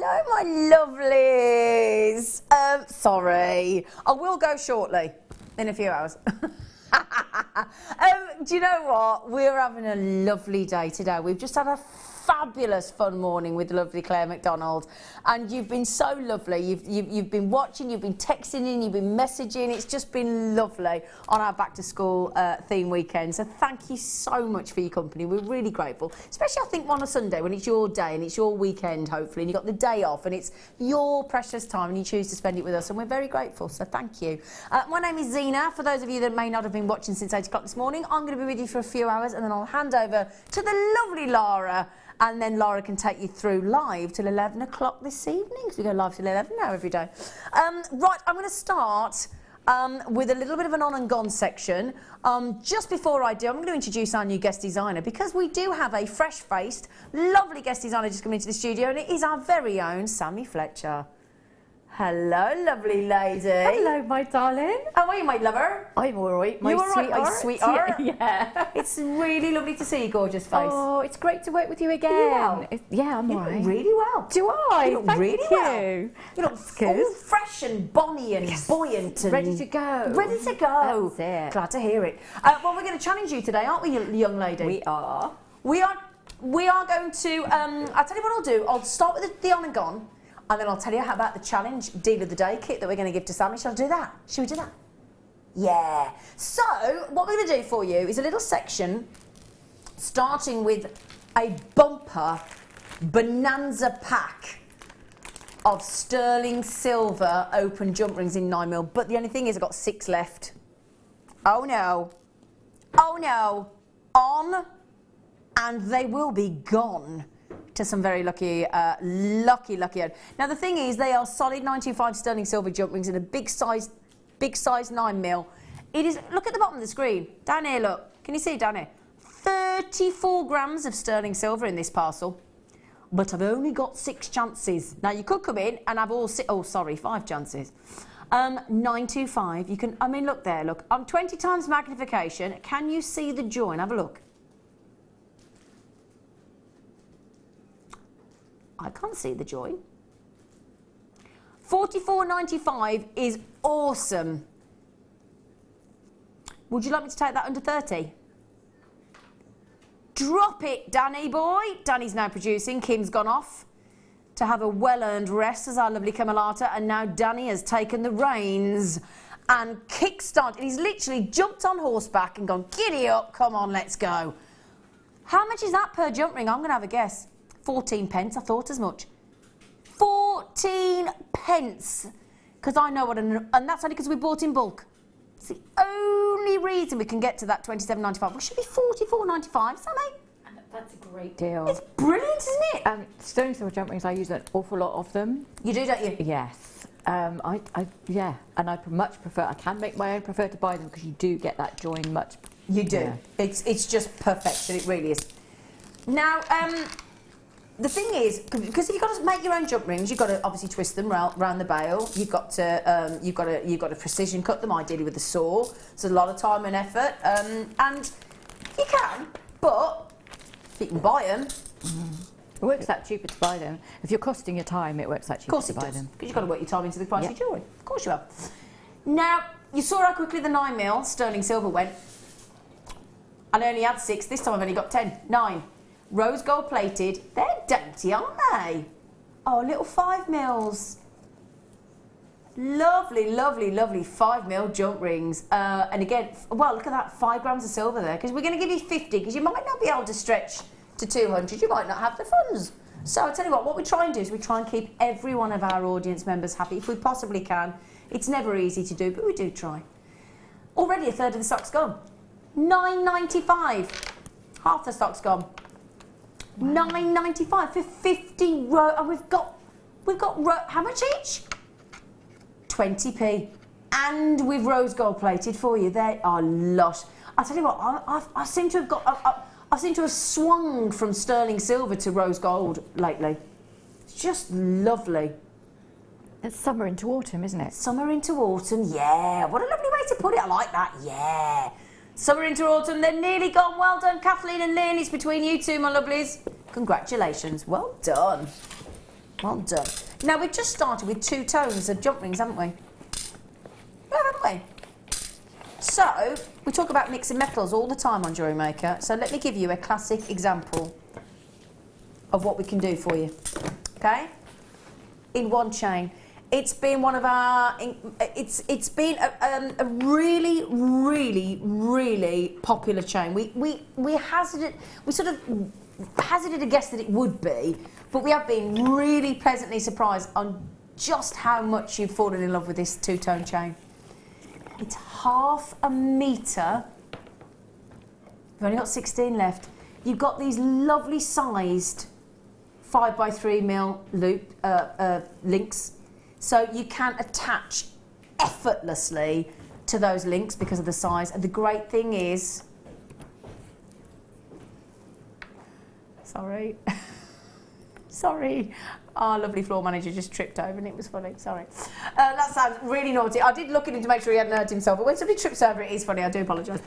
Hello, my lovelies. Sorry, I will go shortly, in a few hours. Do you know what? We're having a lovely day today. We've just had a fabulous fun morning with the lovely Claire McDonald, and you've been so lovely. You've been watching, you've been texting in, you've been messaging. It's just been lovely on our back to school theme weekend. So thank you so much for your company. We're really grateful, especially I think on a Sunday when it's your day and it's your weekend hopefully, and you've got the day off and it's your precious time and you choose to spend it with us, and we're very grateful. So thank you. My name is Zena. For those of you that may not have been watching since 8 o'clock this morning, I'm going to be with you for a few hours, and then I'll hand over to the lovely Lara. And then Lara can take you through live till 11 o'clock this evening, because we go live till 11 now every day. Right, I'm going to start with a little bit of an on and gone section. Just before I do, I'm going to introduce our new guest designer, because we do have a fresh-faced, lovely guest designer just coming into the studio, and it is our very own Sam Fletcher. Hello, lovely lady. Hello, my darling. How are you, my lover? I'm all right, my sweetheart. Yeah. It's really lovely to see your gorgeous face. Oh, it's great to work with you again. Well? Yeah, I'm You all look right. really well. Do I? You look Thank really you. well. You look all fresh and bonny and buoyant and ready to go. Ready to go. That's it. Glad to hear it. Well, we're going to challenge you today, aren't we, young lady? We are. We are going to. I'll tell you what I'll do. I'll start with the on and gone, and then I'll tell you how about the challenge deal of the day kit that we're going to give to Sammi. Shall I do that? Shall we do that? Yeah. So what we're going to do for you is a little section, starting with a bumper bonanza pack of sterling silver open jump rings in 9mm. But the only thing is I've got 6 left. Oh no. Oh no. On, and they will be gone to some very lucky lucky. Now the thing is, they are solid 925 sterling silver jump rings in a big size 9mm. It is, look at the bottom of the screen. Down here, look. Can you see down here? 34 grams of sterling silver in this parcel. But I've only got 6 chances. Now you could come in and have all 6, oh sorry, 5 chances. 925, you can, I mean look there, look. 20 times magnification. Can you see the join? Have a look. I can't see the join. 44.95 is awesome. Would you like me to take that under 30? Drop it, Danny boy. Danny's now producing. Kim's gone off to have a well-earned rest as our lovely Camelata, and now Danny has taken the reins and kick-started. He's literally jumped on horseback and gone, giddy up, come on, let's go. How much is that per jump ring? I'm going to have a guess. 14 pence, I thought as much. 14 pence. Because I know what, and that's only because we bought in bulk. It's the only reason we can get to that 27.95. Well, it should be 44.95, Sammi. That's a great deal. It's brilliant, isn't it? Sterling silver jump rings, I use an awful lot of them. You do, don't you? Yes. Yeah, and I much prefer, I can make my own, prefer to buy them because you do get that join much. You do. Yeah. It's just perfection, it really is. Now, the thing is, because if you've got to make your own jump rings, you've got to obviously twist them round the bail. You've got to precision cut them, ideally with a saw. It's a lot of time and effort, and you can, but if you can buy them, it works out cheaper to buy them. If you're costing your time, it works out cheaper to buy them. Because you've got to work your time into the price of jewellery. Of course you have. Now, you saw how quickly the 9mm sterling silver went. I only had 6. This time I've only got 10. 9. Rose gold plated. They're dainty, aren't they? Oh, little 5mm. Lovely, lovely, lovely 5mm jump rings. And again, well, look at that, 5 grams of silver there. Because we're going to give you 50, because you might not be able to stretch to 200. You might not have the funds. So I'll tell you what we try and do is we try and keep every one of our audience members happy if we possibly can. It's never easy to do, but we do try. Already a third of the stock's gone. £9.95. Half the stock's gone. Wow. £9.95 for 50 and we've got how much each? 20p, and we've rose gold plated for you. They are lush. I tell you what, I seem to have swung from sterling silver to rose gold lately. It's just lovely. It's summer into autumn, isn't it? Summer into autumn, yeah. What a lovely way to put it. I like that, yeah. Summer into autumn, they're nearly gone. Well done, Kathleen and Lynn. It's between you two, my lovelies. Congratulations, well done. Well done. Now, we've just started with 2 tones of jump rings, haven't we? Yeah, haven't we? So, we talk about mixing metals all the time on Jewellery Maker. So let me give you a classic example of what we can do for you. Okay? In one chain. It's been one of our, it's been a really, really, really popular chain. We sort of hazarded a guess that it would be, but we have been really pleasantly surprised on just how much you've fallen in love with this 2-tone chain. It's half a metre. We've only got 16 left. You've got these lovely sized 5x3mm loop links, so you can attach effortlessly to those links because of the size. And the great thing is, sorry, our lovely floor manager just tripped over and it was funny, sorry. That sounds really naughty. I did look at him to make sure he hadn't hurt himself, but when somebody trips over it is funny, I do apologise.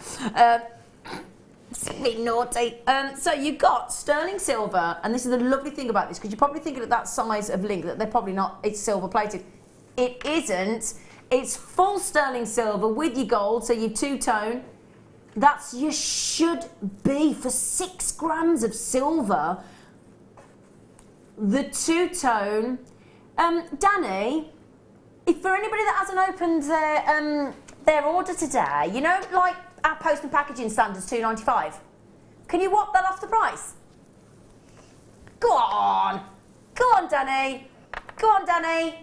It's really naughty. So you've got sterling silver, and this is the lovely thing about this, because you're probably thinking at that size of link that they're probably not, it's silver plated. It isn't. It's full sterling silver with your gold, so your 2-tone. That's you should be for 6 grams of silver. The 2-tone. Danny, if for anybody that hasn't opened their order today, you know, like our post and packaging standards $2.95. Can you whop that off the price? Go on, Danny. Go on, Danny.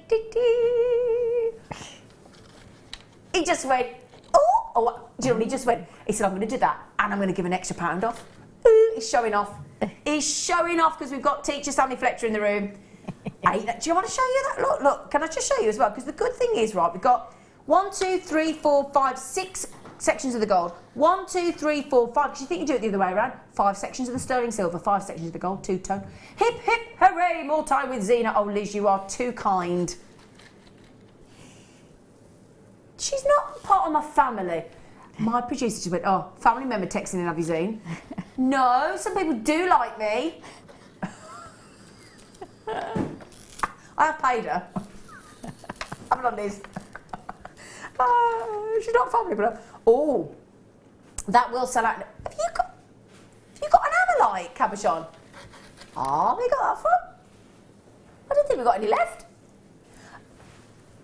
He just went, oh, do you know what he just went? He said, I'm going to do that, and I'm going to give an extra £1 off. Ooh, he's showing off. He's showing off because we've got teacher Sam Fletcher in the room. Hey, do you want to show you that? Look, can I just show you as well? Because the good thing is, right, we've got 1, 2, 3, 4, 5, 6 sections of the gold. 1, 2, 3, 4, 5, because you think you do it the other way around. 5 sections of the sterling silver, 5 sections of the gold, 2-tone. Hip, hip, hooray, more time with Zena. Oh, Liz, you are too kind. She's not part of my family. My producer just went, oh, family member texting in, have you seen? No, some people do like me. I have paid her. I'm on this. She's not family, but oh, that will sell out. Have you got an ammolite cabochon? Oh, we got that from. I don't think we've got any left.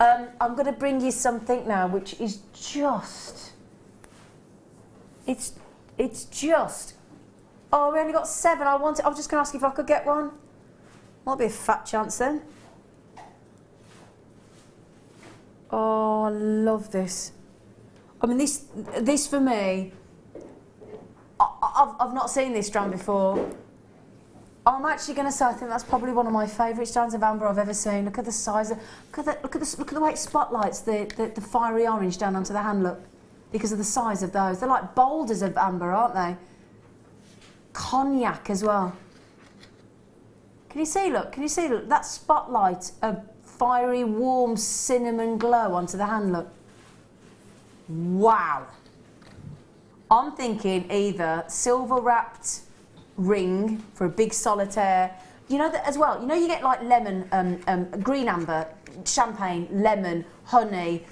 I'm going to bring you something now, which is just. It's just. Oh, we only got 7. I was just going to ask you if I could get one. Might be a fat chance then. Oh, I love this. I mean, this for me, I've not seen this strand before. I'm actually going to say I think that's probably one of my favourite strands of amber I've ever seen. Look at the size. Look at the way it spotlights the fiery orange down onto the hand. Look, because of the size of those. They're like boulders of amber, aren't they? Cognac as well. Can you see? Look, that spotlight of fiery, warm cinnamon glow onto the hand. Look. Wow. I'm thinking either silver wrapped ring for a big solitaire. You know that as well. You know you get like lemon, green amber, champagne, lemon, honey,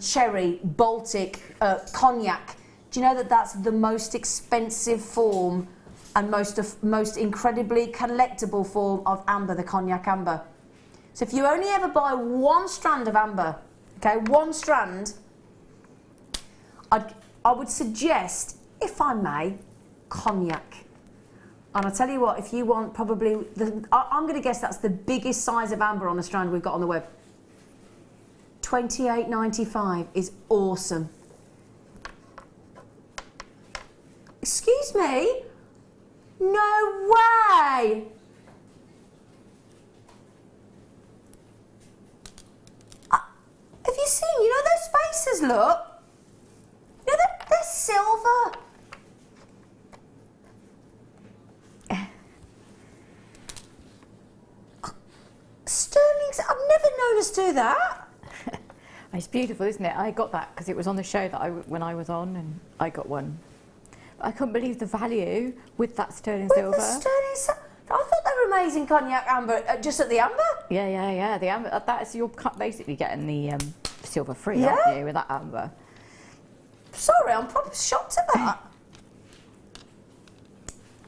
cherry, Baltic, cognac. Do you know that that's the most expensive form and most incredibly collectible form of amber, the cognac amber? So if you only ever buy 1 strand of amber, okay, 1 strand, I would suggest, if I may, cognac. And I'll tell you what, if you want probably, I'm going to guess that's the biggest size of amber on the strand we've got on the web. $28.95 is awesome. Excuse me? No way! Have you seen, you know those spaces, look? You know, they're silver. Sterling's, I've never known us do that. It's beautiful, isn't it? I got that because it was on the show that when I was on, and I got one. But I couldn't believe the value with that sterling silver. The sterling silver. I thought they were amazing cognac amber just at the amber. Yeah. The amber. That's you're basically getting the silver free, Yeah. aren't you, with that amber? Sorry, I'm probably shocked at that.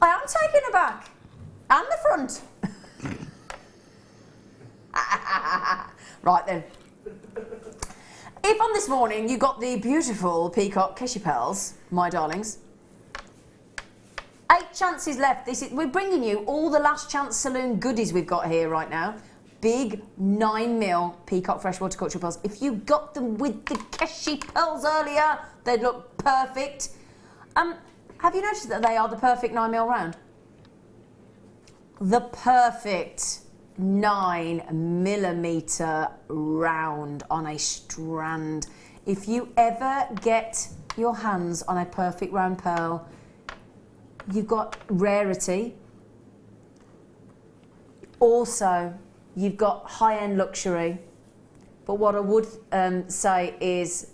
I am taken aback. And the front. Right then. If on this morning you got the beautiful Peacock Keshy Pearls, my darlings, 8 chances left. We're bringing you all the last chance saloon goodies we've got here right now. Big 9mm Peacock freshwater culture pearls. If you got them with the Keshy Pearls earlier, they'd look perfect. Have you noticed that they are the perfect 9mm round? The perfect 9mm round on a strand. If you ever get your hands on a perfect round pearl, you've got rarity. Also, you've got high-end luxury. But what I would say is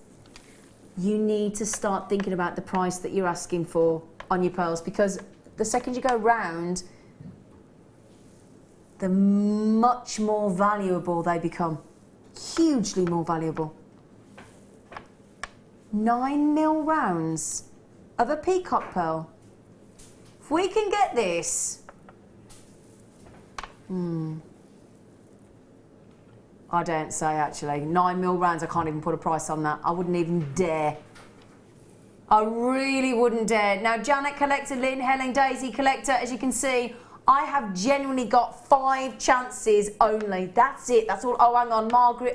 you need to start thinking about the price that you're asking for on your pearls, because the second you go round, the much more valuable they become. Hugely more valuable. 9mm rounds of a peacock pearl. If we can get this, I don't say actually. 9mm rounds, I can't even put a price on that. I wouldn't even dare. I really wouldn't dare. Now, Janet Collector, Lynn, Helen, Daisy Collector, as you can see, I have genuinely got 5 chances only. That's it. That's all. Oh, hang on, Margaret.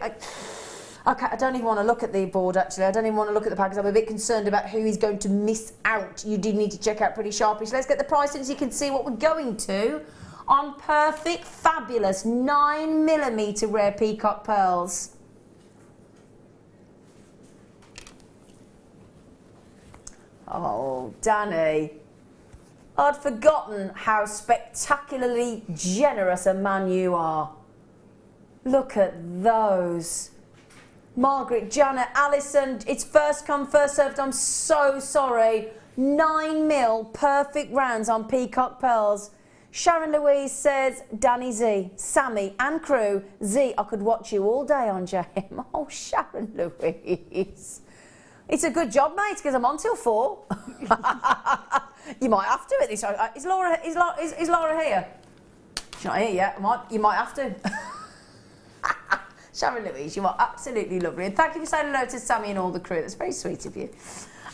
Okay, I don't even want to look at the board, actually. I don't even want to look at the package. I'm a bit concerned about who is going to miss out. You do need to check out pretty sharpish. Let's get the pricing so you can see what we're going to on perfect, fabulous 9mm rare peacock pearls. Oh, Danny. I'd forgotten how spectacularly generous a man you are. Look at those. Margaret, Janet, Alison, it's first come, first served. I'm so sorry. 9mm perfect rounds on peacock pearls. Sharon Louise says, Danny Z, Sammy and crew. Z, I could watch you all day on JM. Oh, Sharon Louise. It's a good job, mate, because I'm on till 4. You might have to at this. Is Laura here? She's not here yet. You might have to. Sharon Louise, you are absolutely lovely. And thank you for saying hello to Sammy and all the crew. That's very sweet of you.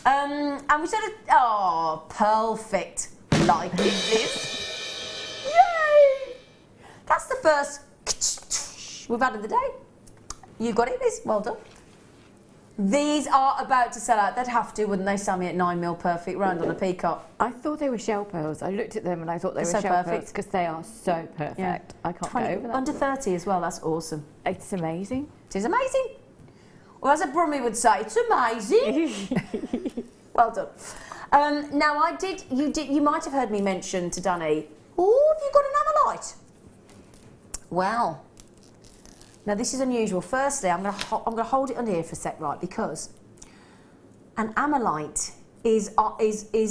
And we said, oh, perfect. Like it is. Yay! That's the first we've had of the day. You got it, Liz. Well done. These are about to sell out. They'd have to, wouldn't they, Sammy, at 9mm perfect round on a peacock? I thought they were shell pearls. I looked at them and I thought they were so shell perfect. pearls because they are so perfect. Yeah. I can't get over that. Under 30 as well. That's awesome. It's amazing. It is amazing. Or as a Brummie would say, it's amazing. Well done. Now, you might have heard me mention to Danny, oh, have you got an ammolite? Well, now this is unusual. Firstly, I'm going to hold it under here for a sec, right? Because an ammolite is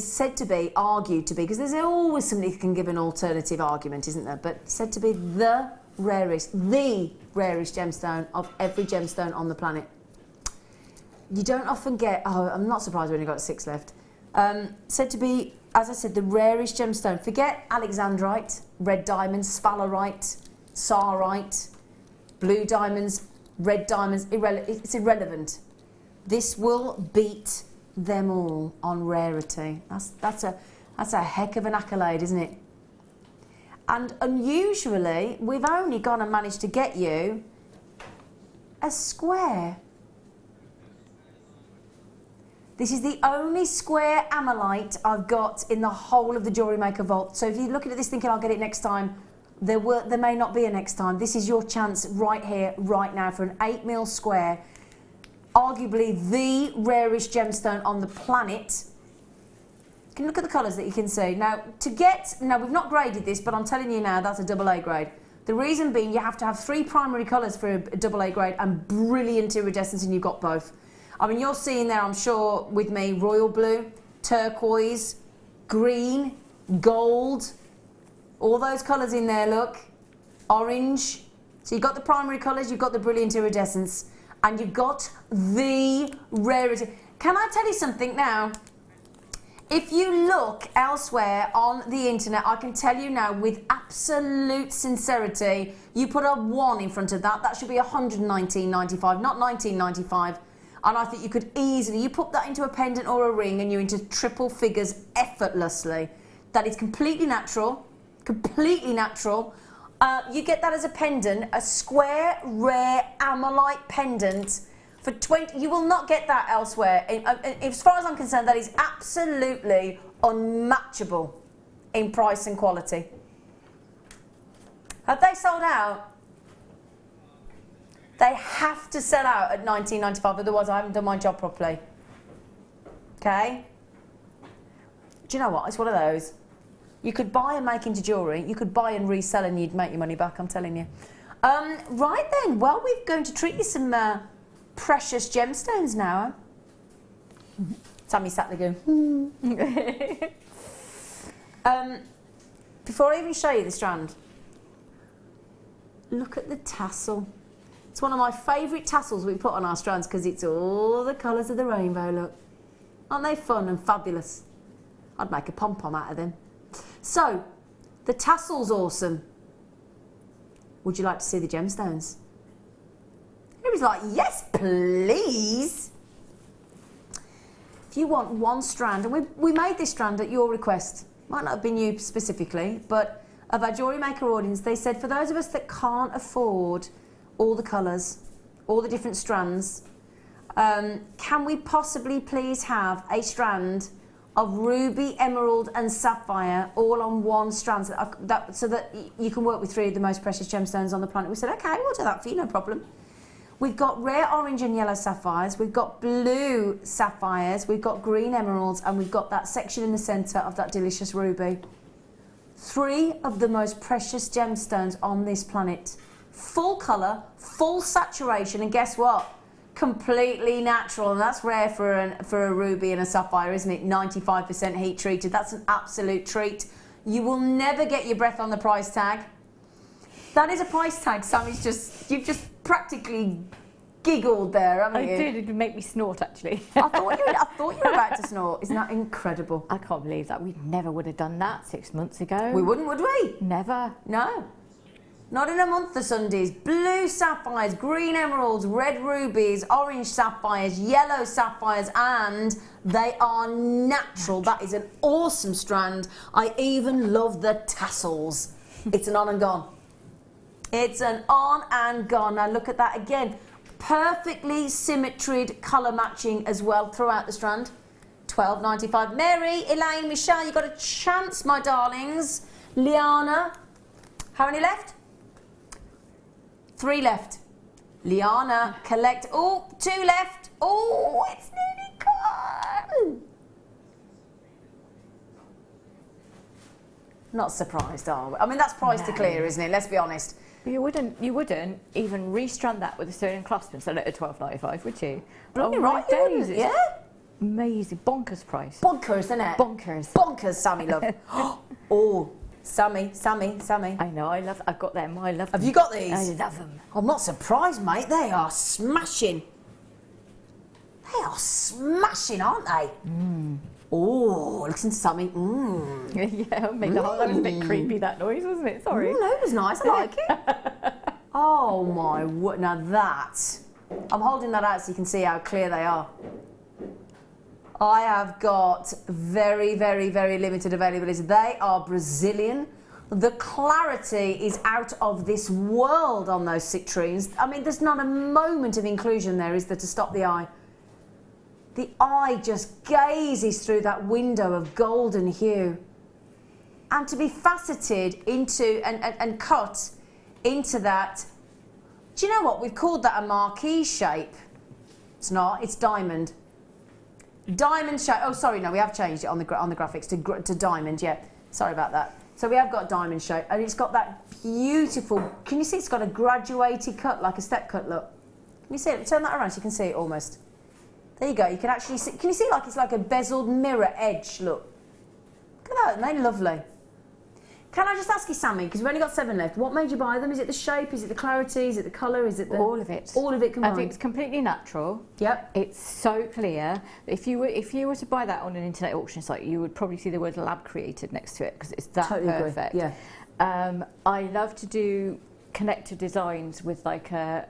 said to be, argued to be, because there's always somebody who can give an alternative argument, isn't there? But said to be the rarest gemstone of every gemstone on the planet. You don't often get, oh, I'm not surprised we only got 6 left. Said to be, as I said, the rarest gemstone. Forget alexandrite, red diamonds, sphalerite, sarite, blue diamonds, red diamonds, it's irrelevant. This will beat them all on rarity. That's a heck of an accolade, isn't it? And unusually, we've only gone and managed to get you a square. This is the only square ammolite I've got in the whole of the Jewellery Maker vault. So if you're looking at this thinking I'll get it next time, there may not be a next time. This is your chance right here, right now, for an 8mm square. Arguably the rarest gemstone on the planet. You can look at the colours that you can see. Now, we've not graded this, but I'm telling you now, that's a AA grade. The reason being, you have to have 3 primary colours for a AA grade and brilliant iridescence, and you've got both. I mean, you're seeing there, I'm sure, with me, royal blue, turquoise, green, gold, All those colours in there, look. Orange. So you've got the primary colours, you've got the brilliant iridescence, and you've got the rarity. Can I tell you something now? If you look elsewhere on the internet, I can tell you now with absolute sincerity, you put a 1 in front of that, that should be $119.95, not $19.95. And I think you could easily, you put that into a pendant or a ring and you're into triple figures effortlessly. That is completely natural, completely natural. You get that as a pendant, a square, rare ammolite pendant for 20. You will not get that elsewhere. As far as I'm concerned, that is absolutely unmatchable in price and quality. Have they sold out? They have to sell out at $19.95, otherwise I haven't done my job properly. Okay? Do you know what? It's one of those. You could buy and make into jewellery. You could buy and resell and you'd make your money back, I'm telling you. Right then, well, we're going to treat you some precious gemstones now. Sammi sat there going, before I even show you the strand, look at the tassel. It's one of my favourite tassels we put on our strands because it's all the colours of the rainbow, look. Aren't they fun and fabulous? I'd make a pom-pom out of them. So, the tassel's awesome. Would you like to see the gemstones? He was like, yes, please. If you want one strand, and we made this strand at your request, might not have been you specifically, but of our Jewellery Maker audience, they said for those of us that can't afford all the colours, all the different strands, can we possibly please have a strand of ruby, emerald and sapphire all on one strand so that you can work with 3 of the most precious gemstones on the planet? We said, okay, we'll do that for you, no problem. We've got rare orange and yellow sapphires, we've got blue sapphires, we've got green emeralds, and we've got that section in the centre of that delicious ruby. 3 of the most precious gemstones on this planet. Full colour, full saturation, and guess what? Completely natural, and that's rare for a ruby and a sapphire, isn't it? 95% heat treated. That's an absolute treat. You will never get your breath on the price tag. That is a price tag, Sammy's you've just practically giggled there, haven't you? I did, it would make me snort actually. I thought you were about to snort. Isn't that incredible? I can't believe that. We never would have done that 6 months ago. We wouldn't, would we? Never. No. Not in a month of Sundays. Blue sapphires, green emeralds, red rubies, orange sapphires, yellow sapphires, and they are natural. That is an awesome strand. I even love the tassels. It's an on and gone. It's an on and gone. Now look at that again. Perfectly symmetried colour matching as well throughout the strand. $12.95. Mary, Elaine, Michelle, you got a chance, my darlings. Liana, how many left? 3 left. Liana, collect. Oh, 2 left. Oh, it's nearly gone. Not surprised, are we? I mean, that's price to clear, isn't it? Let's be honest. But you wouldn't even restrand that with a stone and clasp and sell it at $12.95, would you? Oh, Oh, right, my you days, wouldn't, it's yeah? amazing, bonkers price. Bonkers, isn't it? Bonkers. Bonkers, Sammy, love. Oh, Sammy. I know, I've got them, I love them. Have you got these? I love them. I'm not surprised, mate. They are smashing. They are smashing, aren't they? Oh, listen to Sammy. Yeah, that was a bit creepy, that noise, wasn't it? Sorry. No, it was nice. I like it. Oh my word! Now that I'm holding that out so you can see how clear they are. I have got very, very, very limited availability. They are Brazilian. The clarity is out of this world on those citrines. I mean, there's not a moment of inclusion there, is there, to stop the eye? The eye just gazes through that window of golden hue. And to be faceted into and cut into that, do you know what? We've called that a marquee shape. It's not, it's diamond. Diamond shape. Oh, sorry, no, we have changed it on the graphics to diamond, yeah. Sorry about that. So we have got diamond shape, and it's got that beautiful, can you see it's got a graduated cut, like a step cut, look. Can you see it? Turn that around so you can see it almost. There you go, you can actually see, can you see like it's like a bezeled mirror edge, look. Look at that, aren't they lovely? Can I just ask you, Sammi, because we've only got 7 left, what made you buy them? Is it the shape, is it the clarity, is it the colour, is it the... All of it. All of it I combined? think it's completely natural. Yep. It's so clear. If you were to buy that on an internet auction site, you would probably see the word lab created next to it because it's that Totally perfect. agree. Yeah. I love to do connected designs with like a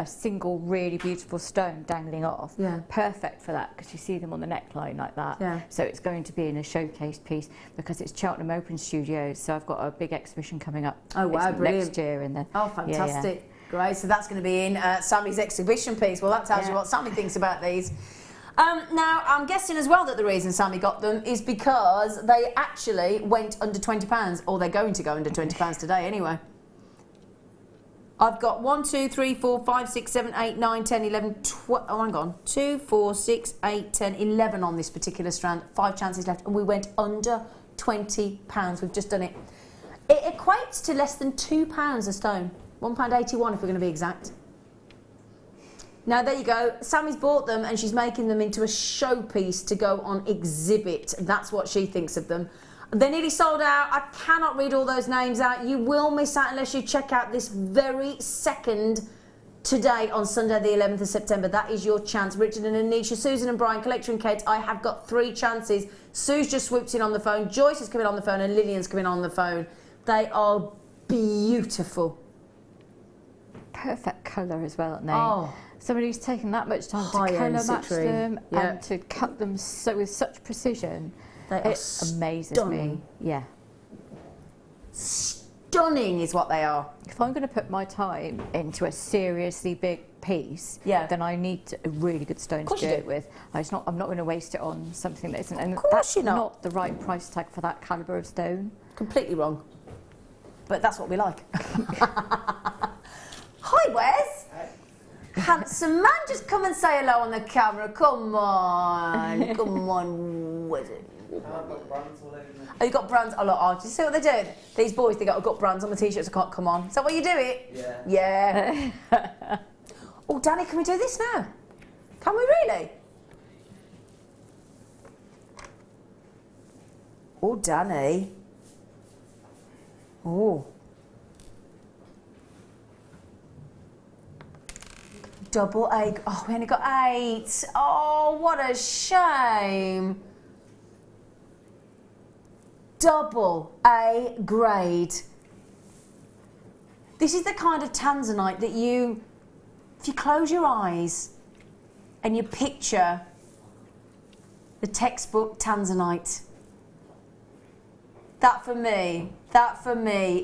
single really beautiful stone dangling off. Yeah. Perfect for that because you see them on the neckline like that. Yeah. So it's going to be in a showcase piece because it's Cheltenham Open Studios. So I've got a big exhibition coming up. Oh wow, it's brilliant. next year in there. Oh, fantastic. Great. So that's going to be in Sammi's exhibition piece. Well, that tells you what Sammi thinks about these. Now, I'm guessing as well that the reason Sammi got them is because they actually went under £20, or they're going to go under £20 today anyway. I've got 1, 2, 3, 4, 5, 6, 7, 8, 9, 10, 11, 12. Oh, hang on. 2, 4, 6, 8, 10, 11 on this particular strand. 5 chances left, and we went under £20. We've just done it. It equates to less than £2 a stone. £1.81 if we're going to be exact. Now, there you go. Sammi's bought them, and she's making them into a showpiece to go on exhibit. That's what she thinks of them. They're nearly sold out. I cannot read all those names out. You will miss out unless you check out this very second today on Sunday the 11th of September. That is your chance. Richard and Anisha, Susan and Brian, Collector and Kate, I have got 3 chances. Sue's just swooped in on the phone. Joyce is coming on the phone and Lillian's coming on the phone. They are beautiful. Perfect colour as well, Nate. Oh. Somebody who's taken that much time to High-end colour match citrine. them and to cut them so with such precision. It amazes me. Yeah. Stunning is what they are. If I'm going to put my time into a seriously big piece, then I need a really good stone to do it with. I'm not going to waste it on something that isn't. And that's not the right price tag for that calibre of stone. Completely wrong. But that's what we like. Hi, Wes. Handsome man, just come and say hello on the camera. Come on. Come on. What is it? I've got brands all over me. Oh, you've got brands? Oh, look, do you see what they're doing? These boys, they've got brands on the t-shirts. I can't come on. Is that what you do it? Yeah. Yeah. Oh, Danny, can we do this now? Can we really? Oh, Danny. Oh. Double A. Oh, we only got 8. Oh, what a shame. Double A grade. This is the kind of Tanzanite that if you close your eyes and you picture the textbook Tanzanite, that for me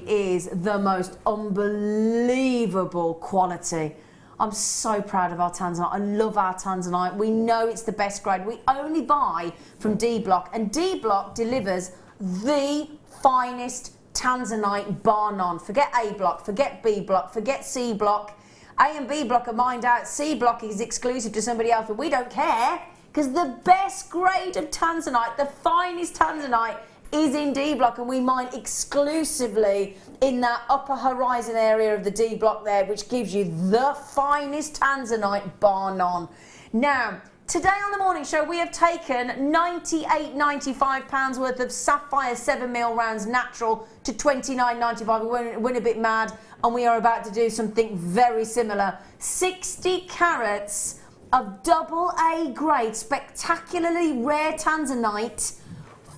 is the most unbelievable quality. I'm so proud of our Tanzanite. I love our Tanzanite. We know it's the best grade. We only buy from D-Block, and D-Block delivers the finest Tanzanite bar none. Forget A-Block, forget B-Block, forget C-Block. A and B-Block are mined out. C-Block is exclusive to somebody else, but we don't care because the best grade of Tanzanite, the finest Tanzanite, is in D-Block, and we mine exclusively in that upper horizon area of the D-Block there, which gives you the finest Tanzanite bar none. Now, today on the morning show, we have taken £98.95 worth of Sapphire 7mm rounds natural to £29.95. We went a bit mad, and we are about to do something very similar. 60 carats of double A grade, spectacularly rare Tanzanite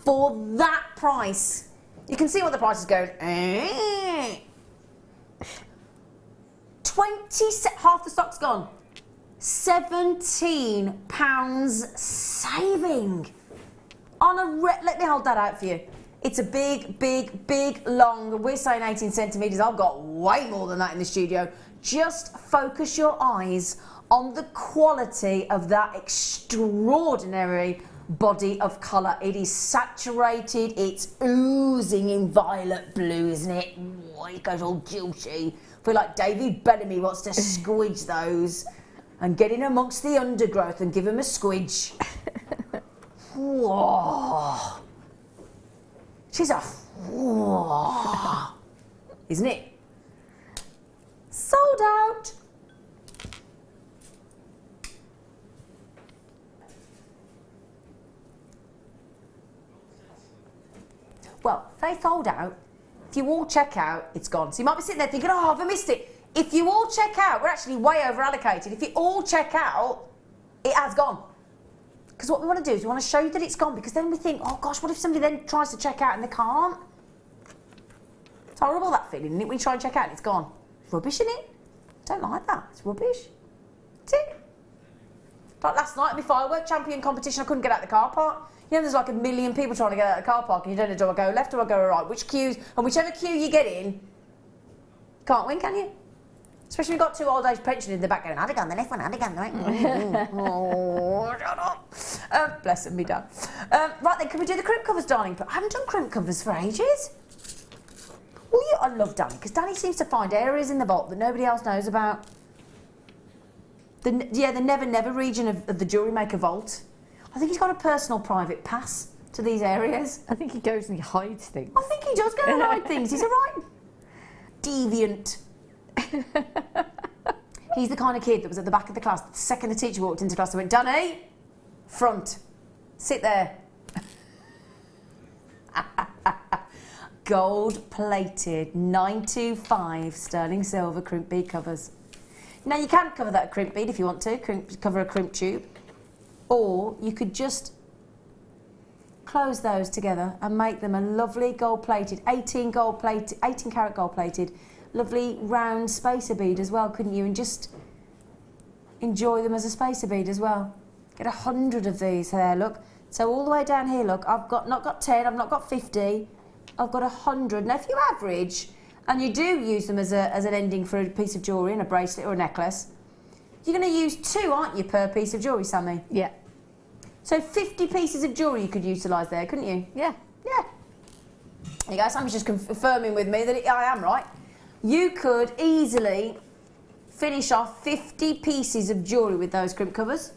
for that price. You can see what the price is going. 20, half the stock's gone. £17 saving on a let me hold that out for you. It's a big long, we're saying 18 centimetres. I've got way more than that in the studio. Just focus your eyes on the quality of that extraordinary body of colour. It is saturated, it's oozing in violet blue, isn't it? Oh, it goes all juicy. I feel like David Bellamy wants to squidge those and get in amongst the undergrowth and give him a squidge. Whoa. She's a whoa. Isn't it? Sold out. Well, they sold out If you all check out, it's gone. So you might be sitting there thinking, oh, have I missed it? If you all check out, we're actually way over allocated. If you all check out, it has gone. Because what we want to do is we want to show you that it's gone, because then we think, oh gosh, what if somebody then tries to check out and they can't? It's horrible, that feeling, isn't it? When you try and check out and it's gone. It's rubbish, isn't it? Don't like that. It's rubbish. That's it. Like last night at my firework champion competition, I couldn't get out of the car park. You know, there's like a million people trying to get out of the car park and you don't know, do I go left or I go right? Which queues, and whichever queue you get in, can't win, can you? Especially when you've got 2 old age pensioners in the back going, I'd have gone the left one, I'd have gone the right one. Oh, shut up. Bless them, me dad. Right then, can we do the crimp covers, darling? But I haven't done crimp covers for ages. Well, I love Danny, because Danny seems to find areas in the vault that nobody else knows about. The Never Never region of the Jewellery Maker vault. I think he's got a personal private pass to these areas. I think he goes and he hides things. I think he does go and hide things. He's a right deviant. He's the kind of kid that was at the back of the class. The second the teacher walked into class, I went, Danny, front, sit there. Gold-plated 925 sterling silver crimp bead covers. Now you can cover that crimp bead if you want to, cover a crimp tube, or you could just close those together and make them a lovely gold-plated, 18 karat gold-plated, lovely round spacer bead as well, couldn't you? And just enjoy them as a spacer bead as well. Get 100 of these there, look. So all the way down here, look, I've not got 10, I've not got 50, I've got 100. Now if you average, and you do use them as an ending for a piece of jewellery and a bracelet or a necklace, you're going to use 2, aren't you, per piece of jewellery, Sammi? Yeah. So 50 pieces of jewellery you could utilise there, couldn't you? Yeah. Yeah. There you go, Sammy's just confirming with me that I am right. You could easily finish off 50 pieces of jewellery with those crimp covers.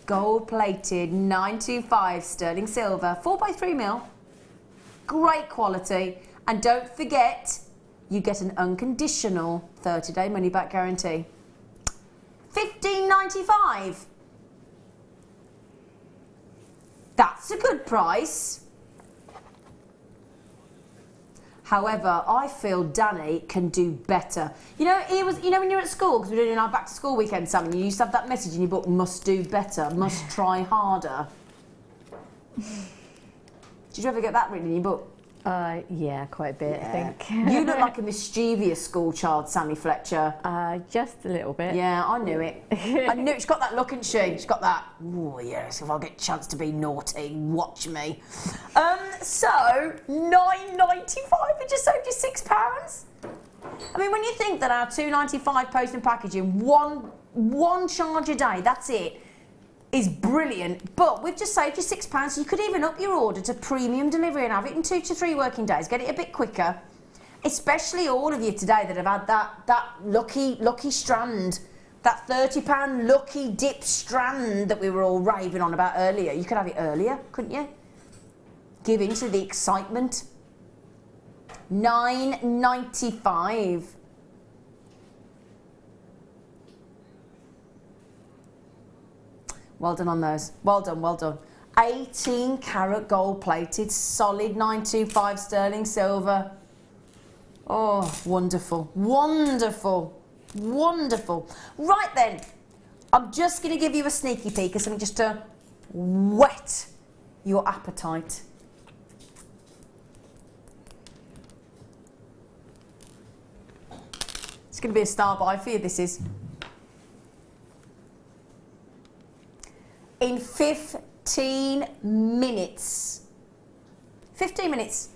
Gold-plated 925 sterling silver, 4x3mm. Great quality. And don't forget, you get an unconditional 30-day money-back guarantee. $15.95. That's a good price. However, I feel Danny can do better. You know, when you're at school, because we're doing our back to school weekend, Sam, and you used to have that message in your book, must do better, must try harder. Did you ever get that written in your book? Yeah, quite a bit, I think. You look like a mischievous school child, Sam Fletcher. Just a little bit. Yeah, I knew it. I knew it. She's got that look, hasn't she? She's got that, oh yes, if I get a chance to be naughty, watch me. So, $9.95, we just saved you £6. I mean, when you think that our $2.95 post and packaging, one charge a day, that's it, is brilliant, but we've just saved you £6, so you could even up your order to premium delivery and have it in 2 to 3 working days, get it a bit quicker, especially all of you today that have had that lucky strand, that £30 lucky dip strand that we were all raving on about earlier. You could have it earlier, couldn't you? Give in to the excitement. $9.95. Well done on those. Well done, well done. 18 karat gold plated, solid 925 sterling silver. Oh, wonderful, wonderful, wonderful. Right then, I'm just going to give you a sneaky peek of something just to whet your appetite. It's going to be a star buy for you, this is. In 15 minutes. 15 minutes.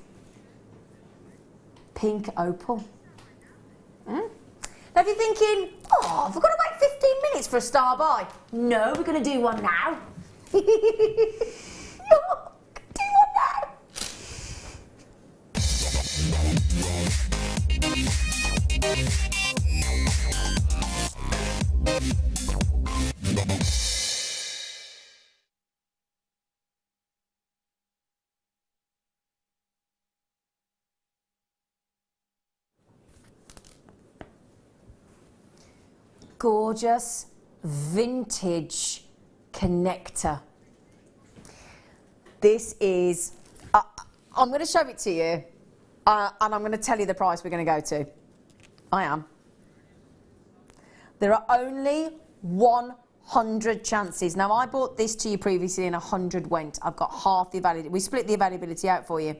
Pink opal. Now if you're thinking, oh, I've got to wait 15 minutes for a star buy. No, we're going to do one now. Do one now. Gorgeous vintage connector. This is, I'm going to show it to you, and I'm going to tell you the price we're going to go to. I am. There are only 100 chances. Now, I bought this to you previously and 100 went. I've got half the availability. We split the availability out for you.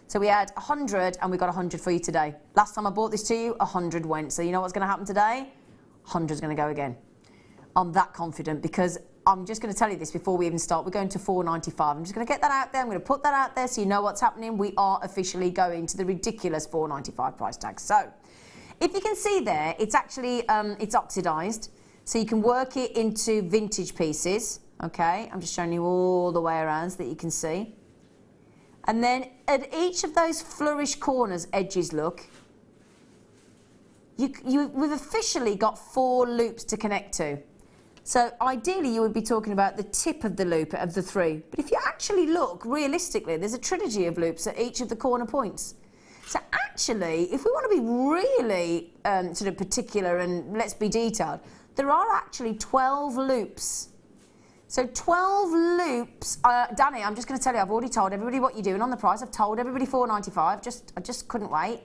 So we had 100 and we got 100 for you today. Last time I bought this to you, 100 went. So you know what's going to happen today? 100's going to go again. I'm that confident because I'm just going to tell you this before we even start. We're going to $4.95. I'm just going to get that out there. I'm going to put that out there so you know what's happening. We are officially going to the ridiculous $4.95 price tag. So if you can see there, it's actually, it's oxidized. So you can work it into vintage pieces. Okay, I'm just showing you all the way around so that you can see. And then at each of those flourish corners, edges, look, we've officially got 4 loops to connect to. So ideally you would be talking about the tip of the loop of the 3. But if you actually look realistically, there's a trilogy of loops at each of the corner points. So actually, if we want to be really sort of particular and let's be detailed, there are actually 12 loops. So 12 loops. Danny, I'm just going to tell you, I've already told everybody what you're doing on the price. I've told everybody $4.95. I just couldn't wait.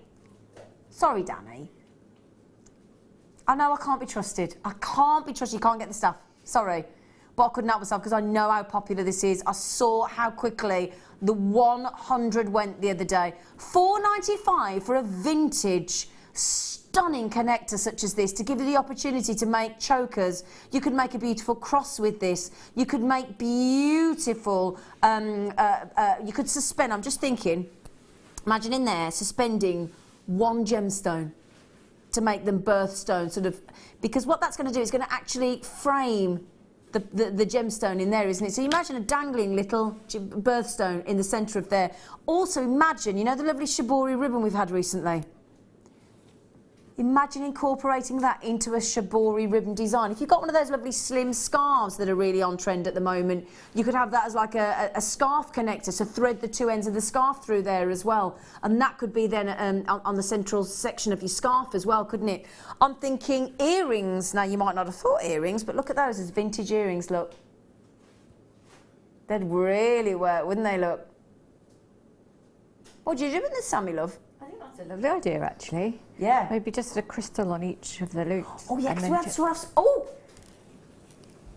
Sorry, Danny. I know I can't be trusted. I can't be trusted. You can't get the stuff. Sorry. But I couldn't help myself because I know how popular this is. I saw how quickly the 100 went the other day. $4.95 for a vintage, stunning connector such as this to give you the opportunity to make chokers. You could make a beautiful cross with this. You could make beautiful, you could suspend, I'm just thinking, imagine in there suspending 1 gemstone to make them birthstone sort of, because what that's going to do is going to actually frame the gemstone in there, isn't it? So you imagine a dangling little birthstone in the centre of there. Also imagine, you know the lovely shibori ribbon we've had recently? Imagine incorporating that into a shibori ribbon design. If you've got one of those lovely slim scarves that are really on trend at the moment, you could have that as like a scarf connector to thread the 2 ends of the scarf through there as well. And that could be then on the central section of your scarf as well, couldn't it? I'm thinking earrings. Now, you might not have thought earrings, but look at those as vintage earrings, look. They'd really work, wouldn't they, look? What do you do with this, Sammy, love? That's a lovely idea, actually. Yeah. Maybe just a crystal on each of the loops. Oh, yeah, because we have Swarovski. Oh!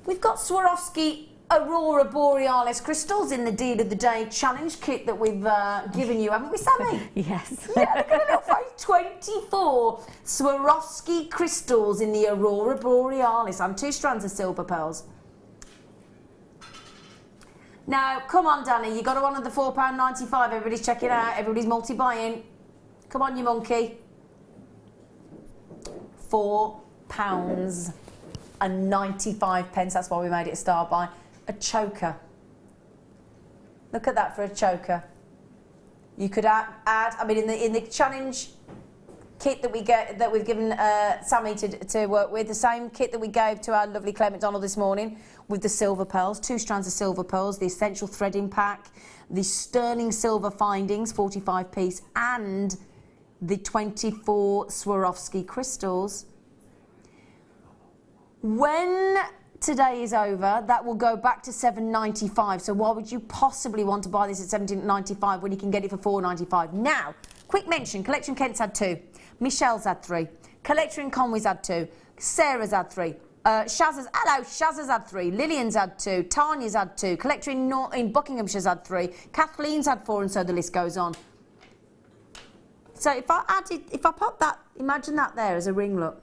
We've got Swarovski Aurora Borealis crystals in the Deal of the Day challenge kit that we've given you, haven't we, Sammy? Yes. Yeah, look at a little face. 24 Swarovski crystals in the Aurora Borealis and 2 strands of silver pearls. Now, come on, Danny, you got to honour the £4.95. Everybody's checking out. Everybody's multi-buying. Come on, you monkey. £4.95. That's why we made it a start by. A choker. Look at that for a choker. You could add. I mean, in the challenge kit that we've given Sammy to work with, the same kit that we gave to our lovely Claire McDonald this morning with the silver pearls, 2 strands of silver pearls, the essential threading pack, the sterling silver findings, 45 piece, and the 24 Swarovski crystals. When today is over, that will go back to $7.95. So why would you possibly want to buy this at $17.95 when you can get it for $4.95? Now, quick mention, Collection Kent's had 2, Michelle's had 3, Collection Conway's had 2, Sarah's had 3, Shazza's had 3, Lillian's had 2, Tanya's had 2, Collector in Buckinghamshire's had 3, Kathleen's had 4, and so the list goes on. So if I pop that, imagine that there as a ring, look.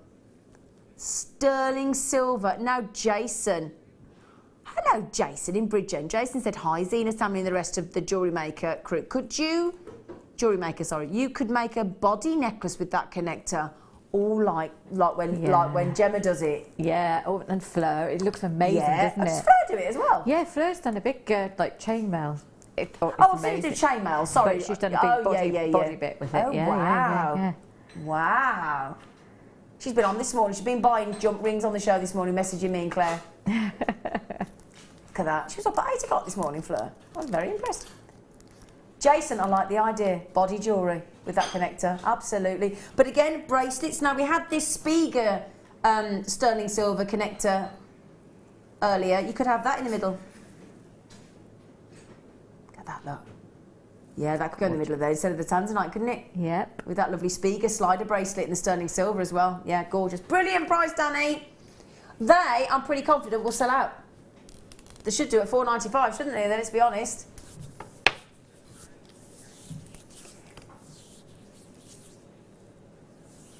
Sterling silver. Now, Jason. Hello, Jason in Bridgend. Jason said, hi, Zena, Sammi, and the rest of the Jewellery Maker crew. Could you, Jewellery Maker, sorry, you could make a body necklace with that connector, all like when Gemma does it. Yeah, oh, and Fleur. It looks amazing, doesn't it? Does Fleur do it as well? Yeah, Fleur's done a big chainmail. I've seen her do chainmail, sorry. But she's done a big body bit with it. Oh, wow. Yeah. Wow. She's been on this morning. She's been buying jump rings on the show this morning, messaging me and Claire. Look at that. She was up at 8 o'clock this morning, Fleur. I was very impressed. Jason, I like the idea. Body jewellery with that connector. Absolutely. But again, bracelets. Now, we had this Spiga sterling silver connector earlier. You could have that in the middle. that, look. Yeah, that could go in the middle of there instead of the Tanzanite, couldn't it? Yep. With that lovely Spiga slider bracelet and the sterling silver as well. Yeah, gorgeous. Brilliant price, Danny. They, I'm pretty confident, will sell out. They should do it at $4.95, shouldn't they? Let's be honest.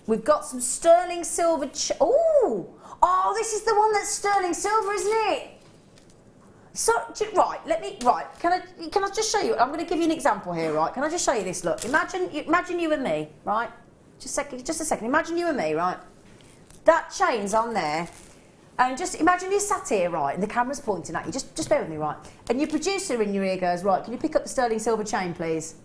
We've got some sterling silver. Oh, this is the one that's sterling silver, isn't it? So, right, can I just show you? I'm going to give you an example here, right? Can I just show you this? Look, imagine you and me, right? Just a second. Imagine you and me, right? That chain's on there, and just imagine you sat here, right, and the camera's pointing at you. Just bear with me, right? And your producer in your ear goes, right, can you pick up the sterling silver chain, please?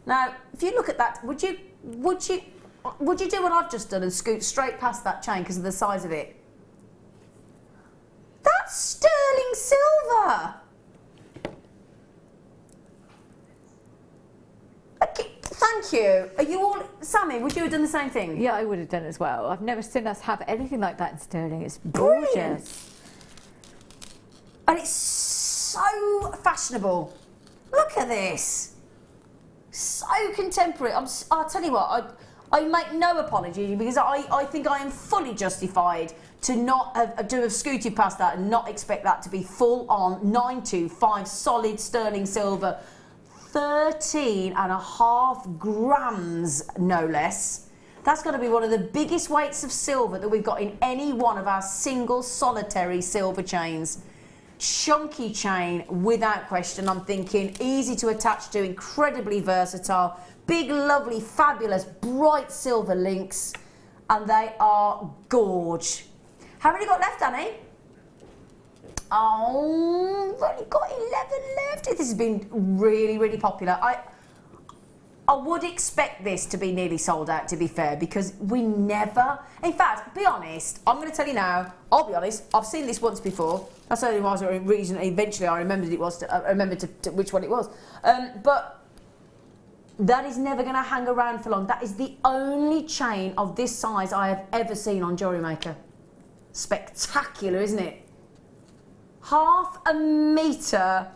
Now, if you look at that, would you do what I've just done and scoot straight past that chain because of the size of it? That's sterling silver. Okay, thank you. Are you all, Sammi? Would you have done the same thing? Yeah, I would have done as well. I've never seen us have anything like that in sterling. It's gorgeous. Brilliant. And it's so fashionable. Look at this. So contemporary. I'll tell you what. I make no apology because I think I am fully justified to not have scooted past that and not expect that to be full on 925 solid sterling silver, 13.5 grams no less. That's going to be one of the biggest weights of silver that we've got in any one of our single solitary silver chains. Chunky chain without question. I'm thinking easy to attach to, incredibly versatile. Big, lovely, fabulous, bright silver links, and they are gorge. How many got left, Annie? Oh, we've only got 11 left. This has been really, really popular. I would expect this to be nearly sold out, to be fair, because we never... In fact, be honest, I'm going to tell you now, I'll be honest, I've seen this once before. That's the only reason eventually I remembered which one it was. But... that is never going to hang around for long. That is the only chain of this size I have ever seen on Jewellery Maker. Spectacular, isn't it? 1/2 metre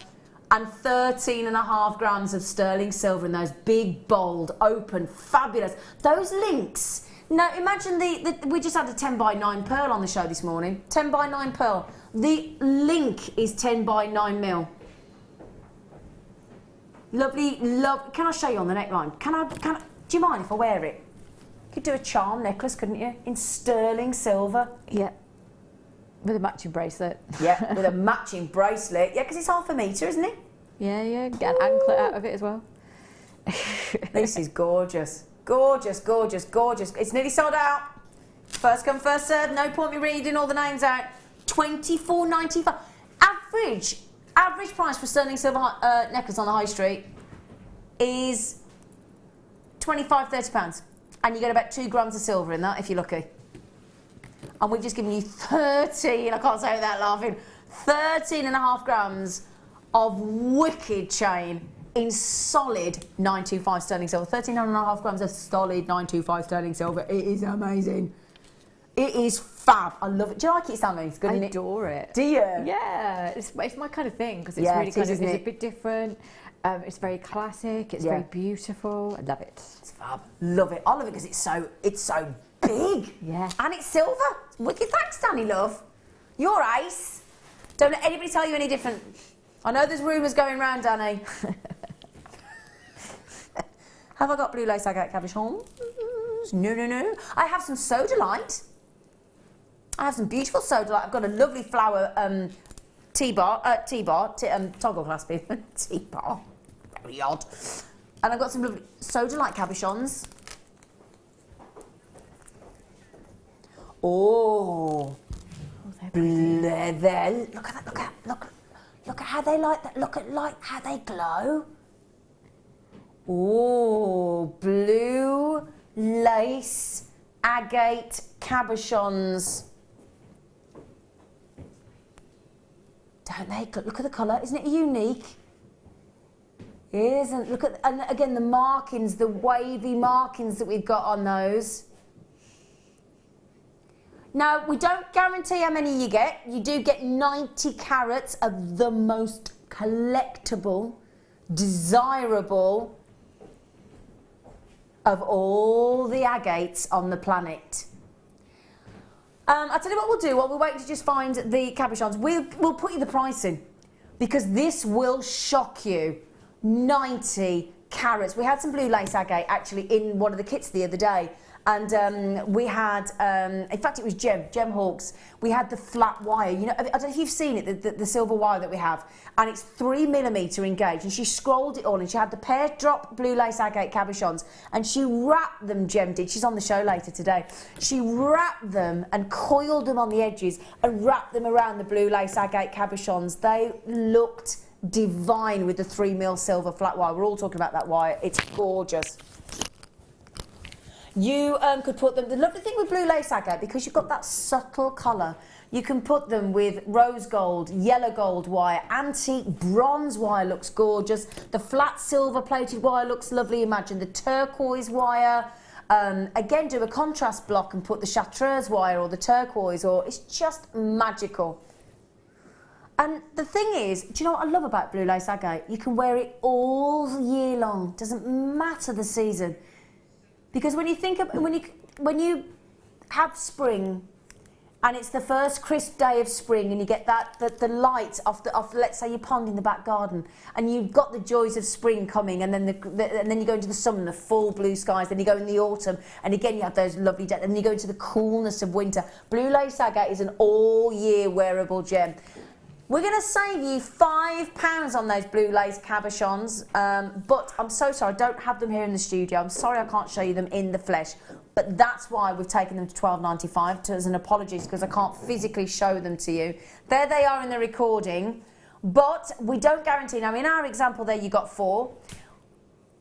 and 13.5 grams of sterling silver in those big, bold, open, fabulous. Those links. Now, imagine we just had a 10 by 9 pearl on the show this morning. 10 by 9 pearl. The link is 10 by 9 mil. Lovely, can I show you on the neckline? Do you mind if I wear it? You could do a charm necklace, couldn't you? In sterling silver. Yeah. With a matching bracelet. Yeah, with a matching bracelet. Yeah, because it's 1/2 metre, isn't it? Yeah. Get an anklet out of it as well. This is gorgeous. Gorgeous, gorgeous, gorgeous. It's nearly sold out. First come, first served. No point me reading all the names out. $24.95. Average price for sterling silver necklace on the high street is £25–30, and you get about 2 grams of silver in that if you're lucky. And we've just given you 13, I can't say it without laughing, 13.5 grams of wicked chain in solid 925 sterling silver. 13.5 grams of solid 925 sterling silver. It is amazing. It is fab. I love it. Do you like it, Sammi? It's good, isn't it? I adore it. Do you? Yeah, it's my kind of thing because it's really it's a bit different. It's very classic. It's very beautiful. I love it. It's fab. Love it. I love it because it's so big. Yeah. And it's silver. Wicked. Thanks, Danny, love. You're ace. Don't let anybody tell you any different. I know there's rumours going round, Danny. Have I got blue lace agate cabochons? No. I have some sodalite. I have some beautiful sodalite. I've got a lovely flower toggle clasp even. T-bar. Very odd. And I've got some lovely sodalite cabochons. Oh, there. Look at that. Look at how they like that. Look at how they glow. Oh, blue lace agate cabochons. Don't they? Look at the colour. Isn't it unique? It isn't. Look at, and again, the markings, the wavy markings that we've got on those. Now, we don't guarantee how many you get. You do get 90 carats of the most collectible desirable of all the agates on the planet. I'll tell you what we'll do while we're waiting to just find the cabochons. We'll put you the price in, because this will shock you. 90 carats. We had some blue lace agate actually in one of the kits the other day, and we had, in fact it was Gem Hawks, we had the flat wire, you know, I don't know if you've seen it, the silver wire that we have, and it's 3mm engaged, and she scrolled it all, and she had the pear drop blue lace agate cabochons, and she wrapped them, Gem did, she's on the show later today, she wrapped them and coiled them on the edges and wrapped them around the blue lace agate cabochons. They looked divine with the 3mm silver flat wire. We're all talking about that wire, it's gorgeous. You could put them, the lovely thing with blue lace agate, because you've got that subtle colour, you can put them with rose gold, yellow gold wire, antique bronze wire looks gorgeous, the flat silver plated wire looks lovely, imagine the turquoise wire, again do a contrast block and put the chartreuse wire or the turquoise, or it's just magical. And the thing is, do you know what I love about blue lace agate? You can wear it all year long, doesn't matter the season. Because when you think of, when you have spring, and it's the first crisp day of spring, and you get the light off let's say your pond in the back garden, and you've got the joys of spring coming, and then and then you go into the summer and the full blue skies, then you go in the autumn, and again you have those lovely days, and then you go into the coolness of winter. Blue lace agate is an all year wearable gem. We're going to save you £5 on those blue lace cabochons, but I'm so sorry, I don't have them here in the studio. I'm sorry I can't show you them in the flesh, but that's why we've taken them to £12.95 as an apology, because I can't physically show them to you. There they are in the recording, but we don't guarantee. Now, in our example there, you got 4.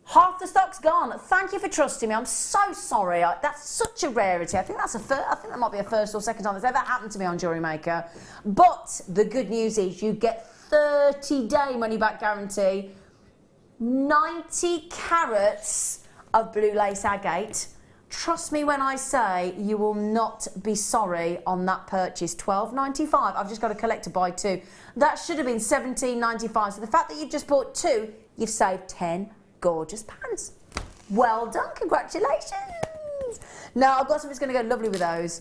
Half the stock's gone. Thank you for trusting me. I'm so sorry. That's such a rarity. I think that might be a first or second time that's ever happened to me on Jewellery Maker. But the good news is you get 30-day money-back guarantee, 90 carats of blue lace agate. Trust me when I say you will not be sorry on that purchase. £12.95. I've just got to collect to buy 2. That should have been £17.95. So the fact that you've just bought 2, you've saved 10 gorgeous pounds. Well done, congratulations. Now I've got something that's going to go lovely with those.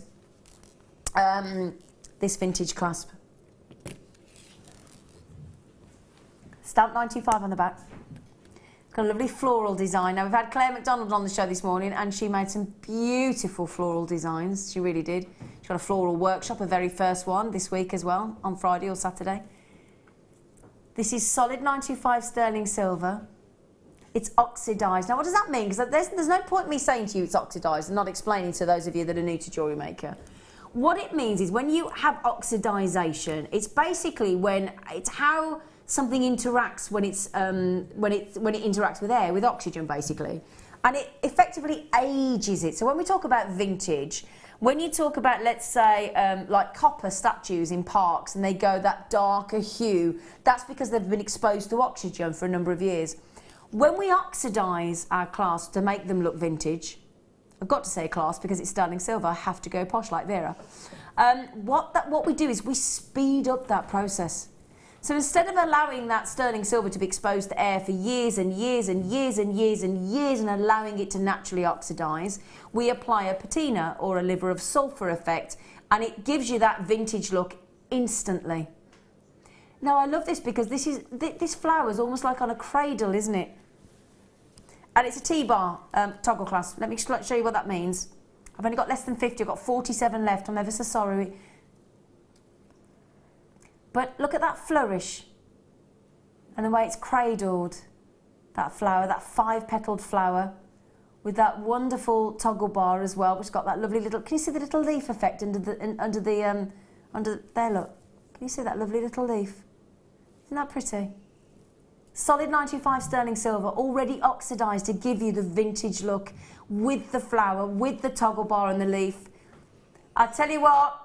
This vintage clasp. Stamp 95 on the back. It's got a lovely floral design. Now we've had Claire McDonald on the show this morning, and she made some beautiful floral designs. She really did. She's got a floral workshop, a very first one this week as well, on Friday or Saturday. This is solid 95 sterling silver. It's oxidised. Now, what does that mean? Because there's no point me saying to you it's oxidised and not explaining to those of you that are new to Jewellery Maker. What it means is when you have oxidisation, it's basically it's how something interacts when it interacts with air, with oxygen, basically, and it effectively ages it. So when we talk about vintage, when you talk about, let's say, like copper statues in parks, and they go that darker hue, that's because they've been exposed to oxygen for a number of years. When we oxidise our clasps to make them look vintage, I've got to say clasp because it's sterling silver, I have to go posh like Vera. What we do is we speed up that process. So instead of allowing that sterling silver to be exposed to air for years and years and years and years and years and allowing it to naturally oxidise, we apply a patina or a liver of sulphur effect, and it gives you that vintage look instantly. Now I love this because this flower is almost like on a cradle, isn't it? And it's a T-bar toggle clasp. Let me show you what that means. I've only got less than 50, I've got 47 left, I'm ever so sorry. But look at that flourish and the way it's cradled, that flower, that 5-petaled flower with that wonderful toggle bar as well, which has got that lovely little, can you see the little leaf effect under there, look. Can you see that lovely little leaf? Isn't that pretty? Solid 95 sterling silver, already oxidised to give you the vintage look with the flower, with the toggle bar and the leaf. I tell you what,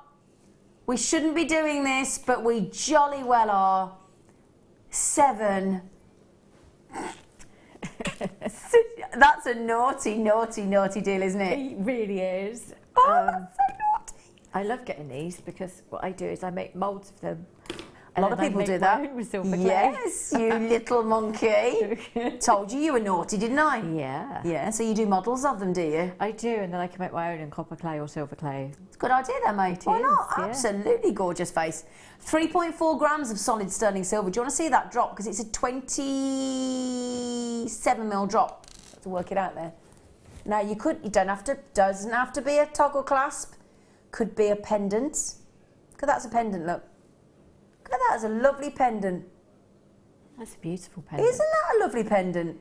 we shouldn't be doing this, but we jolly well are. 7. That's a naughty, naughty, naughty deal, isn't it? It really is. Oh, that's so naughty. I love getting these because what I do is I make moulds of them. A lot of people do that. With silver clay. Yes, you little monkey. Told you were naughty, didn't I? Yeah. Yeah, so you do models of them, do you? I do, and then I can make my own in copper clay or silver clay. It's a good idea then, mate. Why not? Yeah. Absolutely gorgeous face. 3.4 grams of solid sterling silver. Do you want to see that drop? Because it's a 27mm drop. To work it out there. Now you doesn't have to be a toggle clasp. Could be a pendant. Look, that's a pendant, look. Look at that, it's a lovely pendant. That's a beautiful pendant. Isn't that a lovely pendant?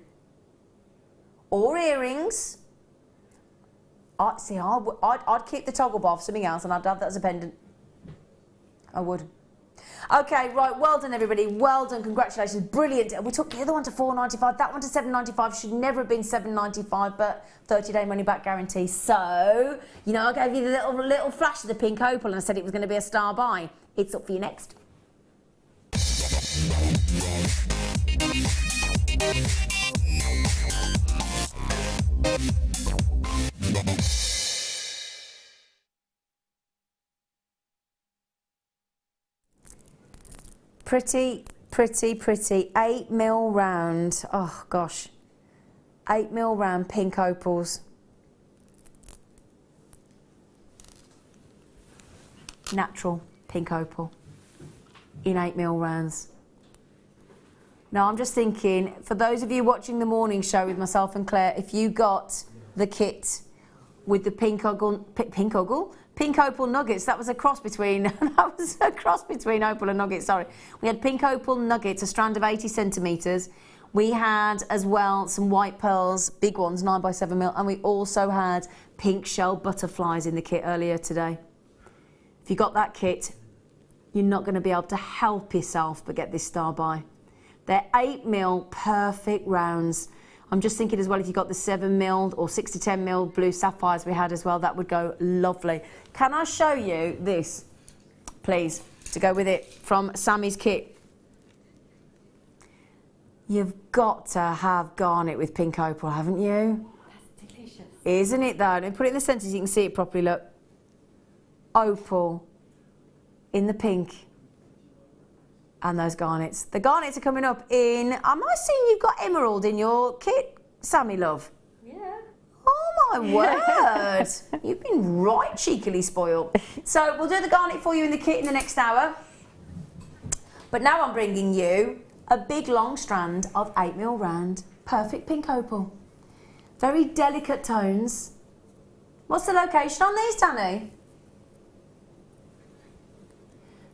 Or earrings. I'd keep the toggle bar for something else and I'd have that as a pendant. I would. Okay, right, well done everybody, well done, congratulations, brilliant. We took the other one to $4.95, that one to $7.95, should never have been $7.95, but 30-day money back guarantee. So, you know, I gave you the little flash of the pink opal and I said it was going to be a star buy. It's up for you next. Pretty, pretty, pretty. 8mm round. Oh gosh. 8mm round pink opals. Natural pink opal in 8mm rounds. Now I'm just thinking, for those of you watching the morning show with myself and Claire, if you got the kit with the pink opal nuggets, that was a cross between opal and nuggets, sorry. We had pink opal nuggets, a strand of 80 centimetres. We had as well some white pearls, big ones, 9x7mm, and we also had pink shell butterflies in the kit earlier today. If you got that kit, you're not going to be able to help yourself but get this star buy. They're 8mm perfect rounds. I'm just thinking as well, if you got the 7mm or 6-10mm blue sapphires we had as well, that would go lovely. Can I show you this, please, to go with it from Sammi's kit? You've got to have garnet with pink opal, haven't you? That's delicious. Isn't it though? Let me put it in the centre so you can see it properly, look. Opal in the pink. And those garnets. The garnets are coming up in... Am I seeing you've got emerald in your kit, Sammi, love? Yeah. Oh, my word. You've been right cheekily spoiled. So we'll do the garnet for you in the kit in the next hour. But now I'm bringing you a big, long strand of 8mm round, perfect pink opal. Very delicate tones. What's the location on these, Danny?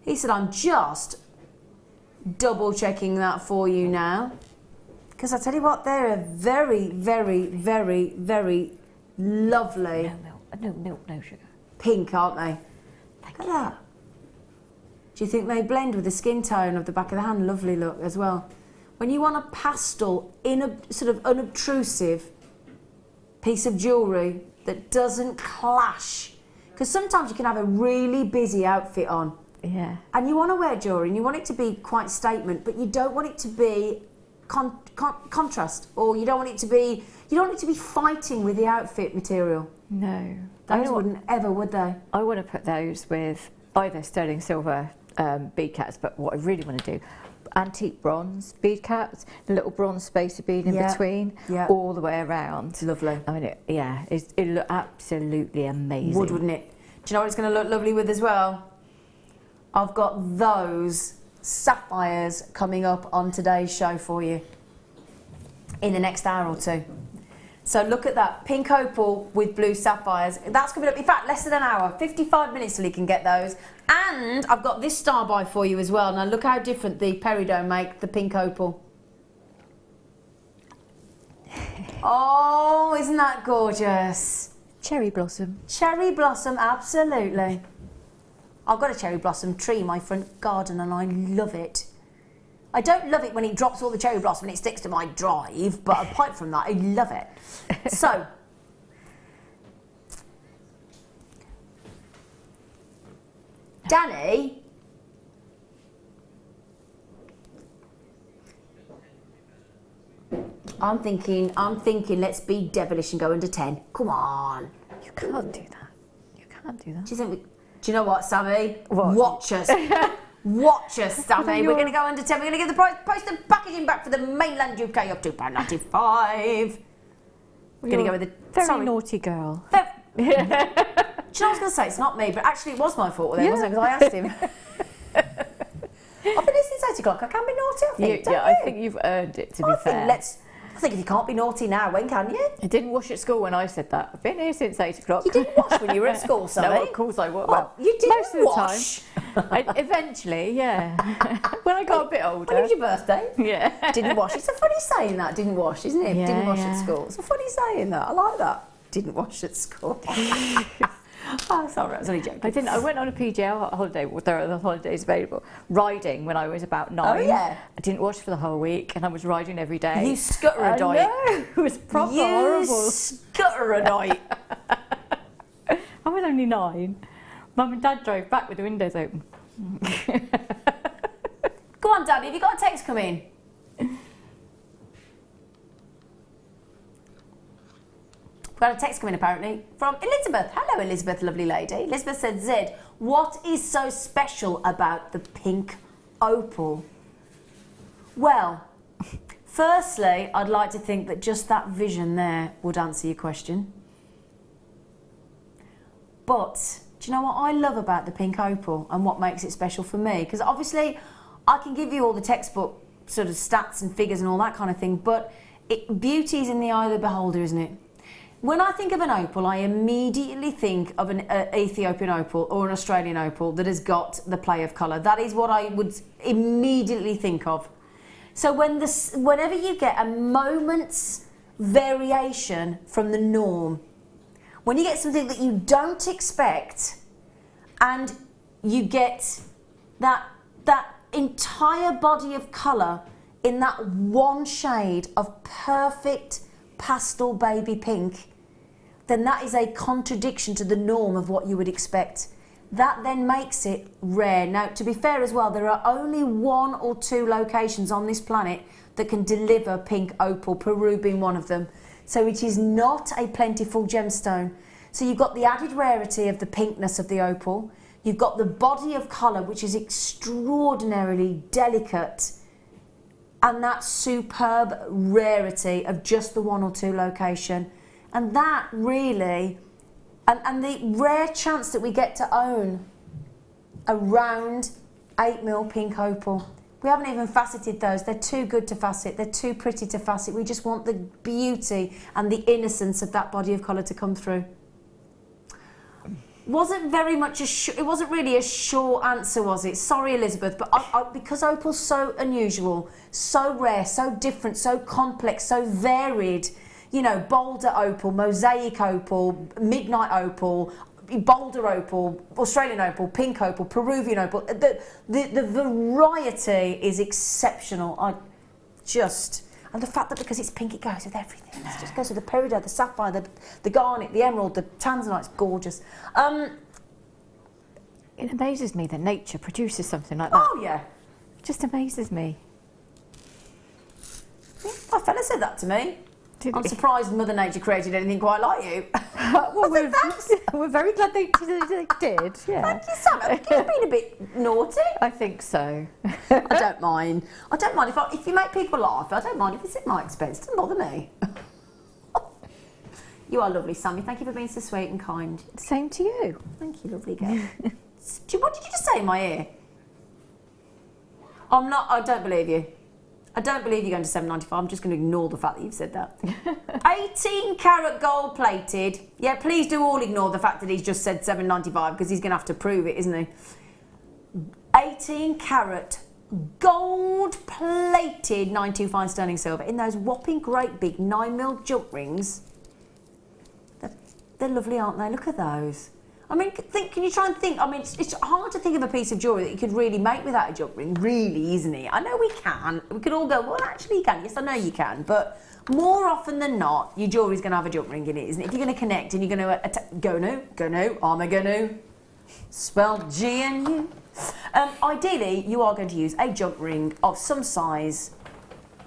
He said, I'm just... double checking that for you now, because I tell you what, they're a very, very, very, very lovely no sugar pink, aren't they? Look at that. Do you think they blend with the skin tone of the back of the hand? Lovely look as well. When you want a pastel in a sort of unobtrusive piece of jewellery that doesn't clash, because sometimes you can have a really busy outfit on. Yeah. And you want to wear jewellery and you want it to be quite statement, but you don't want it to be contrast, or you don't want it to be fighting with the outfit material. No. Those wouldn't ever, would they? I want to put those with either sterling silver bead caps, but what I really want to do, antique bronze bead caps, the little bronze spacer bead in between, all the way around. Lovely. I mean, it look absolutely amazing. Wouldn't it? Do you know what it's going to look lovely with as well? I've got those sapphires coming up on today's show for you in the next hour or two. So look at that, pink opal with blue sapphires. That's coming up, in fact, less than an hour, 55 minutes till you can get those. And I've got this star buy for you as well. Now look how different the Peridot make the pink opal. Oh, isn't that gorgeous? Cherry blossom. Cherry blossom, absolutely. I've got a cherry blossom tree in my front garden and I love it. I don't love it when it drops all the cherry blossom and it sticks to my drive, but apart from that, I love it. So, Danny, I'm thinking, let's be devilish and go under 10. Come on. You can't do that. You can't do that. Do you know what, Sammi? What? Watch us. Watch us, Sammi. We're going to go under 10. We're going to give the price, post the packaging back for the mainland UK of £2.95. We're going to go with the... Very naughty girl. Do you know what I was going to say? It's not me, but actually it was my fault then, wasn't it? Because I asked him. I've been here since 8 o'clock. I can be naughty, I think. I think you've earned it, to be fair. I think if you can't be naughty now, when can you? I didn't wash at school when I said that. I've been here since 8 o'clock. You didn't wash when you were at school, Sammi? No, of course I was. Well, you didn't most of the wash. time. Eventually, yeah. When I got a bit older. When was your birthday? Yeah. Didn't wash. It's a funny saying that, didn't wash, isn't it? Yeah, Didn't wash at yeah. school. It's a funny saying that. I like that. Didn't wash at school. Oh, sorry, I was only joking. I went on a PGL holiday. There are the holidays available. Riding when I was about 9. Oh, yeah. I didn't wash for the whole week, and I was riding every day. You scutter-a-doit. It was proper horrible. Scutter-a-doit. I was only 9. Mum and Dad drove back with the windows open. Go on, Daddy. Have you got a text come in? We've got a text coming apparently from Elizabeth. Hello, Elizabeth, lovely lady. Elizabeth said, Zed, what is so special about the pink opal? Well, firstly, I'd like to think that just that vision there would answer your question. But do you know what I love about the pink opal and what makes it special for me? Because obviously I can give you all the textbook sort of stats and figures and all that kind of thing, but beauty's in the eye of the beholder, isn't it? When I think of an opal, I immediately think of an Ethiopian opal or an Australian opal that has got the play of colour. That is what I would immediately think of. So whenever you get a moment's variation from the norm, when you get something that you don't expect and you get that entire body of colour in that one shade of perfect pastel baby pink, then that is a contradiction to the norm of what you would expect. That then makes it rare. Now, to be fair as well, there are only 1 or 2 locations on this planet that can deliver pink opal, Peru being one of them. So it is not a plentiful gemstone. So you've got the added rarity of the pinkness of the opal. You've got the body of colour, which is extraordinarily delicate, and that superb rarity of just the 1 or 2 location. And that really, and the rare chance that we get to own a round 8mm pink opal. We haven't even faceted those. They're too good to facet. They're too pretty to facet. We just want the beauty and the innocence of that body of colour to come through. Wasn't very much it wasn't really a short answer, was it? Sorry, Elizabeth, but because opal's so unusual, so rare, so different, so complex, so varied. You know, boulder opal, mosaic opal, midnight opal, boulder opal, Australian opal, pink opal, Peruvian opal. The variety is exceptional. And the fact that because it's pink, it goes with everything. It just goes with the Peridot, the Sapphire, the Garnet, the Emerald, the Tanzanite's gorgeous. It amazes me that nature produces something like that. Oh, yeah. It just amazes me. Yeah, my fella said that to me. I'm surprised Mother Nature created anything quite like you. Well, we're very glad they did. Yeah. Thank you, Sam. Have you been a bit naughty? I think so. I don't mind. I don't mind if you make people laugh. I don't mind if it's at my expense. It doesn't bother me. You are lovely, Sammi. Thank you for being so sweet and kind. Same to you. Thank you, lovely girl. What did you just say in my ear? I don't believe you. I don't believe you're going to $7.95. I'm just going to ignore the fact that you've said that. 18 karat gold plated. Yeah, please do all ignore the fact that he's just said $7.95 because he's going to have to prove it, isn't he? 18 karat gold plated 925 sterling silver in those whopping great big 9mm junk rings. They're lovely, aren't they? Look at those. I mean, can you try and think? I mean, it's hard to think of a piece of jewellery that you could really make without a junk ring, really, isn't it? I know we can. We could all go, well, actually you can. Yes, I know you can. But more often than not, your jewellery's going to have a junk ring in it, isn't it? If you're going to connect and you're going to Armageddon, spelled G-N-U. Ideally, you are going to use a junk ring of some size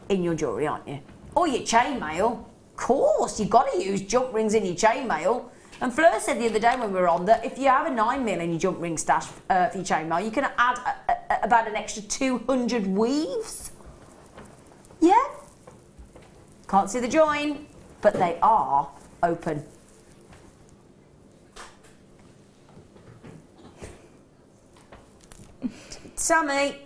in your jewellery, aren't you? Or your chainmail. Of course, you've got to use junk rings in your chainmail. And Fleur said the other day when we were on that if you have a 9mm in your junk ring stash for your chainmail, you can add about an extra 200 weaves. Yeah? Can't see the join, but they are open. Sammi,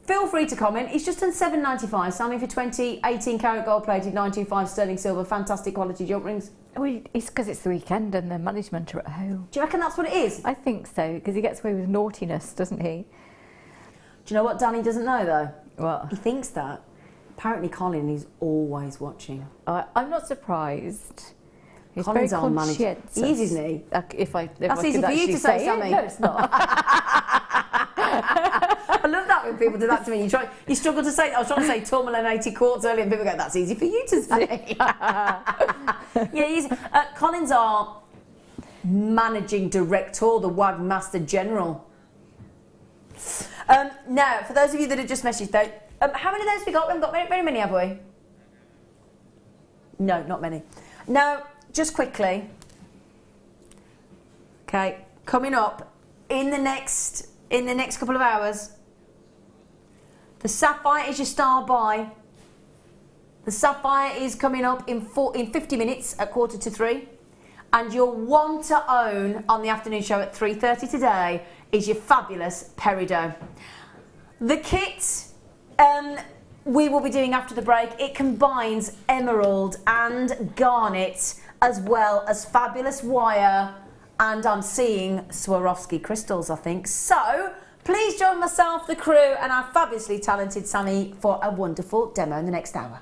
feel free to comment. It's just done $7.95. Sammi for 20, 18 karat gold plated, 925 sterling silver, fantastic quality jump rings. Well, it's because it's the weekend and the management are at home. Do you reckon that's what it is? I think so, because he gets away with naughtiness, doesn't he? Do you know what Danny doesn't know though? What? He thinks that. Apparently Colin is always watching. I'm not surprised. He's Colin's very our manager. conscientious. He is, isn't he? That's easy for you to say, Sammi. No, it's not. I love that when people do that to me. You struggle to say. I was trying to say tourmaline 80 quarts earlier, and people go, "That's easy for you to say." Yeah, Colin's our managing director, the WAG Master General. Now, for those of you that have just messaged, though, how many of those have we got? We haven't got very many, have we? No, not many. Now, just quickly. Okay, coming up in the next couple of hours, the Sapphire is your star buy. The Sapphire is coming up in 50 minutes at 2:45, and your one to own on the afternoon show at 3:30 today is your fabulous Peridot. The kit we will be doing after the break. It combines emerald and garnet as well as fabulous wire, and I'm seeing Swarovski crystals, I think. So please join myself, the crew, and our fabulously talented Sammi for a wonderful demo in the next hour.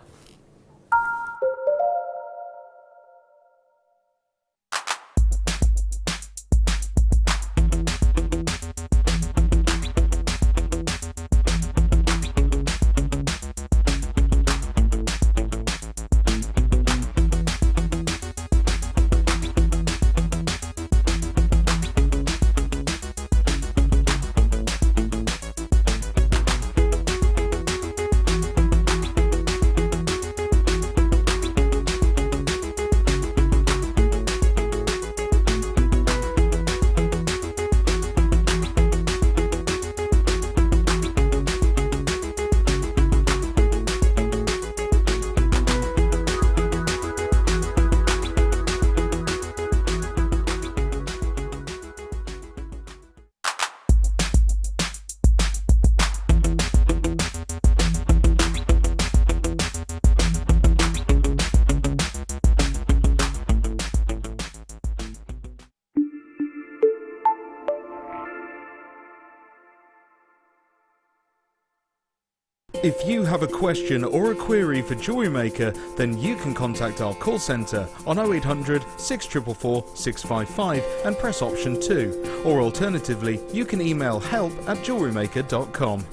If you have a question or a query for Jewellery Maker, then you can contact our call centre on 0800 644 655 and press option 2, or alternatively you can email help@jewellerymaker.com.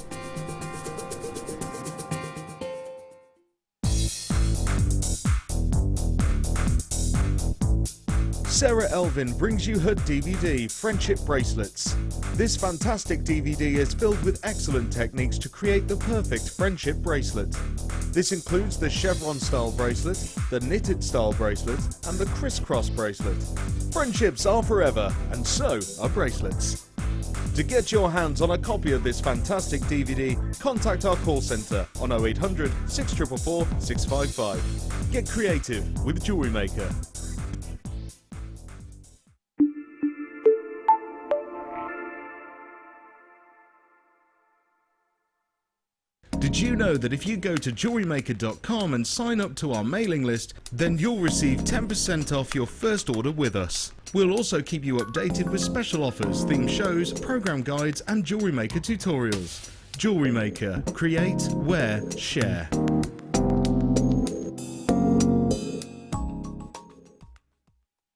Sarah Elvin brings you her DVD, Friendship Bracelets. This fantastic DVD is filled with excellent techniques to create the perfect friendship bracelet. This includes the chevron style bracelet, the knitted style bracelet, and the crisscross bracelet. Friendships are forever, and so are bracelets. To get your hands on a copy of this fantastic DVD, contact our call centre on 0800 644 655. Get creative with Jewellery Maker. Did you know that if you go to jewellerymaker.com and sign up to our mailing list, then you'll receive 10% off your first order with us. We'll also keep you updated with special offers, theme shows, program guides and Jewellery Maker tutorials. Jewellery Maker. Create, wear, share.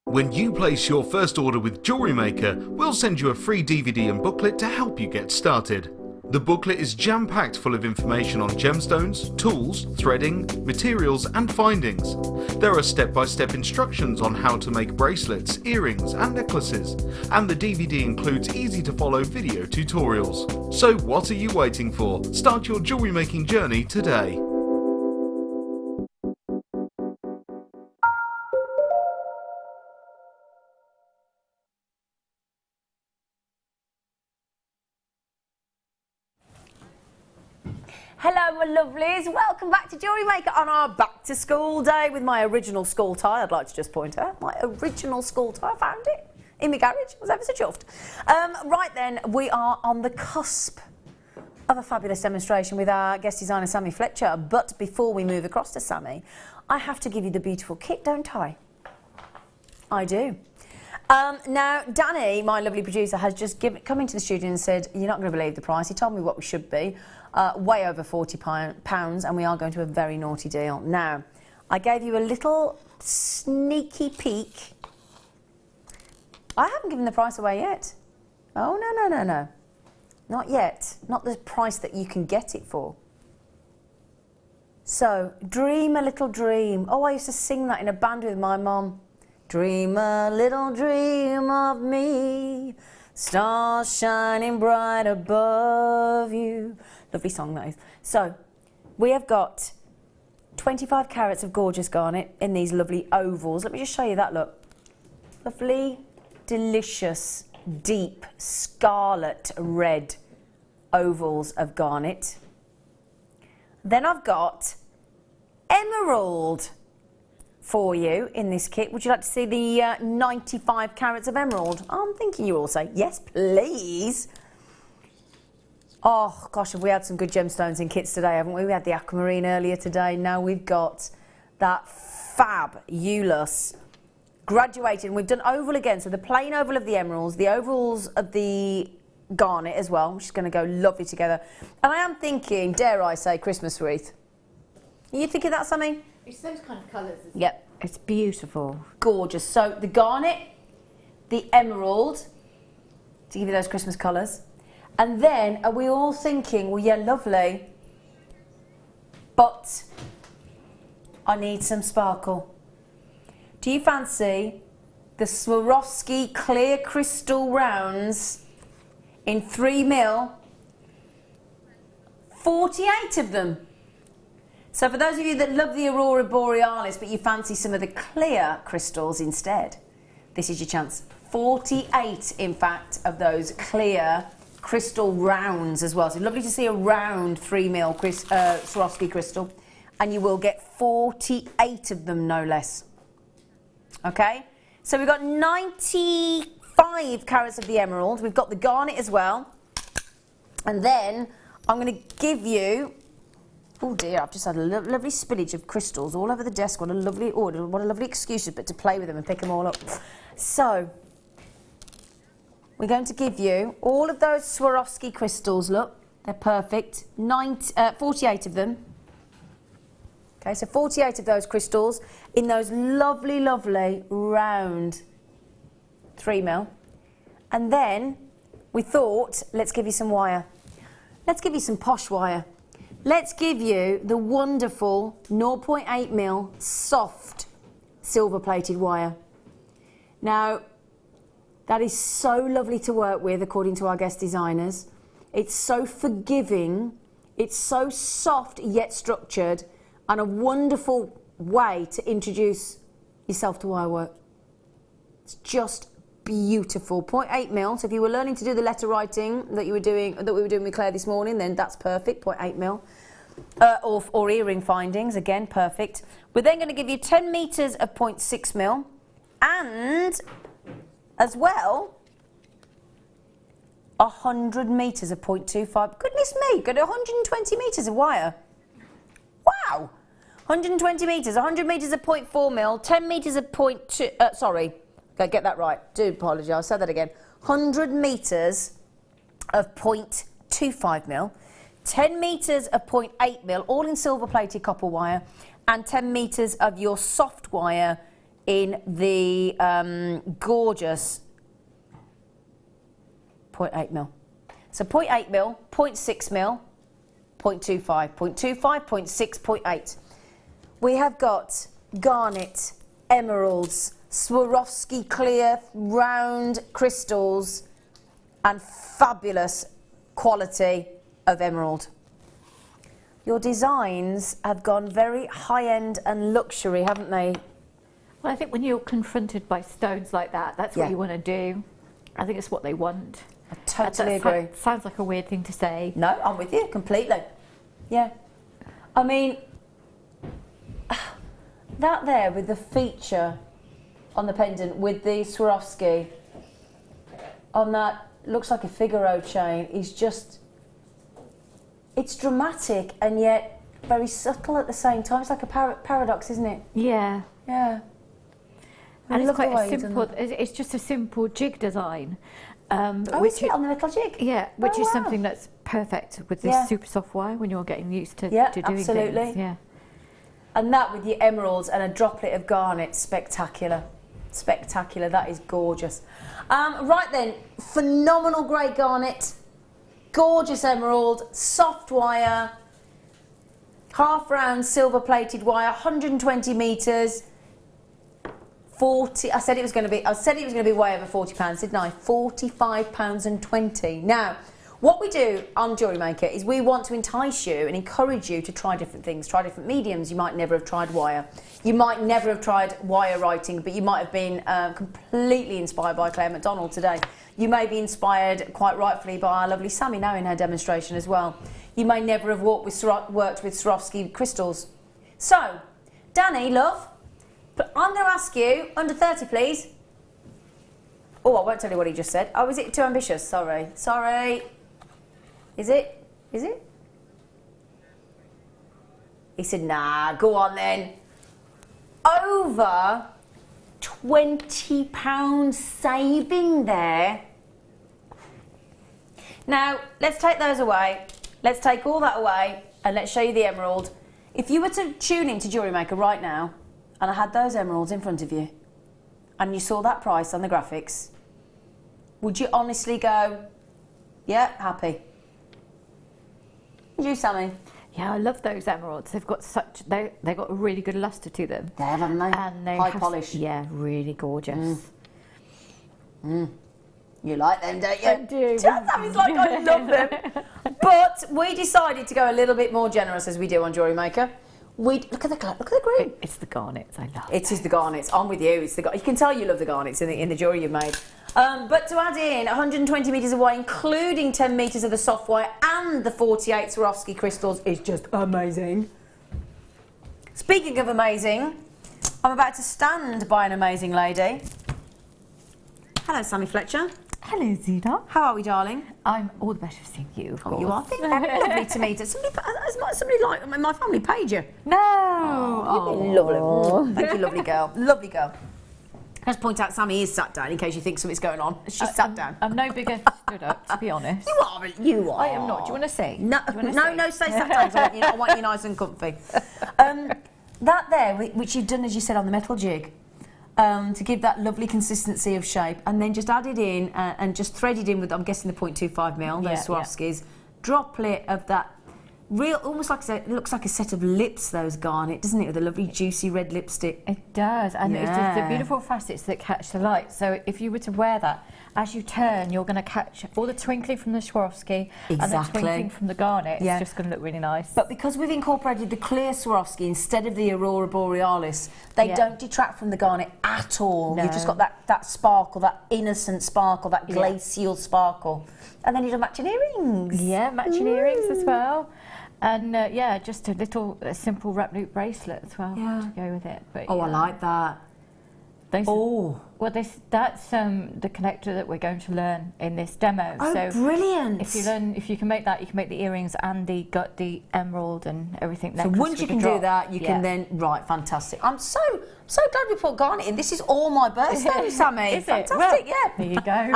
When you place your first order with Jewellery Maker, we'll send you a free DVD and booklet to help you get started. The booklet is jam-packed full of information on gemstones, tools, threading, materials and findings. There are step-by-step instructions on how to make bracelets, earrings and necklaces, and the DVD includes easy-to-follow video tutorials. So what are you waiting for? Start your jewellery making journey today. Hello, my lovelies. Welcome back to Jewellery Maker on our back to school day with my original school tie. I'd like to just point out my original school tie. I found it in my garage. I was ever so chuffed. Right then, we are on the cusp of a fabulous demonstration with our guest designer Sam Fletcher. But before we move across to Sammi, I have to give you the beautiful kit, don't I? I do. Now, Danny, my lovely producer, has just come into the studio and said, you're not going to believe the price. He told me what we should be, way over £40, and we are going to a very naughty deal. Now, I gave you a little sneaky peek. I haven't given the price away yet. Oh, no. Not yet. Not the price that you can get it for. So, dream a little dream. Oh, I used to sing that in a band with my mum. Dream a little dream of me, stars shining bright above you. Lovely song that is. So, we have got 25 carats of gorgeous garnet in these lovely ovals. Let me just show you that look. Lovely, delicious, deep, scarlet red ovals of garnet. Then I've got emerald for you in this kit. Would you like to see the 95 carats of emerald? I'm thinking you all say, yes, please. Oh, gosh, have we had some good gemstones in kits today, haven't we? We had the aquamarine earlier today. Now we've got that fabulous graduated. And we've done oval again. So the plain oval of the emeralds, the ovals of the garnet as well, which is going to go lovely together. And I am thinking, dare I say, Christmas wreath. Are you thinking that, Sammi? It's those kind of colours. Yep. It's beautiful. Gorgeous. So the garnet, the emerald, to give you those Christmas colours. And then are we all thinking, well, yeah, lovely, but I need some sparkle. Do you fancy the Swarovski clear crystal rounds in 3mm? 48 of them. So for those of you that love the Aurora Borealis, but you fancy some of the clear crystals instead, this is your chance. 48, in fact, of those clear crystal rounds as well. So lovely to see a round 3mm Swarovski crystal. And you will get 48 of them, no less. Okay? So we've got 95 carats of the emerald. We've got the garnet as well. And then I'm going to give you... Oh dear, I've just had a lovely spillage of crystals all over the desk. What a lovely order, what a lovely excuse but to play with them and pick them all up. So, we're going to give you all of those Swarovski crystals, look, they're perfect, 48 of them. Okay, so 48 of those crystals in those lovely, lovely round 3mm. And then we thought, let's give you some wire. Let's give you some posh wire. Let's give you the wonderful 0.8mm soft silver-plated wire. Now, that is so lovely to work with, according to our guest designers. It's so forgiving, it's so soft yet structured, and a wonderful way to introduce yourself to wire work. It's just beautiful. 0.8mm. So if you were learning to do the letter writing that we were doing with Claire this morning, then that's perfect. 0.8mm. Or earring findings, again, perfect. We're then going to give you 10 metres of 0.6mm, and as well 100 metres of 0.25. Goodness me, got 120 metres of wire. Wow. 120 metres, 100 metres of 0.4mm, 10 metres of 0.2, sorry, get that right, do apologise, I'll say that again. 100 metres of 0.25mm, 10 metres of 0.8mm, all in silver-plated copper wire, and 10 metres of your soft wire in the gorgeous 0.8mm. So 0.8mm, 0.6mm, 0.25, 0.25, 0.6, 0.8. We have got garnet, emeralds, Swarovski clear round crystals, and fabulous quality of emerald. Your designs have gone very high-end and luxury, haven't they? Well, I think when you're confronted by stones like that, that's what you want to do. I think it's what they want. I totally agree. Sounds like a weird thing to say. No, I'm with you completely. Yeah. I mean, that there with the feature on the pendant with the Swarovski on that, looks like a Figaro chain, is just, it's dramatic and yet very subtle at the same time. It's like a paradox, isn't it? Yeah. Yeah. And it's quite a simple, it's just a simple jig design. Which is it on the metal jig? Yeah, which is something that's perfect with this super soft wire when you're getting used to doing absolutely. things. Yeah. And that with the emeralds and a droplet of garnet, spectacular. Spectacular, that is gorgeous. Right then, phenomenal grey garnet, gorgeous emerald, soft wire, half round silver plated wire, 120 metres, 40, I said it was going to be way over £40, didn't I? £45.20. Now, what we do on Jewellery Maker is we want to entice you and encourage you to try different things, try different mediums. You might never have tried wire. You might never have tried wire writing, but you might have been completely inspired by Claire McDonald today. You may be inspired, quite rightfully, by our lovely Sammi now in her demonstration as well. You may never have worked with Swarovski crystals. So, Danny, love, but I'm going to ask you, under 30 please. Oh, I won't tell you what he just said. Oh, is it too ambitious? Sorry. Sorry. Is it? Is it? He said, nah, go on then. Over £20 saving there. Now, let's take those away. Let's take all that away and let's show you the emerald. If you were to tune into Jewellery Maker right now and I had those emeralds in front of you and you saw that price on the graphics, would you honestly go, yeah, happy? Would you, Sammi? Yeah, I love those emeralds. They've got they've got a really good lustre to them. They have, haven't they? And they high polish. Yeah, really gorgeous. You like them, don't you? I do. Sammy's like, I love them. But we decided to go a little bit more generous, as we do on Jewellery Maker. Look at the green. It's the garnets. I love it. It is the garnets. I'm with you. It's you can tell you love the garnets in the jewellery you've made. But to add in 120 metres of wire, including 10 metres of the soft wire and the 48 Swarovski crystals, is just amazing. Speaking of amazing, I'm about to stand by an amazing lady. Hello, Sam Fletcher. Hello, Zena. How are we, darling? I'm all the better for seeing you, of course. You are. Very lovely to meet. Somebody like my family paid you. No. Lovely. Thank you, lovely girl. Lovely girl. Let's point out Sammi is sat down in case you think something's going on. She's sat down. I'm no bigger stood up, to be honest. You are. I am not. Do you want to say? No, stay sat down. I want you nice and comfy. That there, which you've done, as you said, on the metal jig, to give that lovely consistency of shape, and then just add it in and just thread it in with, I'm guessing, the 0.25mm, those Swarovskis. Droplet of that real, almost like it looks like a set of lips, those garnet, doesn't it, with a lovely juicy red lipstick. It does, and it's just the beautiful facets that catch the light. So if you were to wear that, as you turn, you're going to catch all the twinkling from the Swarovski and the twinkling from the garnet. It's just going to look really nice. But because we've incorporated the clear Swarovski instead of the Aurora Borealis, they don't detract from the garnet at all. No. You've just got that sparkle, that innocent sparkle, that glacial sparkle. And then you do matching earrings. Yeah, matching earrings as well. And just a little simple wrap loop bracelet as well to go with it. But, I like that. Well, that's the connector that we're going to learn in this demo. Oh, so brilliant! If you can make that, you can make the earrings and the emerald and everything. So once you can do that, you can then fantastic. I'm so glad we put garnet in. This is all my birthday, Sammi. Is fantastic? Well, there you go.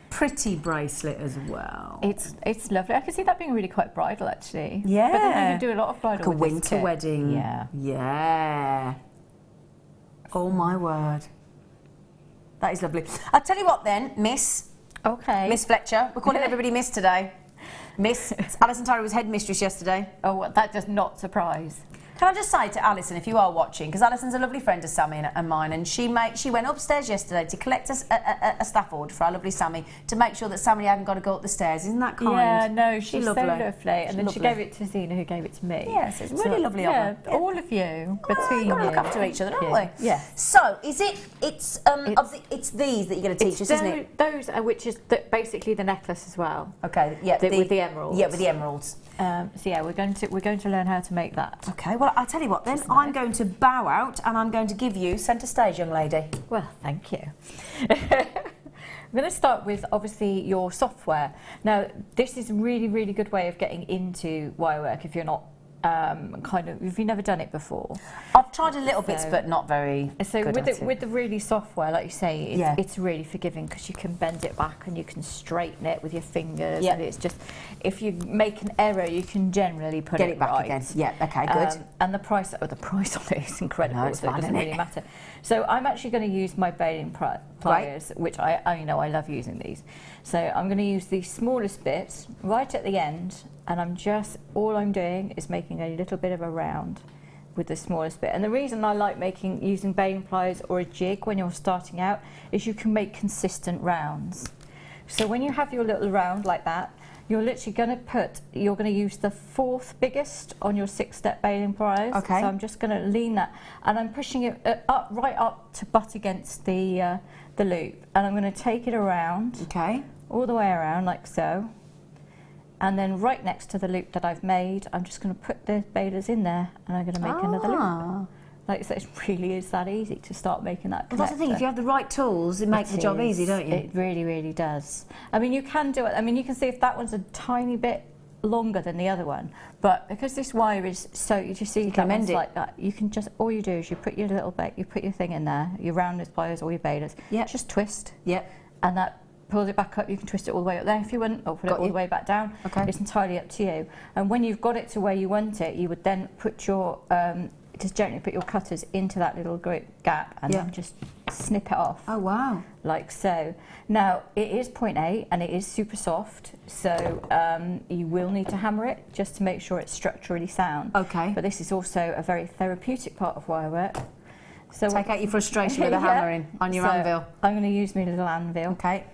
Pretty bracelet as well. It's lovely. I can see that being really quite bridal, actually. Yeah. But then you can do a lot of bridal. Like a winter wedding. Yeah. Yeah. Oh my word. That is lovely. I'll tell you what then, Miss. Okay. Miss Fletcher. We're calling everybody Miss today. Miss. Alison Tyler was headmistress yesterday. Oh, well, that does not surprise. Can I just say to Alison, if you are watching, because Alison's a lovely friend of Sammi and mine, and she went upstairs yesterday to collect a staff order for our lovely Sammi to make sure that Sammi hadn't got to go up the stairs. Isn't that kind? Yeah, no, she's lovely. So lovely. And then she gave it to Zena, who gave it to me. Yes, it's really lovely of her. Yeah, all of you, between you. We've got to look after each other, don't we? Yeah. So, it's these that you're going to teach us, isn't it? Those are, which is basically the necklace as well. Okay, yeah. With the emeralds. Yeah, with the emeralds. So yeah, we're going to learn how to make that. Okay, well, I'll tell you what then. I'm going to bow out and I'm going to give you centre stage, young lady. Well, thank you. I'm going to start with, obviously, your software. Now, this is a really, really good way of getting into wire work if you're not if you've never done it before. I've tried a little bit, but not very good at it. With the really software, like you say, it's really forgiving because you can bend it back and you can straighten it with your fingers. Yeah. And it's just, if you make an error, you can generally get it back right again. Yeah, okay, good. And the price on it is incredible, so it doesn't really matter. So I'm actually going to use my baling pliers, which I love using these. So I'm going to use the smallest bits right at the end, and all I'm doing is making a little bit of a round with the smallest bit. And the reason I like using baling pliers or a jig when you're starting out is you can make consistent rounds. So when you have your little round like that, you're literally going to use the fourth biggest on your 6-step baling pliers. Okay. So I'm just going to lean that, and I'm pushing it right up to butt against the loop, and I'm going to take it around. Okay. All the way around like so. And then right next to the loop that I've made, I'm just going to put the balers in there, and I'm going to make another loop. Like so, it really is that easy to start making that connector. Well, that's the thing, if you have the right tools, it makes the job easy, don't you? It really, really does. I mean, you can do it. I mean, you can see if that one's a tiny bit longer than the other one, but because this wire is so, you see that one's like that, you can just, all you do is you put your little you put your thing in there, your rounded pliers or your balers, just twist, and that pulls it back up. You can twist it all the way up there if you want, or put it all the way back down. Okay. It's entirely up to you. And when you've got it to where you want it, you would then put your just gently put your cutters into that little gap and then just snip it off. Oh wow! Like so. Now it is 0.8 and it is super soft, so you will need to hammer it just to make sure it's structurally sound. Okay. But this is also a very therapeutic part of wire work. So take out your frustration with a hammering on your anvil. I'm going to use my little anvil. Okay.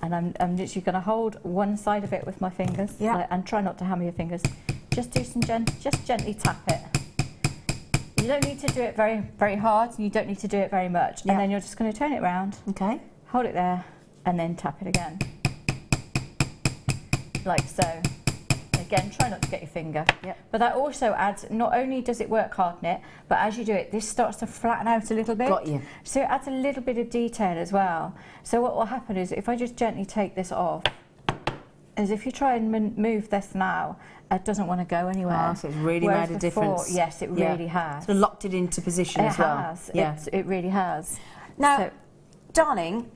And I'm literally going to hold one side of it with my fingers, and try not to hammer your fingers. Just do just gently tap it. You don't need to do it very, very hard, and you don't need to do it very much. And then you're just going to turn it around. Okay. Hold it there, and then tap it again, like so. Again, try not to get your finger. But that also adds, not only does it work hard knit, but as you do it, this starts to flatten out a little bit. Got you. So it adds a little bit of detail as well. So what will happen is, if I just gently take this off, is if you try and move this now, it doesn't want to go anywhere. So it's really made a difference. Yes, it really has. So locked it into position as well. It has. It really has. Now, darling,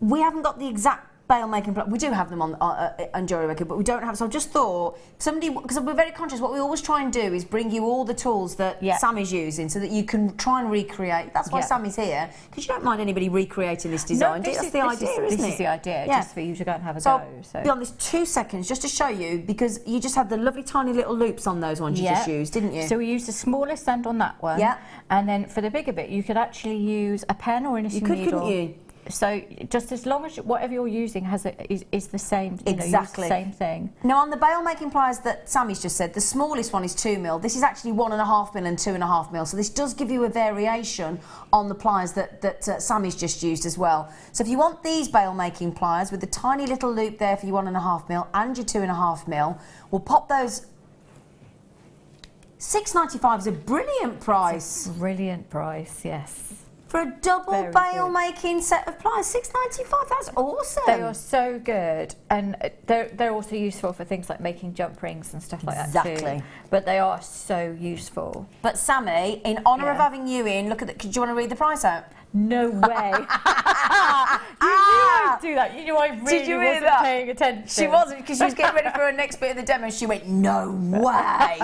we haven't got the exact bail making, we do have them on Jewellery Maker, but we don't have. So I just thought because we're very conscious. What we always try and do is bring you all the tools that Sammy's using, so that you can try and recreate. That's why Sammy's here, because you don't mind anybody recreating this design. No, that's the idea, isn't it? This is the idea, just for you to go and have a go. So be on this 2 seconds just to show you, because you just had the lovely tiny little loops on those ones you just used, didn't you? So we used the smallest end on that one. And then for the bigger bit, you could actually use a pen or a knitting needle. Couldn't you? So just as long as whatever you're using is the same, exactly the same thing. Now on the bail making pliers that Sammy's just said, the smallest one is 2mm. This is actually 1.5mm and 2.5mm. So this does give you a variation on the pliers that Sammy's just used as well. So if you want these bail making pliers with the tiny little loop there for your 1.5mm and your 2.5mm, we'll pop those. $6.95 is a brilliant price. Brilliant price, yes. For a double bail making set of pliers, $6.95. That's awesome. They are so good, and they're also useful for things like making jump rings and stuff like that too. But they are so useful. But Sammi, in honour of having you in, look at the. Do you want to read the price out? No way. You knew I'd do that. You knew I really wasn't paying attention. She wasn't, because she was getting ready for her next bit of the demo. She went, no way.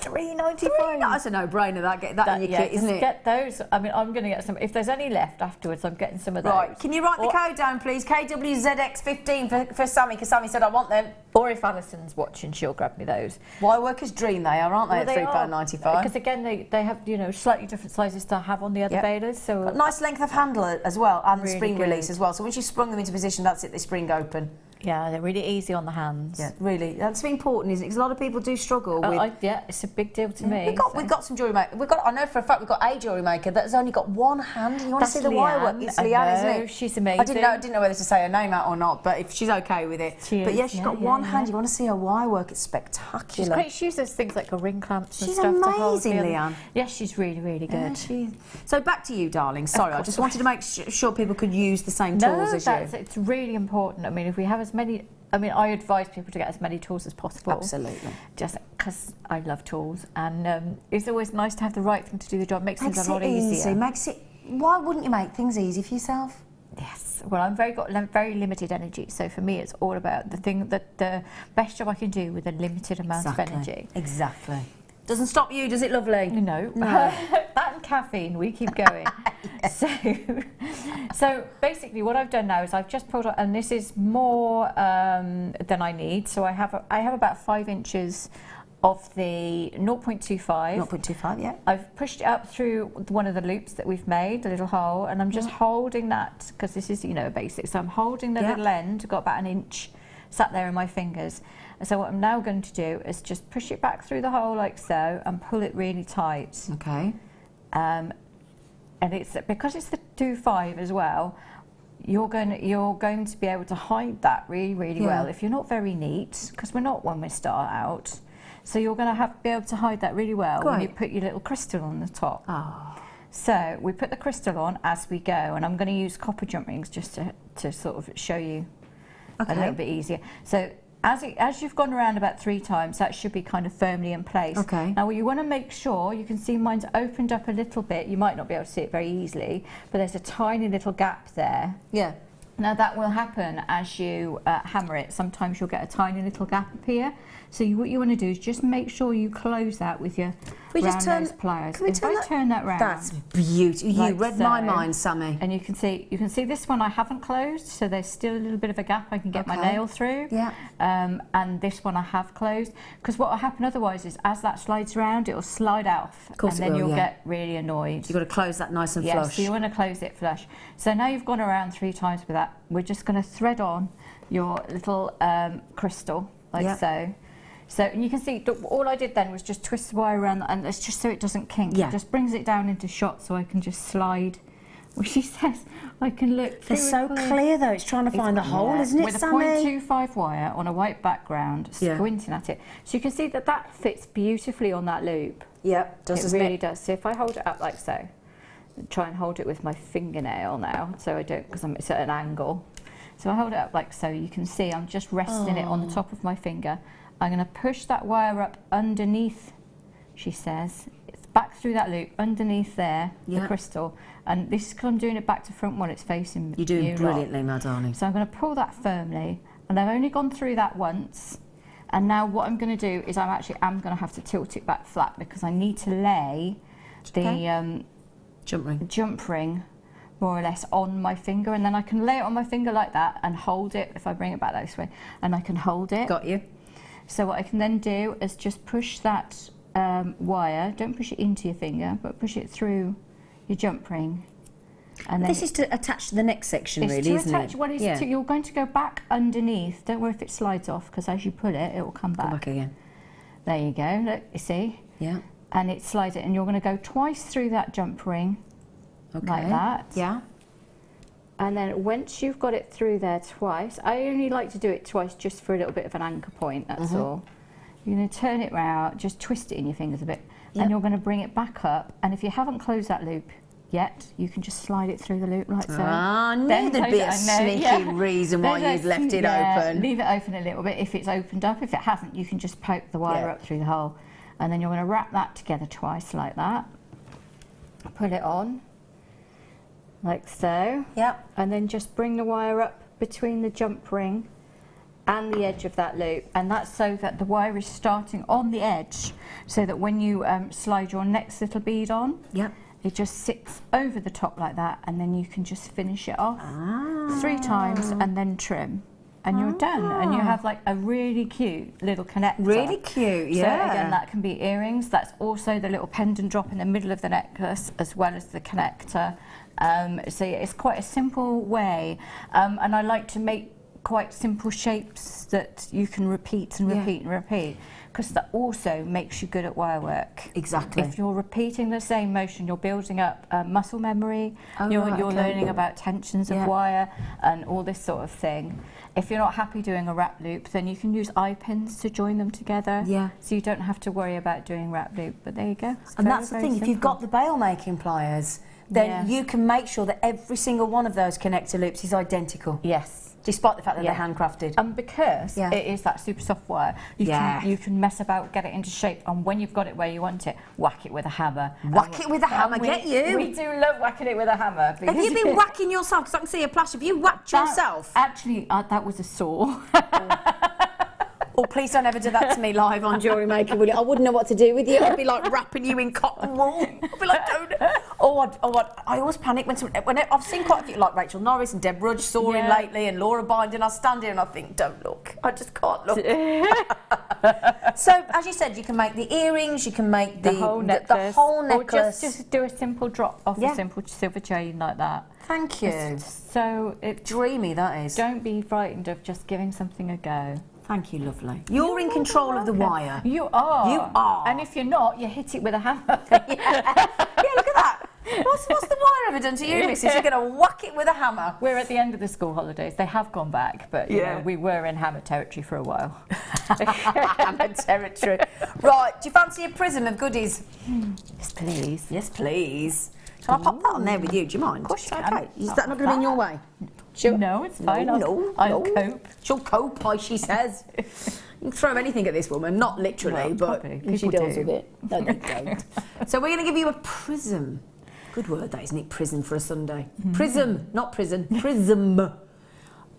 $3.95. That's a no-brainer. Get that in your kit, isn't it? Get those. I mean, I'm going to get some. If there's any left afterwards, I'm getting some of those. Right. Can you write the code down, please? KWZX15 for Sammi, because Sammi said I want them. Or if Alison's watching, she'll grab me those. Wire workers' dream they are, aren't they, at £3.95? Because again, they have, you know, slightly different sizes to have on the other balers. So nice length of handle as well, and really the spring good. release as well. So once you've sprung them into position, that's it, they spring open. Yeah, they're really easy on the hands. Yeah, really. That's important, isn't it? Because a lot of people do struggle with... yeah, it's a big deal to me. We've got some jewellery maker. I know for a fact we've got a jewellery maker that's only got one hand. You want to see the wire work? It's Leanne, isn't it? She's amazing. I didn't know whether to say her name out or not, but if she's okay with it. She is, but yeah, she's got one hand. You want to see her wire work? It's spectacular. She's great. She uses things like a ring clamps and she's stuff to hold amazing, Leanne. Yes, she's really, really good. Yeah, so back to you, darling. Sorry, I just wanted to make sure people could use the same tools as you. It's really important. I mean, if we have as many... I mean, I advise people to get as many tools as possible. Absolutely. Just because I love tools, and it's always nice to have the right thing to do the job. Makes things a lot easier. Why wouldn't you make things easy for yourself? Yes. Well, I've very limited energy, so for me, it's all about the best job I can do with a limited amount of energy. Exactly. Doesn't stop you, does it, lovely? No. That and caffeine, we keep going. So basically what I've done now is I've just pulled out, and this is more than I need. So I have about 5 inches of the 0.25. 0.25, yeah. I've pushed it up through one of the loops that we've made, the little hole, and I'm just holding that, because this is, you know, basic. So I'm holding the little end, got about an inch, sat there in my fingers. And so what I'm now going to do is just push it back through the hole like so and pull it really tight. Okay. And it's because it's the 2.5 as well, you're going to be able to hide that really well. If you're not very neat, because we're not when we start out, so you're going to be able to hide that really well when you put your little crystal on the top. Oh. So we put the crystal on as we go, and I'm going to use copper jump rings just to sort of show you a little bit easier. So as you've gone around about 3 times, that should be kind of firmly in place. Okay. Now you want to make sure, you can see mine's opened up a little bit. You might not be able to see it very easily, but there's a tiny little gap there. Yeah. Now that will happen as you hammer it. Sometimes you'll get a tiny little gap appear. So what you want to do is just make sure you close that with your round nose pliers. Can we turn that round? That's beautiful. You read my mind, Sammi. And you can see this one I haven't closed, so there's still a little bit of a gap I can get my nail through. Yeah. And this one I have closed, because what will happen otherwise is as that slides around, it will slide off, and then you'll get really annoyed. You've got to close that nice and flush. So you want to close it flush. So now you've gone around 3 times with that. We're just going to thread on your little crystal like so. So you can see all I did then was just twist the wire around, and it's just so it doesn't kink. It just brings it down into shot, so I can just slide. Well, she says I can look through. They're so clear though. It's trying to find the hole, isn't it, Sammi? With a 0.25 wire on a white background, squinting at it, so you can see that fits beautifully on that loop. Yep, it really does. So if I hold it up like so, try and hold it with my fingernail now, so I don't, because it's at an angle. So I hold it up like so. You can see I'm just resting it on the top of my finger. I'm going to push that wire up underneath, she says. It's back through that loop, underneath there, the crystal. And this is because I'm doing it back to front when it's facing you. You're doing brilliantly, my darling. So I'm going to pull that firmly. And I've only gone through that once. And now what I'm going to do is I'm going to have to tilt it back flat, because I need to lay the jump ring more or less on my finger. And then I can lay it on my finger like that and hold it, if I bring it back this way, and I can hold it. Got you. So what I can then do is just push that wire, don't push it into your finger, but push it through your jump ring. And then this is to attach to the next section, really, isn't it? Well, you're going to go back underneath. Don't worry if it slides off, because as you pull it, it will come back. Come back again. There you go, look, you see? Yeah. And it slides it, and you're going to go twice through that jump ring, like that. Yeah. And then once you've got it through there twice, I only like to do it twice just for a little bit of an anchor point, that's all. You're going to turn it round, just twist it in your fingers a bit, and you're going to bring it back up. And if you haven't closed that loop yet, you can just slide it through the loop like so. I knew there'd be a sneaky reason why you'd left it open. Leave it open a little bit if it's opened up. If it hasn't, you can just poke the wire up through the hole. And then you're going to wrap that together twice like that. Put it on. Like so. Yep. And then just bring the wire up between the jump ring and the edge of that loop, and that's so that the wire is starting on the edge, so that when you slide your next little bead on, it just sits over the top like that, and then you can just finish it off 3 times and then trim. and you're done. And you have like a really cute little connector. Really cute, yeah. So again, that can be earrings. That's also the little pendant drop in the middle of the necklace, as well as the connector. So it's quite a simple way. And I like to make quite simple shapes that you can repeat and repeat and repeat, because that also makes you good at wire work. Exactly. If you're repeating the same motion, you're building up muscle memory, you're learning about tensions of wire and all this sort of thing. If you're not happy doing a wrap loop, then you can use eye pins to join them together. Yeah. So you don't have to worry about doing wrap loop, but there you go. And that's the thing, if you've got the bail making pliers, then you can make sure that every single one of those connector loops is identical. Yes. Despite the fact that they're handcrafted. And because it is that super soft wire, you can mess about, get it into shape, and when you've got it where you want it, whack it with a hammer. Whack it with a hammer, get you! We do love whacking it with a hammer. Have you been whacking yourself? Because I can see a flash. Have you whacked yourself? Actually, that was a saw. Oh, please don't ever do that to me live on Jewellery Maker, will you? I wouldn't know what to do with you. I'd be like wrapping you in cotton wool. I'd be like, don't. I always panic when I've seen quite a few, like Rachel Norris and Deb Rudge sawing lately, and Laura Binding. I stand here and I think, don't look. I just can't look. So, as you said, you can make the earrings, you can make the whole necklace. Or just do a simple drop off a simple silver chain like that. Thank you. It's dreamy, that is. Don't be frightened of just giving something a go. Thank you, lovely. You're in control of the wire. You are. You are. And if you're not, you hit it with a hammer. Yeah, look at that. What's the wire ever done to you, missus? You're going to whack it with a hammer. We're at the end of the school holidays. They have gone back, but you know, we were in hammer territory for a while. Hammer territory. Right, do you fancy a prism of goodies? Yes, please. Yes, please. Shall I pop that on there with you? Do you mind? Of course you can. Okay. Is that not going to be in your way? No, it's fine. I'll cope. She'll cope, like she says. You can throw anything at this woman, not literally, but she deals with it. No, they don't. So we're going to give you a prism. Good word, that, isn't it? Prism for a Sunday. Prism, not prison. Prism.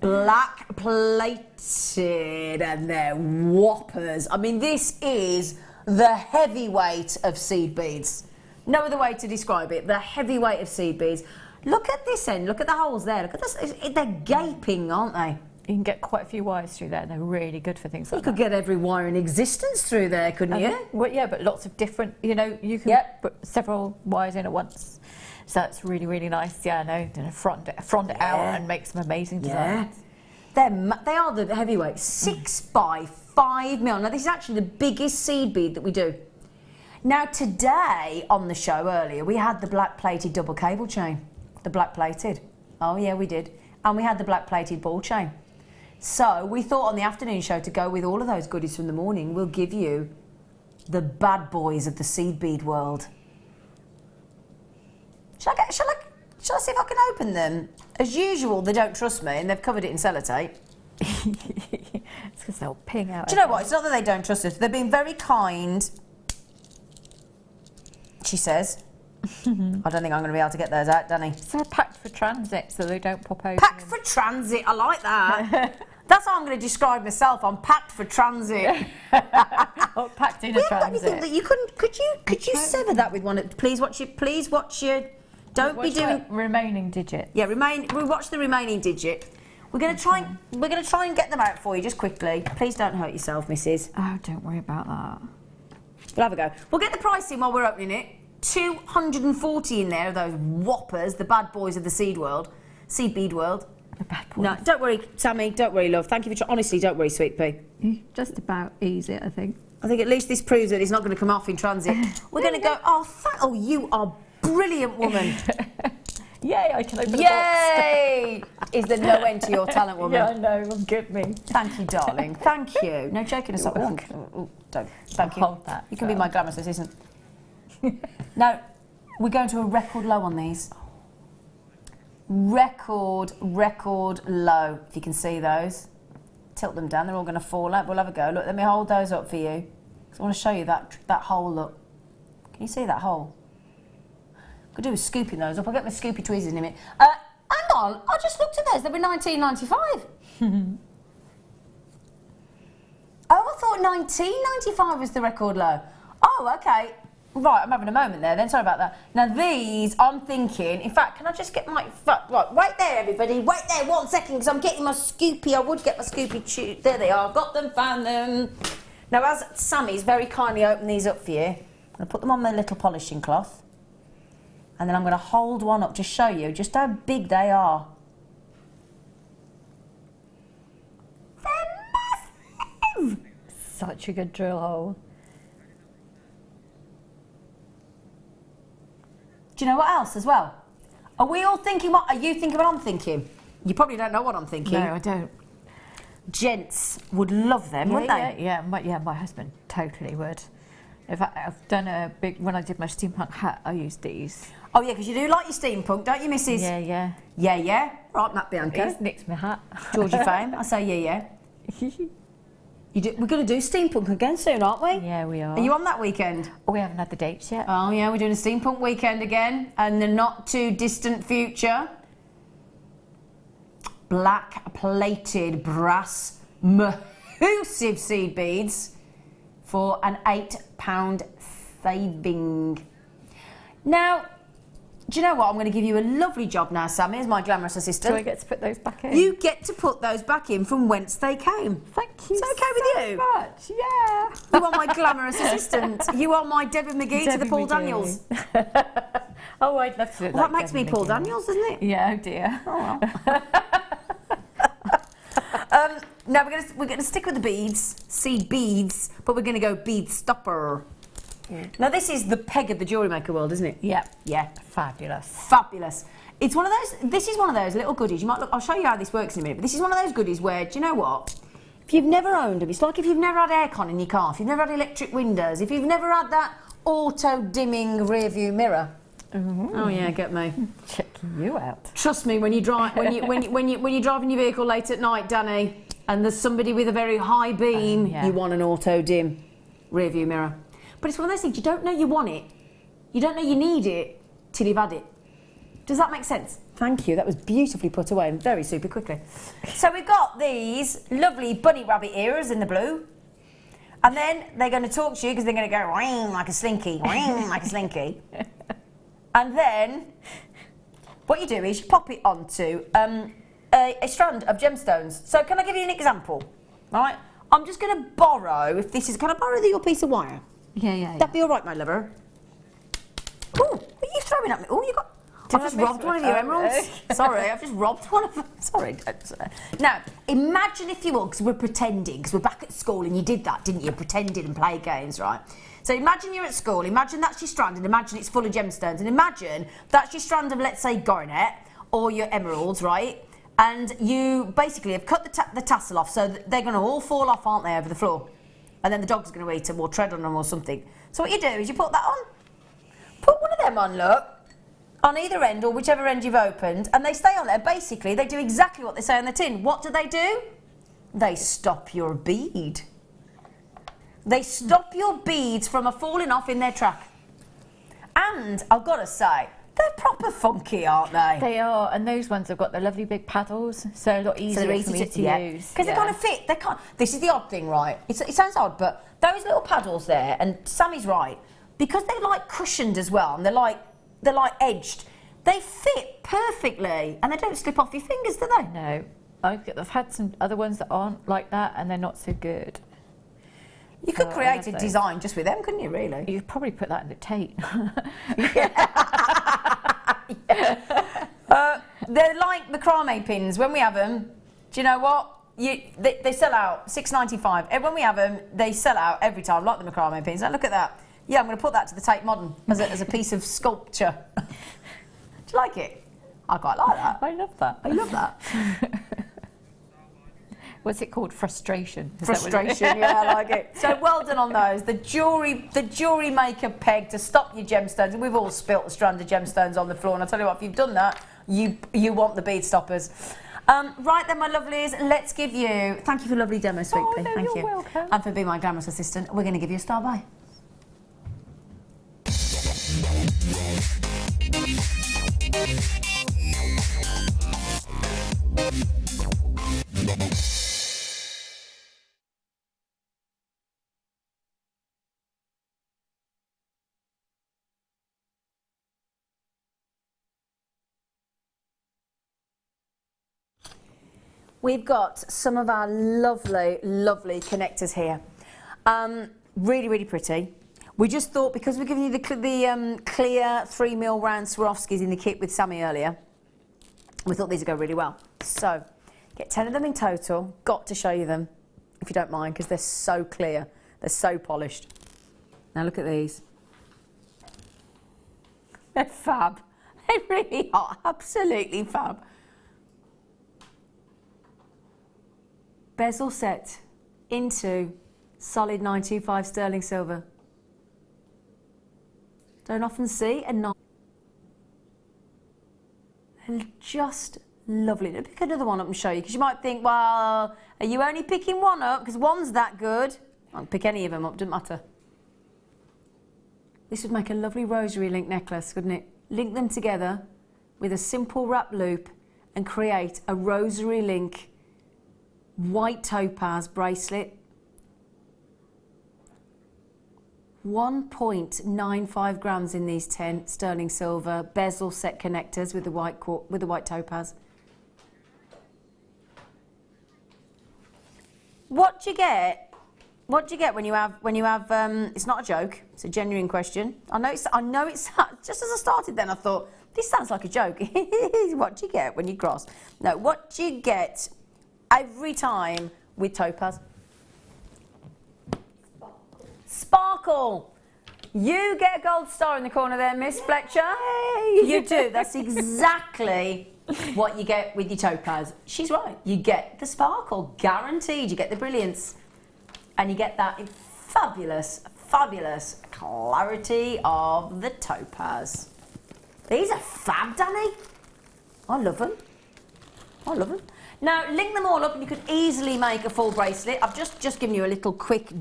Black plated, and they're whoppers. I mean, this is the heavyweight of seed beads. No other way to describe it. The heavyweight of seed beads. Look at this end. Look at the holes there. Look at this. They're gaping, aren't they? You can get quite a few wires through there. They're really good for things like that. You could get every wire in existence through there, couldn't you? Well, yeah, but lots of different, you can put several wires in at once. So that's really, really nice. Yeah, I know. Front it out and make some amazing designs. They are the heavyweight. 6 by 5 mil. Now, this is actually the biggest seed bead that we do. Now, today on the show earlier, we had the black plated double cable chain. The black plated. Oh, yeah, we did. And we had the black plated ball chain. So we thought on the afternoon show, to go with all of those goodies from the morning, we'll give you the bad boys of the seed bead world. Shall I see if I can open them? As usual, they don't trust me and they've covered it in sellotape. It's because they'll ping out. Do you know what? It's not that they don't trust us. They've been very kind, she says. I don't think I'm going to be able to get those out, Danny. So they're packed for transit, so they don't pop over. Packed for transit, I like that. That's how I'm going to describe myself. I'm packed for transit. Or packed in a transit. Anything that you couldn't? Could you sever that with one? Please watch your. Don't be doing remaining digit. Yeah, we watch the remaining digit. We're going to try and get them out for you just quickly. Please don't hurt yourself, missus. Oh, don't worry about that. We'll have a go. We'll get the price in while we're opening it. 240 in there of those whoppers, the bad boys of the seed bead world. The bad boys. No, don't worry, Sammy. Don't worry, love. Thank you for honestly, don't worry, sweet pea. Just about easy, I think. I think at least this proves that it's not going to come off in transit. We're going to go. Oh, you are brilliant, woman. Yay! I can open the box. Yay! Is there no end to your talent, woman? Yeah, I know. Well, good me. Thank you, darling. Thank you. No joking aside. Don't. Thank you. Hold that. You can be my glamorous assistant. Now, we're going to a record low on these. Record low, if you can see those. Tilt them down, they're all going to fall out. We'll have a go. Look, let me hold those up for you. I want to show you that hole, look. Can you see that hole? Could do with scooping those up. I'll get my scoopy tweezers in a minute. Hang on, I just looked at those. They were $19.95. Oh, I thought $19.95 was the record low. Oh, okay. Right, I'm having a moment there then, sorry about that. Now these, I'm thinking, in fact, can I just get my, right, wait there everybody, wait there 1 second, because I'm getting my scoopy, I would get my scoopy tube, there they are, got them, found them. Now as Sammy's very kindly opened these up for you, I'm going to put them on my little polishing cloth, and then I'm going to hold one up to show you just how big they are. They're massive! Such a good drill hole. Do you know what else as well? Are we all thinking what? Are you thinking what I'm thinking? You probably don't know what I'm thinking. No, I don't. Gents would love them, wouldn't they? Yeah, my husband totally would. In fact, I've done a big, when I did my steampunk hat, I used these. Oh yeah, because you do like your steampunk, don't you, Mrs? Yeah. Yeah. Right, Matt Bianca. He's nicked my hat. Georgie Fame. I say yeah. We're going to do steampunk again soon, aren't we? Yeah, we are. Are you on that weekend? Oh, we haven't had the dates yet. Oh yeah, we're doing a steampunk weekend again, and the not too distant future. Black plated brass massive seed beads for an £8 saving. Now, do you know what? I'm going to give you a lovely job now, Sammy, as my glamorous assistant. Do I get to put those back in? You get to put those back in from whence they came. Thank you. It's okay with you? Much. Yeah. You are my glamorous assistant. You are my Debbie McGee to the Paul Daniels. Oh, I'd love to do it. Well, that makes me Paul Daniels, doesn't it? Yeah, oh dear. Oh well. Now we're going to stick with the beads, seed beads, but we're going to go bead stopper. Now this is the peg of the jewellery maker world, isn't it? Yeah. Yeah. Fabulous. Fabulous. It's one of those. This is one of those little goodies. You might look. I'll show you how this works in a minute. But this is one of those goodies where, do you know what? If you've never owned them, it's like if you've never had aircon in your car, if you've never had electric windows, if you've never had that auto dimming rear view mirror. Oh yeah, get me. Checking you out. Trust me, when you drive, when you're driving your vehicle late at night, Danny, and there's somebody with a very high beam, Yeah. you want an auto dim rear view mirror. But it's one of those things, you don't know you want it, you don't know you need it till you've had it. Does that make sense? Thank you, that was beautifully put away and very super quickly. So we've got these lovely bunny rabbit ears in the blue, and then they're going to talk to you because they're going to go ring like a slinky, ring like a slinky. And then what you do is you pop it onto a strand of gemstones. So can I give you an example? Right, I'm just going to borrow, if this is, can I borrow your piece of wire? Yeah. That'd be all right, my lover. Oh, what are you throwing at me? Oh, you got... I've just robbed one of your emeralds. Sorry, I've just robbed one of them. Sorry. Now, imagine if you will, because we're pretending, because we're back at school and you did that, didn't you? Pretended and played games, right? So imagine you're at school, imagine that's your strand, and imagine it's full of gemstones, and imagine that's your strand of, let's say, garnet, or your emeralds, right? And you basically have cut the tassel off, so that they're going to all fall off, aren't they, over the floor? And then the dog's going to eat them or tread on them or something. So what you do is you put that on. Put one of them on, look, on either end or whichever end you've opened, and they stay on there. Basically, they do exactly what they say on the tin. What do? They stop your bead. They stop your beads from falling off in their track. And I've got to say, they're proper funky, aren't they? They are, and those ones have got the lovely big paddles, so a lot easier for me to use. Because they kind of fit. They can't. This is the odd thing, right? It sounds odd, but those little paddles there, and Sammy's right, because they're like cushioned as well, and they're like edged. They fit perfectly, and they don't slip off your fingers, do they? No, I've had some other ones that aren't like that, and they're not so good. You could create a design just with them, couldn't you, really? You could probably put that in the Tate. They're like macrame pins. When we have them, do you know what? They sell out $6.95. And when we have them, they sell out every time, like the macrame pins. Now look at that. Yeah, I'm going to put that to the Tate Modern as a piece of sculpture. Do you like it? I quite like that. I love that. I love that. What's it called? Frustration. Frustration, yeah, I like it. So well done on those. The jewellery maker peg to stop your gemstones. And we've all spilt a strand of gemstones on the floor. And I tell you what, if you've done that, you want the bead stoppers. Right then, my lovelies, let's give you... Thank you for a lovely demo, Sweet Pea. No, Thank you're you. welcome. And for being my glamorous assistant, we're going to give you a star by. we've got some of our lovely, lovely connectors here. Really, really pretty. We just thought, because we're giving you the clear 3mm round Swarovskis in the kit with Sammi earlier, we thought these would go really well. So, get 10 of them in total. Got to show you them, if you don't mind, because they're so clear. They're so polished. Now look at these. They're fab. They really are absolutely fab. Bezel set into solid 925 sterling silver. Don't often see a nice. They're just lovely. Let me pick another one up and show you, because you might think, well, are you only picking one up because one's that good? I can pick any of them up, doesn't matter. This would make a lovely rosary link necklace, wouldn't it? Link them together with a simple wrap loop and create a rosary link white topaz bracelet. 1.95 grams in these 10 sterling silver bezel set connectors with the white topaz. What do you get? What do you get when you have? It's not a joke. It's a genuine question. I know it's. Just as I started, then I thought this sounds like a joke. What do you get when you cross? No. What do you get every time with topaz? Sparkle. You get a gold star in the corner there, Miss Fletcher. Yay. You do. That's exactly what you get with your topaz. She's right. You get the sparkle, guaranteed. You get the brilliance. And you get that fabulous, fabulous clarity of the topaz. These are fab, Danny. I love them. I love them. Now, link them all up and you could easily make a full bracelet. I've just given you a little quick,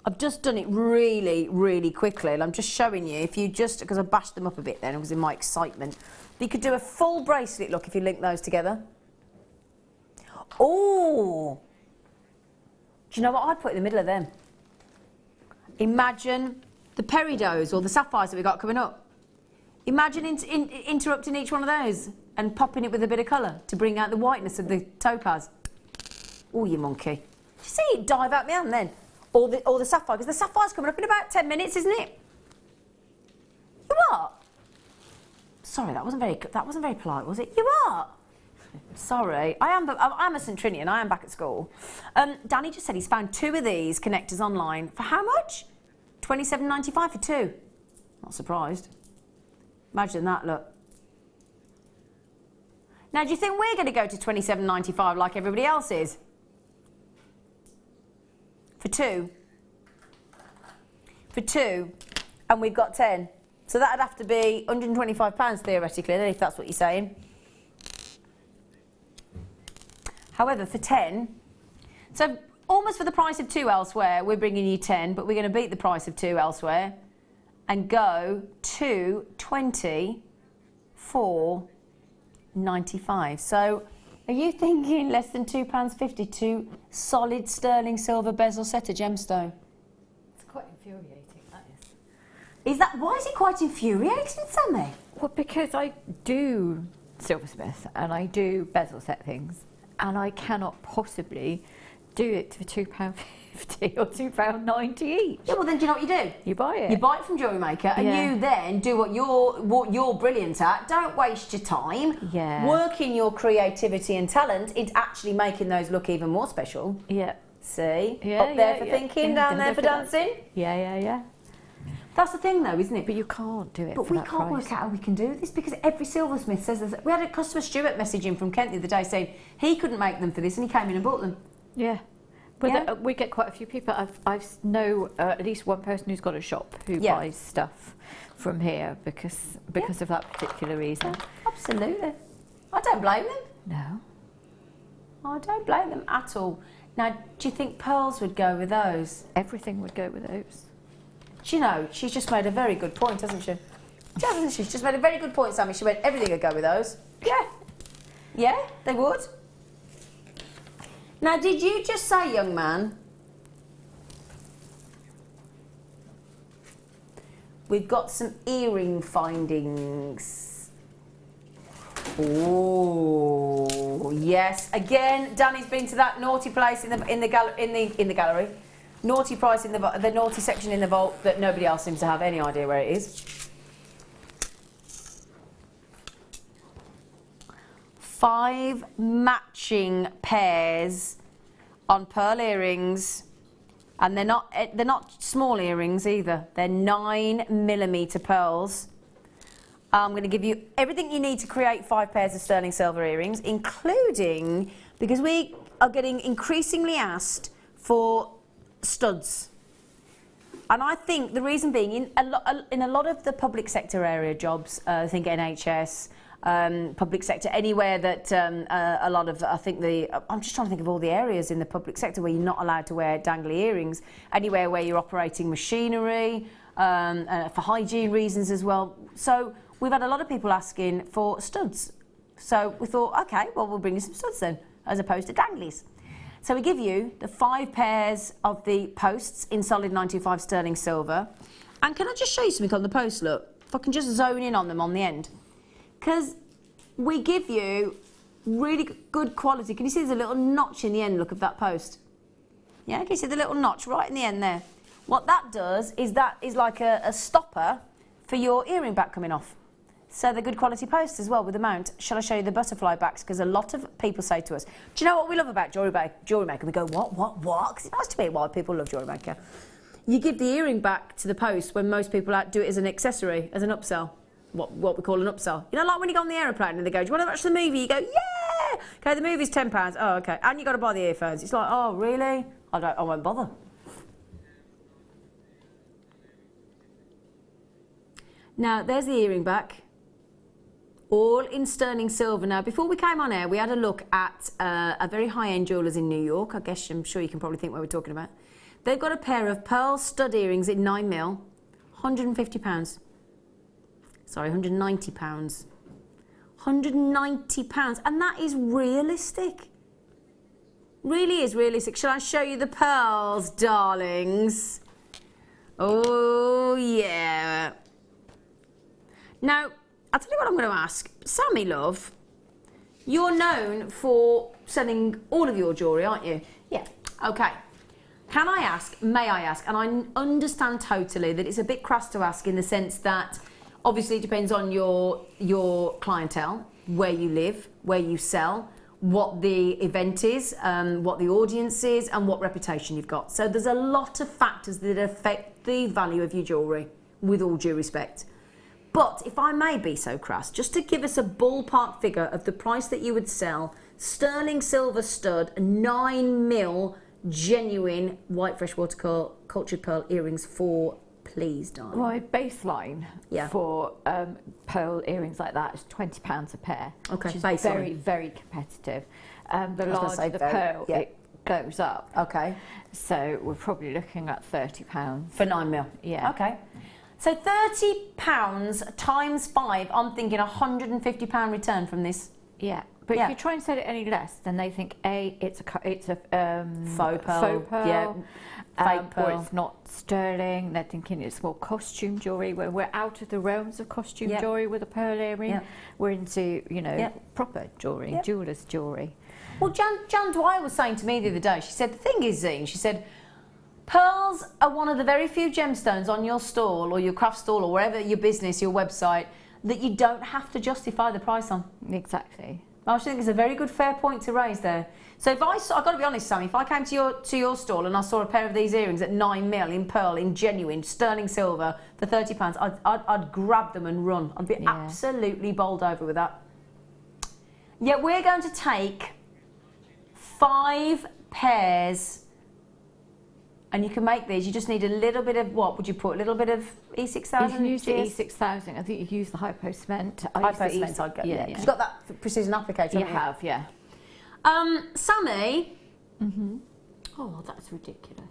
I've just done it really, really quickly. And I'm just showing you, if you just, because I bashed them up a bit then, it was in my excitement. You could do a full bracelet look if you link those together. Oh! Do you know what I'd put in the middle of them? Imagine the Peridots or the Sapphires that we got coming up. Imagine interrupting each one of those and popping it with a bit of colour to bring out the whiteness of the topaz. Oh, you monkey. Did you see it dive out my hand then? Or the Sapphire, because the Sapphire's coming up in about 10 minutes, isn't it? You what? Sorry, that wasn't very polite, was it? You what? Sorry, I'm a St Trinian. I am back at school. Danny just said he's found 2 of these connectors online. For how much? $27.95 for 2. Not surprised. Imagine that, look. Now, do you think we're going to go to $27.95 like everybody else is? For 2. For 2, and we've got 10. So that'd have to be £125 theoretically, if that's what you're saying. However, for 10, so almost for the price of 2 elsewhere, we're bringing you 10, but we're going to beat the price of 2 elsewhere and go to £24.95. So are you thinking less than £2.50 to solid sterling silver bezel set of gemstone? It's quite infuriating, that is. Why is it quite infuriating, Sammi? Well, because I do silversmith and I do bezel set things. And I cannot possibly do it for £2.50 or £2.90 each. Yeah, well then do you know what you do? You buy it. You buy it from Jewellery Maker and you then do what you're brilliant at. Don't waste your time. Yeah. Work in your creativity and talent into actually making those look even more special. Yeah. See? Yeah, Up there for thinking, down there for dancing. Yeah. That's the thing though, isn't it? But you can't do it But we can't work out how we can do this because every silversmith says this. We had a customer Stuart messaging from Kent the other day saying he couldn't make them for this and he came in and bought them. Yeah. But we get quite a few people. I know at least one person who's got a shop who buys stuff from here because of that particular reason. Absolutely. I don't blame them. No. I don't blame them at all. Now, do you think pearls would go with those? Everything would go with those. Do you know, she's just made a very good point, hasn't she? She's just made a very good point, Sammi. She went, everything would go with those. Yeah. Yeah, they would. Now, did you just say, young man, we've got some earring findings? Oh yes. Again, Danny's been to that naughty place in the gallery. Naughty price in the naughty section in the vault that nobody else seems to have any idea where it is. 5 matching pairs on pearl earrings, and they're not small earrings either. They're 9mm pearls. I'm going to give you everything you need to create 5 pairs of sterling silver earrings, including, because we are getting increasingly asked for studs. And I think the reason being, in a lot of the public sector area jobs, I think NHS, public sector, anywhere that a lot of, I think I'm just trying to think of all the areas in the public sector where you're not allowed to wear dangly earrings, anywhere where you're operating machinery, for hygiene reasons as well. So we've had a lot of people asking for studs. So we thought, okay, well, we'll bring you some studs then, as opposed to danglies. So we give you the 5 pairs of the posts in solid 925 sterling silver. And can I just show you something on the post, look? If I can just zone in on them on the end. Because we give you really good quality. Can you see there's a little notch in the end, look, of that post? Yeah, can you see the little notch right in the end there? What that does is that is like a stopper for your earring back coming off. So they're good quality posts as well with the mount. Shall I show you the butterfly backs? Because a lot of people say to us, do you know what we love about Jewellery Maker? We go, what? Because it's nice to be why people love Jewellery Maker. You give the earring back to the post when most people do it as an accessory, as an upsell. What we call an upsell. You know, like when you go on the aeroplane and they go, do you want to watch the movie? You go, yeah! Okay, the movie's £10. Oh, okay. And you got to buy the earphones. It's like, oh, really? I won't bother. Now, there's the earring back. All in sterling silver. Now, before we came on air, we had a look at a very high-end jewellers in New York. I guess I'm sure you can probably think what we're talking about. They've got a pair of pearl stud earrings in 9mm, £150. Sorry, £190. £190, and that is realistic. Really is realistic. Shall I show you the pearls, darlings? Oh, yeah. Now, I'll tell you what I'm going to ask. Sammi, love, you're known for selling all of your jewellery, aren't you? Yeah. Okay. Can I ask, may I ask, and I understand totally that it's a bit crass to ask in the sense that obviously it depends on your clientele, where you live, where you sell, what the event is, what the audience is, and what reputation you've got. So there's a lot of factors that affect the value of your jewellery, with all due respect. But if I may be so crass, just to give us a ballpark figure of the price that you would sell, sterling silver stud, 9mm genuine white freshwater cultured pearl earrings for, please, darling. My baseline for pearl earrings like that is £20 a pair. Okay, which is baseline. Very, very competitive. The larger the pearl, it goes up. Okay. So we're probably looking at £30. For 9mm? Yeah. Okay. So £30 times 5, I'm thinking £150 return from this. Yeah. But if you try and sell it any less, then they think it's a faux pearl, fake pearl, or it's not sterling. They're thinking it's more costume jewellery. When we're out of the realms of costume jewellery with a pearl earring, we're into proper jewellery, jewellers' jewellery. Well, Jan Dwyer was saying to me the other day. She said the thing is, Zine, she said, pearls are one of the very few gemstones on your stall or your craft stall or wherever your business, your website, that you don't have to justify the price on. Exactly. I think it's a very good, fair point to raise there. So if I've got to be honest, Sammi, if I came to your stall and I saw a pair of these earrings at 9mm in pearl, in genuine sterling silver for £30, I'd grab them and run. I'd be absolutely bowled over with that. Yeah, we're going to take 5 pairs. And you can make these, you just need a little bit of, what would you put, a little bit of E6000? You can use the E6000, I think you can use the hypo cement. Hypo cement, I'd get, yeah. You've got that precision applicator, you have, yeah. Sammi? Mm-hmm. Oh, that's ridiculous.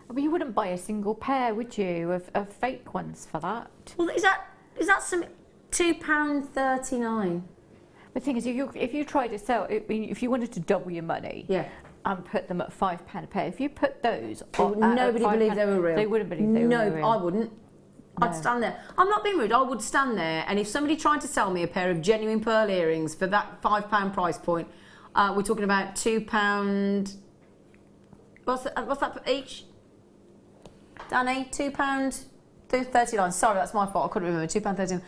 I mean, you wouldn't buy a single pair, would you, of fake ones for that? Well, is that some £2.39? The thing is, if you try to sell, if you wanted to double your money, and put them at £5 a pair. If you put those, nobody believed they were real. They wouldn't believe they were real. No, I wouldn't. No. I'd stand there. I'm not being rude. I would stand there, and if somebody tried to sell me a pair of genuine pearl earrings for that £5 price point, we're talking about £2. What's that each? Danny, £2.39. Sorry, that's my fault. I couldn't remember. £2.39.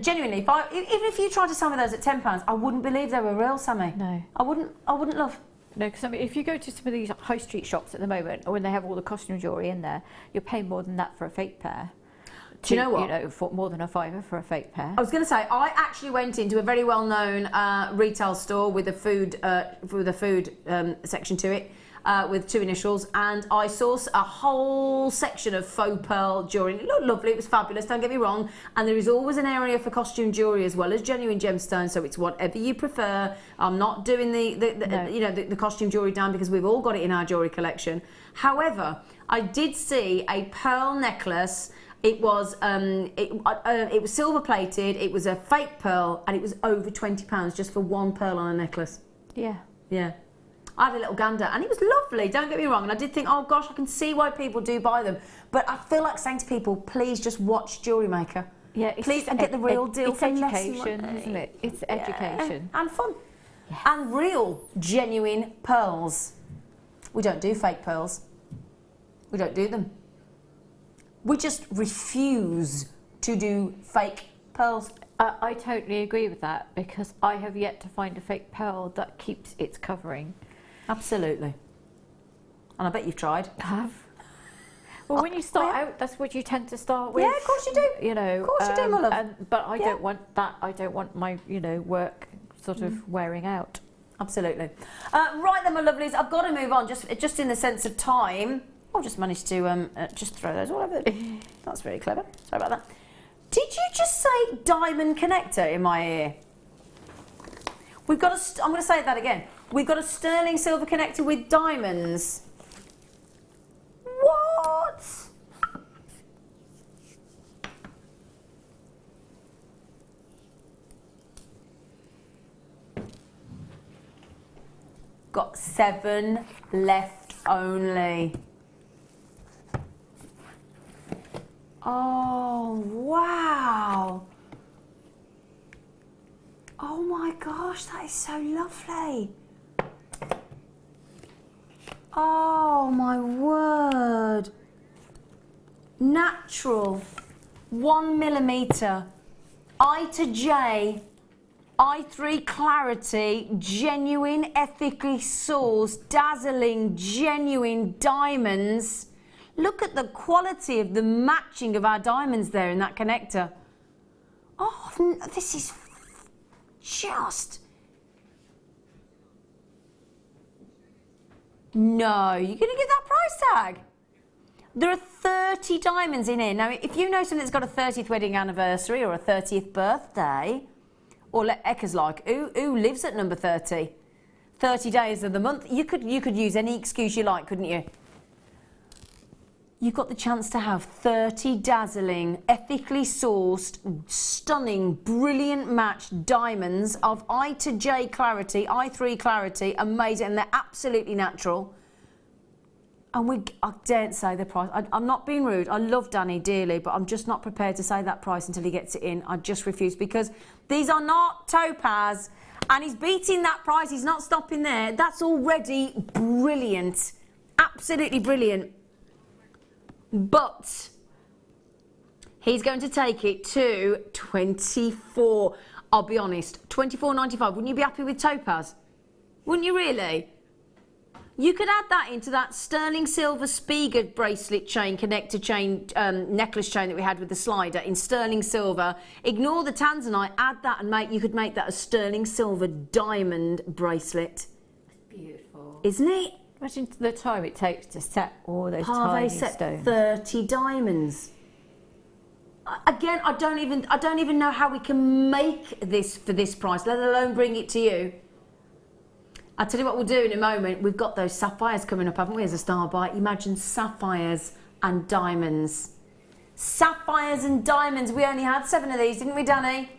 Genuinely, even if you tried to sell me those at £10, I wouldn't believe they were real, Sammy. No. I wouldn't love. No, because I mean, if you go to some of these high street shops at the moment, or when they have all the costume jewellery in there, you're paying more than that for a fake pair. Do you know what? You know, for more than a £5 for a fake pair. I was going to say, I actually went into a very well-known retail store with a food section to it, with 2 initials, and I saw a whole section of faux pearl jewellery. It looked lovely, it was fabulous, don't get me wrong, and there is always an area for costume jewellery as well as genuine gemstones, so it's whatever you prefer. I'm not doing the costume jewellery down, because we've all got it in our jewellery collection. However, I did see a pearl necklace. It was silver plated, it was a fake pearl, and it was over £20 just for one pearl on a necklace. Yeah. Yeah. I had a little gander, and it was lovely, don't get me wrong, and I did think, oh gosh, I can see why people do buy them, but I feel like saying to people, please just watch Jewellery Maker. Yeah, please, and get the real deal it's for education, less money. isn't it? It's education. And fun. Yes. And real, genuine pearls. We don't do fake pearls. We don't do them. We just refuse to do fake pearls. I totally agree with that, because I have yet to find a fake pearl that keeps its covering. Absolutely. And I bet you've tried. Have. Well, when you start out, that's what you tend to start with. Yeah, of course you do. You know. Of course you do, my love. But I don't want that. I don't want my, work sort of wearing out. Absolutely. Right then, my lovelies, I've got to move on, just in the sense of time. I've just managed to just throw those all over. That's very clever. Sorry about that. Did you just say diamond connector in my ear? We've got a. I'm going to say that again. We've got a sterling silver connector with diamonds. What? Got 7 left only. Oh, wow. Oh my gosh, that is so lovely. Oh my word. Natural, 1mm, I to J, I3 clarity, genuine, ethically sourced, dazzling, genuine diamonds. Look at the quality of the matching of our diamonds there in that connector. Oh, this is just... No, you're going to get that price tag. There are 30 diamonds in here. Now, if you know something that's got a 30th wedding anniversary or a 30th birthday, or Ekka's like, who lives at number 30? 30 days of the month. You could use any excuse you like, couldn't you? You've got the chance to have 30 dazzling, ethically sourced, stunning, brilliant matched diamonds of I to J clarity, I3 clarity, amazing, and they're absolutely natural. And I daren't say the price. I'm not being rude. I love Danny dearly, but I'm just not prepared to say that price until he gets it in. I just refuse, because these are not Topaz, and he's beating that price. He's not stopping there. That's already brilliant, absolutely brilliant. But he's going to take it to 24. I'll be honest, £24.95. Wouldn't you be happy with Topaz? Wouldn't you really? You could add that into that sterling silver Spiegel bracelet chain, connector chain, necklace chain that we had with the slider in sterling silver. Ignore the Tanzanite, add that, and you could make that a sterling silver diamond bracelet. Beautiful. Isn't it? Imagine the time it takes to set all those Parve tiny set stones. 30 diamonds. Again, I don't even know how we can make this for this price, let alone bring it to you. I'll tell you what we'll do in a moment. We've got those sapphires coming up, haven't we, as a star bite? Imagine sapphires and diamonds. Sapphires and diamonds. We only had 7 of these, didn't we, Danny?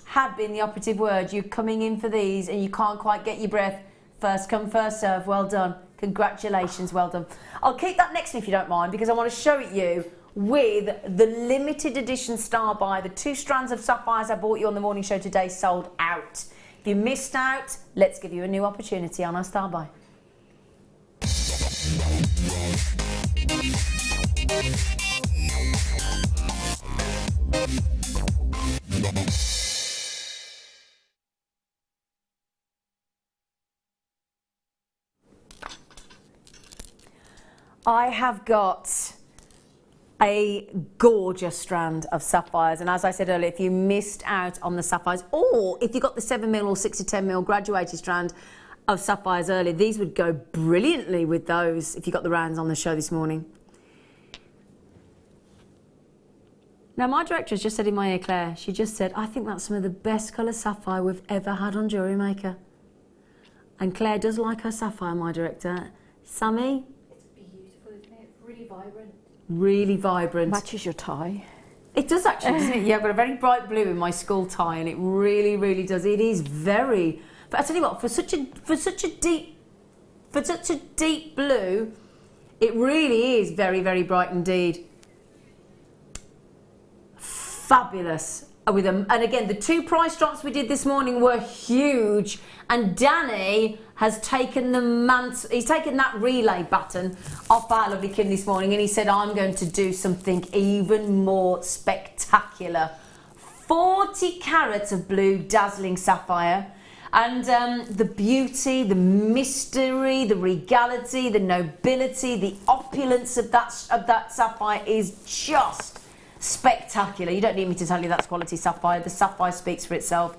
Had been the operative word. You're coming in for these and you can't quite get your breath. First come, first serve. Well done. Congratulations, well done. I'll keep that next to me if you don't mind, because I want to show it you with the limited edition Star Buy. The 2 strands of sapphires I bought you on the morning show today sold out. If you missed out, let's give you a new opportunity on our Star Buy. I have got a gorgeous strand of sapphires, and as I said earlier, if you missed out on the sapphires, or if you got the 7mm or 6 to 10mm graduated strand of sapphires earlier, these would go brilliantly with those if you got the rounds on the show this morning. Now, my director has just said in my ear, Claire, she just said, I think that's some of the best colour sapphire we've ever had on Jewellery Maker. And Claire does like her sapphire, my director. Sammi? Really vibrant. Really vibrant. Matches your tie. It does actually, doesn't it? Yeah, I've got a very bright blue in my school tie, and it really, really does. It is very. But I tell you what, for such a deep blue, it really is very, very bright indeed. Fabulous. With them, and again, the 2 price drops we did this morning were huge, and Danny has taken the he's taken that relay baton off our lovely kin this morning, and he said, I'm going to do something even more spectacular. 40 carats of blue dazzling sapphire, and the beauty, the mystery, the regality, the nobility, the opulence of that sapphire is just spectacular. You don't need me to tell you that's quality sapphire. The sapphire speaks for itself.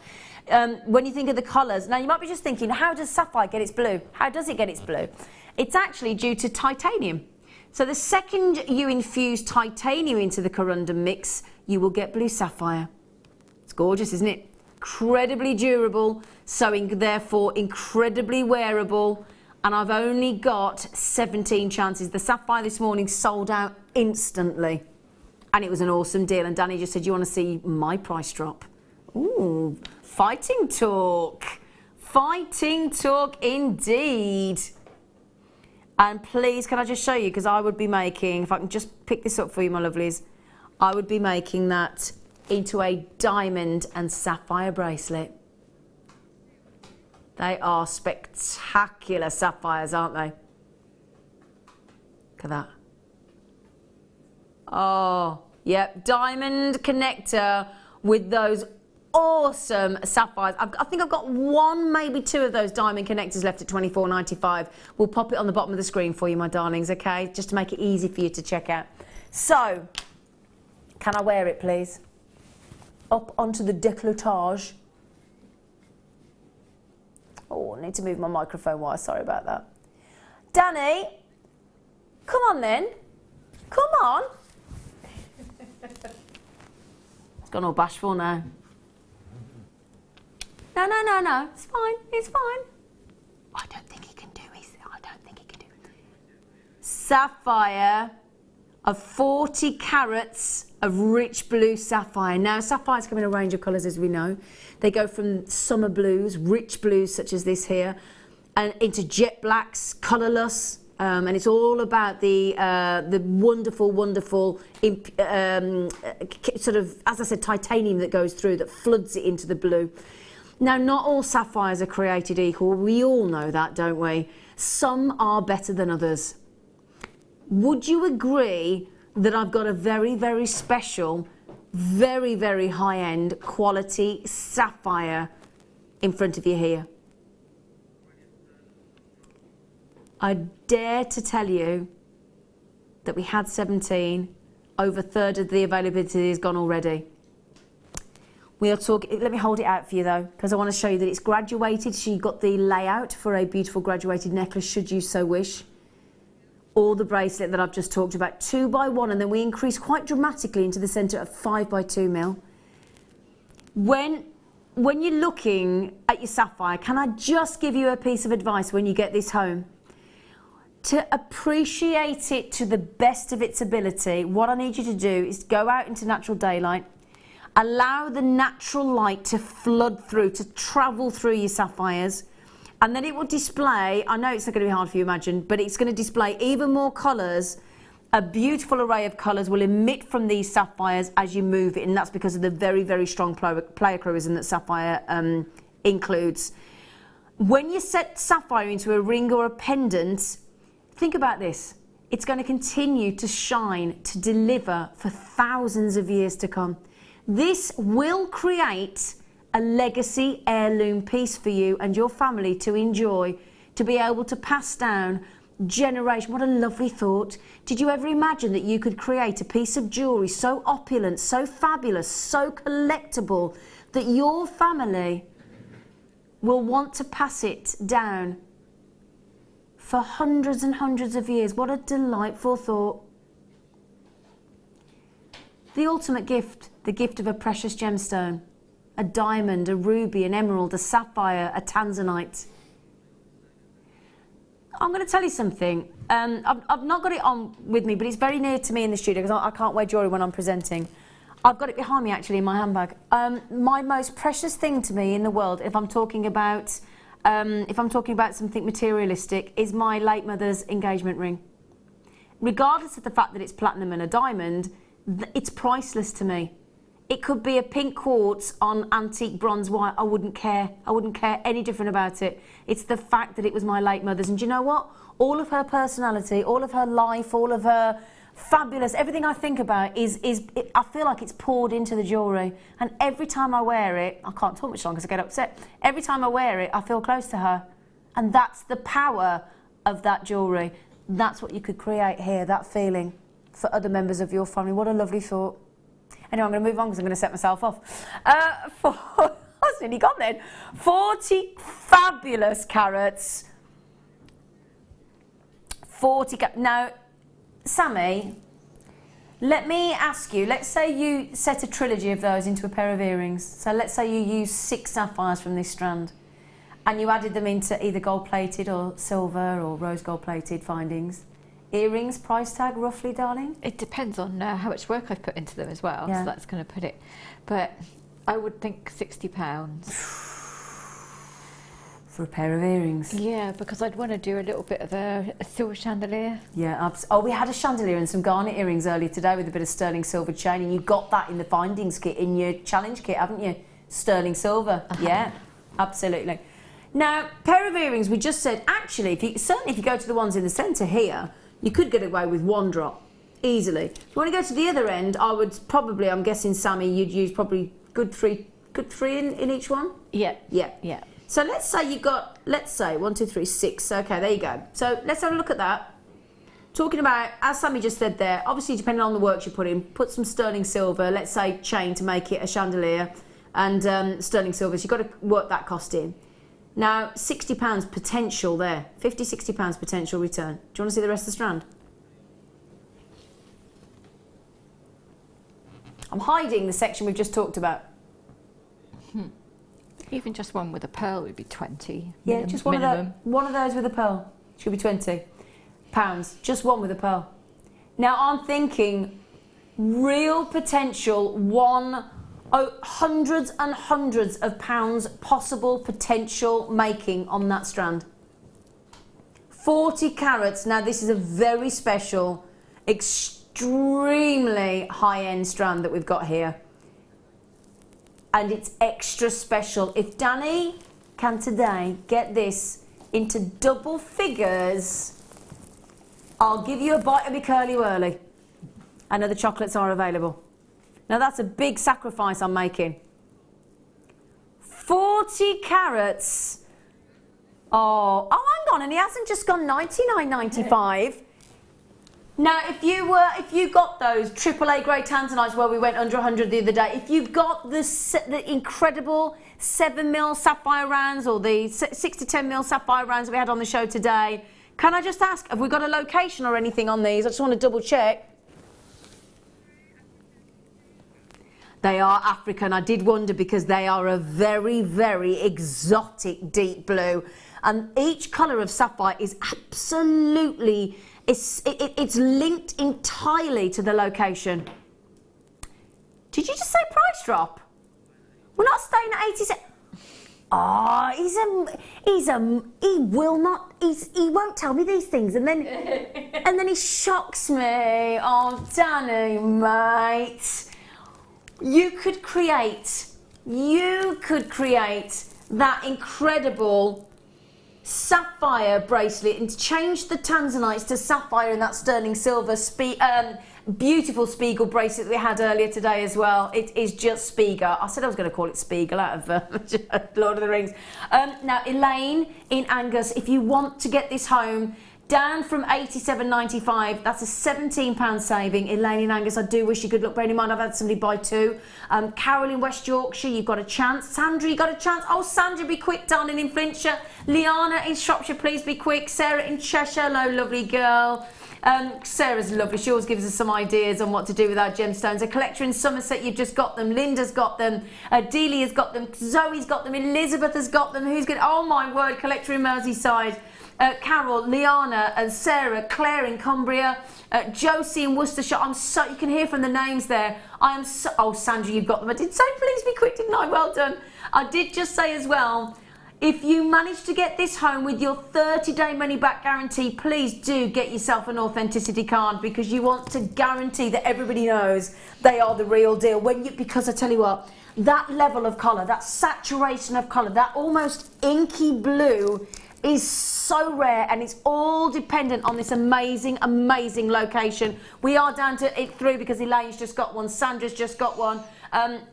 When you think of the colours, now you might be just thinking, how does sapphire get its blue? How does it get its blue? It's actually due to titanium. So the second you infuse titanium into the corundum mix, you will get blue sapphire. It's gorgeous, isn't it? Incredibly durable, so therefore incredibly wearable, and I've only got 17 chances. The sapphire this morning sold out instantly. And it was an awesome deal. And Danny just said, you want to see my price drop? Ooh, fighting talk. Fighting talk indeed. And please, can I just show you? Because I would be making, if I can just pick this up for you, my lovelies, I would be making that into a diamond and sapphire bracelet. They are spectacular sapphires, aren't they? Look at that. Oh, yep, diamond connector with those awesome sapphires. I think I've got 1, maybe 2 of those diamond connectors left at $24.95. We'll pop it on the bottom of the screen for you, my darlings, okay? Just to make it easy for you to check out. So, can I wear it, please? Up onto the décolletage. Oh, I need to move my microphone wire, sorry about that. Danny, come on then. Come on. It's gone all bashful now. No. It's fine. It's fine. I don't think he can do it. I don't think he can do it. Sapphire of 40 carats of rich blue sapphire. Now, sapphires come in a range of colours, as we know. They go from summer blues, rich blues such as this here, and into jet blacks, colourless. And it's all about the wonderful, wonderful sort of, as I said, titanium that goes through, that floods it into the blue. Now, not all sapphires are created equal. We all know that, don't we? Some are better than others. Would you agree that I've got a very, very special, very, very high-end quality sapphire in front of you here? I dare to tell you that we had 17, over a third of the availability is gone already. We are talking, let me hold it out for you though, because I want to show you that it's graduated. So you've got the layout for a beautiful graduated necklace, should you so wish. Or the bracelet that I've just talked about, 2x1, and then we increase quite dramatically into the centre of 5x2 mil. When you're looking at your sapphire, can I just give you a piece of advice when you get this home? To appreciate it to the best of its ability, what I need you to do is go out into natural daylight, allow the natural light to flood through, to travel through your sapphires, and then it will display, I know it's not going to be hard for you to imagine, but it's going to display even more colours A beautiful array of colours will emit from these sapphires as you move it, and that's because of the very, very strong pleochroism that sapphire includes. When you set sapphire into a ring or a pendant, think about this. It's going to continue to shine, to deliver for thousands of years to come. This will create a legacy heirloom piece for you and your family to enjoy, to be able to pass down generation. What a lovely thought. Did you ever imagine that you could create a piece of jewellery so opulent, so fabulous, so collectible that your family will want to pass it down for hundreds and hundreds of years? What a delightful thought. The ultimate gift, the gift of a precious gemstone, a diamond, a ruby, an emerald, a sapphire, a tanzanite. I'm going to tell you something. I've not got it on with me, but it's very near to me in the studio because I can't wear jewellery when I'm presenting. I've got it behind me actually in my handbag. My most precious thing to me in the world, if I'm talking about something materialistic, is my late mother's engagement ring. Regardless of the fact that it's platinum and a diamond, it's priceless to me. It could be a pink quartz on antique bronze wire. I wouldn't care. I wouldn't care any different about it. It's the fact that it was my late mother's. And do you know what? All of her personality, all of her life, all of her fabulous, everything I think about I feel like it's poured into the jewellery. And every time I wear it, I can't talk much longer because I get upset. Every time I wear it, I feel close to her. And that's the power of that jewellery. That's what you could create here, that feeling for other members of your family. What a lovely thought. Anyway, I'm going to move on because I'm going to set myself off. I was nearly gone then. 40 fabulous carats. Now, Sammi, let me ask you, let's say you set a trilogy of those into a pair of earrings. So let's say you use 6 sapphires from this strand and you added them into either gold-plated or silver or rose gold-plated findings. Earrings, price tag roughly, darling? It depends on how much work I've put into them as well, Yeah. so that's going to put it. But I would think £60. For a pair of earrings? Yeah, because I'd want to do a little bit of a silver chandelier. Yeah, oh, we had a chandelier and some garnet earrings earlier today with a bit of sterling silver chain, and you got that in the findings kit, in your challenge kit, haven't you? Sterling silver, Yeah, absolutely. Now, pair of earrings, we just said, actually, certainly if you go to the ones in the centre here, you could get away with 1 drop, easily. If you want to go to the other end, I would probably, I'm guessing, Sammi, you'd use probably good three in each one? Yeah. Yeah. Yeah. So let's say you've got, 1, 2, 3, 6. Okay, there you go. So let's have a look at that. Talking about, as Sammi just said there, obviously depending on the work you put in, put some sterling silver, let's say chain to make it a chandelier, and sterling silver, so you've got to work that cost in. Now, £60 potential there. £50, £60 potential return. Do you want to see the rest of the strand? I'm hiding the section we've just talked about. Even just one with a pearl would be 20. Yeah, just one of those with a pearl. Should be £20. Just one with a pearl. Now, I'm thinking real potential, hundreds and hundreds of pounds possible potential making on that strand. 40 carats. Now this is a very special, extremely high-end strand that we've got here, and it's extra special. If Danny can today get this into double figures, I'll give you a bite of my curly whirly. I know the chocolates are available. Now that's a big sacrifice I'm making. 40 carats. Oh, hang on, and he hasn't just gone $99.95. Now, if you got those AAA grade tanzanites where we went under 100 the other day, if you've got the incredible 7mm sapphire rounds or the 6 to 10mm sapphire rounds that we had on the show today, can I just ask, have we got a location or anything on these? I just want to double check. They are African. I did wonder because they are a very, very exotic deep blue. And each colour of sapphire is absolutely, it's linked entirely to the location. Did you just say price drop? We're not staying at 80 cents. Oh, he won't tell me these things, and then and then he shocks me. Oh, Danny, mate, you could create that incredible sapphire bracelet and change the Tanzanites to sapphire and that sterling silver beautiful Spiegel bracelet we had earlier today as well. It is just Spiegel. I said I was going to call it Spiegel out of Lord of the Rings. Now, Elaine in Angus, if you want to get this home, down from £87.95, that's a £17 saving. Elaine in Angus, I do wish you good luck. Bearing in mind, I've had somebody buy two. Carol in West Yorkshire, you've got a chance. Sandra, you got a chance. Oh, Sandra, be quick, darling, in Flintshire. Liana in Shropshire, please be quick. Sarah in Cheshire, hello, lovely girl. Sarah's lovely. She always gives us some ideas on what to do with our gemstones. A collector in Somerset, you've just got them. Linda's got them. Delia's got them. Zoe's got them. Elizabeth has got them. Who's good? Oh my word, collector in Merseyside. Carol, Liana, and Sarah, Claire in Cumbria, Josie in Worcestershire. You can hear from the names there. Oh, Sandra, you've got them. I did say please be quick, didn't I? Well done. I did just say as well, if you manage to get this home with your 30-day money-back guarantee, please do get yourself an authenticity card, because you want to guarantee that everybody knows they are the real deal. Because I tell you what, that level of colour, that saturation of colour, that almost inky blue is so rare, and it's all dependent on this amazing location. We are down to it 3 because Elaine's just got one, Sandra's just got one.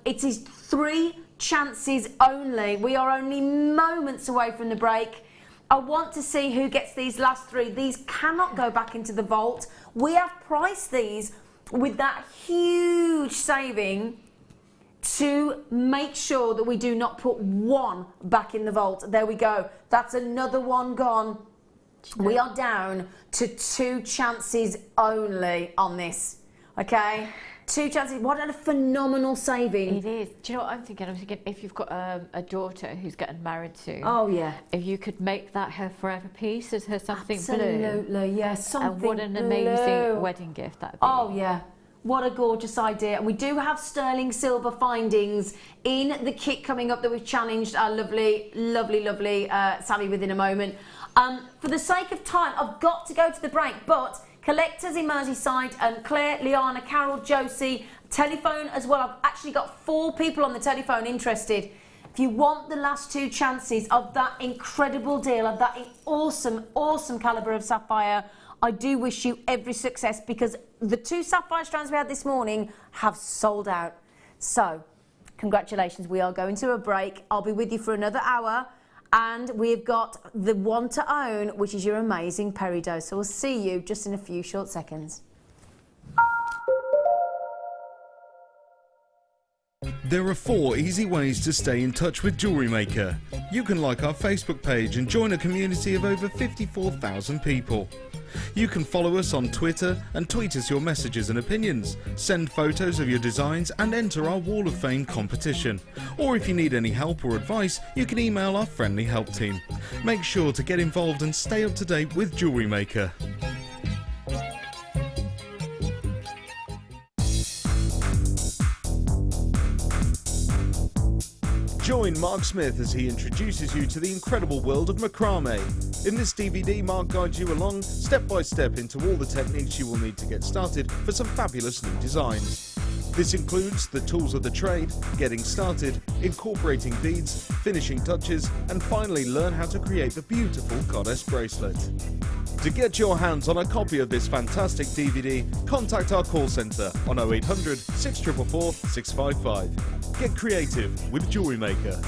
It is 3 chances only. We are only moments away from the break. I want to see who gets these last 3. These cannot go back into the vault. We have priced these with that huge saving to make sure that we do not put one back in the vault. There we go. That's another one gone. We are down to 2 chances only on this. Okay? 2 chances. What a phenomenal saving. It is. Do you know what I'm thinking? I'm thinking if you've got a daughter who's getting married soon. Oh, yeah. If you could make that her forever piece as her something blue. Absolutely, yeah. Something and what an amazing wedding gift that would be. Oh, yeah. What a gorgeous idea. And we do have sterling silver findings in the kit coming up that we've challenged our lovely Sammi with in a moment. For the sake of time, I've got to go to the break, but collectors in Merseyside, Claire, Liana, Carol, Josie, telephone as well. I've actually got 4 people on the telephone interested. If you want the last 2 chances of that incredible deal, of that awesome calibre of sapphire, I do wish you every success, because the 2 sapphire strands we had this morning have sold out. So, congratulations. We are going to a break. I'll be with you for another hour. And we've got the one to own, which is your amazing Peridot. So we'll see you just in a few short seconds. There are 4 easy ways to stay in touch with Jewellery Maker. You can like our Facebook page and join a community of over 54,000 people. You can follow us on Twitter and tweet us your messages and opinions, send photos of your designs and enter our Wall of Fame competition. Or if you need any help or advice, you can email our friendly help team. Make sure to get involved and stay up to date with Jewellery Maker. Join Mark Smith as he introduces you to the incredible world of macrame. In this DVD, Mark guides you along, step by step, into all the techniques you will need to get started for some fabulous new designs. This includes the tools of the trade, getting started, incorporating beads, finishing touches, and finally learn how to create the beautiful goddess bracelet. To get your hands on a copy of this fantastic DVD, contact our call centre on 0800 644 655. Get creative with Jewellery Maker.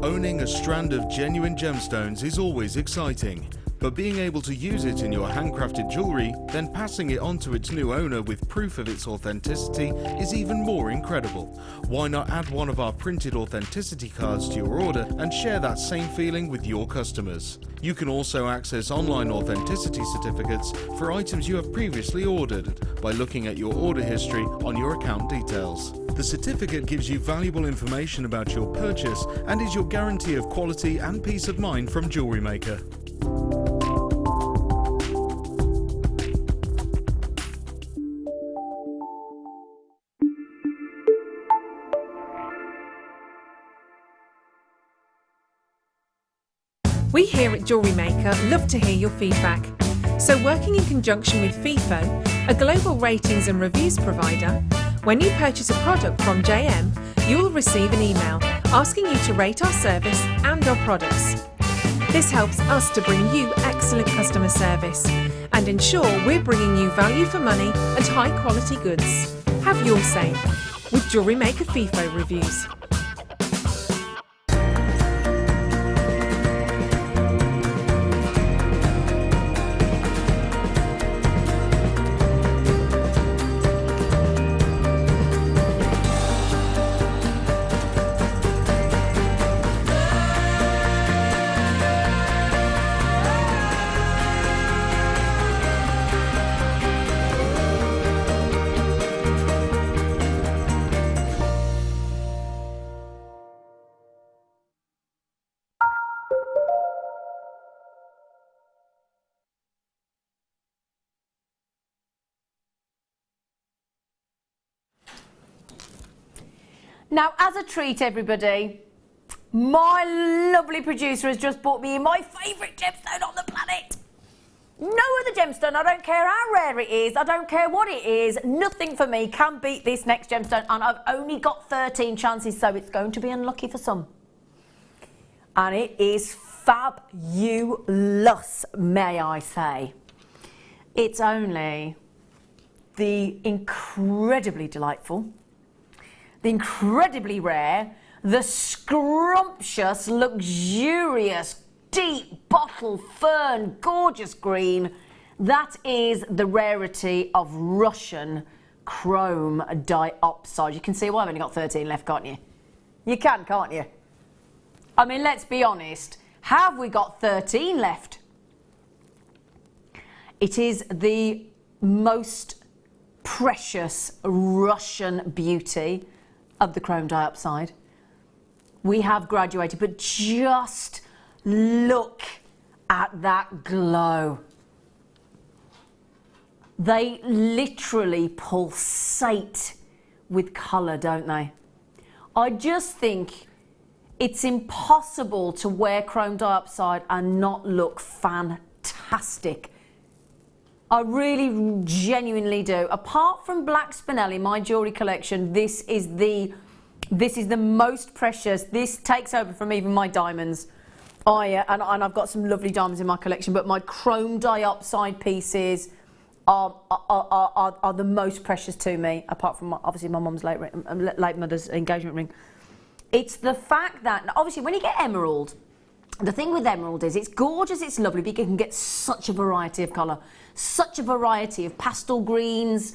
Owning a strand of genuine gemstones is always exciting, but being able to use it in your handcrafted jewellery, then passing it on to its new owner with proof of its authenticity is even more incredible. Why not add one of our printed authenticity cards to your order and share that same feeling with your customers? You can also access online authenticity certificates for items you have previously ordered by looking at your order history on your account details. The certificate gives you valuable information about your purchase and is your guarantee of quality and peace of mind from Jewellery Maker. We here at Jewellery Maker love to hear your feedback. So working in conjunction with FIFO, a global ratings and reviews provider, when you purchase a product from JM, you will receive an email asking you to rate our service and our products. This helps us to bring you excellent customer service and ensure we're bringing you value for money and high quality goods. Have your say with Jewellery Maker FIFO reviews. Now, as a treat, everybody, my lovely producer has just bought me my favourite gemstone on the planet. No other gemstone, I don't care how rare it is, I don't care what it is, nothing for me can beat this next gemstone, and I've only got 13 chances, so it's going to be unlucky for some. And it is fabulous, may I say. It's only the incredibly delightful, the incredibly rare, the scrumptious, luxurious, deep bottle fern, gorgeous green. That is the rarity of Russian chrome dioxide. You can see why I've only got 13 left, can't you? You can, can't you? I mean, let's be honest. Have we got 13 left? It is the most precious Russian beauty of the chrome dioxide. We have graduated, but just look at that glow. They literally pulsate with colour, don't they? I just think it's impossible to wear chrome dioxide and not look fantastic. I really genuinely do. Apart from black spinelli, my jewellery collection, this is the most precious. This takes over from even my diamonds. And I've got some lovely diamonds in my collection, but my chrome dioxide pieces are the most precious to me, apart from obviously my mum's late mother's engagement ring. It's the fact that, obviously, when you get emerald, the thing with emerald is it's gorgeous, it's lovely, but you can get such a variety of colour, such a variety of pastel greens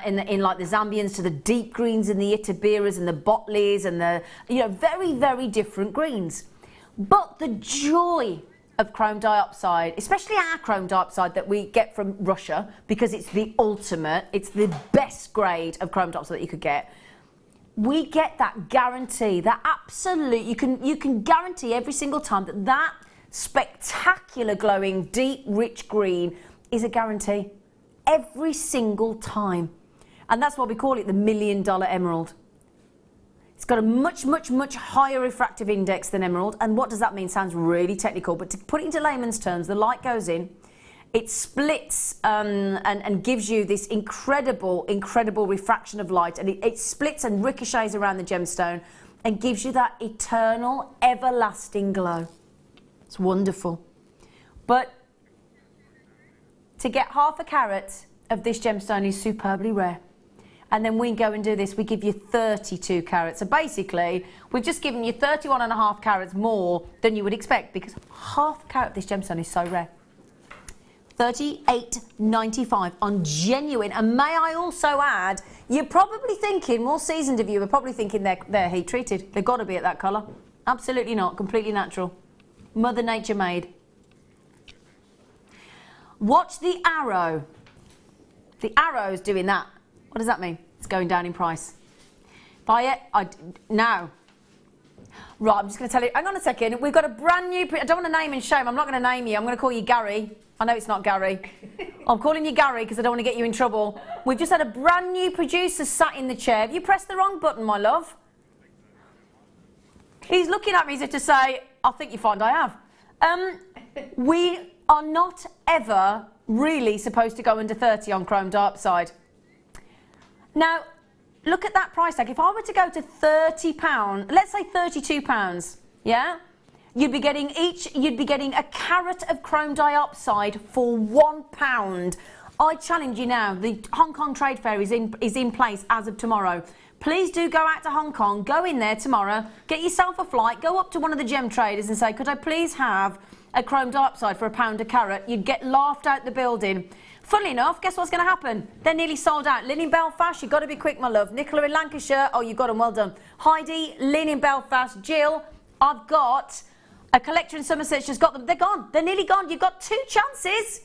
in like the Zambians, to the deep greens in the Itabiras and the Botleys and the, very, very different greens. But the joy of chrome dioxide, especially our chrome dioxide that we get from Russia, because it's the ultimate, it's the best grade of chrome dioxide that you could get. We get that guarantee, that absolute, you can guarantee every single time that spectacular glowing deep rich green is a guarantee every single time. And that's why we call it the $1 million emerald. It's got a much, much, much higher refractive index than emerald. And what does that mean? Sounds really technical, but to put it into layman's terms, the light goes in, it splits and gives you this incredible, incredible refraction of light, and it splits and ricochets around the gemstone and gives you that eternal, everlasting glow. It's wonderful. But to get half a carat of this gemstone is superbly rare. And then we go and do this, we give you 32 carats. So basically, we've just given you 31.5 carats more than you would expect, because half a carat of this gemstone is so rare. $38.95 on genuine. And may I also add, you're probably thinking, more seasoned of you are probably thinking they're heat treated. They've got to be at that colour. Absolutely not, completely natural. Mother Nature made. Watch the arrow. The arrow's doing that. What does that mean? It's going down in price. Buy it? Now. Right, I'm just going to tell you. Hang on a second. We've got a brand new... I don't want to name and shame. I'm not going to name you. I'm going to call you Gary. I know it's not Gary. I'm calling you Gary because I don't want to get you in trouble. We've just had a brand new producer sat in the chair. Have you pressed the wrong button, my love? He's looking at me as if to say, I think you find I have. We are not ever really supposed to go under 30 on chrome dioxide. Now, look at that price tag. If I were to go to £30, let's say £32, yeah, you'd be getting a carat of chrome dioxide for £1. I challenge you now. The Hong Kong Trade Fair is in place as of tomorrow. Please do go out to Hong Kong. Go in there tomorrow. Get yourself a flight. Go up to one of the gem traders and say, could I please have a chrome dioxide for £1 a carat? You'd get laughed out the building. Funnily enough, guess what's going to happen? They're nearly sold out. Lynn in Belfast, you've got to be quick, my love. Nicola in Lancashire, oh, you've got them, well done. Heidi, Lynn in Belfast, Jill, I've got a collector in Somerset, she's got them. They're gone. They're nearly gone. You've got 2 chances.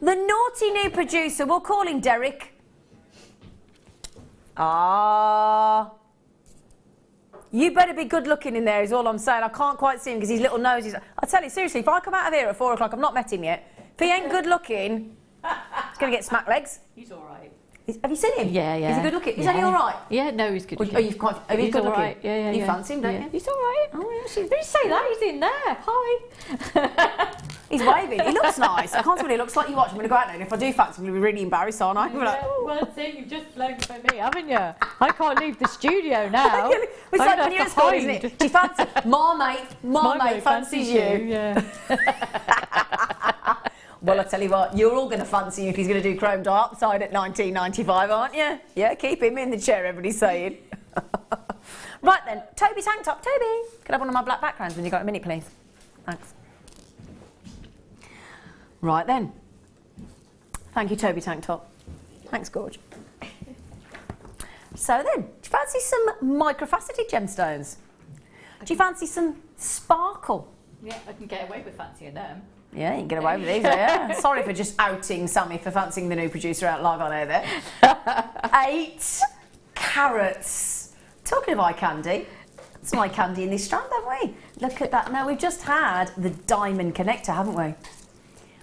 The naughty new producer, we'll call him Derek. You better be good looking in there is all I'm saying. I can't quite see him because his little nose is... I tell you, seriously, if I come out of here at 4 o'clock, I've not met him yet. If he ain't good looking, he's going to get smack legs. He's all right. Have you seen him? Yeah, yeah. Is he good looking? Is he all right? Yeah, no, he's good looking. Oh, he's good looking? Right. Yeah, You fancy him, don't you? He's all right. Oh, yeah, don't say that. He's in there. Hi. He's waving. He looks nice. I can't see what he looks like. You watch. I'm going to go out now. And if I do fancy him, I'm going to be really embarrassed, aren't I? Well, see, you've just blown for me, haven't you? I can't leave the studio now. It's like when you're at school, isn't it? Do you fancy? My mate fancies you. Yeah. Well, I tell you what, you're all going to fancy him if he's going to do chrome dioxide at 19.95, aren't you? Yeah, keep him in the chair, everybody's saying. Right then, Toby tank top. Toby, can I have one of my black backgrounds when you got a minute, please? Thanks. Right then. Thank you, Toby tank top. Thanks, Gorge. So then, do you fancy some micro-faceted gemstones? Do you fancy some sparkle? Yeah, I can get away with fancying them. Yeah, you can get away with these, yeah. Sorry for just outing Sammi for fancying the new producer out live on air there. 8 carats. Talking of eye candy, some eye candy in this strand, haven't we? Look at that. Now, we've just had the diamond connector, haven't we?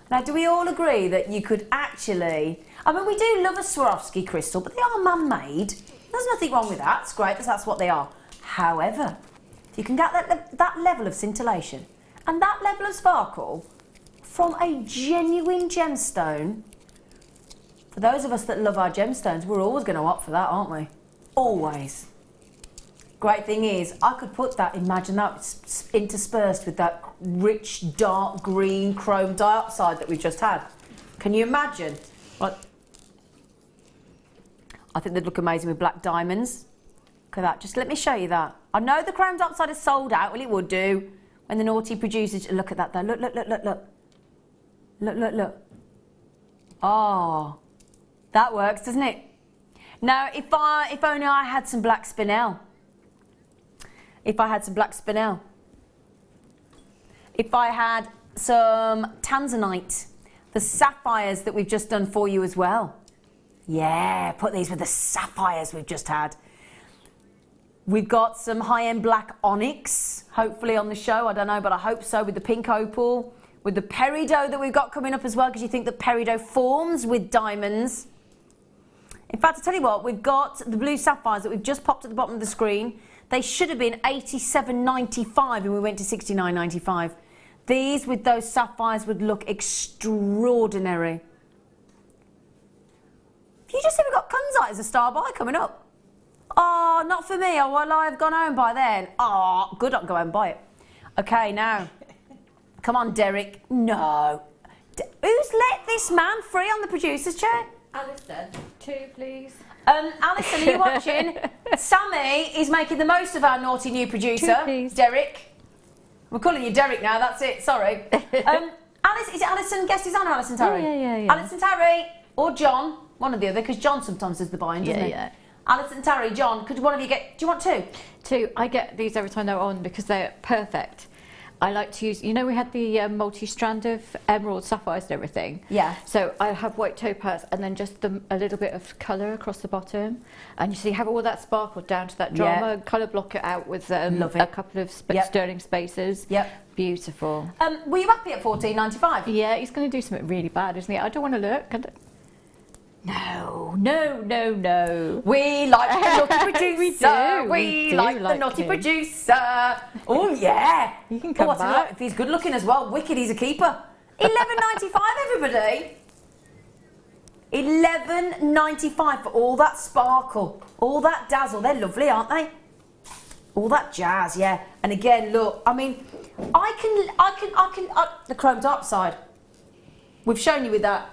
Now, do we all agree that you could actually... I mean, we do love a Swarovski crystal, but they are man-made. There's nothing wrong with that. It's great, because that's what they are. However, if you can get that level of scintillation and that level of sparkle from a genuine gemstone, for those of us that love our gemstones, we're always going to opt for that, aren't we? Always. Great thing is, I could put that, imagine that interspersed with that rich dark green chrome dioxide that we've just had. Can you imagine? What? I think they'd look amazing with black diamonds. Look at that, just let me show you that. I know the chrome dioxide is sold out, well it would do, when the naughty producers, look at that though, look, look, look, look, look. Look, look, look. Oh, that works, doesn't it? Now, if only I had some black spinel. If I had some black spinel. If I had some Tanzanite. The sapphires that we've just done for you as well. Yeah, put these with the sapphires we've just had. We've got some high-end black onyx, hopefully on the show. I don't know, but I hope so, with the pink opal. With the peridot that we've got coming up as well, because you think that peridot forms with diamonds. In fact, I tell you what, we've got the blue sapphires that we've just popped at the bottom of the screen. They should have been $87.95 and we went to $69.95. These with those sapphires would look extraordinary. You just said we've got Kunzite as a star buy coming up. Oh, not for me. Oh, well, I've gone home by then. Oh, good, I can go home and buy it. Okay, now. Come on, Derek. No. Who's let this man free on the producer's chair? Alison, 2, please. Alison, are you watching? Sammi is making the most of our naughty new producer, 2, please. Derek. We're calling you Derek now, that's it, sorry. Alice, is it Alison? Guest designer Alison Tarry? Yeah. Alison Tarry or John, one or the other, because John sometimes does the buying, doesn't he? Yeah. Alison Tarry, John, could one of you get, do you want 2? 2. I get these every time they're on because they're perfect. I like to use, you know, we had the multi-strand of emerald sapphires and everything. Yeah. So I have white topaz and then just a little bit of colour across the bottom. And you see, have all that sparkle down to that drama, colour block it out with a couple of sterling spaces. Yep. Beautiful. Were you happy at $14.95? Yeah, he's going to do something really bad, isn't he? I don't want to look. No. We like the naughty producer. We do like the like naughty him. producer. Oh yeah. You can come I tell you back. what, if he's good looking as well, wicked. He's a keeper. £11.95, everybody. £11.95 for all that sparkle, all that dazzle. They're lovely, aren't they? All that jazz, yeah. And again, look. I mean, I can. The chromed up side. We've shown you with that.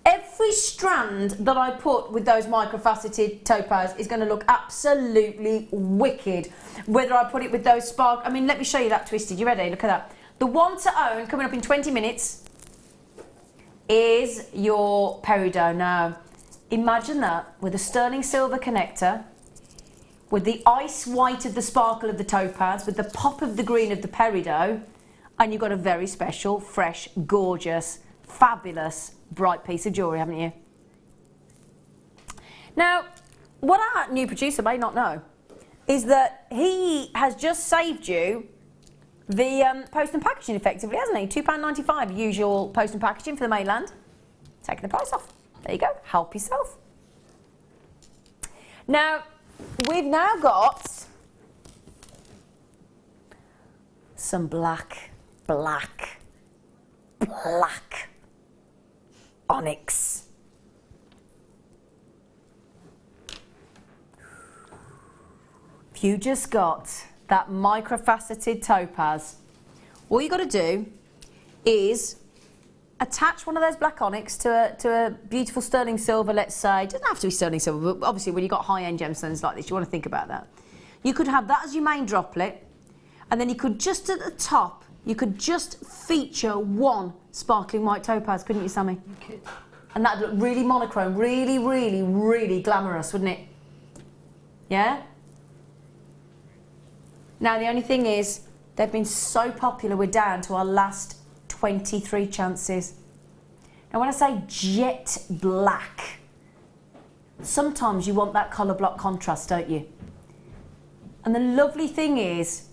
Every strand that I put with those micro-faceted topaz is going to look absolutely wicked. Whether I put it with those spark... I mean, let me show you that twisted. You ready? Look at that. The one to own, coming up in 20 minutes, is your Peridot. Now, imagine that with a sterling silver connector, with the ice white of the sparkle of the topaz, with the pop of the green of the Peridot, and you've got a very special, fresh, gorgeous, fabulous, bright piece of jewellery, haven't you? Now, what our new producer may not know is that he has just saved you the post and packaging effectively, hasn't he? £2.95 usual post and packaging for the mainland. Taking the price off. There you go. Help yourself. Now, we've now got some black onyx. If you just got that micro-faceted topaz, all you got to do is attach one of those black onyx to a beautiful sterling silver, let's say. It doesn't have to be sterling silver, but obviously when you've got high-end gemstones like this, you want to think about that. You could have that as your main droplet, and then you could just at the top, you could just feature one sparkling white topaz, couldn't you, Sammi? You could. And that'd look really monochrome, really, really, really glamorous, wouldn't it? Yeah? Now, the only thing is, they've been so popular, we're down to our last 23 chances. Now, when I say jet black, sometimes you want that colour block contrast, don't you? And the lovely thing is,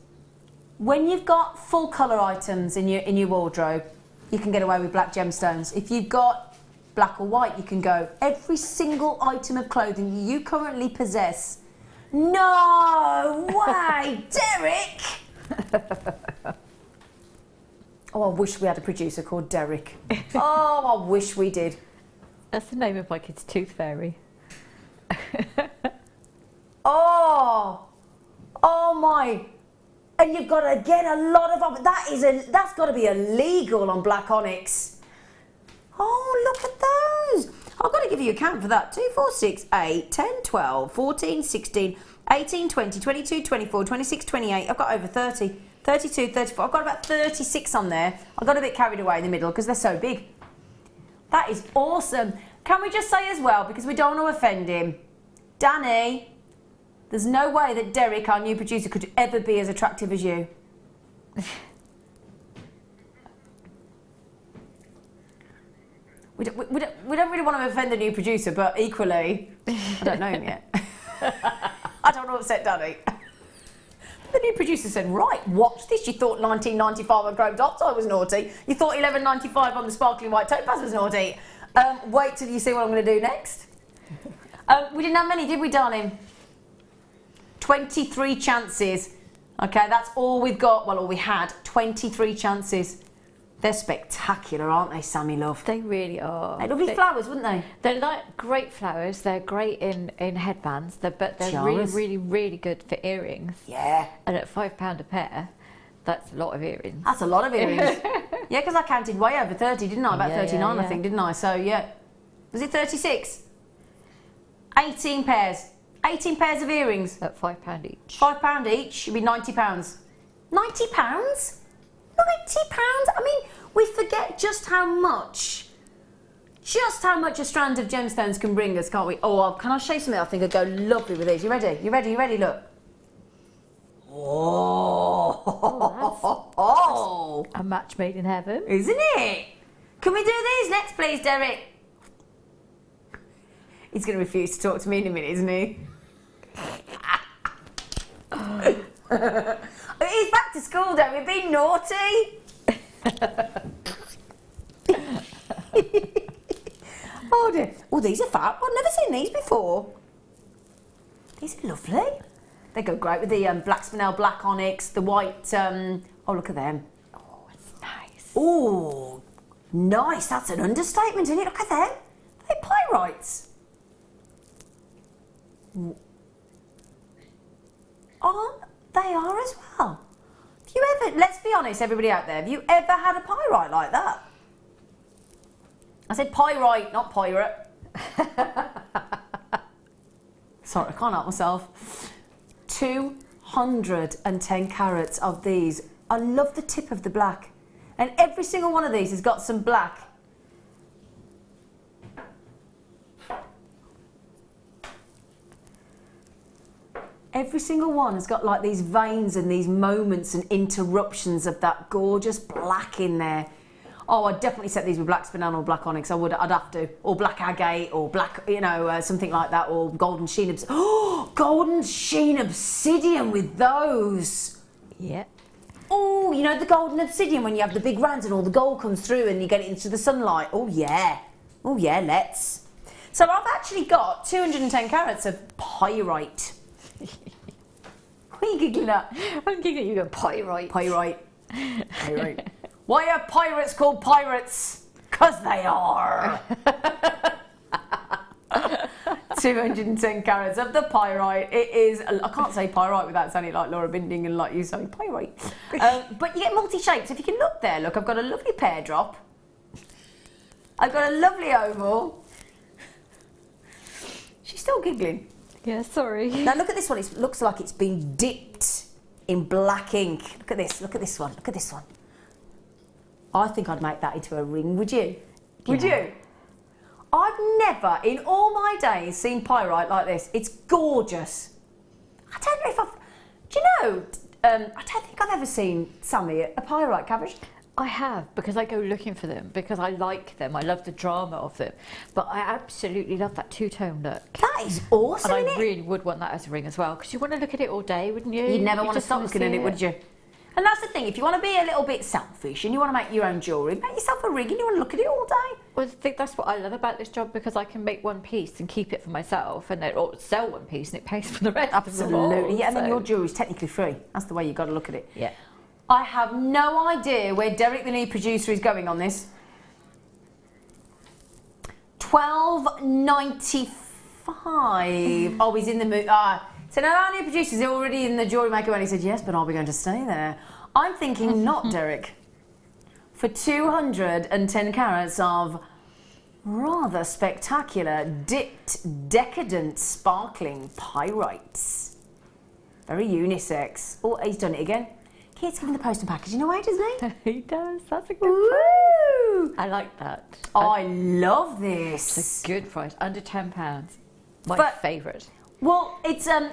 when you've got full colour items in your wardrobe, you can get away with black gemstones. If you've got black or white, you can go every single item of clothing you currently possess. No way, Derek! Oh, I wish we had a producer called Derek. Oh, I wish we did. That's the name of my kid's tooth fairy. Oh my! And you've got to get a lot of that's got to be illegal on black onyx. Oh, look at those! I've got to give you a count for that. 2, 4, 6, 8, 10, 12, 14, 16, 18, 20, 22, 24, 26, 28. I've got over 30, 32, 34. I've got about 36 on there. I got a bit carried away in the middle because they're so big. That is awesome. Can we just say as well, because we don't want to offend him, Danny, there's no way that Derek, our new producer, could ever be as attractive as you. We don't really want to offend the new producer, but equally, I don't know him yet. I don't want to upset Danny. The new producer said, right, watch this. You thought 1995 on chrome dopside was naughty. You thought 11.95 on the sparkling white topaz was naughty. Wait till you see what I'm going to do next. We didn't have many, did we, darling? 23 chances. Okay, that's all we've got. Well, all we had. 23 chances. They're spectacular, aren't they, Sammi, love? They really are. They're lovely flowers, wouldn't they? They're like great flowers. They're great in headbands, but they're Tiaras. really, really, really good for earrings. Yeah. And at £5 a pair, that's a lot of earrings. That's a lot of earrings. Yeah, because I counted way over 30, didn't I? About Yeah, 39, yeah. I think, didn't I? So, yeah. Was it 36? 18 pairs. 18 pairs of earrings. At £5 each. £5 each, should be £90. £90? £90? I mean, we forget just how much a strand of gemstones can bring us, can't we? Oh, can I show you something I think would go lovely with these? You ready? You ready? You ready? Look. Oh, A match made in heaven. isn't it? Can we do these next, please, Derek? He's going to refuse to talk to me in a minute, isn't he? He's back to school, though. We've been naughty. Oh dear. Oh, these are fab. I've never seen these before. These are lovely. They go great with the black spinel, black onyx, the white. Oh, look at them. Oh, it's nice. Oh, nice. That's an understatement, isn't it? Look at them. They're pyrites. Oh, they are as well. Have you ever, let's be honest, everybody out there, have you ever had a pyrite like that? I said pyrite, not pirate. Sorry, I can't help myself. 210 carats of these. I love the tip of the black. And every single one of these has got some black. Every single one has got like these veins and these moments and interruptions of that gorgeous black in there. Oh, I'd definitely set these with black spinel or black onyx. I'd have to. Or black agate or black, you know, something like that. Or golden sheen obsidian. Oh, golden sheen obsidian with those. Yeah. Oh, you know the golden obsidian when you have the big rounds and all the gold comes through and you get it into the sunlight. Oh, yeah. Oh, yeah, let's. So I've actually got 210 carats of pyrite. What are you giggling at? I'm giggling at you go pyrite. Pyrite. Pyrite. Why are pirates called pirates? 'Cause they are. 210 carats of the pyrite. It is, I can't say pyrite without sounding like Laura Binding and like you saying pyrite. But you get multi-shapes. If you can look there, look, I've got a lovely pear drop. I've got a lovely oval. She's still giggling. Yeah, sorry. Now look at this one. It looks like it's been dipped in black ink. Look at this. Look at this one. Look at this one. I think I'd make that into a ring. Would you? Would you? I've never, in all my days, seen pyrite like this. It's gorgeous. I don't know if I've. Do you know? I don't think I've ever seen Sammi a pyrite cabbage. I have, because I go looking for them, because I like them. I love the drama of them. But I absolutely love that two-tone look. That is awesome, and isn't I really would want that as a ring as well, because you want to look at it all day, wouldn't you? You'd never want to just stop looking at it, would you? And that's the thing, if you want to be a little bit selfish and you want to make your own jewellery, make yourself a ring and you want to look at it all day. Well, I think that's what I love about this job, because I can make one piece and keep it for myself, and then, or sell one piece and it pays for the rest. Absolutely, yeah, and then so. your jewellery's technically free. That's the way you've got to look at it. Yeah. I have no idea where Derek, the new producer, is going on this. $12.95. Oh, he's in the mood. So now our new producer's already in the Jewellery Maker, and he said, yes, but I'll be going to stay there. I'm thinking not, Derek. For 210 carats of rather spectacular, dipped, decadent, sparkling pyrites. Very unisex. Oh, he's done it again. Keith's giving the post and packaging away, doesn't he? He does. That's a good Woo! price. I like that. I love this. It's a good price. Under £10. My favourite. Well, it's our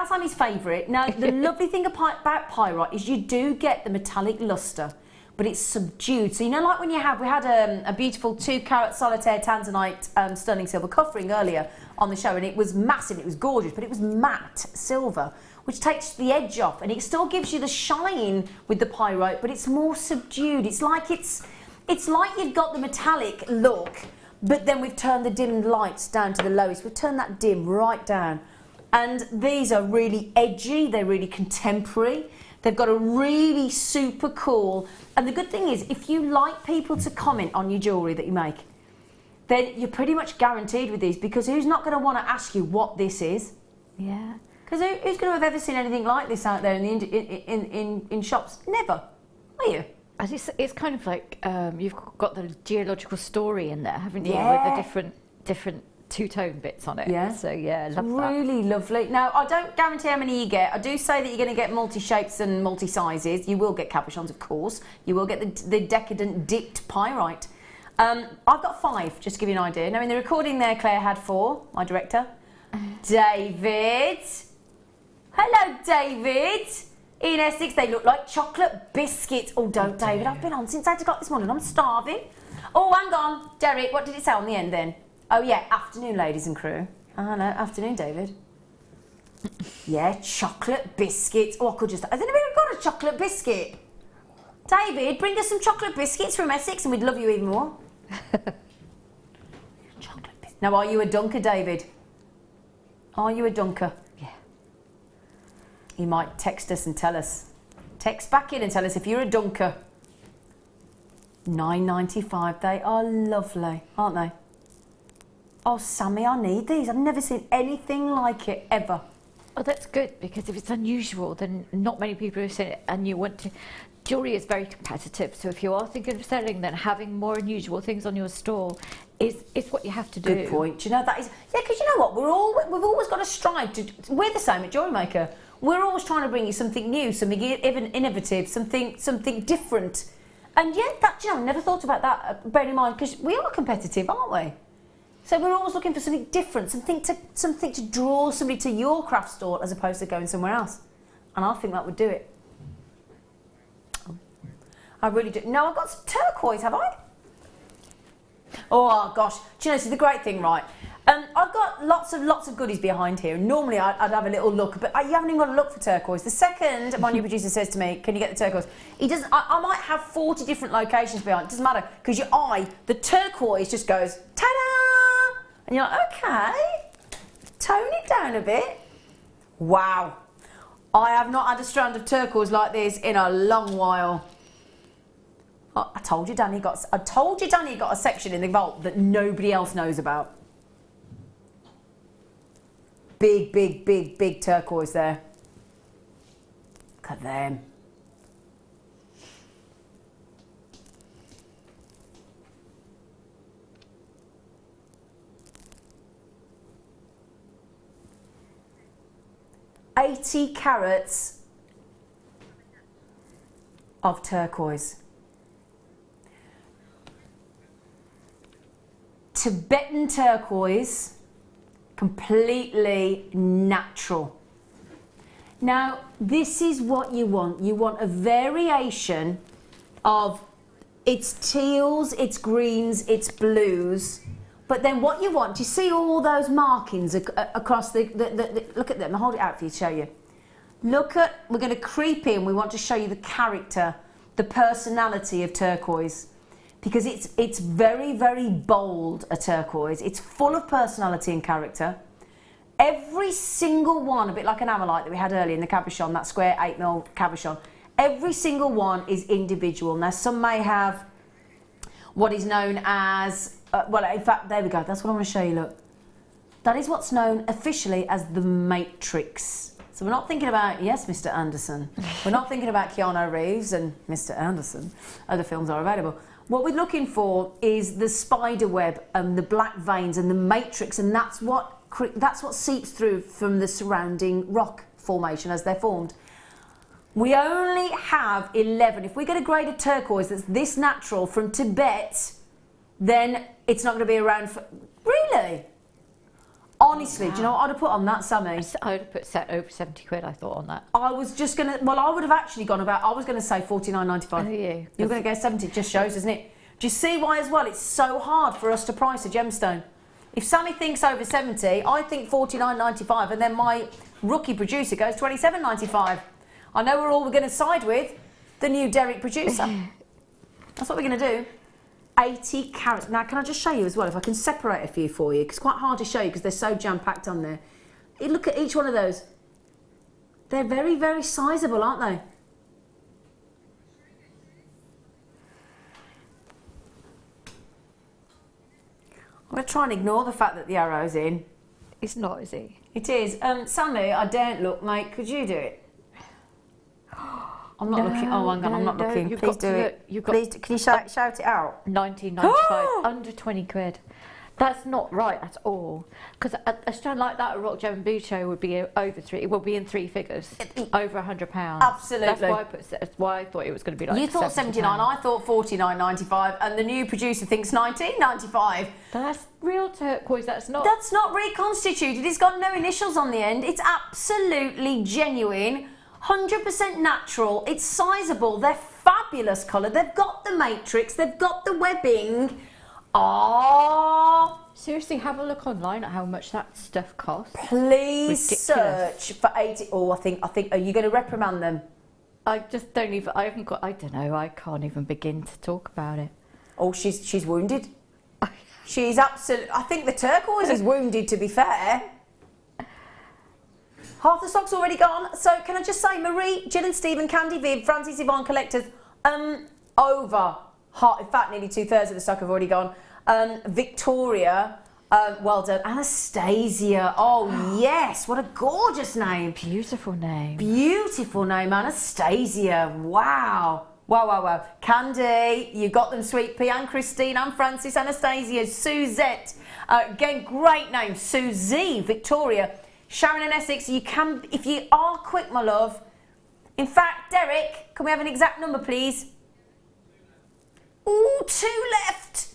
Sammy's favourite. Now, the lovely thing about pyrite is you do get the metallic lustre, but it's subdued. So, you know, like when we had a beautiful 2-carat solitaire Tanzanite sterling silver cuff ring earlier on the show, and it was massive, it was gorgeous, but it was matte silver, which takes the edge off, and it still gives you the shine with the pyrite, but it's more subdued. It's like you've got the metallic look, but then we've turned the dim lights down to the lowest. We've turned that dim right down. And these are really edgy, they're really contemporary. They've got a really super cool, and the good thing is, if you like people to comment on your jewellery that you make, then you're pretty much guaranteed with these, because who's not going to want to ask you what this is? Yeah. Because who's going to have ever seen anything like this out there in shops? Never. Are you? And it's kind of like you've got the geological story in there, haven't you? Yeah. With the different two-tone bits on it. Yeah. So yeah, I love that. Really lovely. Now, I don't guarantee how many you get. I do say that you're going to get multi-shapes and multi-sizes. You will get cabochons, of course. You will get the decadent dipped pyrite. I've got 5, just to give you an idea. Now, in the recording there, Claire had 4, my director. David. Hello, David. In Essex, they look like chocolate biscuits. Oh, don't, David. I've been on since 8 o'clock this morning. I'm starving. Oh, hang on. Derek, what did it say on the end then? Oh, yeah, afternoon, ladies and crew. Oh, no, afternoon, David. Yeah, chocolate biscuits. Oh, I could just... Has anybody got a chocolate biscuit? David, bring us some chocolate biscuits from Essex and we'd love you even more. Chocolate biscuits. Now, are you a dunker, David? Are you a dunker? Yeah. You might text us and tell us. Text back in and tell us if you're a dunker. $9.95. They are lovely, aren't they? Oh, Sammi, I need these. I've never seen anything like it ever. Oh, that's good, because if it's unusual, then not many people have seen it, and you want to... Jewellery is very competitive, so if you are thinking of selling, then having more unusual things on your stall is what you have to do. Good point. Do you know, that is... Yeah, because you know what? We've always got to strive to... We're the same at Jewellery Maker. We're always trying to bring you something new, something even innovative, something different. And yet, that, you know, I never thought about that, bearing in mind, because we are competitive, aren't we? So we're always looking for something different, something to draw somebody to your craft store as opposed to going somewhere else. And I think that would do it. I really do. No, I've got some turquoise, have I? Oh gosh, do you know, this is the great thing, right? I've got lots of goodies behind here. Normally I'd have a little look, but you haven't even got to look for turquoise. The second my new producer says to me, "Can you get the turquoise?" He doesn't. I might have 40 different locations behind. It doesn't matter, because your eye, the turquoise just goes ta-da, and you're like, okay, tone it down a bit. Wow, I have not had a strand of turquoise like this in a long while. I told you Danny got a section in the vault that nobody else knows about. Big turquoise there. Look at them. $80 carats of turquoise. Tibetan turquoise, completely natural. Now, this is what you want. You want a variation of its teals, its greens, its blues. But then what you want, you see all those markings across the look at them, I'll hold it out for you to show you. We're going to creep in, we want to show you the character, the personality of turquoise. Because it's very, very bold, a turquoise. It's full of personality and character. Every single one, a bit like an ammolite that we had earlier in the cabochon, that square 8mm cabochon, every single one is individual. Now, some may have what is known as, well, in fact, there we go. That's what I want to show you, look. That is what's known officially as the matrix. So we're not thinking about, yes, Mr. Anderson. We're not thinking about Keanu Reeves and Mr. Anderson. Other films are available. What we're looking for is the spider web and the black veins and the matrix, and that's what seeps through from the surrounding rock formation as they're formed. We only have 11. If we get a grade of turquoise that's this natural from Tibet, then it's not going to be around for... Really? Honestly, wow. Do you know what I'd have put on that, Sammi? I would have put set over 70 quid, I thought, on that. I was just going to... Well, I would have actually gone about... I was going to say 49.95. Oh, you? You're going to go 70. It just shows, doesn't it? Do you see why as well? It's so hard for us to price a gemstone. If Sammi thinks over 70, I think 49.95, and then my rookie producer goes 27.95. I know we're all going to side with the new Derek producer. That's what we're going to do. 80 carats. Now, can I just show you as well, if I can separate a few for you, because it's quite hard to show you because they're so jam-packed on there. Look at each one of those. They're very, very sizable, aren't they? I'm going to try and ignore the fact that the arrow's in. It's not, is it? It is. Sammi, I daren't look, mate. Could you do it? I'm not looking. Oh, hang on, I'm not looking. Please do it. Please, can you shout it out? 19.95, under 20 quid. That's not right at all. Because a strand like that at Rock Gem and Bead Show would be over three. It will be in three figures, over £100. Absolutely. That's why I thought it was going to be like. You thought 79. I thought 49.95, and the new producer thinks 19.95. That's real turquoise. That's not reconstituted. It's got no initials on the end. It's absolutely genuine. 100% natural. It's sizable. They're fabulous colour. They've got the matrix. They've got the webbing. Oh, seriously, have a look online at how much that stuff costs. Please search for 80. Oh, I think. Are you going to reprimand them? I just don't even. I haven't got. I don't know. I can't even begin to talk about it. Oh, she's wounded. She's absolutely. I think the turquoise is wounded. To be fair. Half the stock's already gone. So can I just say, Marie, Jill and Stephen, Candy, Viv, Francis, Yvonne, collectors, over half, in fact, nearly 2/3 of the stock have already gone. Victoria, well done. Anastasia, oh yes, what a gorgeous name. Beautiful name. Beautiful name, Anastasia, wow. Wow, wow, wow. Candy, you got them, Sweet Pea, and Christine, and Francis, Anastasia, Suzette. Again, great name, Susie, Victoria. Sharon and Essex, you can, if you are quick, my love. In fact, Derek, can we have an exact number, please? Ooh, 2 left.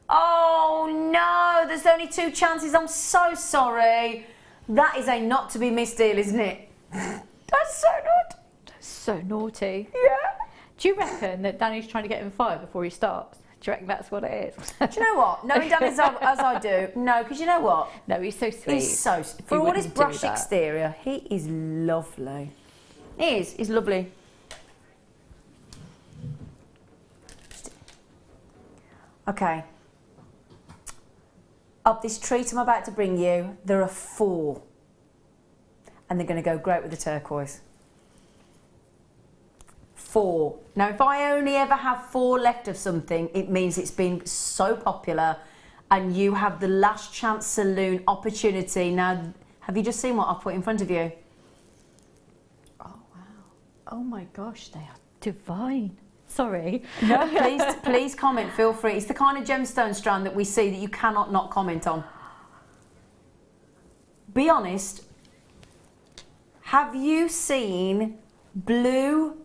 Oh no, there's only 2 chances. I'm so sorry. That is a not to be missed deal, isn't it? That's so naughty. That's so naughty. Yeah. Do you reckon that Danny's trying to get him fired before he starts? Do you reckon that's what it is? Do you know what? Knowing Danny as I do, no, because you know what? No, he's so sweet. He's so, for all his brush exterior, he is lovely. He is, he's lovely. Okay. Of this treat I'm about to bring you, there are 4. And they're going to go great with the turquoise. 4. Now, if I only ever have 4 left of something, it means it's been so popular and you have the last chance saloon opportunity. Now, have you just seen what I've put in front of you? Oh, wow. Oh my gosh, they are divine. Sorry. No, please comment, feel free. It's the kind of gemstone strand that we see that you cannot not comment on. Be honest, have you seen blue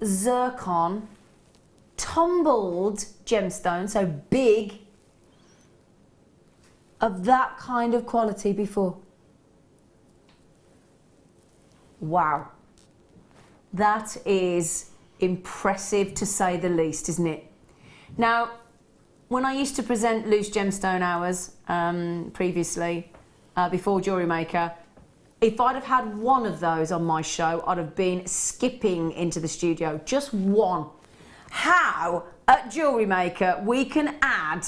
zircon tumbled gemstone, so big, of that kind of quality before? Wow. That is impressive to say the least, isn't it? Now, when I used to present loose gemstone hours previously, before Jewellery Maker, if I'd have had one of those on my show, I'd have been skipping into the studio. Just one. How, at Jewellery Maker, we can add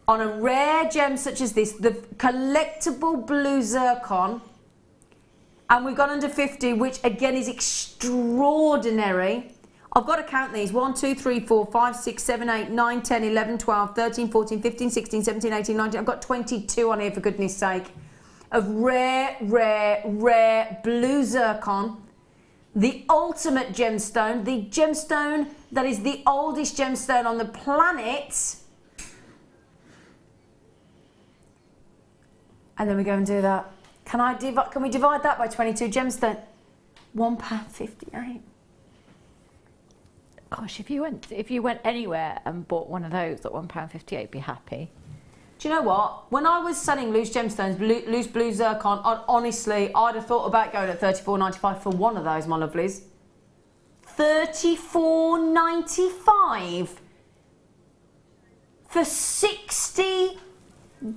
on a rare gem such as this, the collectible blue zircon, and we've gone under 50, which again is extraordinary. I've got to count these. 1, 2, 3, 4, 5, 6, 7, 8, 9, 10, 11, 12, 13, 14, 15, 16, 17, 18, 19. I've got 22 on here, for goodness sake, of rare blue zircon. The ultimate gemstone, the gemstone that is the oldest gemstone on the planet. And then we go and do that. Can we divide that by 22 gemstone? £1.58. Gosh, if you went anywhere and bought one of those at £1.58, be happy. Do you know what? When I was selling loose gemstones, loose blue zircon, I'd have thought about going at $34.95 for one of those, my lovelies. $34.95 for 60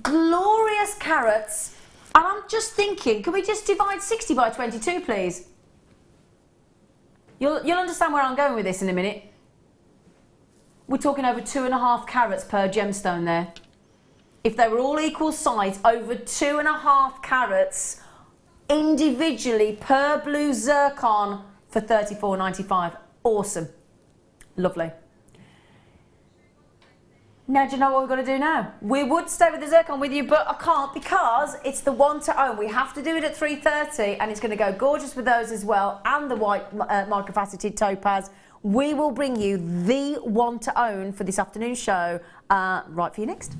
glorious carats. And I'm just thinking, can we just divide 60 by 22, please? You'll understand where I'm going with this in a minute. We're talking over 2.5 carats per gemstone there. If they were all equal size, over 2.5 carats individually per blue zircon for $34.95. Awesome. Lovely. Now, do you know what we've got to do now? We would stay with the zircon with you, but I can't because it's the one to own. We have to do it at 3:30, and it's going to go gorgeous with those as well, and the white micro-faceted topaz. We will bring you the one to own for this afternoon show right for you next.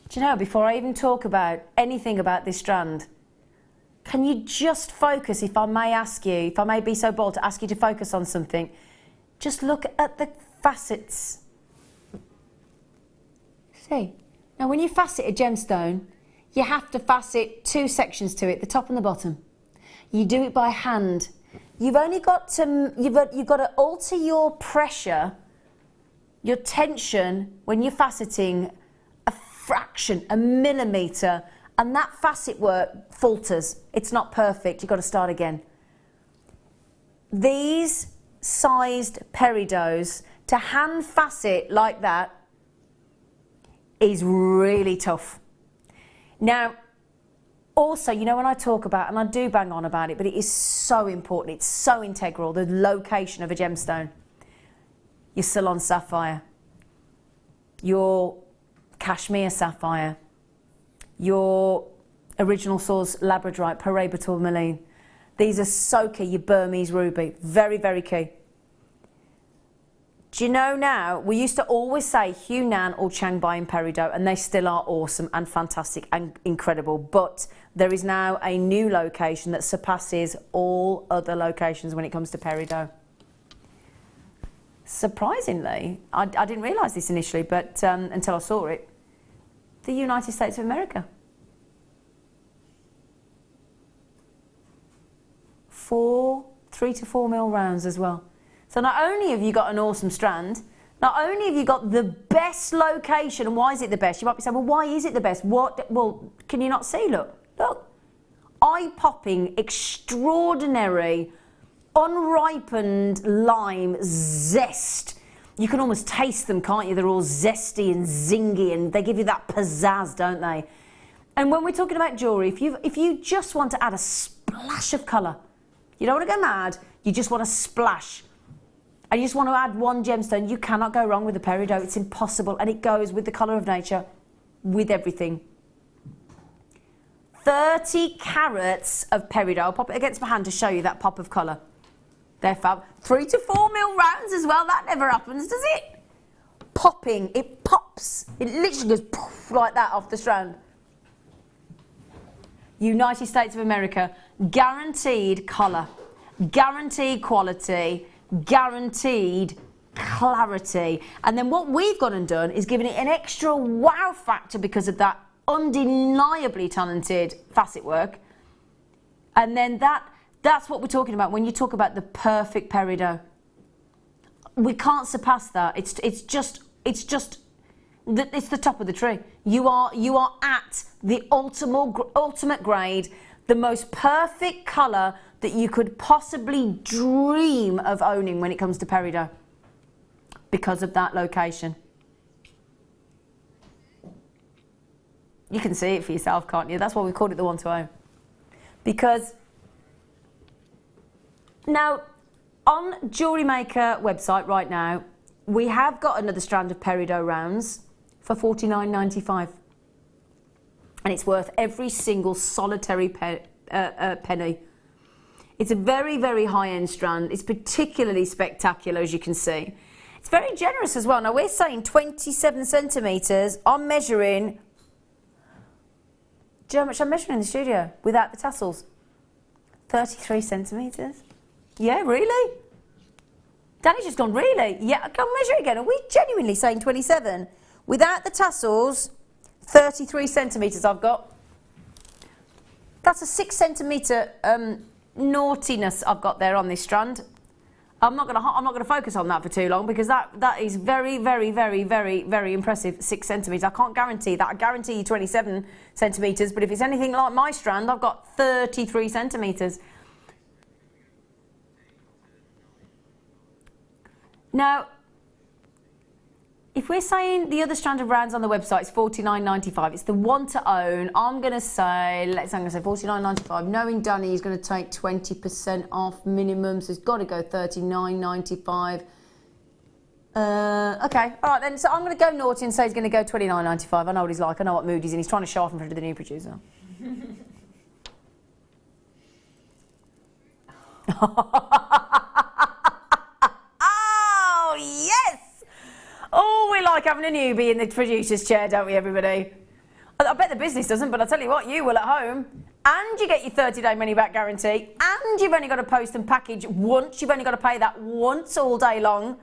Do you know, before I even talk about anything about this strand, can you just focus, if I may ask you, if I may be so bold to ask you to focus on something, just look at the facets. See, now when you facet a gemstone, you have to facet 2 sections to it, the top and the bottom. You do it by hand. You've only got to, you've got to alter your pressure, your tension when you're faceting a fraction, a millimetre, and that facet work falters. It's not perfect. You've got to start again. These sized peridots, to hand facet like that is really tough. Now, also, you know, when I talk about, and I do bang on about it, but it is so important, it's so integral, the location of a gemstone. Your Ceylon sapphire, your Kashmir sapphire, your original source labradorite, Peridot tourmaline. These are so key. Your Burmese ruby, very, very key. Do you know now, we used to always say Hunan or Chiangbai and Peridot, and they still are awesome and fantastic and incredible, but there is now a new location that surpasses all other locations when it comes to Peridot. Surprisingly, I didn't realise this initially, but until I saw it, the United States of America. 3 to 4 mil rounds as well. So not only have you got an awesome strand, not only have you got the best location, and why is it the best? You might be saying, well, why is it the best? What? Well, can you not see? Look, look. Eye-popping, extraordinary, unripened lime zest. You can almost taste them, can't you? They're all zesty and zingy, and they give you that pizzazz, don't they? And when we're talking about jewellery, if you just want to add a splash of colour, you don't want to go mad, you just want a splash, and you just want to add one gemstone, you cannot go wrong with the Peridot. It's impossible, and it goes with the colour of nature, with everything. 30 carats of Peridot. I'll pop it against my hand to show you that pop of colour. They're fab. 3 to 4 mil rounds as well. That never happens, does it? Popping. It pops. It literally goes poof, like that off the strand. United States of America. Guaranteed colour. Guaranteed quality. Guaranteed clarity. And then what we've gone and done is given it an extra wow factor because of that undeniably talented facet work. And then that's what we're talking about when you talk about the perfect Peridot. We can't surpass that. It's the top of the tree. You are at the ultimate grade, the most perfect colour that you could possibly dream of owning when it comes to Peridot, because of that location. You can see it for yourself, can't you? That's why we called it the one to own. Because now, on Jewellery Maker website right now, we have got another strand of Peridot rounds for $49.95. And it's worth every single solitary penny. It's a very, very high-end strand. It's particularly spectacular, as you can see. It's very generous as well. Now, we're saying 27 centimetres. I'm measuring... Do you know how much I'm measuring in the studio without the tassels? 33 centimetres. Yeah, really? Danny's just gone, really? Yeah, I can measure it again. Are we genuinely saying 27? Without the tassels, 33 centimetres I've got. That's a 6 centimetre naughtiness I've got there on this strand. I'm not gonna focus on that for too long because that is very, very, very, very, very impressive. 6 centimetres. I can't guarantee that. I guarantee you 27 centimetres, but if it's anything like my strand, I've got 33 centimetres. Now, if we're saying the other strand of rounds on the website is $49.95, it's the one to own. I'm going to say $49.95. Knowing Danny, he's going to take 20% off minimum, so it's got to go $39.95. Okay, all right then. So I'm going to go naughty and say he's going to go $29.95. I know what he's like. I know what mood he's in. He's trying to show off in front of the new producer. Oh, yes! Oh, we like having a newbie in the producer's chair, don't we, everybody? I bet the business doesn't, but I'll tell you what, you will at home. And you get your 30-day money-back guarantee. And you've only got to post and package once. You've only got to pay that once all day long.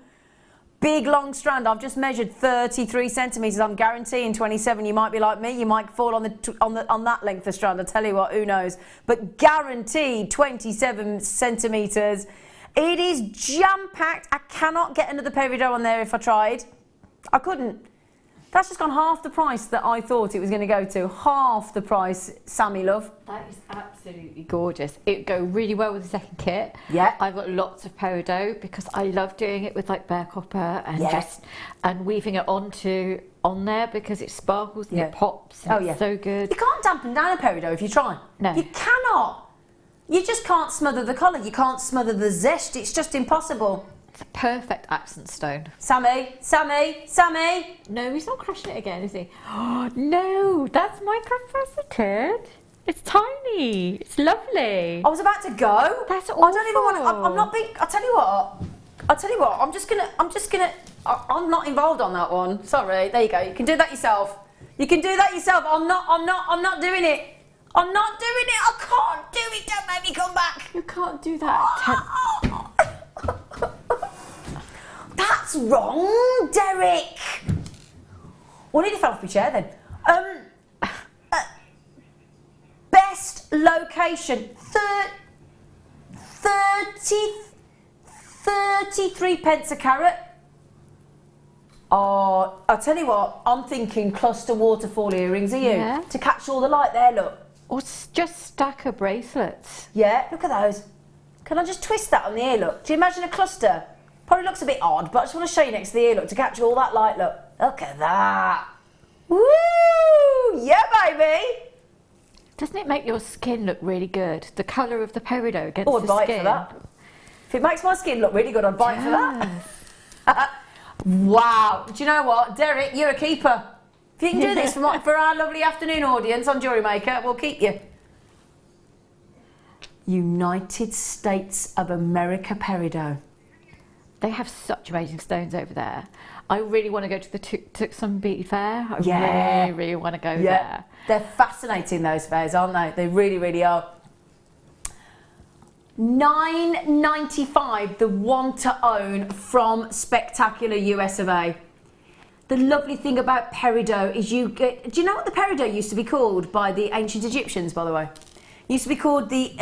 Big, long strand. I've just measured 33 centimetres. I'm guaranteeing 27. You might be like me. You might fall on that length of strand. I tell you what, who knows? But guaranteed 27 centimetres. It is jam-packed. I cannot get another Peridot on there if I tried. I couldn't. That's just gone half the price that I thought it was going to go to. Half the price, Sammi love. That is absolutely gorgeous. It would go really well with the second kit. Yeah. I've got lots of peridot because I love doing it with like bare copper and and weaving it on there because it sparkles and it pops. And it's so good. You can't dampen down a peridot if you try. No. You cannot. You just can't smother the colour. You can't smother the zest. It's just impossible. It's a perfect accent stone. Sammi, Sammi, Sammi. No, he's not crushing it again, is he? Oh, no, that's micro-faceted. It's tiny. It's lovely. I was about to go. That's awful. I don't even want to. I'm not being. I'll tell you what. I'm just gonna. I'm not involved on that one. Sorry. There you go. You can do that yourself. I'm not doing it. I'm not doing it. I can't do it. Don't make me come back. You can't do that. That's wrong, Derek. Well, nearly fell off my chair then. Best location, 33 pence a carat. Oh, I'll tell you what, I'm thinking cluster waterfall earrings, are you? Yeah. To catch all the light there, look. Or just stack of bracelets. Yeah, look at those. Can I just twist that on the ear, look? Do you imagine a cluster? Probably looks a bit odd, but I just want to show you next to the ear, look, to catch all that light, look. Look at that. Woo! Yeah, baby. Doesn't it make your skin look really good? The colour of the peridot against Oh, I'd the bite skin. for that. If it makes my skin look really good, I'd bite for that. Wow. Do you know what? Derek, you're a keeper. If you can do this for our lovely afternoon audience on Jewellery Maker, we'll keep you. United States of America Peridot. They have such amazing stones over there. I really want to go to the Tucson Bead Fair. I really want to go there. They're fascinating, those fairs, aren't they? They really, really are. $9.95, the one to own from Spectacular US of A. The lovely thing about peridot is you get. Do you know what the peridot used to be called by the ancient Egyptians, by the way? It used to be called the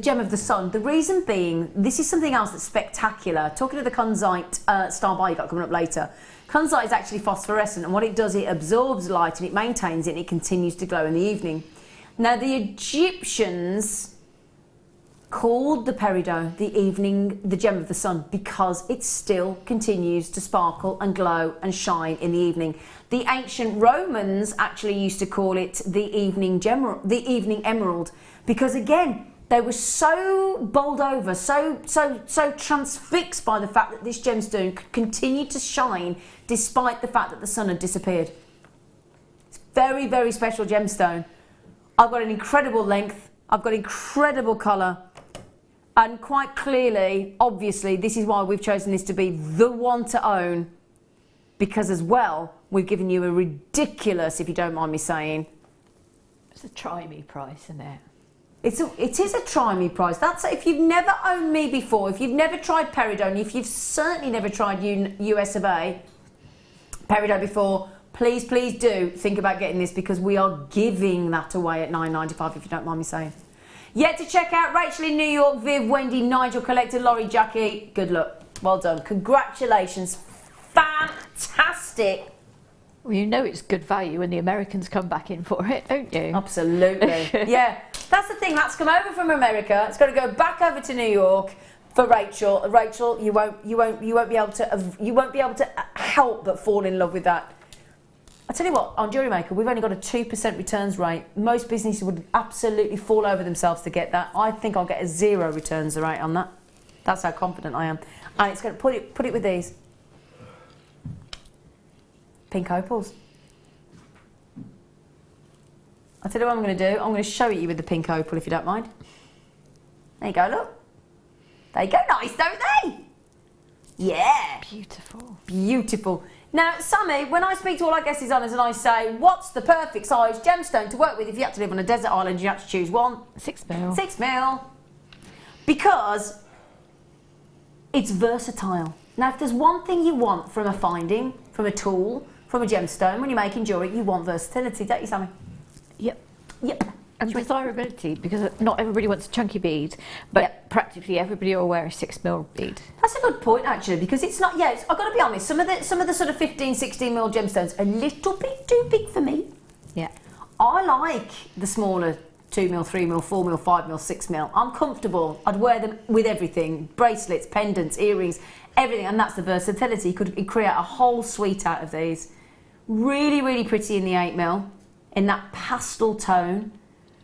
gem of the sun. The reason being, this is something else that's spectacular. Talking to the Kunzite star bar you got coming up later. Kunzite is actually phosphorescent, and what it does, it absorbs light and it maintains it, and it continues to glow in the evening. Now, the Egyptians called the peridot the gem of the sun because it still continues to sparkle and glow and shine in the evening. The ancient Romans actually used to call it the evening emerald because, again, they were so bowled over, so transfixed by the fact that this gemstone could continue to shine despite the fact that the sun had disappeared. It's very, very special gemstone. I've got an incredible length. I've got incredible colour. And quite clearly, obviously, this is why we've chosen this to be the one to own, because as well, we've given you a ridiculous, if you don't mind me saying, it's a try me price, isn't it? It is a try me price. That's if you've never owned me before, if you've never tried peridot, if you've certainly never tried US of A peridot before, please do think about getting this because we are giving that away at $9.95, if you don't mind me saying. Yet to check out Rachel in New York, Viv, Wendy, Nigel, Collector, Laurie, Jackie. Good luck. Well done. Congratulations. Fantastic. Well, you know it's good value when the Americans come back in for it, don't you? Absolutely. Yeah. That's the thing. That's come over from America. It's got to go back over to New York for Rachel. Rachel, you won't be able to help but fall in love with that. I tell you what, on Jewellery Maker, we've only got a 2% returns rate. Most businesses would absolutely fall over themselves to get that. I think I'll get a 0 returns rate on that. That's how confident I am. And it's going to put it with these pink opals. I'll tell you what I'm going to do. I'm going to show you with the pink opal, if you don't mind. There you go, look. They go nice, don't they? Yeah. Beautiful. Beautiful. Now, Sammi, when I speak to all our guests on us and I say, what's the perfect size gemstone to work with if you had to live on a desert island, you had to choose one? 6 mil. 6 mil. Because it's versatile. Now, if there's one thing you want from a finding, from a tool, from a gemstone, when you're making jewellery, you want versatility, don't you, Sammi? Yep. Yep. And desirability, because not everybody wants a chunky bead, but practically everybody will wear a 6mm bead. That's a good point, actually, because it's not. Yeah, I've got to be honest. Some of the sort of 15, 16mm gemstones are a little bit too big for me. Yeah. I like the smaller 2mm, 3mm, 4mm, 5mm, 6mm. I'm comfortable. I'd wear them with everything: bracelets, pendants, earrings, everything. And that's the versatility. You could create a whole suite out of these. Really, really pretty in the 8mm, in that pastel tone.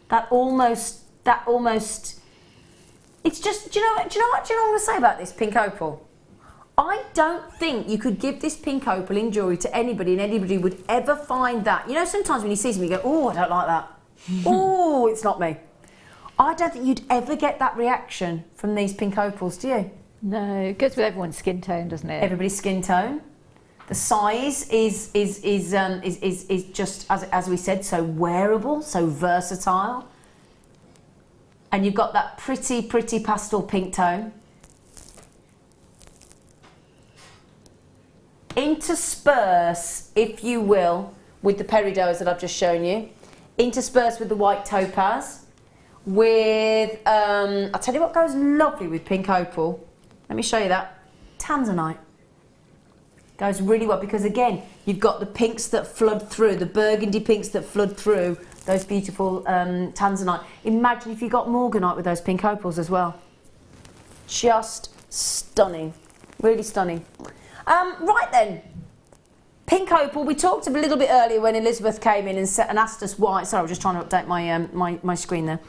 That almost, it's just, do you know what I'm going to say about this pink opal? I don't think you could give this pink opal in jewellery to anybody and anybody would ever find that. You know, sometimes when you see something, you go, oh, I don't like that. Oh, it's not me. I don't think you'd ever get that reaction from these pink opals, do you? No, it goes with everyone's skin tone, doesn't it? Everybody's skin tone. The size is just, as we said, so wearable, so versatile. And you've got that pretty, pretty pastel pink tone. Intersperse, if you will, with the peridots that I've just shown you. Intersperse with the white topaz. With, I'll tell you what goes lovely with pink opal. Let me show you that. Tanzanite. Goes really well because, again, you've got the pinks that flood through, the burgundy pinks that flood through those beautiful Tanzanite. Imagine if you got morganite with those pink opals as well. Just stunning. Really stunning. Right then. Pink opal, we talked a little bit earlier when Elizabeth came in and asked us why. Sorry, I was just trying to update my screen there.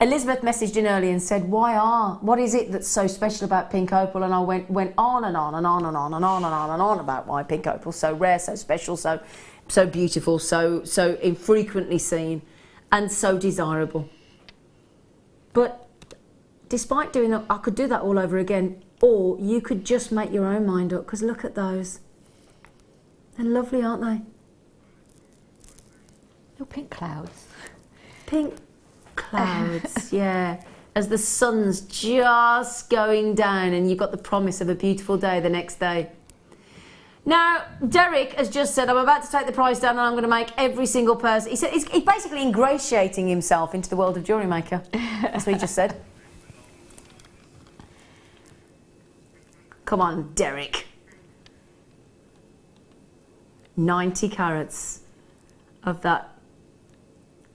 Elizabeth messaged in earlier and said, what is it that's so special about pink opal? And I went on and on and on and on and on and on and on about why pink opal's so rare, so special, so beautiful, so infrequently seen, and so desirable. But despite doing that, I could do that all over again, or you could just make your own mind up, because look at those. They're lovely, aren't they? Little pink clouds. Pink clouds, yeah. As the sun's just going down and you've got the promise of a beautiful day the next day. Now, Derek has just said, I'm about to take the price down and I'm going to make every single person. He said he's basically ingratiating himself into the world of Jewellery Maker. That's what he just said. Come on, Derek. 90 carats of that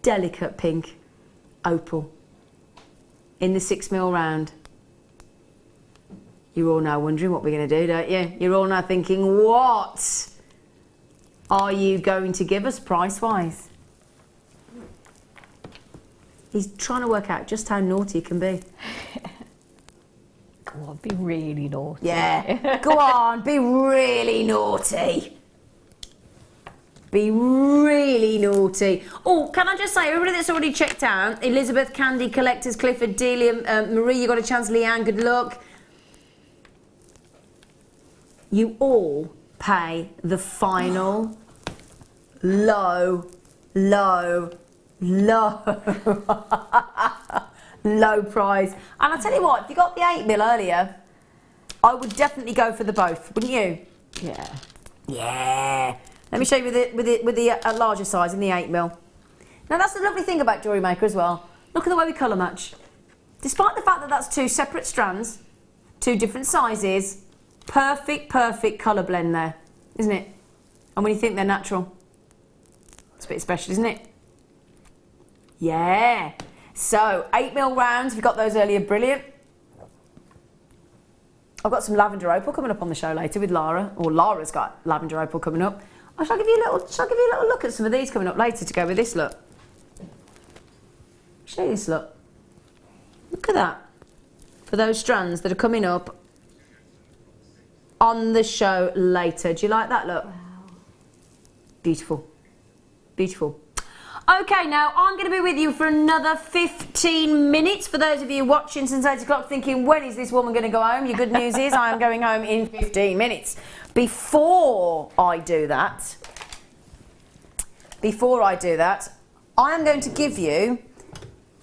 delicate pink opal in the 6mm round. You're all now wondering what we're going to do, don't you? You're all now thinking, what are you going to give us price-wise? He's trying to work out just how naughty he can be. Go on, be really naughty. Yeah, go on, be really naughty. Be really naughty. Oh, can I just say, everybody that's already checked out, Elizabeth, Candy, Collectors, Clifford, Delia, Marie, you got a chance, Leanne, good luck. You all pay the final low price. And I'll tell you what, if you got the 8mm earlier, I would definitely go for the both, wouldn't you? Yeah. Yeah. Let me show you with the larger size in the 8mm. Now that's the lovely thing about Jewellery Maker as well. Look at the way we colour match. Despite the fact that that's two separate strands, two different sizes, perfect colour blend there, isn't it? And when you think they're natural, it's a bit special, isn't it? Yeah. So 8mm rounds, we got those earlier, brilliant. I've got some lavender opal coming up on the show later with Lara, or Lara's got lavender opal coming up. Shall I give you a little look at some of these coming up later to go with this look? Show you this look. Look at that. For those strands that are coming up on the show later. Do you like that look? Wow. Beautiful. Beautiful. Okay, now I'm going to be with you for another 15 minutes. For those of you watching since 8 o'clock thinking, when is this woman going to go home? Your good news is I am going home in 15 minutes. Before I do that, I am going to give you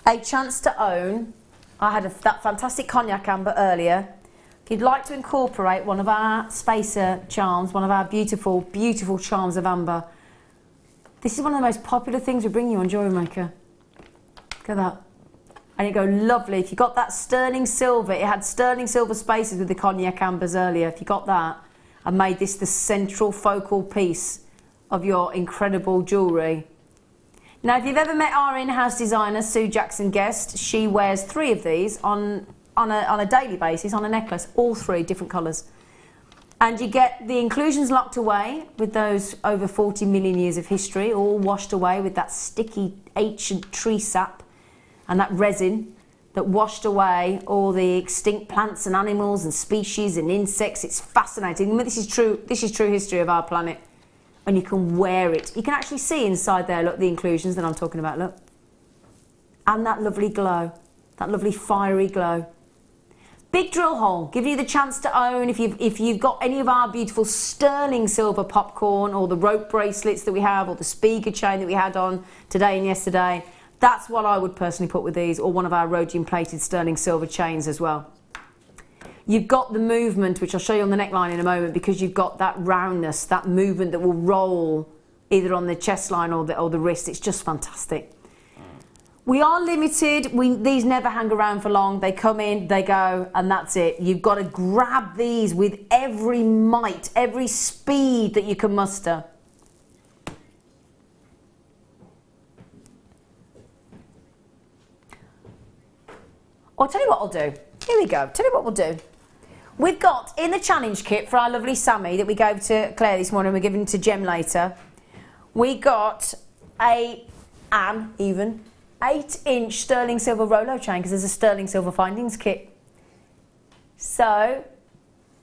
a chance to own. I had that fantastic cognac amber earlier. If you'd like to incorporate one of our spacer charms, one of our beautiful, beautiful charms of amber, This is one of the most popular things we bring you on Jewellery Maker. Look at that. And it go lovely. If you got that sterling silver, it had sterling silver spaces with the cognac ambers earlier. If you got that and made this the central focal piece of your incredible jewellery. Now, if you've ever met our in-house designer, Sue Jackson-Guest, she wears 3 of these on a daily basis on a necklace, all 3 different colours. And you get the inclusions locked away with those over 40 million years of history, all washed away with that sticky ancient tree sap and that resin that washed away all the extinct plants and animals and species and insects. It's fascinating. This is true history of our planet. And you can wear it. You can actually see inside there, look, the inclusions that I'm talking about, look. And that lovely glow, that lovely fiery glow. Big drill hole, give you the chance to own, if you've got any of our beautiful sterling silver popcorn or the rope bracelets that we have or the Spiga chain that we had on today and yesterday, that's what I would personally put with these, or one of our rhodium plated sterling silver chains as well. You've got the movement, which I'll show you on the neckline in a moment, because you've got that roundness, that movement that will roll either on the chest line or the wrist. It's just fantastic. We are limited. These never hang around for long. They come in, they go, and that's it. You've got to grab these with every might, every speed that you can muster. I'll tell you what I'll do. Here we go. Tell you what we'll do. We've got in the challenge kit for our lovely Sammi that we gave to Claire this morning, we're giving to Gem later. We got an 8-inch sterling silver Rolo chain, because there's a sterling silver findings kit. So,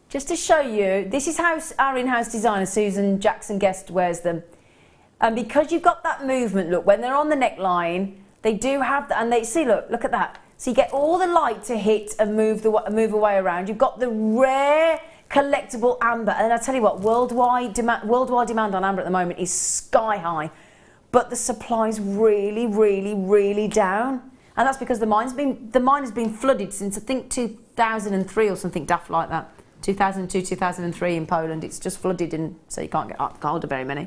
just to show you, this is how our in-house designer Susan Jackson-Guest wears them. And because you've got that movement, look, when they're on the neckline, they do have that, and they see, look at that. So you get all the light to hit and move away around. You've got the rare collectible amber, and I tell you what, worldwide demand on amber at the moment is sky high, but the supply's really, really, really down, and that's because the mine has been flooded since I think 2003 or something daft like that. 2002, 2003 in Poland. It's just flooded, and so you can't get hold of very many.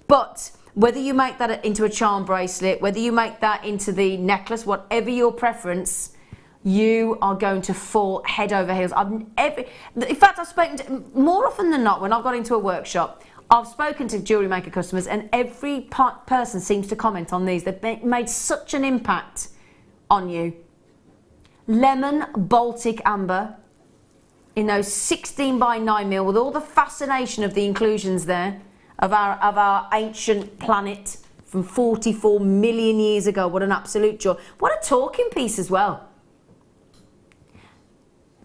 But whether you make that into a charm bracelet, whether you make that into the necklace, whatever your preference, you are going to fall head over heels. In fact, I've spoken to, more often than not, when I've got into a workshop, I've spoken to Jewellery Maker customers, and every person seems to comment on these. They've made such an impact on you. Lemon Baltic Amber in those 16 by 9 mil with all the fascination of the inclusions there. Of our ancient planet from 44 million years ago. What an absolute joy. What a talking piece as well.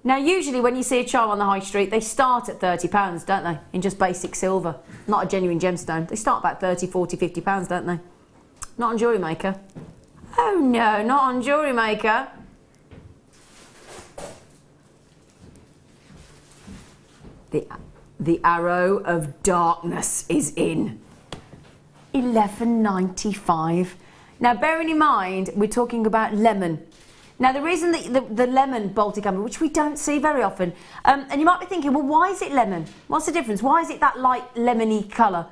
Now, usually when you see a charm on the high street, they start at £30, don't they? In just basic silver. Not a genuine gemstone. They start about 30, 40, 50 pounds, don't they? Not on Jewellery Maker. Oh no, not on Jewellery Maker. The arrow of darkness is in. £11.95. Now, bearing in mind, we're talking about lemon. Now, the reason that the lemon Baltic amber, which we don't see very often, and you might be thinking, well, why is it lemon? What's the difference? Why is it that light lemony colour?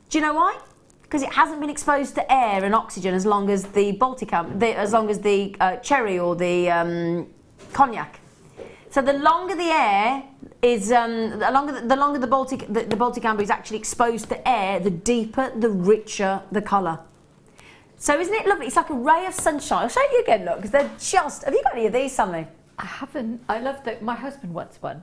Do you know why? Because it hasn't been exposed to air and oxygen as long as the Baltic amber, as long as the cherry or the cognac. So the longer the air is, the longer the Baltic amber is actually exposed to air, the deeper, the richer the colour. So isn't it lovely? It's like a ray of sunshine. I'll show you again, look, because they're just... Have you got any of these, Sammi? I haven't. I love that. My husband wants one.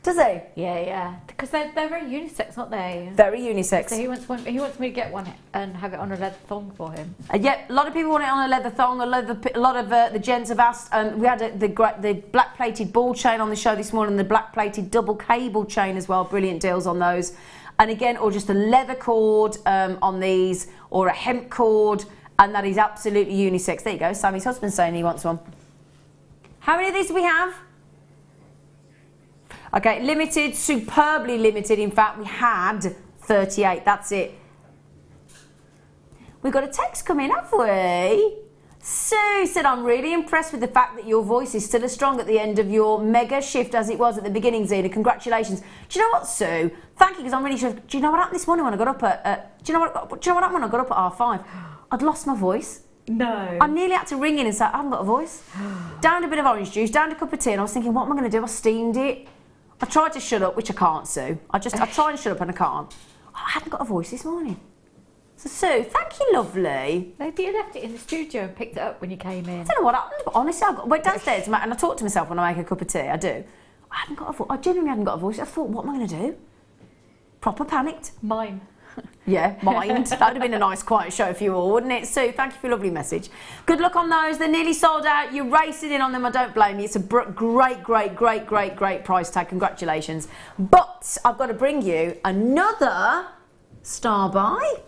Does he? Yeah. Because they're very unisex, aren't they? Very unisex. So he wants one. He wants me to get one and have it on a leather thong for him. Yeah, a lot of people want it on a leather thong. A lot of the gents have asked. We had the black plated ball chain on the show this morning, the black plated double cable chain as well. Brilliant deals on those. And again, or just a leather cord on these, or a hemp cord, and that is absolutely unisex. There you go. Sammy's husband's saying he wants one. How many of these do we have? Okay, limited, superbly limited. In fact, we had 38. That's it. We've got a text coming, have we? Sue said, I'm really impressed with the fact that your voice is still as strong at the end of your mega shift as it was at the beginning, Zena. Congratulations. Do you know what, Sue? Thank you, because I'm really sure. Do you know what happened this morning when I got up at, do you know what happened when I got up at R5? I'd lost my voice. No. I nearly had to ring in and say, I haven't got a voice. Downed a bit of orange juice, downed a cup of tea, and I was thinking, what am I going to do? I steamed it. I tried to shut up, which I can't, Sue. I try and shut up and I can't. I hadn't got a voice this morning. So, Sue, thank you, lovely. Maybe you left it in the studio and picked it up when you came in. I don't know what happened, but honestly, I went downstairs and I talk to myself when I make a cup of tea. I do. I hadn't got a voice. I genuinely hadn't got a voice. I thought, what am I going to do? Proper panicked. Mime. Yeah, mind. That would have been a nice quiet show for you all, wouldn't it? Sue, thank you for your lovely message. Good luck on those. They're nearly sold out. You're racing in on them. I don't blame you. It's a great price tag. Congratulations. But I've got to bring you another star buy.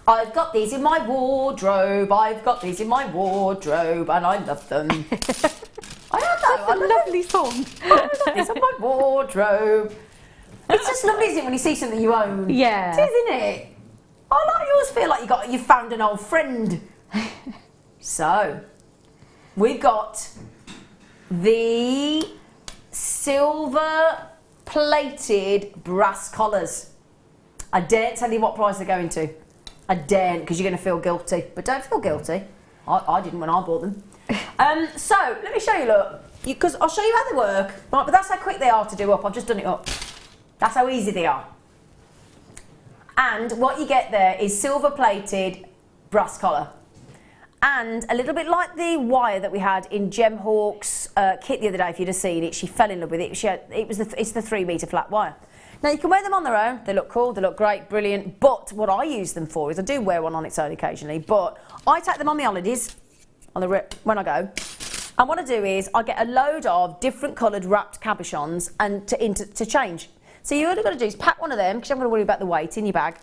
I've got these in my wardrobe. I've got these in my wardrobe, and I love them. I don't know. That's a lovely song. I've got these in my wardrobe. It's just lovely, isn't it, when you see something you own? Yeah. It is, isn't it? You always feel like you found an old friend. So, we've got the silver-plated brass collars. I daren't tell you what price they're going to. I daren't, because you're going to feel guilty. But don't feel guilty. I didn't when I bought them. So, let me show you, look. Because I'll show you how they work. Right, but that's how quick they are to do up. I've just done it up. That's how easy they are. And what you get there is silver-plated brass collar. And a little bit like the wire that we had in Gem Hawk's kit the other day, if you'd have seen it, she fell in love with it. It's the 3 metre flat wire. Now, you can wear them on their own. They look cool, they look great, brilliant. But what I use them for is, I do wear one on its own occasionally, but I take them on my holidays, when I go. And what I do is, I get a load of different coloured wrapped cabochons and to change. So all you've got to do is pack one of them, because you haven't got to worry about the weight in your bag.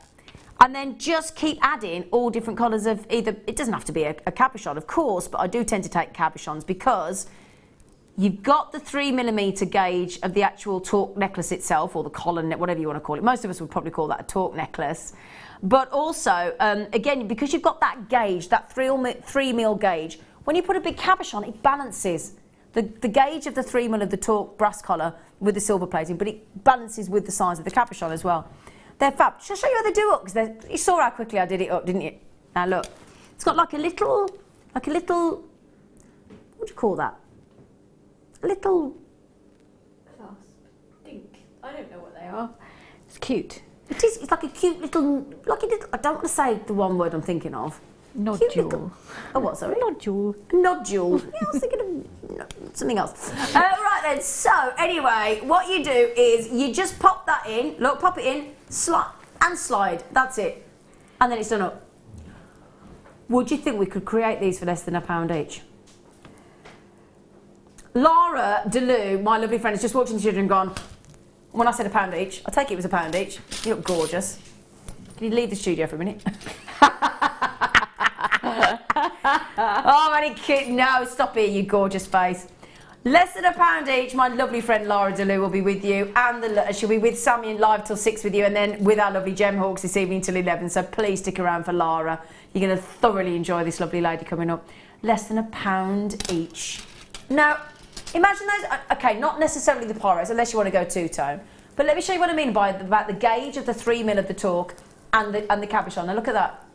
And then just keep adding all different colours of either, it doesn't have to be a cabochon, of course, but I do tend to take cabochons because you've got the 3mm gauge of the actual torque necklace itself, or the collar, whatever you want to call it. Most of us would probably call that a torque necklace. But also, again, because you've got that gauge, that 3mm gauge, when you put a big cabochon, it balances. The gauge of the 3mm of the torque brass collar with the silver plating, but it balances with the size of the cabochon as well. They're fab. Shall I show you how they do up? Because you saw how quickly I did it up, didn't you? Now look, it's got like a little, what do you call that? A little clasp. I don't know what they are. It's cute. It is. It's like a cute little, I don't want to say the one word I'm thinking of. Nodule. Oh, what, sorry? Nodule. Nodule. Yeah, I was thinking of something else. Right then, so anyway, what you do is you just pop that in. Look, pop it in, slide. That's it. And then it's done up. Would you think we could create these for less than £1 each? Lara, de-Leuw, my lovely friend, has just walked in the studio and gone, when I said £1 each, I take it was £1 each. You look gorgeous. Can you leave the studio for a minute? Oh, any kid? No, stop it, you gorgeous face. Less than £1 each. My lovely friend Lara de-Leuw will be with you, and she'll be with Sammi and live till 6 with you, and then with our lovely Gem Hawks this evening till 11. So please stick around for Lara. You're going to thoroughly enjoy this lovely lady coming up. Less than £1 each. Now, imagine those. Okay, not necessarily the pyros, unless you want to go two-tone. But let me show you what I mean about the gauge of the 3mm of the torque and the cabochon. Now look at that.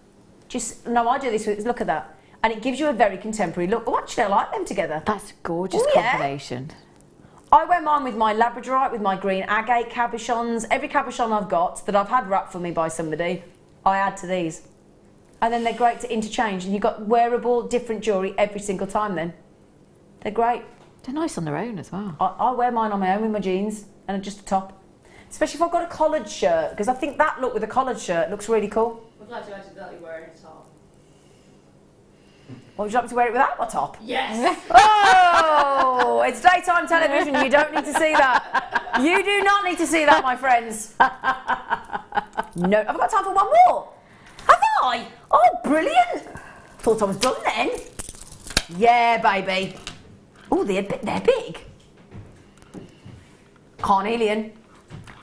I do this with. Look at that. And it gives you a very contemporary look. Oh, actually, I like them together. That's a gorgeous combination. I wear mine with my labradorite, with my green agate cabochons. Every cabochon I've got that I've had wrapped for me by somebody, I add to these. And then they're great to interchange. And you've got wearable, different jewellery every single time then. They're great. They're nice on their own as well. I wear mine on my own with my jeans and just a top. Especially if I've got a collared shirt, because I think that look with a collared shirt looks really cool. Would like to accidentally wear a top. What, would you like me to wear it without my top? Yes! Oh! It's daytime television, you don't need to see that. You do not need to see that, my friends. No, I've got time for one more. Have I? Oh, brilliant. thought I was done then. Yeah, baby. Oh, they're big. Carnelian.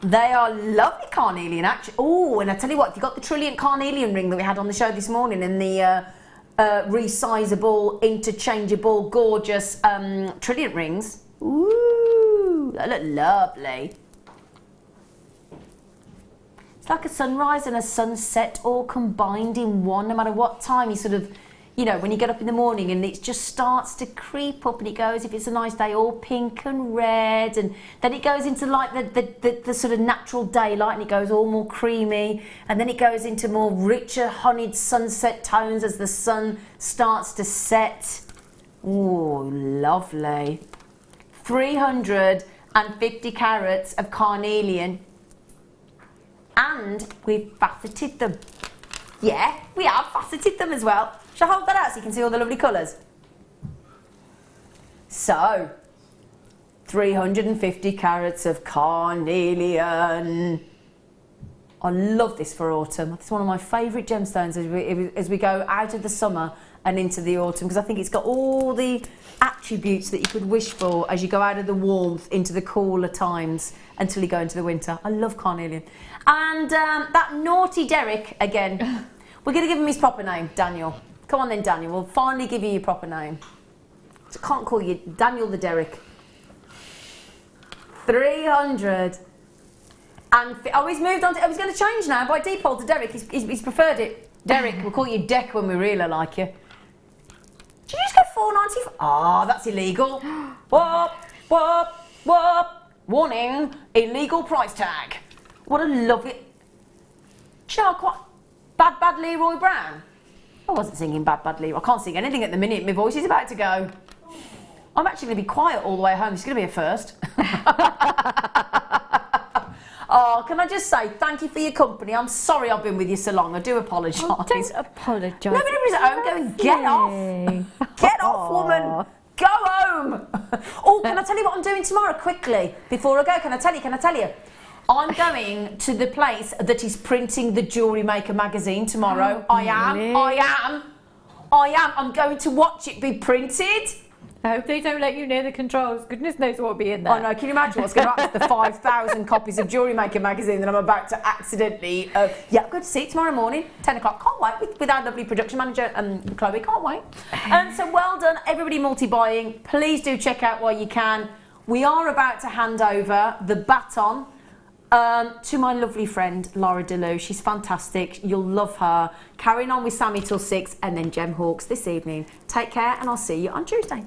They are lovely carnelian, actually. Oh, and I tell you what, if you got the Trilliant carnelian ring that we had on the show this morning and the resizable, interchangeable, gorgeous Trilliant rings. Ooh, that look lovely. It's like a sunrise and a sunset all combined in one, no matter what time you sort of, you know, when you get up in the morning and it just starts to creep up and it goes, if it's a nice day, all pink and red, and then it goes into like the sort of natural daylight and it goes all more creamy, and then it goes into more richer honeyed sunset tones as the sun starts to set. Oh, lovely. 350 carats of carnelian. And we've faceted them. Yeah, we have faceted them as well. Shall I hold that out so you can see all the lovely colours? So, 350 carats of carnelian. I love this for autumn. It's one of my favourite gemstones as we go out of the summer and into the autumn, because I think it's got all the attributes that you could wish for as you go out of the warmth into the cooler times until you go into the winter. I love carnelian. And that naughty Derek, again, we're going to give him his proper name, Daniel. Come on then, Daniel, we'll finally give you your proper name. I can't call you Daniel the Derek. 300. And he's moved on to, he's going to change now by default to Derek. He's preferred it. Derek, we'll call you Deck when we really like you. Did you just go 4.95? Ah, that's illegal. Whoop, whoop, whoop. Warning, illegal price tag. What a lovely... Do you know what? Bad Leroy Brown? I wasn't singing Bad Leroy. I can't sing anything at the minute. My voice is about to go. I'm actually going to be quiet all the way home. It's going to be a first. Oh, can I just say thank you for your company. I'm sorry I've been with you so long. I do apologise. Oh, don't apologise. Nobody's at home going, get off. Get off, woman. Go home. Oh, can I tell you what I'm doing tomorrow quickly? Before I go, can I tell you? I'm going to the place that is printing the Jewellery Maker magazine tomorrow. Oh, I am. I'm going to watch it be printed. I hope they don't let you near the controls. Goodness knows what will be in there. Oh no, can you imagine what's going to happen to the 5,000 copies of Jewellery Maker magazine that I'm about to accidentally... yeah, I'm going to see it tomorrow morning, 10 o'clock. Can't wait, with our lovely production manager, Chloe. Can't wait. So well done, everybody multi-buying. Please do check out while you can. We are about to hand over the baton to my lovely friend, Lara de-Leuw. She's fantastic. You'll love her. Carrying on with Sammi till 6 and then Gem Hawks this evening. Take care and I'll see you on Tuesday.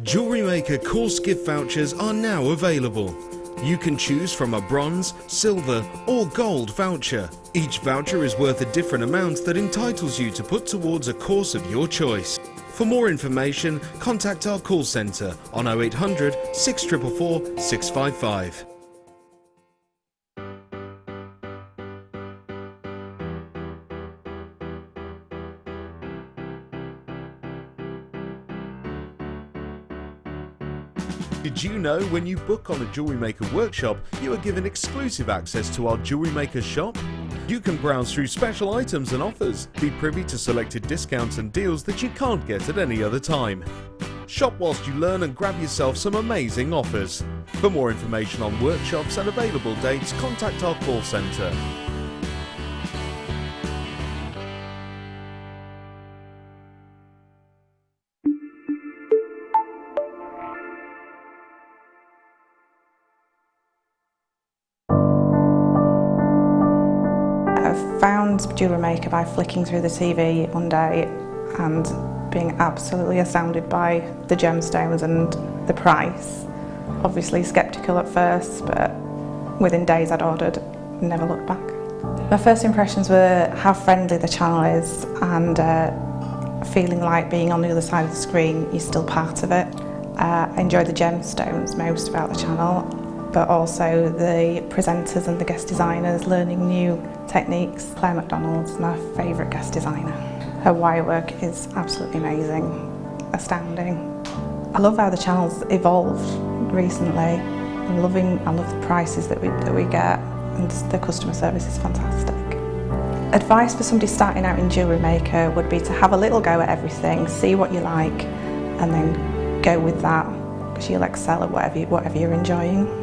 Jewellery Maker course gift vouchers are now available. You can choose from a bronze, silver or gold voucher. Each voucher is worth a different amount that entitles you to put towards a course of your choice. For more information, contact our call centre on 0800 644 655. Did you know when you book on a Jewellery Maker workshop, you are given exclusive access to our Jewellery Maker shop? You can browse through special items and offers, be privy to selected discounts and deals that you can't get at any other time. Shop whilst you learn and grab yourself some amazing offers. For more information on workshops and available dates, contact our call centre. I found Jewellery Maker by flicking through the TV one day and being absolutely astounded by the gemstones and the price. Obviously sceptical at first, but within days I'd ordered and never looked back. My first impressions were how friendly the channel is and feeling like being on the other side of the screen, you're still part of it. I enjoy the gemstones most about the channel, but also the presenters and the guest designers learning new techniques. Claire McDonald's my favourite guest designer. Her wire work is absolutely amazing, astounding. I love how the channel's evolved recently. I love the prices that we get, and the customer service is fantastic. Advice for somebody starting out in jewellery maker would be to have a little go at everything, see what you like, and then go with that, because you'll excel at whatever you're enjoying.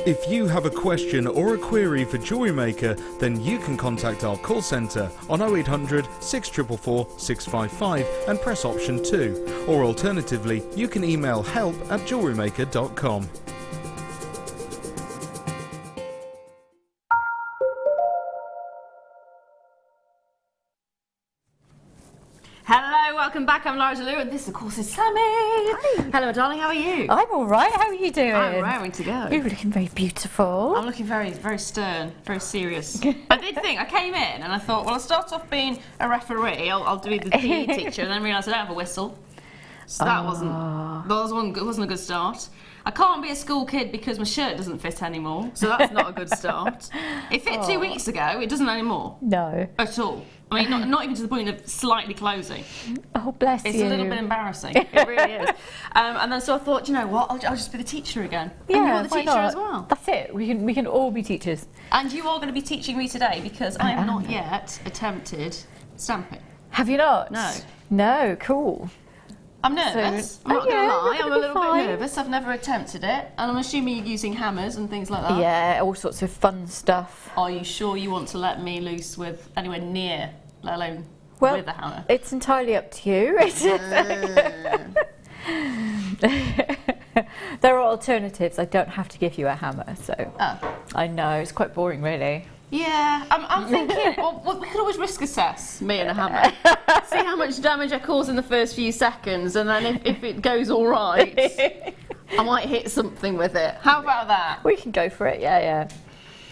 If you have a question or a query for Jewellery Maker, then you can contact our call centre on 0800 644 655 and press option 2, or alternatively you can email help@jewellerymaker.com. Hello, welcome back. I'm Lara de-Leuw, and this, of course, is Sammi. Hi. Hello, darling. How are you? I'm all right. How are you doing? I'm raring to go. You're looking very beautiful. I'm looking very, very stern, very serious. I did think, I came in and I thought, well, I'll start off being a referee. I'll do the PE teacher, and then realised I don't have a whistle. So that wasn't a good start. I can't be a school kid because my shirt doesn't fit anymore, so that's not a good start. It fit 2 weeks ago. It doesn't anymore. No. At all. I mean, not even to the point of slightly closing. Oh, bless you. It's a little bit embarrassing. It really is. And then so I thought, you know what? I'll just be the teacher again. Yeah, and you're the why teacher not? as well. That's it. We can all be teachers. And you are going to be teaching me today because I have not yet attempted stamping. Have you not? No. No. Cool. I'm nervous. I'm not going to lie. I'm a little fine. bit nervous. I've never attempted it, and I'm assuming you're using hammers and things like that. Yeah, all sorts of fun stuff. Are you sure you want to let me loose with anywhere near, let alone with a hammer? It's entirely up to you. There are alternatives. I don't have to give you a hammer, so I know it's quite boring, really. Yeah, I'm thinking, well, we could always risk assess, me and a hammer. See how much damage I cause in the first few seconds, and then if it goes all right, I might hit something with it. How about that? We can go for it, yeah.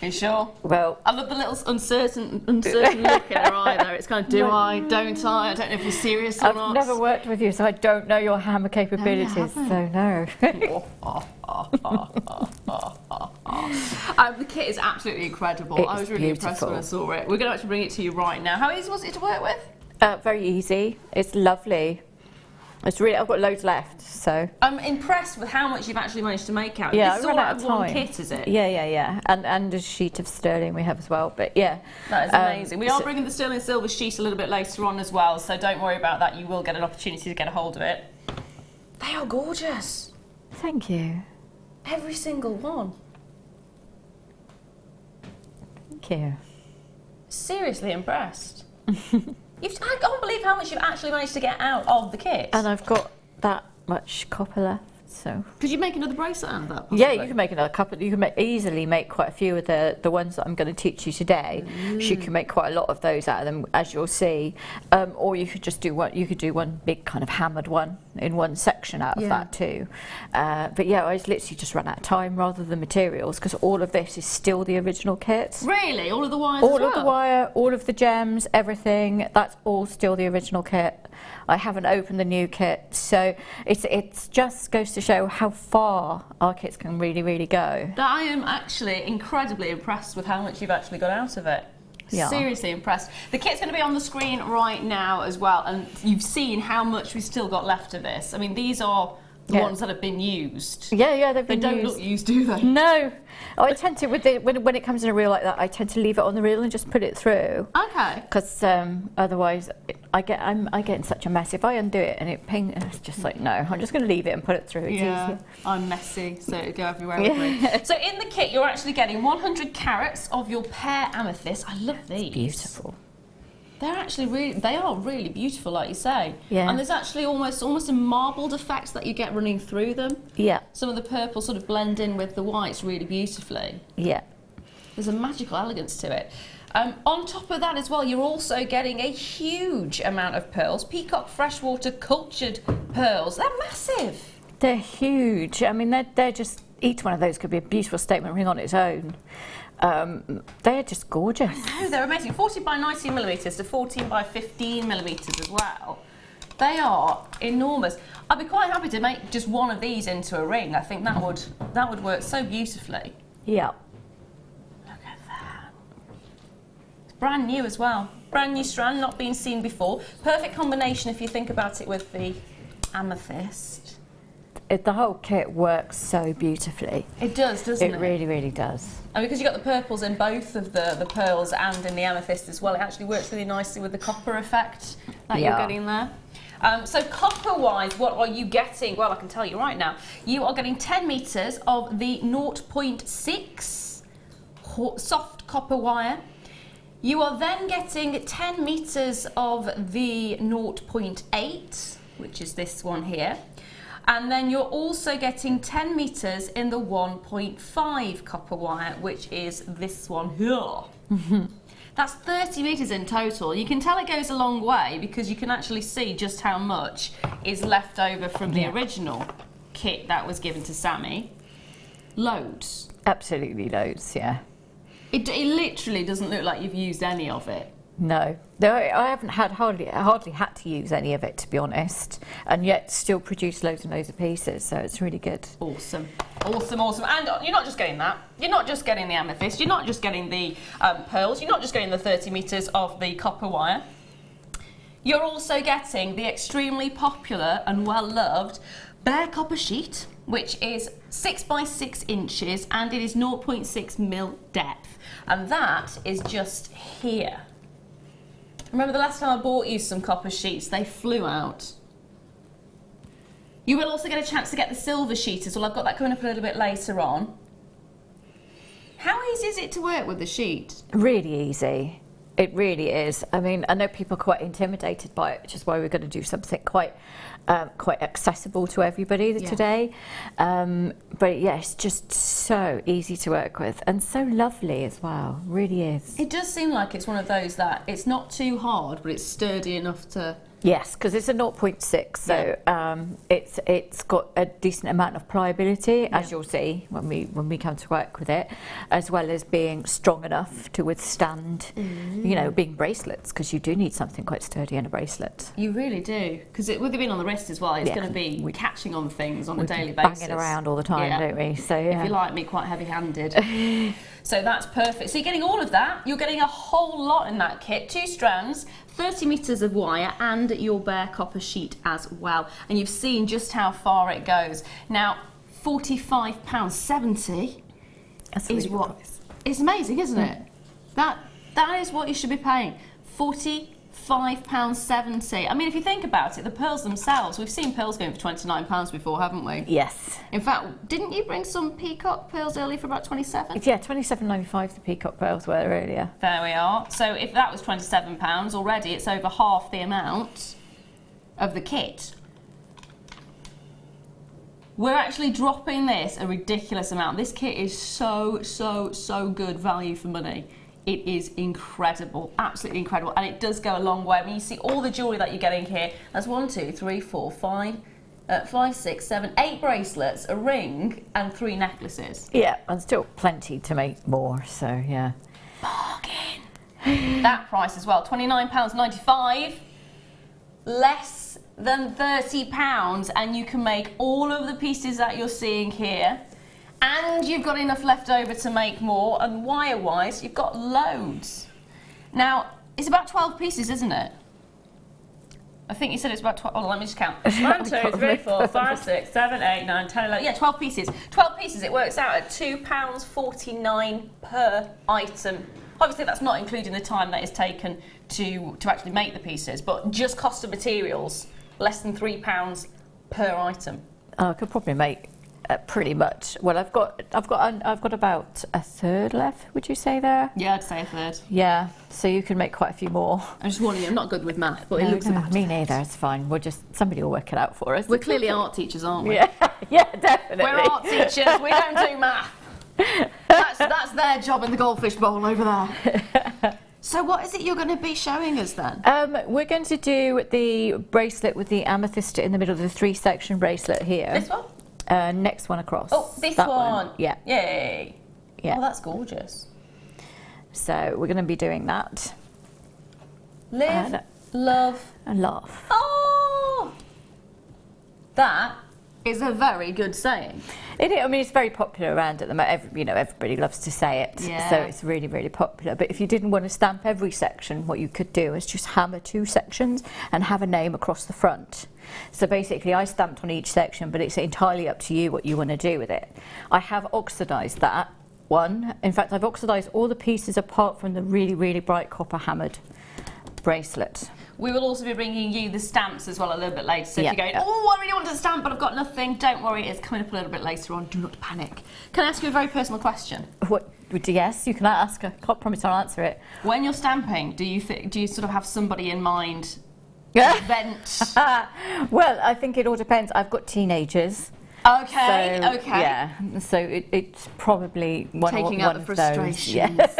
Are you sure? Well, I love the little uncertain look in her eye there. It's kind of, do I, don't I? I don't know if you're serious or not. I've never worked with you, so I don't know your hammer capabilities, so no. The kit is absolutely incredible. I was really impressed when I saw it. We're going to actually bring it to you right now. How easy was it to work with? Very easy. It's lovely. It's really. I've got loads left, so. I'm impressed with how much you've actually managed to make out. Yeah, this is all out of one kit, is it? Yeah. And a sheet of sterling we have as well, but yeah. That is amazing. We are bringing the sterling silver sheet a little bit later on as well, so don't worry about that. You will get an opportunity to get a hold of it. They are gorgeous. Thank you. Every single one. Thank you. Seriously impressed. I can't believe how much you've actually managed to get out of the kit. And I've got that much copper left. So. Could you make another bracelet out of that? Possibly? Yeah, you can make another couple. You can easily make quite a few of the ones that I'm going to teach you today. You can make quite a lot of those out of them, as you'll see. Or you could just do one. You could do one big kind of hammered one in one section out of that too. But yeah, I literally just run out of time rather than materials, because all of this is still the original kit. Really, all of the wires. All of the wire, all of the gems, everything. That's all still the original kit. I haven't opened the new kit, so it's just goes to show how far our kits can really, really go. I am actually incredibly impressed with how much you've actually got out of it. Yeah. Seriously impressed. The kit's going to be on the screen right now as well, and you've seen how much we've still got left of this. I mean, these are the ones that have been used. Yeah, they've been used. They don't look used, do they? No. I tend to, when it comes in a reel like that, I tend to leave it on the reel and just put it through. Okay. Because otherwise, I get in such a mess. If I undo it and it's just like, no, I'm just going to leave it and put it through. It's easier. I'm messy, so it'll go everywhere with me. So in the kit, you're actually getting 100 carats of your pear amethyst. I love these. It's beautiful. They're actually they are really beautiful, like you say. Yeah. And there's actually almost a marbled effect that you get running through them. Yeah. Some of the purple sort of blend in with the whites really beautifully. Yeah. There's a magical elegance to it. On top of that as well, you're also getting a huge amount of pearls. Peacock freshwater cultured pearls. They're massive. They're huge. I mean, they're just, each one of those could be a beautiful statement ring on its own. They're just gorgeous. I know, they're amazing. 14 by 19 millimetres to 14 by 15 millimetres as well. They are enormous. I'd be quite happy to make just one of these into a ring. I think that would work so beautifully. Yeah. Look at that. It's brand new as well. Brand new strand, not been seen before. Perfect combination if you think about it with the amethyst. The whole kit works so beautifully. It does, doesn't it? It really, really does. And because you've got the purples in both of the pearls and in the amethyst as well, it actually works really nicely with the copper effect that you're getting there. So copper-wise, what are you getting? Well, I can tell you right now. You are getting 10 metres of the 0.6 soft copper wire. You are then getting 10 metres of the 0.8, which is this one here. And then you're also getting 10 metres in the 1.5 copper wire, which is this one here. That's 30 metres in total. You can tell it goes a long way because you can actually see just how much is left over from the original kit that was given to Sammi. Loads. Absolutely loads, yeah. It literally doesn't look like you've used any of it. No, I haven't hardly had to use any of it, to be honest, and yet still produce loads and loads of pieces, so it's really good. Awesome, awesome, awesome. And you're not just getting that. You're not just getting the amethyst. You're not just getting the pearls. You're not just getting the 30 metres of the copper wire. You're also getting the extremely popular and well-loved bare copper sheet, which is 6 by 6 inches, and it is 0.6 mil depth. And that is just here. Remember the last time I bought you some copper sheets, they flew out. You will also get a chance to get the silver sheet as well. I've got that coming up a little bit later on. How easy is it to work with the sheet? Really easy. It really is. I mean, I know people are quite intimidated by it, which is why we're going to do something quite accessible to everybody today. But yeah, it's just so easy to work with and so lovely as well. Really is. It does seem like it's one of those that it's not too hard, but it's sturdy enough to... Yes, because it's a 0.6, so it's got a decent amount of pliability, as you'll see when we come to work with it, as well as being strong enough to withstand, you know, being bracelets, because you do need something quite sturdy in a bracelet. You really do, because with it being on the wrist as well, it's going to be catching on things on a daily basis. Banging around all the time, don't we? So if you like me, quite heavy-handed. So that's perfect. So you're getting all of that. You're getting a whole lot in that kit. 2 strands, 30 metres of wire, and your bare copper sheet as well. And you've seen just how far it goes. Now, £45.70 is what? It's amazing, isn't it? That is what you should be paying. £45.70. I mean, if you think about it, the pearls themselves, we've seen pearls going for £29 before, haven't we? Yes. In fact, didn't you bring some peacock pearls earlier for about 27? Yeah, £27.95 the peacock pearls were earlier. There we are. So if that was £27 already, it's over half the amount of the kit. We're actually dropping this a ridiculous amount. This kit is so good value for money. It is incredible, absolutely incredible, and it does go a long way. I mean, you see all the jewellery that you're getting here. That's 1, 2, 3, 4, 5, 5, 6, 7, 8 bracelets, a ring, and 3 necklaces. Yeah, and still plenty to make more, so yeah. Bargain. That price as well, £29.95, less than £30, and you can make all of the pieces that you're seeing here. And you've got enough left over to make more, and wire-wise, you've got loads. Now, it's about 12 pieces, isn't it? I think you said it's about 12. Oh, let me just count. 1, 2, 3, 4, 5, 6, 7, 8, 9, 10, 11. Yeah, 12 pieces. 12 pieces, it works out at £2.49 per item. Obviously, that's not including the time that is taken to actually make the pieces, but just cost of materials, less than £3 per item. I could probably make pretty much. Well, I've got about a third left. Would you say there? Yeah, I'd say a third. Yeah, so you can make quite a few more. I'm just warning you, I'm not good with math, but it looks about me neither. It's fine. Somebody will work it out for us. We're clearly art teachers, aren't we? Yeah, yeah, definitely. We're art teachers. We don't do math. That's their job in the goldfish bowl over there. So what is it you're going to be showing us then? We're going to do the bracelet with the amethyst in the middle of the 3-section bracelet here. This one? Next one across. Oh, this one. Yeah. Yay. Yeah. Oh, that's gorgeous. So we're going to be doing that. Live, love, and laugh. Oh! That is a very good saying. It is, I mean, it's very popular around at the moment. Everybody loves to say it, yeah. So it's really, really popular. But if you didn't want to stamp every section, what you could do is just hammer 2 sections and have a name across the front. So basically, I stamped on each section, but it's entirely up to you what you want to do with it. I have oxidised that one. In fact, I've oxidised all the pieces apart from the really, really bright copper hammered bracelet. We will also be bringing you the stamps as well a little bit later. So yeah. if you're going, oh, I really want to stamp, but I've got nothing, don't worry, it's coming up a little bit later on. Do not panic. Can I ask you a very personal question? What? Yes, you can ask. I can't promise I'll answer it. When you're stamping, do you sort of have somebody in mind? Event? Well, I think it all depends. I've got teenagers. Okay, so, okay. Yeah, so it's probably taking out the frustrations. Yes.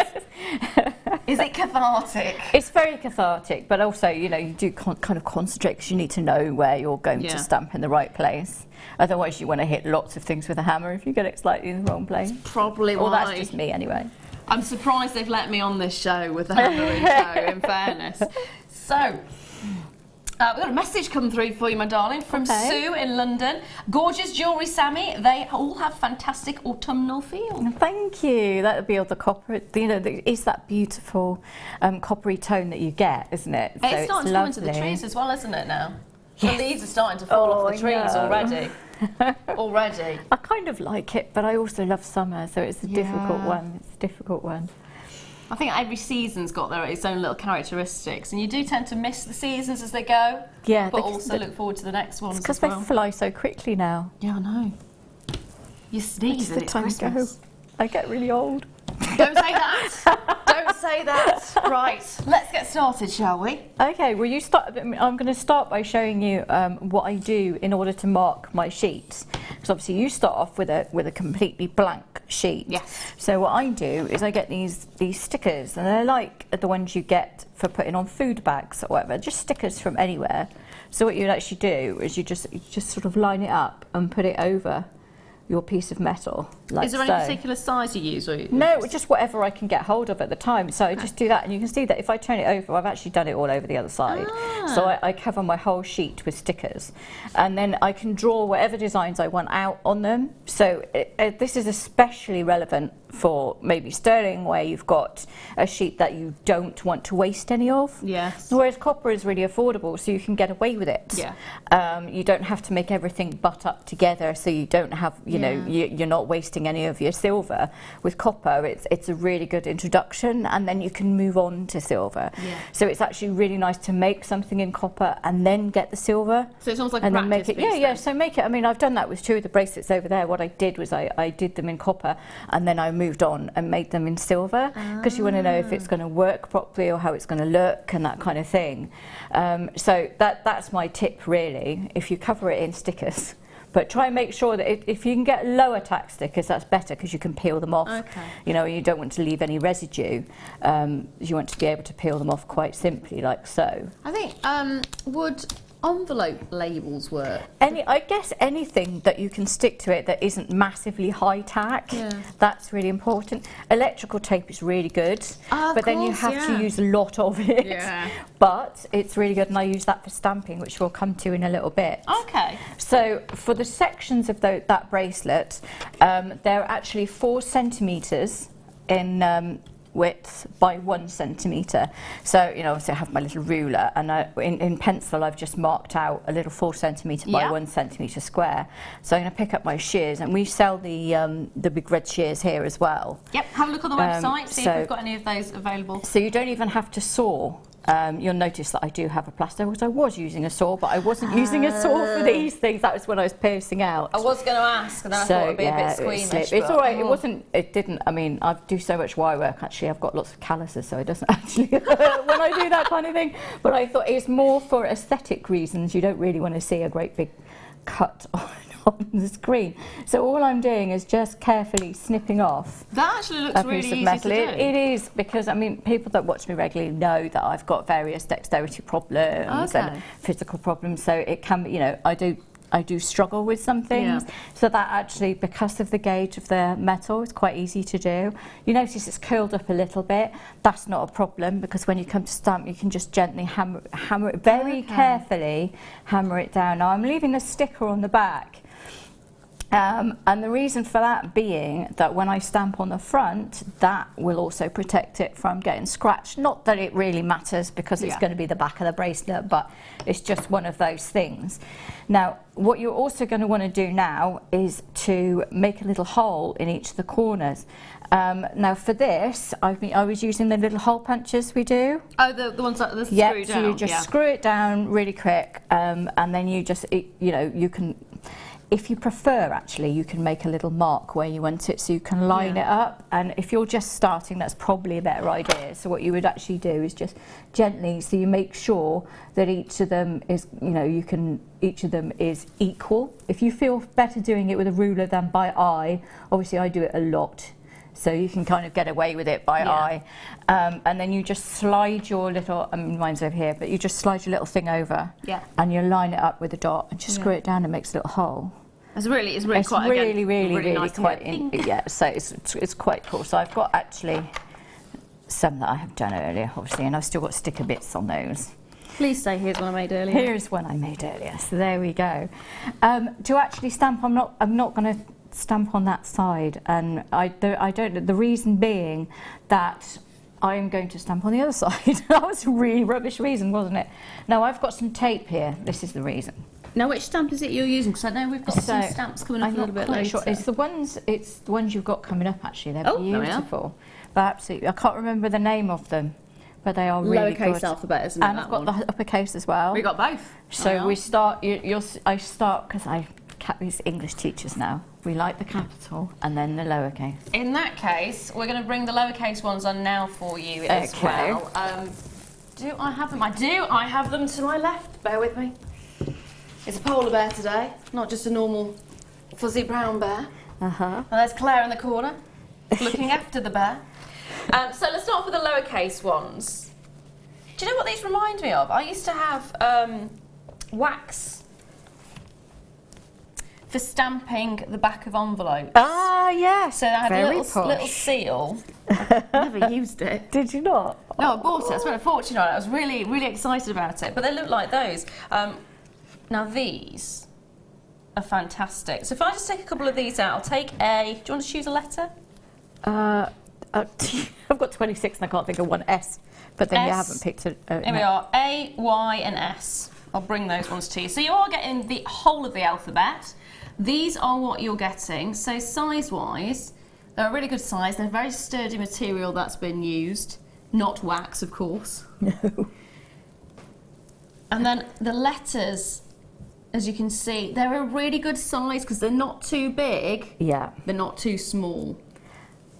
Is it cathartic? It's very cathartic, but also, you do kind of concentrate because you need to know where you're going to stamp in the right place. Otherwise, you want to hit lots of things with a hammer if you get it slightly in the wrong place. Probably well, why. That's just me anyway. I'm surprised they've let me on this show with the hammer in tow, in fairness. So, we've got a message come through for you, my darling, from Sue in London. Gorgeous jewellery, Sammi. They all have fantastic autumnal feel. Thank you. That would be all the copper. It's that beautiful coppery tone that you get, isn't it? So it's starting to come into the trees as well, isn't it now? Yes. The leaves are starting to fall off the trees already. Already. I kind of like it, but I also love summer, so it's a difficult one. It's a difficult one. I think every season's got its own little characteristics, and you do tend to miss the seasons as they go. Yeah, but also look forward to the next ones because as well. they fly so quickly now. Yeah, I know. You sneeze and it's Christmas. I get really old. Don't say that. Don't say that. Right, let's get started, shall we? Okay. Well, I'm going to start by showing you what I do in order to mark my sheets. Because obviously you start off with a completely blank sheet. Yes. So what I do is I get these stickers, and they're like the ones you get for putting on food bags or whatever. Just stickers from anywhere. So what you'd actually do is you just sort of line it up and put it over your piece of metal. Like is there any particular size you use? Or no, just whatever I can get hold of at the time. So I just do that, and you can see that if I turn it over, I've actually done it all over the other side. So I cover my whole sheet with stickers, and then I can draw whatever designs I want out on them. So this is especially relevant for maybe sterling, where you've got a sheet that you don't want to waste any of. Yes. Whereas copper is really affordable, so you can get away with it. Yeah. You don't have to make everything butt up together, so you don't have, you're not wasting any of your silver. With copper, it's a really good introduction, and then you can move on to silver. Yeah. So it's actually really nice to make something in copper and then get the silver. So it's almost like and a then make it. So make it. I mean, I've done that with 2 of the bracelets over there. What I did was I did them in copper, and then I moved on and made them in silver, because you want to know if it's going to work properly or how it's going to look and that kind of thing. So that's my tip, really. If you cover it in stickers, But try and make sure that if you can get lower tack stickers, that's better because you can peel them off. Okay. You know, you don't want to leave any residue. You want to be able to peel them off quite simply, like so. I think would envelope labels work? I guess anything that you can stick to it that isn't massively high tack, that's really important. Electrical tape is really good, but then you have to use a lot of it. Yeah. But it's really good, and I use that for stamping, which we'll come to in a little bit. Okay. So for the sections of that bracelet, they're actually 4 centimetres in width by 1 centimetre. So, you know, obviously I have my little ruler, and in pencil I've just marked out a little 4 centimetre by 1 centimetre square. So I'm going to pick up my shears, and we sell the big red shears here as well. Yep, have a look on the website, see if we've got any of those available. So you don't even have to saw. You'll notice that I do have a plaster, which I was using a saw, but I wasn't using a saw for these things. That was when I was piercing out. I was going to ask, and then I thought it'd be a bit squeamish. It's all right. It didn't. I mean, I do so much wire work. Actually, I've got lots of calluses, so it doesn't actually hurt when I do that kind of thing. But I thought it's more for aesthetic reasons. You don't really want to see a great big cut on the screen. So all I'm doing is just carefully snipping off that actually looks a really piece of easy metal. to do. It is, because I mean, people that watch me regularly know that I've got various dexterity problems and physical problems, so it can be, you know, I do struggle with some things. So that actually, because of the gauge of the metal, it's quite easy to do. You notice it's curled up a little bit. That's not a problem, because when you come to stamp, you can just gently hammer it very carefully, hammer it down. Now I'm leaving the sticker on the back. And the reason for that being that when I stamp on the front, that will also protect it from getting scratched. Not that it really matters, because it's going to be the back of the bracelet, but it's just one of those things. Now, what you're also going to want to do now is to make a little hole in each of the corners. Now for this, I was using the little hole punches we do. Oh, the ones that the screw down. So you just screw it down really quick, and then you just, you know, you can, if you prefer, actually, you can make a little mark where you want it, so you can line it up. And if you're just starting, that's probably a better idea. So what you would actually do is just gently, so you make sure that each of them is, you know, each of them is equal. If you feel better doing it with a ruler than by eye, obviously I do it a lot, so you can kind of get away with it by eye. And then you just slide your little, mine's over here, but you just slide your little thing over, and you line it up with a dot, and just screw it down and makes a little hole. It's really quite, really nice quite so it's quite cool. So I've got actually some that I have done earlier, obviously, and I've still got sticker bits on those. Please say here's one I made earlier. Here's one I made earlier, so there we go. To actually stamp, I'm not going to stamp on that side, and I don't. The reason being that I'm going to stamp on the other side. That was a really rubbish reason, wasn't it? Now I've got some tape here. This is the reason. Now, which stamp is it you're using? Because I know we've got some stamps coming up a little bit later. Sure. It's the ones you've got coming up. Actually, they're beautiful. But absolutely, I can't remember the name of them, but they are really good. Lowercase alphabet, isn't it? And I've got the uppercase as well. We got both. So we start. I start because I these English teachers now. We like the capital and then the lowercase. In that case, we're going to bring the lowercase ones on now for you as well. Do I have them? I do. I have them to my left. Bear with me. It's a polar bear today, not just a normal fuzzy brown bear. And there's Claire in the corner, looking after the bear. So let's start off with the lowercase ones. Do you know what these remind me of? I used to have wax for stamping the back of envelopes. Ah, yes. So I had a little seal. Never used it. Did you not? No, I bought it. I spent a fortune on it. I was really, really excited about it. But they look like those. Now these are fantastic. So if I just take a couple of these out, I'll take a... Do you want to choose a letter? I've got 26 and I can't think of one S. But then S. you haven't picked a... Here we are. A, Y and S. I'll bring those ones to you. So you are getting the whole of the alphabet. These are what you're getting. So size-wise, they're a really good size. They're very sturdy material that's been used. Not wax, of course. No. And then the letters, as you can see, they're a really good size because they're not too big. Yeah. They're not too small.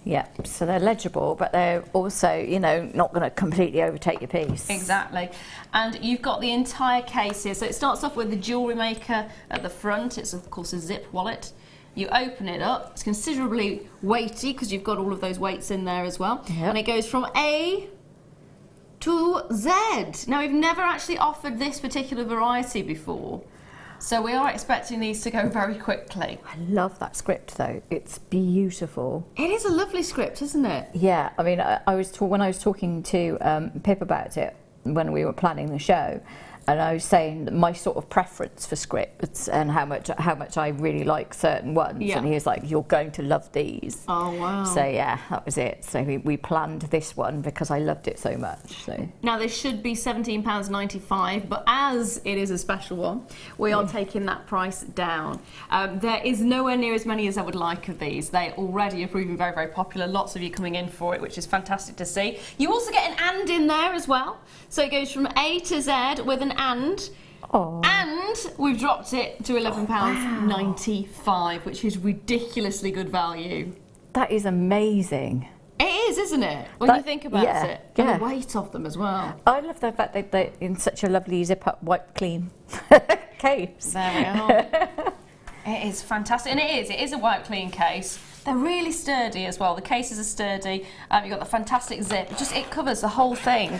Yeah, so they're legible, but they're also, you know, not going to completely overtake your piece. Exactly. And you've got the entire case here. So it starts off with the Jewellery Maker at the front. It's, of course, a zip wallet. You open it up. It's considerably weighty because you've got all of those weights in there as well. Yep. And it goes from A to Z. Now, we've never actually offered this particular variety before. So we are expecting these to go very quickly. I love that script though. It's beautiful. It is a lovely script, isn't it? Yeah, I mean, when I was talking to Pip about it when we were planning the show, and I was saying my sort of preference for scripts and how much I really like certain ones, and he was like, "You're going to love these." Oh wow! So yeah, that was it. So we planned this one because I loved it so much. So now this should be £17.95, but as it is a special one, we are taking that price down. There is nowhere near as many as I would like of these. They already are proving very, very popular. Lots of you coming in for it, which is fantastic to see. You also get an and in there as well, so it goes from A to Z with an and. Aww. And we've dropped it to £11.95, which is ridiculously good value. That is amazing. It is, isn't it? When you think about it. And the weight of them as well. I love the fact that they're in such a lovely zip-up, wipe clean case. There we are. It is fantastic. And it is a wipe clean case. They're really sturdy as well. The cases are sturdy. You've got the fantastic zip. It covers the whole thing.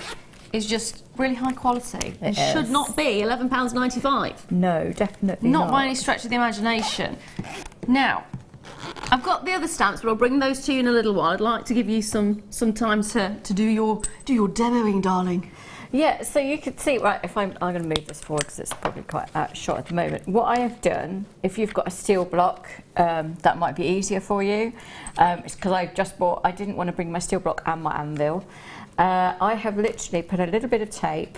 Is just really high quality. It should not be £11.95. No, definitely not. Not by any stretch of the imagination. Now, I've got the other stamps, but I'll bring those to you in a little while. I'd like to give you some time to do your demoing, darling. Yeah, so you could see, right, if I'm going to move this forward because it's probably quite short at the moment. What I have done, if you've got a steel block, that might be easier for you. It's because I didn't want to bring my steel block and my anvil. I have literally put a little bit of tape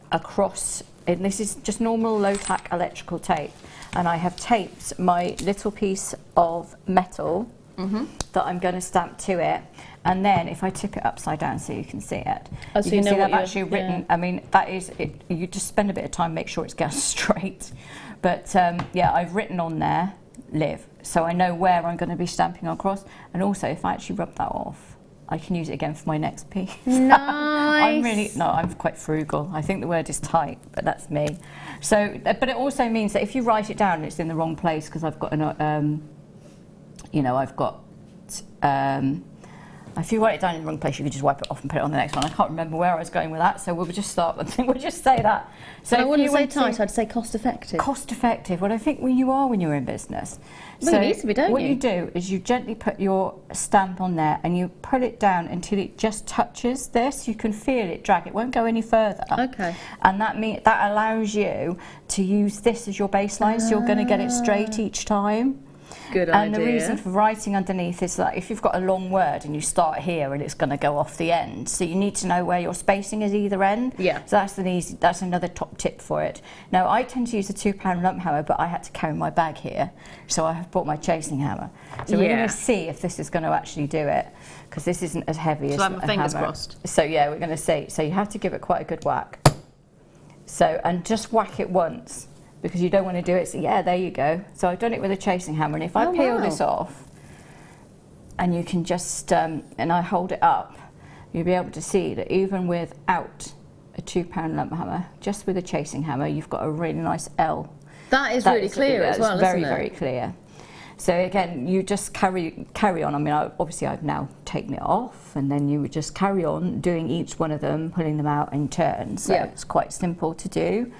across, and this is just normal low-tack electrical tape, and I have taped my little piece of metal that I'm going to stamp to it, and then if I tip it upside down so you can see it, so you can see I've actually written, I mean, that is, you just spend a bit of time, make sure it's going straight, but yeah, I've written on there, live, so I know where I'm going to be stamping across, and also if I actually rub that off, I can use it again for my next piece. Nice. I'm quite frugal. I think the word is tight, but that's me. So, but it also means that if you write it down, it's in the wrong place because I've got if you write it down in the wrong place, you can just wipe it off and put it on the next one. I can't remember where I was going with that, so we'll just start. I think we'll just say that. So I wouldn't say tight. I'd say cost effective. Cost effective. Well, I think you are when you're in business. Well, so you need to be, don't you? What you do is you gently put your stamp on there and you pull it down until it just touches this. You can feel it drag. It won't go any further. Okay. And that allows you to use this as your baseline, so you're going to get it straight each time. Good idea. And the reason for writing underneath is that if you've got a long word and you start here and it's going to go off the end, so you need to know where your spacing is either end. Yeah. So that's another top tip for it. Now I tend to use a £2 lump hammer, but I had to carry my bag here, so I have brought my chasing hammer. So we're going to see if this is going to actually do it, because this isn't as heavy as a hammer. Fingers crossed. So yeah, we're going to see. So you have to give it quite a good whack. So, and just whack it once, because you don't want to do it. So yeah, there you go. So I've done it with a chasing hammer, and if I peel this off, and you can just, and I hold it up, you'll be able to see that even without a £2 lump hammer, just with a chasing hammer, you've got a really nice L. That is really clear as well, isn't it? Very, very clear. So again, you just carry on. I mean, obviously I've now taken it off, and then you would just carry on doing each one of them, pulling them out in turn. So it's quite simple to do.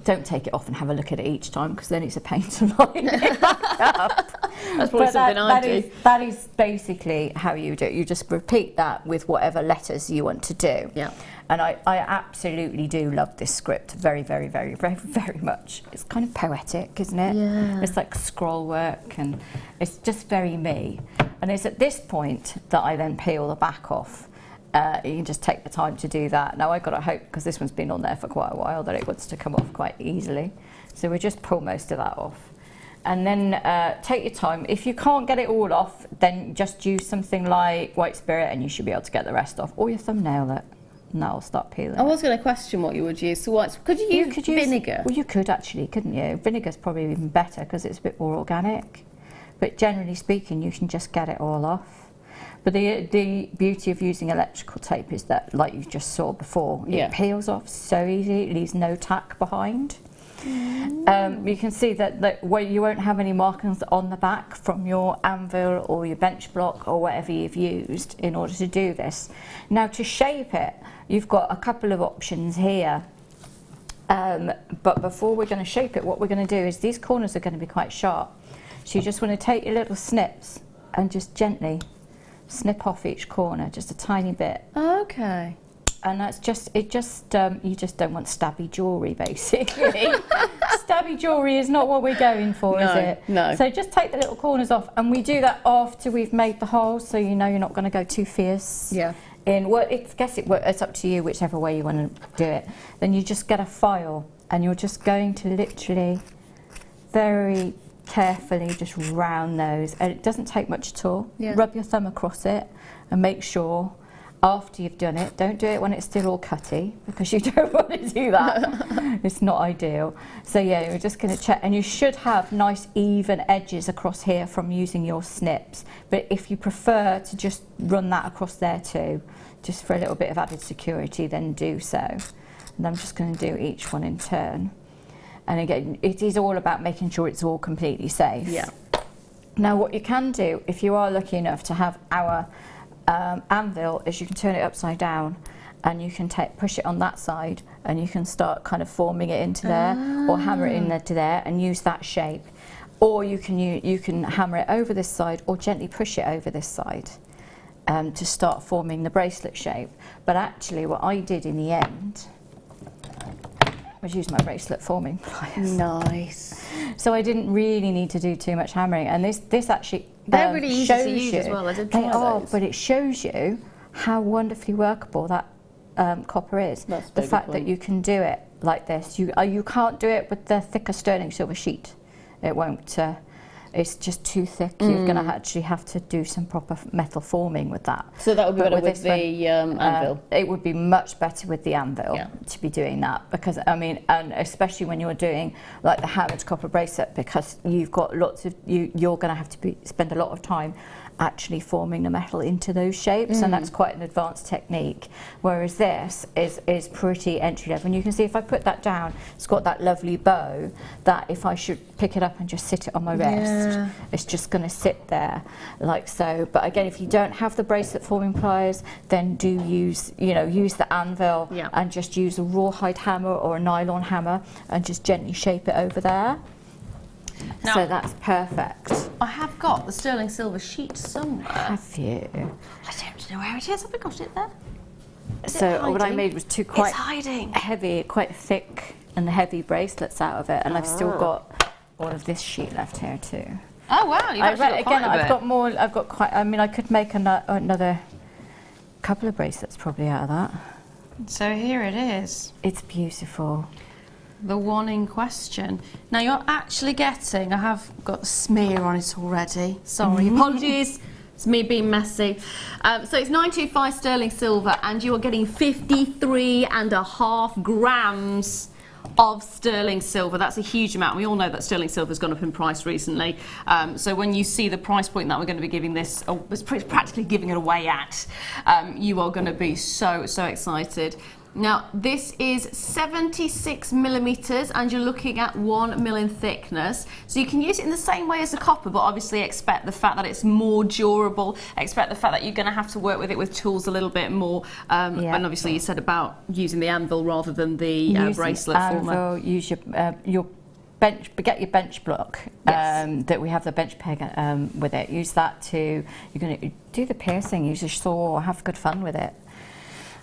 Don't take it off and have a look at it each time, because then it's a pain to line it back up. That's probably something I do. That is basically how you do it. You just repeat that with whatever letters you want to do. Yeah. And I absolutely do love this script very, very, very, very, very much. It's kind of poetic, isn't it? Yeah. It's like scroll work, and it's just very me. And it's at this point that I then peel the back off. You can just take the time to do that. Now I've got to hope, because this one's been on there for quite a while, that it wants to come off quite easily. So we just pull most of that off. And then take your time. If you can't get it all off, then just use something like white spirit and you should be able to get the rest off. Or your thumbnail it. And that'll start peeling. I was going to question what you would use. So could you use vinegar? Well, you could actually, couldn't you? Vinegar's probably even better because it's a bit more organic. but generally speaking, you can just get it all off. But the beauty of using electrical tape is that, like you just saw before, it peels off so easy, it leaves no tack behind. You can see that where you won't have any markings on the back from your anvil or your bench block or whatever you've used in order to do this. Now, to shape it, you've got a couple of options here. But before we're going to shape it, what we're going to do is these corners are going to be quite sharp. So you just want to take your little snips and just gently snip off each corner, just a tiny bit. Okay. And that's just, you just don't want stabby jewellery, basically. Stabby jewellery is not what we're going for, is it? No. So just take the little corners off, and we do that after we've made the holes, so you know you're not going to go too fierce. Yeah. It's up to you, whichever way you want to do it. Then you just get a file, and you're just going to literally very carefully just round those, and it doesn't take much at all. Yeah. Rub your thumb across it and make sure after you've done it, don't do it when it's still all cutty, because you don't want to do that. It's not ideal. So yeah, you're just going to check, and you should have nice even edges across here from using your snips, but if you prefer to just run that across there too, just for a little bit of added security, then do so. And I'm just going to do each one in turn. And again, it is all about making sure it's all completely safe. Yeah. Now, what you can do, if you are lucky enough to have our anvil, is you can turn it upside down, and you can push it on that side, and you can start kind of forming it into there, or hammer it into there, and use that shape. Or you can hammer it over this side, or gently push it over this side, to start forming the bracelet shape. But actually, what I did in the end was use my bracelet forming pliers. Nice. So I didn't really need to do too much hammering, and this actually they're really easy shows to use you, as well. I did try they are, those. but it shows you how wonderfully workable that copper is. That's the fact that you can do it like this. You can't do it with the thicker sterling silver sheet. It won't. It's just too thick. You're going to actually have to do some proper metal forming with that. So that would be better with the anvil? It would be much better with the anvil to be doing that, because, I mean, and especially when you're doing like the hammered copper bracelet, because you've got lots of, you're going to have to spend a lot of time actually forming the metal into those shapes, and that's quite an advanced technique, whereas this is pretty entry level. And you can see if I put that down, it's got that lovely bow that if I should pick it up and just sit it on my wrist, it's just going to sit there like so. But again, if you don't have the bracelet forming pliers, then do use the anvil and just use a rawhide hammer or a nylon hammer and just gently shape it over there. Now, so that's perfect. I have got the sterling silver sheet somewhere. Have you? I don't know where it is. Have I got it there? So what I made was two quite hiding. heavy, quite thick and heavy bracelets out of it, and I've still got all of this sheet left here too. Oh wow! You've actually got quite a bit. I've got more. I've got quite. I mean, I could make another couple of bracelets probably out of that. So here it is. It's beautiful. The one in question. Now you're actually getting, I have got a smear on it already. Sorry, apologies. It's me being messy. So it's 925 sterling silver, and you are getting 53.5 grams of sterling silver. That's a huge amount. We all know that sterling silver has gone up in price recently. So when you see the price point that we're going to be giving this, practically giving it away at, you are going to be so excited. Now this is 76 millimeters, and you're looking at 1 mil in thickness. So you can use it in the same way as the copper, but obviously expect the fact that it's more durable. Expect the fact that you're going to have to work with it with tools a little bit more. And obviously you said about using the anvil rather than the bracelet former. Use your bench, get your bench block. That we have the bench peg with it. Use that to. You're going to do the piercing. Use a saw. Have good fun with it.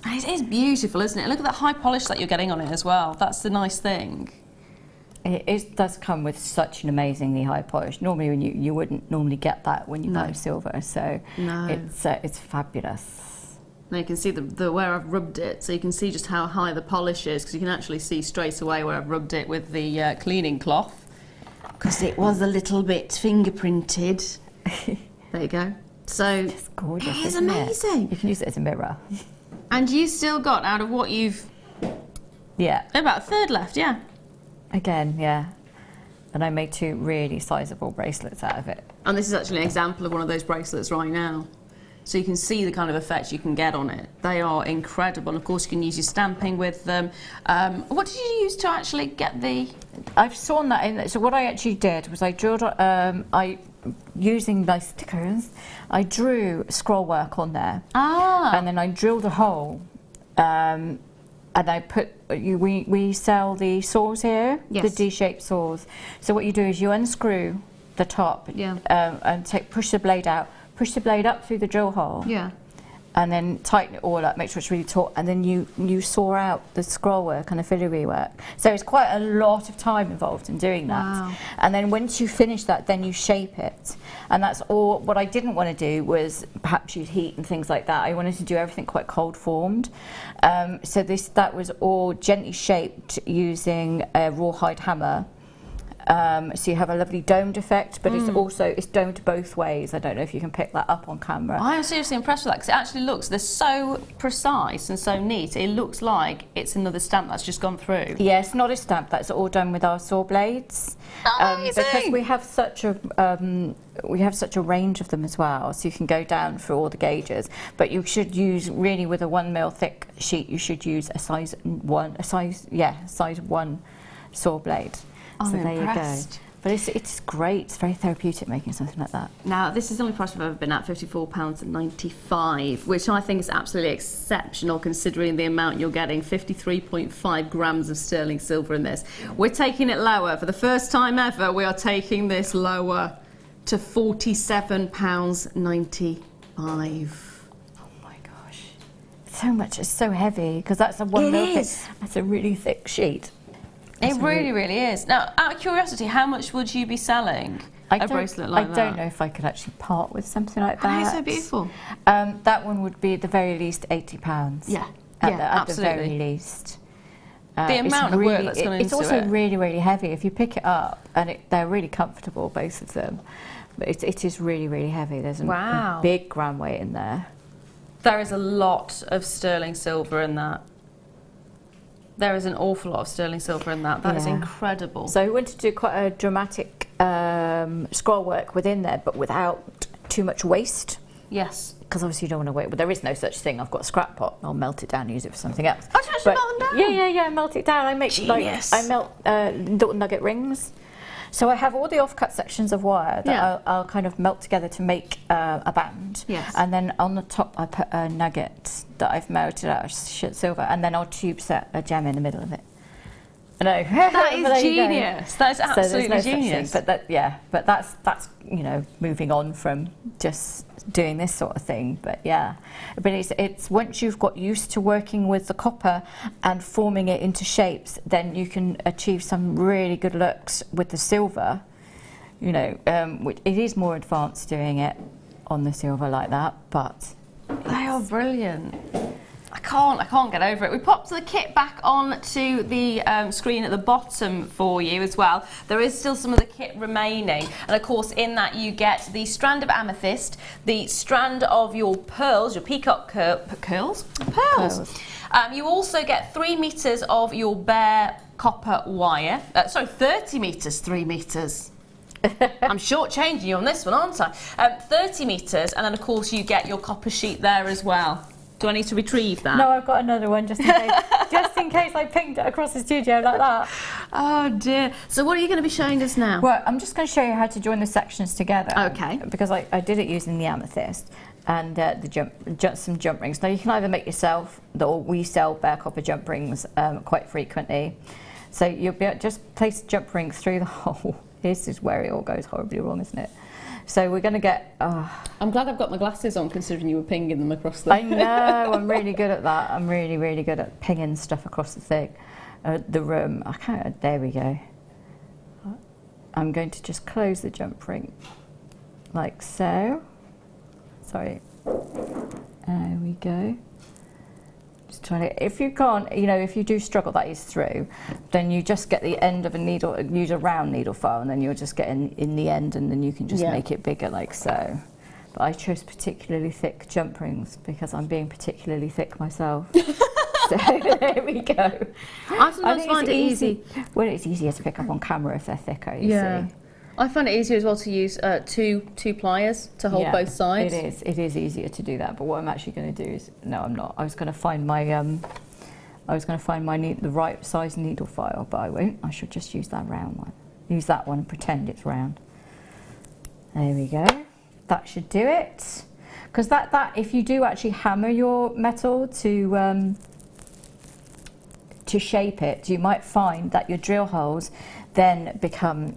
It is beautiful, isn't it? Look at that high polish that you're getting on it as well. That's the nice thing. It does come with such an amazingly high polish. Normally, when you wouldn't normally get that when you buy silver, so it's fabulous. Now you can see the where I've rubbed it, so you can see just how high the polish is, because you can actually see straight away where I've rubbed it with the cleaning cloth, because it was a little bit fingerprinted. There you go. So it's gorgeous. It's amazing. You can use it as a mirror. And you still got, out of what you've... Yeah. About a third left, yeah. Again, yeah. and I made 2 really sizable bracelets out of it. And this is actually an example of one of those bracelets right now. So you can see the kind of effect you can get on it. They are incredible. And of course, you can use your stamping with them. What did you use to actually get the... I've sawn that in. So what I actually did was I drilled, using my stickers, I drew scroll work on there. And then I drilled a hole. And I put, we sell the saws here, the D-shaped saws. So what you do is you unscrew the top and push the blade out. Push the blade up through the drill hole, and then tighten it all up, make sure it's really taut, and then you saw out the scroll work and the filigree work. So it's quite a lot of time involved in doing that. Wow. And then once you finish that, then you shape it. And that's all. What I didn't want to do was perhaps use heat and things like that. I wanted to do everything quite cold formed. So that was all gently shaped using a rawhide hammer. So you have a lovely domed effect, but it's domed both ways. I don't know if you can pick that up on camera. I am seriously impressed with that because it actually looks, they're so precise and so neat. It looks like it's another stamp that's just gone through. Yeah, it's not a stamp. That's all done with our saw blades. Because we have such a range of them as well, so you can go down through all the gauges. But you should use really with a 1 mil thick sheet. You should use a size 1 saw blade. I'm so there impressed. you go. But it's great. It's very therapeutic making something like that. Now, this is the only price we've ever been at, £54.95, which I think is absolutely exceptional considering the amount you're getting, 53.5 grams of sterling silver in this. We're taking it lower. For the first time ever, we are taking this lower to £47.95. Oh my gosh. So much. It's so heavy because that's a 1 mil thick. That's a really thick sheet. It really, really is. Now, out of curiosity, how much would you be selling a bracelet like that? I don't know if I could actually part with something like that. It's so beautiful. That one would be at the very least £80. Yeah, at the very least. The amount of work that's gone into it. It's also really, really heavy. If you pick it up, and they're really comfortable, both of them. But it is really, really heavy. There's a big gram weight in there. There is a lot of sterling silver in that. There is an awful lot of sterling silver in that. That is incredible. So we wanted to do quite a dramatic scroll work within there, but without too much waste. Yes. Because obviously you don't want to waste. But there is no such thing. I've got a scrap pot. I'll melt it down and use it for something else. Oh, do you actually melt them down? Yeah. Melt it down. I make I melt little nugget rings. So I have all the offcut sections of wire that I'll kind of melt together to make a band. Yes. And then on the top I put a nugget that I've melted out of silver, and then I'll tube set a gem in the middle of it. I know. That is genius. That is absolutely genius. But that's moving on from just doing this sort of thing. But it's once you've got used to working with the copper and forming it into shapes, then you can achieve some really good looks with the silver. It is more advanced doing it on the silver like that, but they are brilliant. I can't get over it. We popped the kit back on to the screen at the bottom for you as well. There is still some of the kit remaining, and of course in that you get the strand of amethyst, the strand of your pearls, your peacock pearls. You also get 3 meters of your bare copper wire. 30 meters, 3 meters. I'm shortchanging you on this one, aren't I? 30 meters, and then of course you get your copper sheet there as well. Do I need to retrieve that? No, I've got another one just in case. Just in case I pinged it across the studio like that. Oh dear. So what are you going to be showing us now? Well, I'm just going to show you how to join the sections together. Okay. Because I did it using the amethyst and some jump rings. Now you can either make yourself, or we sell bare copper jump rings quite frequently. So you'll just place the jump ring through the hole. This is where it all goes horribly wrong, isn't it? So we're going to get... I'm glad I've got my glasses on, considering you were pinging them across the... I know, I'm really good at that. I'm really, really good at pinging stuff across the room. There we go. I'm going to just close the jump ring, like so. Sorry. There we go. Just trying to... If you can't, if you do struggle, that is through, then you just get the end of a needle, use a round needle file, and then you'll just get in the end, and then you can just make it bigger like so. But I chose particularly thick jump rings because I'm being particularly thick myself. So there we go. I sometimes find it easy. Well, it's easier to pick up on camera if they're thicker, you see. I find it easier as well to use two pliers to hold both sides. It is easier to do that. But what I'm actually going to do is, no, I'm not. I was going to find my the right size needle file, but I won't. I should just use that round one. Use that one and pretend it's round. There we go. That should do it. Because that if you do actually hammer your metal to shape it, you might find that your drill holes then become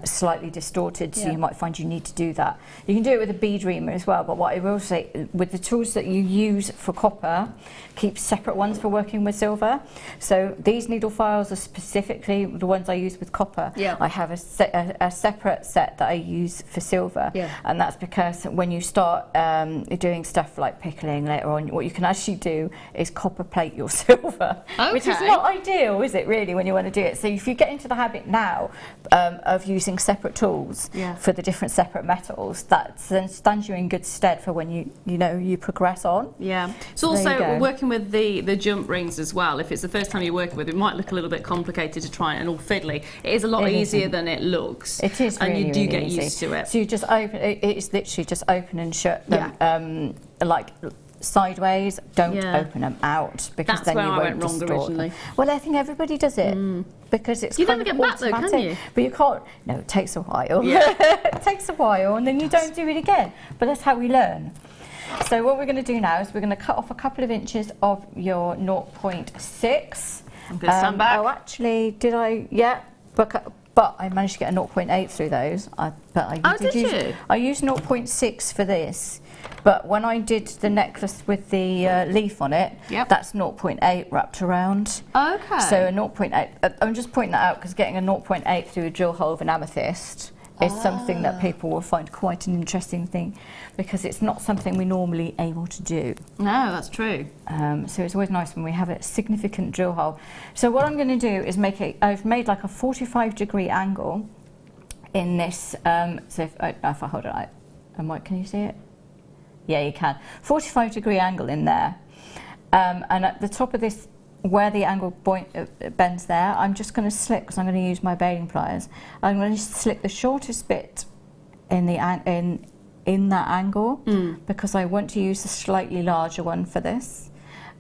slightly distorted, so you might find you need to do that. You can do it with a bead reamer as well, but what I will say, with the tools that you use for copper, keep separate ones for working with silver. So these needle files are specifically the ones I use with copper. I have a separate set that I use for silver, and that's because when you start doing stuff like pickling later on, what you can actually do is copper plate your silver, which is not ideal, is it really, when you want to do it? So if you get into the habit now of using separate tools for the different separate metals, that stands you in good stead for when you progress on. It's also working with the jump rings as well. If it's the first time you're working with it, might look a little bit complicated to try and all fiddly. It is a lot easier than it looks. It is, and really, you do really get easy. used to it. So you just open. It's literally just open and shut them, like sideways. Don't open them out, because then you won't distort them. Well, I think everybody does it because it's you kind never of get back though, can you? But you can't. No, it takes a while. It takes a while, and then you don't do it again. But that's how we learn. So what we're going to do now is we're going to cut off a couple of inches of your 0.6. I'm going to stand back. Oh, actually, did I? Yeah, but I managed to get a 0.8 through those. I used 0.6 for this, but when I did the necklace with the leaf on it, that's 0.8 wrapped around. Okay. So a 0.8. I'm just pointing that out because getting a 0.8 through a drill hole of an amethyst is something that people will find quite an interesting thing, because it's not something we're normally able to do. No, that's true. So it's always nice when we have a significant drill hole. So what I'm going to do is I've made like a 45-degree angle in this. So if I hold it out, can you see it? Yeah, you can. 45-degree angle in there. And at the top of this, where the angle bends there, I'm just going to slip, because I'm going to use my baling pliers. I'm going to slip the shortest bit in that angle, because I want to use a slightly larger one for this.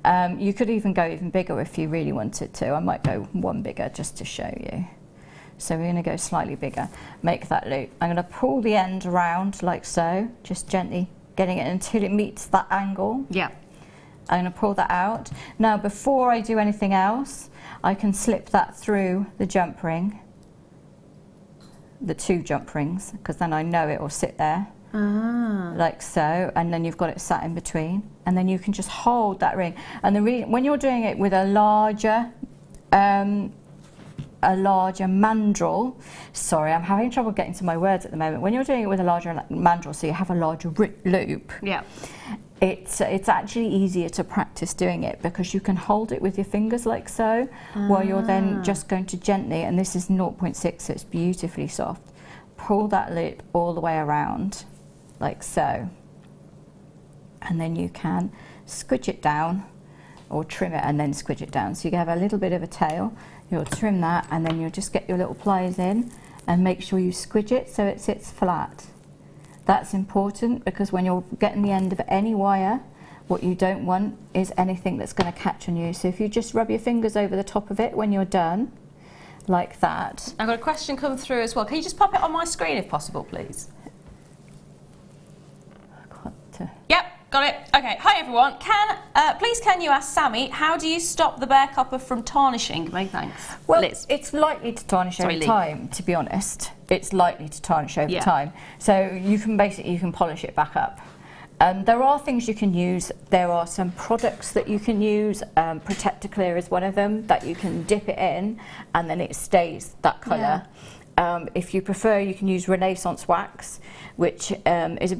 You could even go even bigger if you really wanted to. I might go one bigger just to show you. So we're going to go slightly bigger, make that loop. I'm going to pull the end around like so, just gently getting it until it meets that angle. I'm going to pull that out. Now, before I do anything else, I can slip that through the jump ring, the 2 jump rings, because then I know it will sit there, like so, and then you've got it sat in between, and then you can just hold that ring. And when you're doing it with a larger mandrel, sorry, I'm having trouble getting to my words at the moment. When you're doing it with a larger mandrel, so you have a larger loop, it's actually easier to practice doing it, because you can hold it with your fingers like so, while you're then just going to gently, and this is 0.6, so it's beautifully soft, pull that loop all the way around like so, and then you can squidge it down or trim it and then squidge it down, so you have a little bit of a tail. You'll trim that, and then you'll just get your little pliers in and make sure you squidge it so it sits flat. That's important, because when you're getting the end of any wire, what you don't want is anything that's going to catch on you. So if you just rub your fingers over the top of it when you're done, like that. I've got a question come through as well. Can you just pop it on my screen if possible, please? Yep, got it. Okay, hi everyone. Please can you ask Sammi, how do you stop the bare copper from tarnishing? Many thanks. Well, Liz. it's likely to tarnish over time, to be honest. It's likely to tarnish over time. So you can polish it back up. There are things you can use. There are some products that you can use. Protector Clear is one of them, that you can dip it in and then it stays that colour. If you prefer, you can use Renaissance wax, which is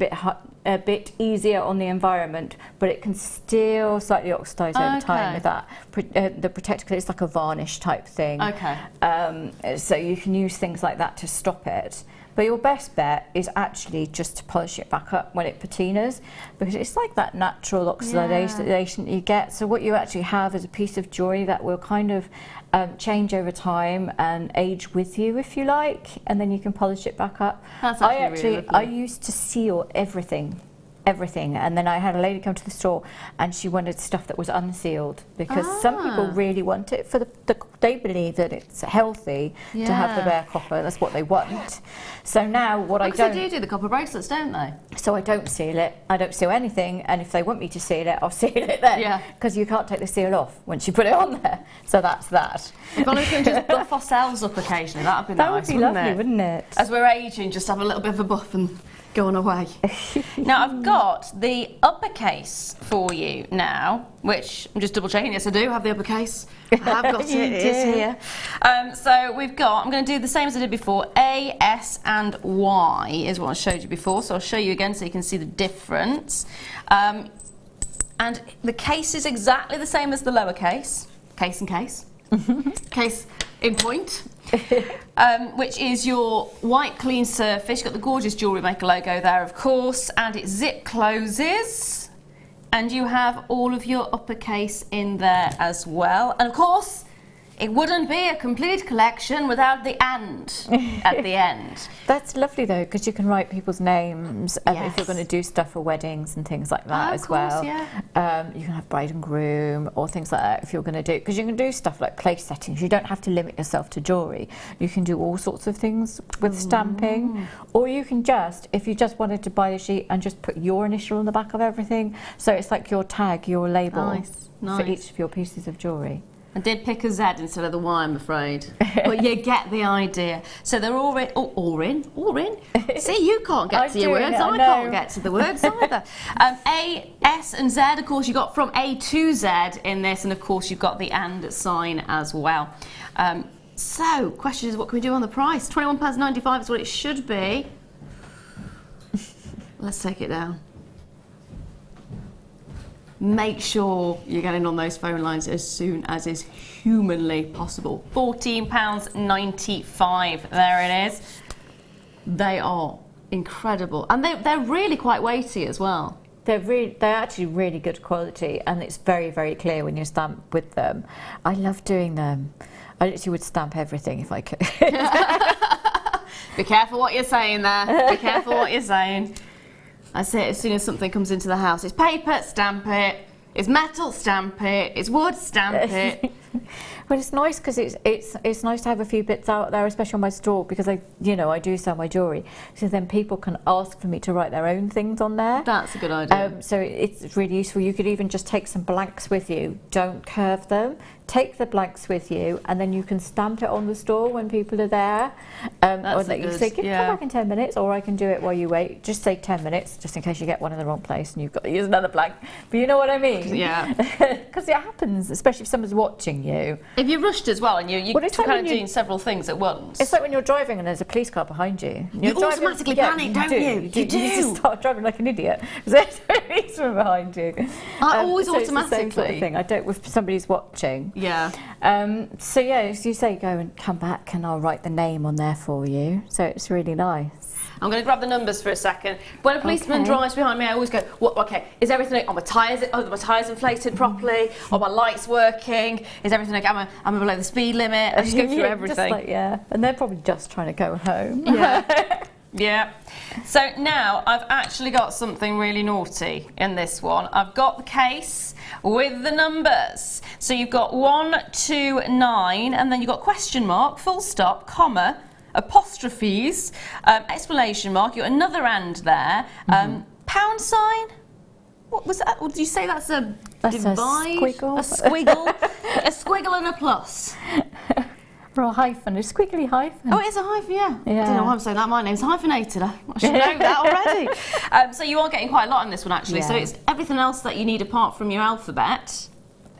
a bit easier on the environment, but it can still slightly oxidise over time with that. The Protector Clear is like a varnish type thing. So you can use things like that to stop it. But your best bet is actually just to polish it back up when it patinas, because it's like that natural oxidation that you get. So what you actually have is a piece of jewellery that will kind of change over time and age with you, if you like, and then you can polish it back up. That's actually really I used to seal everything, and then I had a lady come to the store and she wanted stuff that was unsealed, because some people really want it for they believe that it's healthy to have the bare copper. That's what they want. So now what I don't... They do the copper bracelets, don't they? So I don't seal it. I don't seal anything, and if they want me to seal it, I'll seal it then. Yeah. Because you can't take the seal off once you put it on there. So that's that. If only we can just buff ourselves up occasionally, that'd be That nice, would be lovely, wouldn't it? As we're aging, just have a little bit of a buff and go on away. Now I've got the uppercase for you now, which I'm just double checking. Yes, I do have the uppercase. I have got it. It is here. So we've got, I'm going to do the same as I did before. A, S and Y is what I showed you before. So I'll show you again so you can see the difference. And the case is exactly the same as the lowercase. Case and case. Case in point. Which is your white clean surface. You've got the gorgeous Jewellery Maker logo there, of course, and it zip closes, and you have all of your uppercase in there as well. And of course, it wouldn't be a complete collection without the "and" at the end. That's lovely though, because you can write people's names, and if you're going to do stuff for weddings and things like that as well. Yeah. You can have bride and groom or things like that if you're going to do, because you can do stuff like place settings. You don't have to limit yourself to jewellery. You can do all sorts of things with stamping, or you can just, if you just wanted to buy a sheet and just put your initial on the back of everything, so it's like your tag, your label for each of your pieces of jewellery. I did pick a Z instead of the Y, I'm afraid. But you get the idea. So they're all in. See, you can't get to your words. I can't get to the words either. A, S and Z, of course, you got from A to Z in this. And, of course, you've got the "and" sign as well. So, question is, what can we do on the price? £21.95 is what it should be. Let's take it down. Make sure you're getting on those phone lines as soon as is humanly possible. £14.95, there it is. They are incredible, and they're really quite weighty as well. They're actually really good quality, and it's very, very clear when you stamp with them. I love doing them. I literally would stamp everything if I could. Be careful what you're saying there. Be careful what you're saying. I say it as soon as something comes into the house. It's paper, stamp it. It's metal, stamp it. It's wood, stamp it. Well, it's nice because it's nice to have a few bits out there, especially on my store, because I do sell my jewellery. So then people can ask for me to write their own things on there. That's a good idea. So it's really useful. You could even just take some blanks with you. Don't curve them. Take the blanks with you, and then you can stamp it on the store when people are there. Or like you say, come back in 10 minutes, or I can do it while you wait. Just say 10 minutes, just in case you get one in the wrong place and you've got to use another blank. But you know what I mean? Yeah. Because it happens, especially if someone's watching you. If you're rushed as well, and you're kind of doing several things at once. It's like when you're driving and there's a police car behind you. You automatically panic, don't you? You just start driving like an idiot because there's a policeman behind you. I always automatically. It's the same sort of thing. I don't if somebody's watching. Yeah. So yeah, as you say, go and come back and I'll write the name on there for you. So it's really nice. I'm going to grab the numbers for a second. When a policeman drives behind me, I always go, is everything, are my tyres inflated properly? Are my lights working? Is everything okay? Am I below the speed limit? I just go through everything. And they're probably just trying to go home. Yeah. Yeah. So now I've actually got something really naughty in this one. I've got the case with the numbers. So you've got 1, 2, 9, and then you've got question mark, full stop, comma, apostrophes, exclamation mark, you've got another "and" there, pound sign. What was that? Did you say that's a divide? A squiggle. A squiggle. A squiggle and a plus. Or a hyphen, a squiggly hyphen. Oh, it is a hyphen, yeah. I don't know why I'm saying that. My name's hyphenated. I should know that already. So you are getting quite a lot in this one, actually. So it's everything else that you need apart from your alphabet.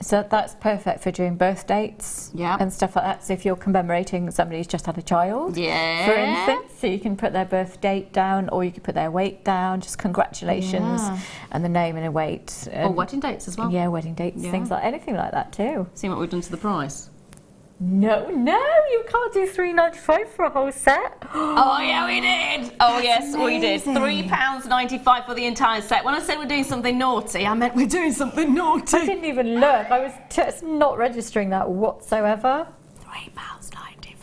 So that's perfect for doing birth dates and stuff like that. So if you're commemorating somebody who's just had a child, for instance, so you can put their birth date down, or you can put their weight down, just congratulations, and the name and a weight. Or wedding dates as well. Yeah, wedding dates, things like anything like that too. See what we've done to the price. No, you can't do £3.95 for a whole set. Oh yeah, we did. Oh yes, we did. £3.95 for the entire set. When I said we're doing something naughty, I meant we're doing something naughty. I didn't even look. I was just not registering that whatsoever. £3.95.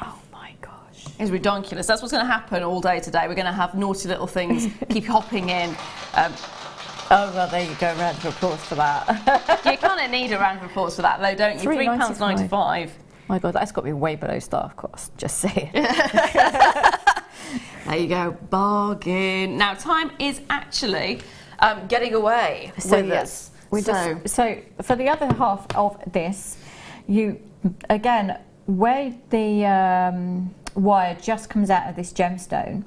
Oh my gosh. It's ridiculous. That's what's going to happen all day today. We're going to have naughty little things keep hopping in. Oh, well, there you go, round of applause for that. You kind of need a round of applause for that, though, don't you? £3.95. My God, that's got to be way below staff cost, just saying. There you go, bargain. Now, time is actually getting away with us. So for the other half of this, you, again, where the wire just comes out of this gemstone,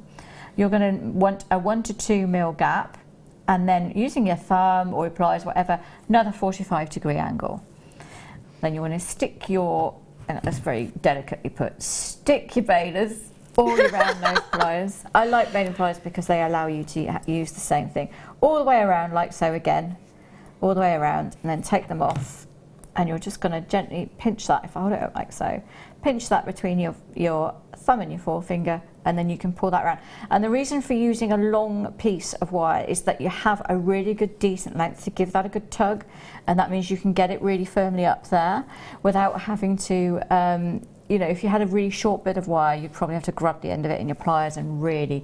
you're going to want a 1 to 2 mil gap, and then using your thumb or your pliers, whatever, another 45-degree angle. Then you want to stick your, and that's very delicately put, stick your bailers all around those pliers. I like baling pliers because they allow you to use the same thing all the way around, like so again, all the way around, and then take them off. And you're just going to gently pinch that, if I hold it up like so, pinch that between your thumb and your forefinger, and then you can pull that around. And the reason for using a long piece of wire is that you have a really good decent length to give that a good tug, and that means you can get it really firmly up there without having to, you know, if you had a really short bit of wire, you'd probably have to grab the end of it in your pliers and really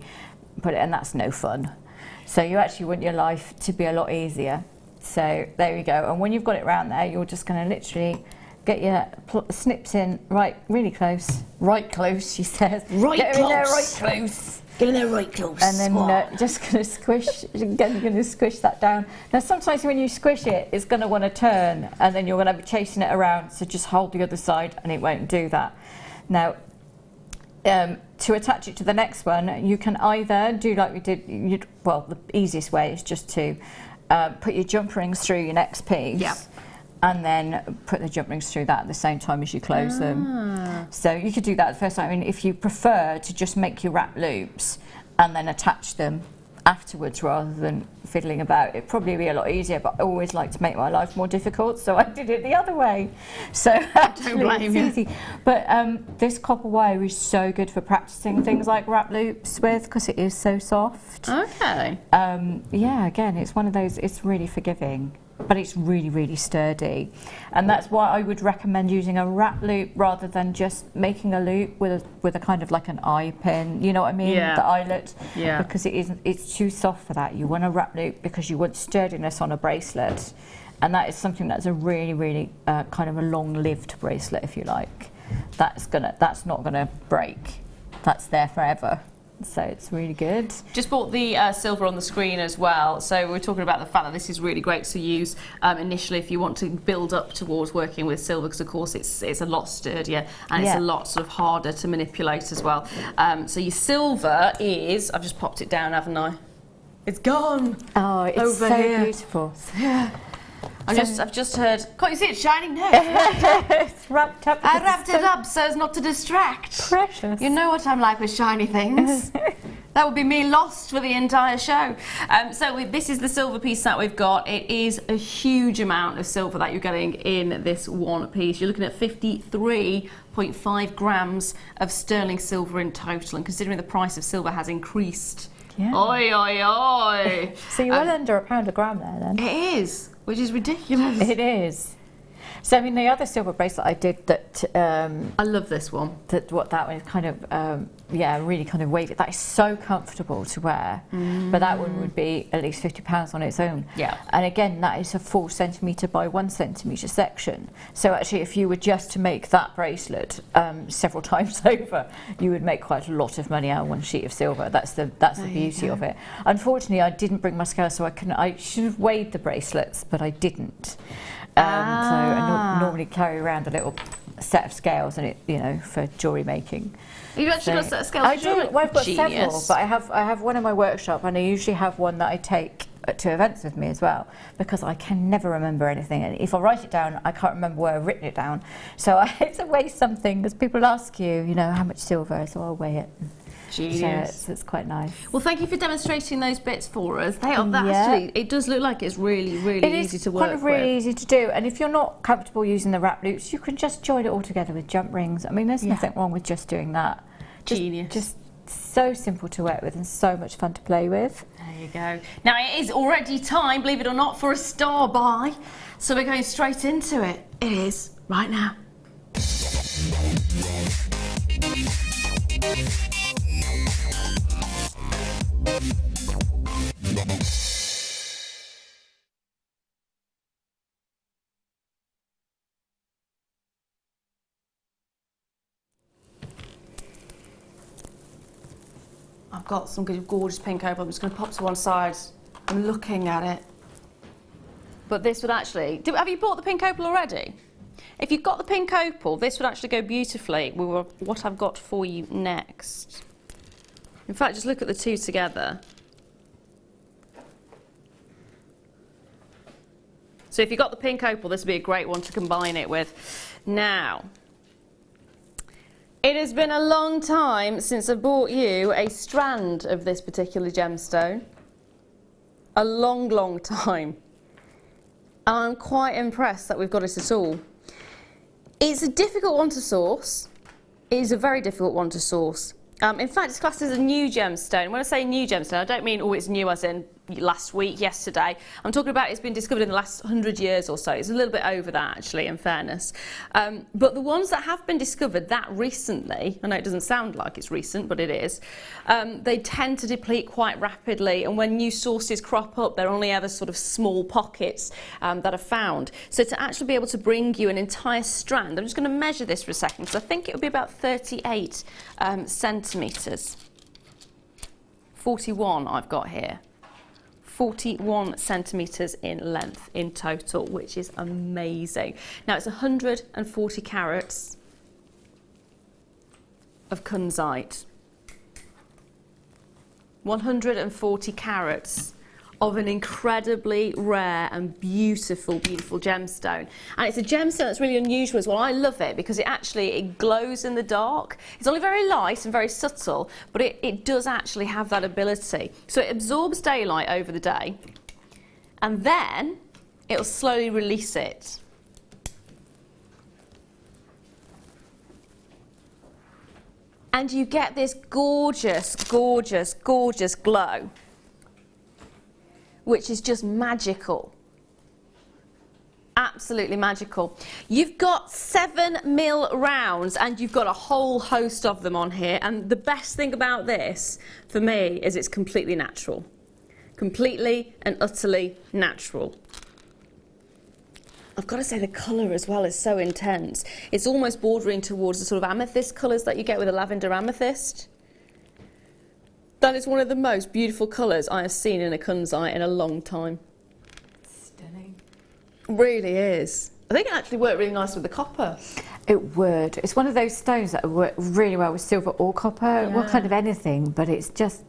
put it, and that's no fun. So you actually want your life to be a lot easier. So there you go, and when you've got it round there, you're just going to literally get your snips in really close, she says. Get in there right close. Get in there right close. And then just going to squish, again, you're going to squish that down. Now sometimes when you squish it, it's going to want to turn, and then you're going to be chasing it around, so just hold the other side and it won't do that. Now, to attach it to the next one, you can either do like we did, well, the easiest way is just to put your jump rings through your next piece. Yep. And then put the jump rings through that at the same time as you close them. So you could do that the first time. I mean, if you prefer to just make your wrap loops and then attach them afterwards rather than fiddling about, it'd probably be a lot easier, but I always like to make my life more difficult, so I did it the other way. So actually it's easy. But this copper wire is so good for practicing things like wrap loops with, because it is so soft. Okay. Yeah, again, it's one of those, it's really forgiving, but it's really, really sturdy. And that's why I would recommend using a wrap loop rather than just making a loop with a kind of like an eye pin, you know what I mean? Yeah. The eyelet. Yeah. Because it's too soft for that. You want a wrap loop because you want sturdiness on a bracelet. And that is something that's a really, really kind of a long-lived bracelet, if you like. That's not gonna break. That's there forever. So it's really good. Just bought the silver on the screen as well. So we're talking about the fact that this is really great to use initially if you want to build up towards working with silver, because of course it's a lot sturdier and it's a lot sort of harder to manipulate as well. So your silver is, I've just popped it down, haven't I? It's gone. Oh, it's over so here. beautiful. Yeah. I've just heard. Can't you see it shining now? It's wrapped up. I wrapped it up so as not to distract. Precious. You know what I'm like with shiny things. That would be me lost for the entire show. This is the silver piece that we've got. It is a huge amount of silver that you're getting in this one piece. You're looking at 53.5 grams of sterling silver in total, and considering the price of silver has increased. Yeah. Oi, oi, oi. So you're well under £1 a gram there then. It is, which is ridiculous. It is. So I mean, the other silver bracelet I did that I love this one. That one is kind of really kind of wavy. That is so comfortable to wear. But that one would be at least £50 on its own. Yeah. And again, that is a 4 centimetre by 1 centimetre section. So actually, if you were just to make that bracelet several times over, you would make quite a lot of money out of one sheet of silver. That's the beauty of it. Unfortunately, I didn't bring my scale, so I should have weighed the bracelets, but I didn't. So I normally carry around a little set of scales, and it, for jewellery making. You've actually got a set of scales. I do. Well, I've got Genius. several, but I have one in my workshop, and I usually have one that I take to events with me as well, because I can never remember anything, and if I write it down, I can't remember where I've written it down. So I have to weigh something, because people ask you, how much silver, so I'll weigh it. Genius. So it's quite nice. Well, thank you for demonstrating those bits for us. They are actually, it does look like it's really, really easy to work with. It's kind of really easy to do. And if you're not comfortable using the wrap loops, you can just join it all together with jump rings. I mean, there's nothing wrong with just doing that. Genius. Just so simple to work with and so much fun to play with. There you go. Now it is already time, believe it or not, for a star buy. So we're going straight into it. It is right now. I've got some good, gorgeous pink opal. I'm just going to pop to one side. I'm looking at it. But this would actually... have you bought the pink opal already? If you've got the pink opal, this would actually go beautifully with what I've got for you next. In fact, just look at the two together. So if you've got the pink opal, this would be a great one to combine it with. Now... it has been a long time since I bought you a strand of this particular gemstone. A long, long time. And I'm quite impressed that we've got it at all. It's a difficult one to source. It is a very difficult one to source. In fact, it's classed as a new gemstone. When I say new gemstone, I don't mean, oh, it's new as in last week, yesterday. I'm talking about it's been discovered in the last 100 years or so. It's a little bit over that, actually, in fairness. But the ones that have been discovered that recently, I know it doesn't sound like it's recent, but it is, they tend to deplete quite rapidly. And when new sources crop up, they're only ever sort of small pockets that are found. So to actually be able to bring you an entire strand, I'm just going to measure this for a second, because I think it would be about 38 centimetres. 41 I've got here. 41 centimetres in length in total, which is amazing. Now it's 140 carats of Kunzite. 140 carats of an incredibly rare and beautiful, beautiful gemstone. And it's a gemstone that's really unusual as well. I love it because it glows in the dark. It's only very light and very subtle, but it does actually have that ability. So it absorbs daylight over the day, and then it'll slowly release it. And you get this gorgeous, gorgeous, gorgeous glow, which is just magical. Absolutely magical. You've got 7mm rounds and you've got a whole host of them on here. And the best thing about this, for me, is it's completely natural. Completely and utterly natural. I've got to say the colour as well is so intense. It's almost bordering towards the sort of amethyst colours that you get with a lavender amethyst. That is one of the most beautiful colours I have seen in a Kunzite in a long time. Stunning. Really is. I think it actually worked really nice with the copper. It would. It's one of those stones that work really well with silver or copper, well, kind of anything, but it's just,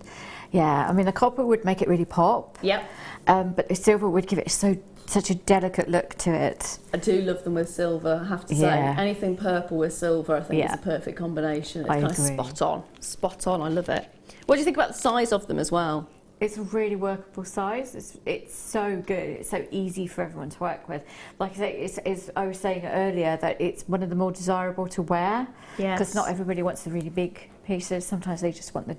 I mean, the copper would make it really pop. Yep. But the silver would give it such a delicate look to it. I do love them with silver, I have to say. Anything purple with silver, I think is a perfect combination. It's kind of spot on. Spot on, I love it. What do you think about the size of them as well? It's a really workable size. It's so good. It's so easy for everyone to work with. Like I say, I was saying earlier that it's one of the more desirable to wear. Yes. Because not everybody wants the really big pieces. Sometimes they just want the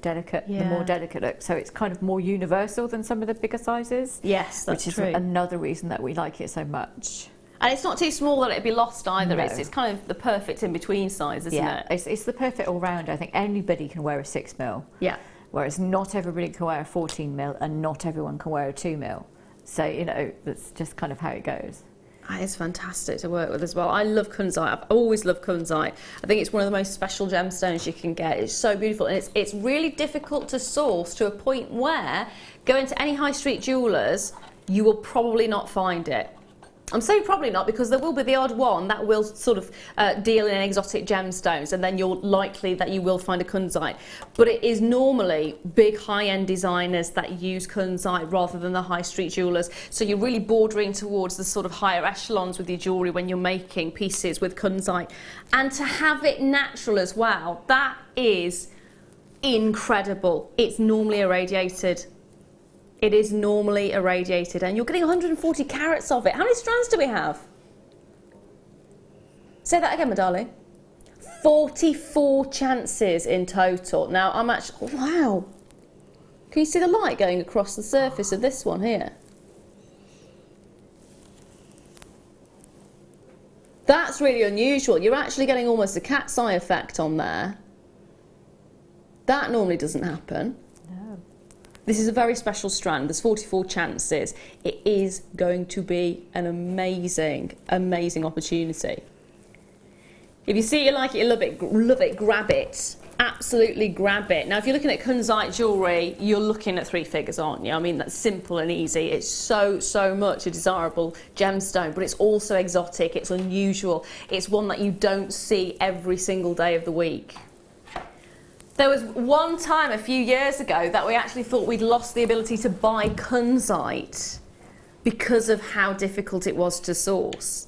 more delicate look. So it's kind of more universal than some of the bigger sizes. Yes, that's true. Which is another reason that we like it so much. And it's not too small that it'd be lost either. No. It's kind of the perfect in-between size, isn't it? It's the perfect all-round. I think anybody can wear a 6mm. Yeah. Whereas not everybody can wear a 14mm and not everyone can wear a 2mm. So, that's just kind of how it goes. That is fantastic to work with as well. I love Kunzite. I've always loved Kunzite. I think it's one of the most special gemstones you can get. It's so beautiful, and it's really difficult to source to a point where, going to any high street jewellers, you will probably not find it. I'm saying probably not because there will be the odd one that will sort of deal in exotic gemstones, and then you're likely that you will find a Kunzite. But it is normally big high-end designers that use Kunzite rather than the high street jewellers. So you're really bordering towards the sort of higher echelons with your jewellery when you're making pieces with Kunzite. And to have it natural as well, that is incredible. It's normally irradiated. It is normally irradiated, and you're getting 140 carats of it. How many strands do we have? Say that again, my darling. 44 chances in total. Now, I'm actually, wow. Can you see the light going across the surface of this one here? That's really unusual. You're actually getting almost a cat's eye effect on there. That normally doesn't happen. No. This is a very special strand. There's 44 chances. It is going to be an amazing, amazing opportunity. If you see you like it, you love it, grab it. Absolutely grab it. Now, if you're looking at Kunzite jewellery, you're looking at 3 figures, aren't you? I mean, that's simple and easy. It's so much a desirable gemstone, but it's also exotic, it's unusual. It's one that you don't see every single day of the week. There was one time a few years ago that we actually thought we'd lost the ability to buy Kunzite because of how difficult it was to source.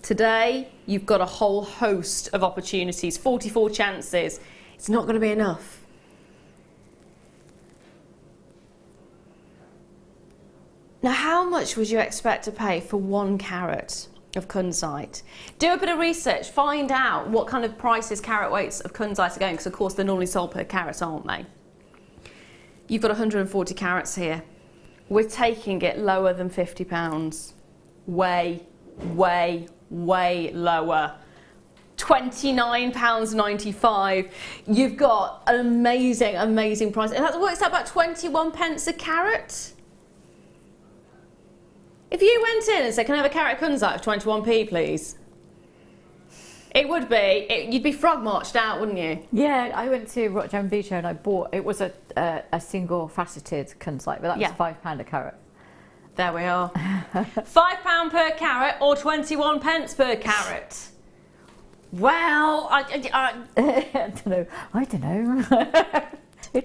Today, you've got a whole host of opportunities, 44 chances. It's not going to be enough. Now, how much would you expect to pay for 1 carat of Kunzite? Do a bit of research, find out what kind of prices carat weights of Kunzite are going, because of course they're normally sold per carat, aren't they? You've got 140 carats here. We're taking it lower than £50. Way lower. £29.95. You've got an amazing price. And that works out about 21 pence a carat. If you went in and said, can I have a carat of Kunzite for 21p, please? It would be. You'd be frog marched out, wouldn't you? Yeah, I went to Rotterdam Beach and I bought, it was a single faceted Kunzite, but that was £5 a carat. There we are. £5 per carat or 21 pence per carat. Well, I don't know.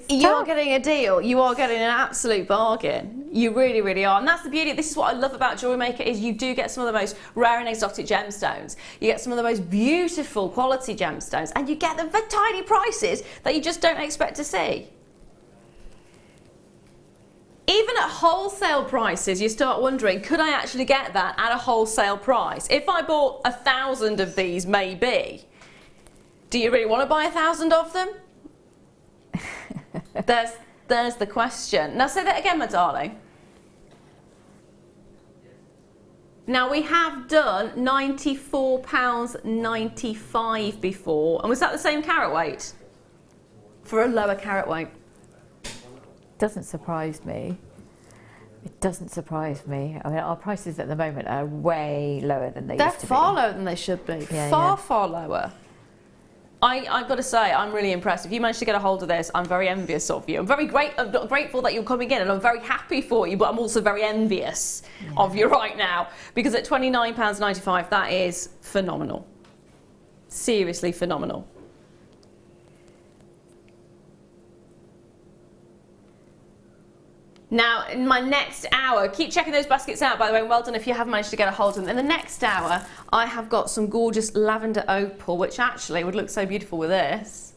You're getting a deal. You are getting an absolute bargain. You really are. And that's the beauty. This is what I love about Jewellery Maker, is you do get some of the most rare and exotic gemstones. You get some of the most beautiful quality gemstones, and you get them for tiny prices that you just don't expect to see. Even at wholesale prices, you start wondering, could I actually get that at a wholesale price? If I bought 1,000 of these, maybe. Do you really want to buy 1,000 of them? There's the question. Now say that again, my darling. Now we have done £94.95 before, and was that the same carat weight? For a lower carat weight. Doesn't surprise me. It doesn't surprise me. I mean, our prices at the moment are way lower than they used to be. They're far lower than they should be. Yeah, far lower. I've got to say, I'm really impressed. If you managed to get a hold of this, I'm very envious of you. I'm very grateful that you're coming in, and I'm very happy for you, but I'm also very envious of you right now, because at £29.95, that is phenomenal. Seriously phenomenal. Now, in my next hour, keep checking those baskets out, by the way, and well done if you have managed to get a hold of them. In the next hour, I have got some gorgeous lavender opal, which actually would look so beautiful with this.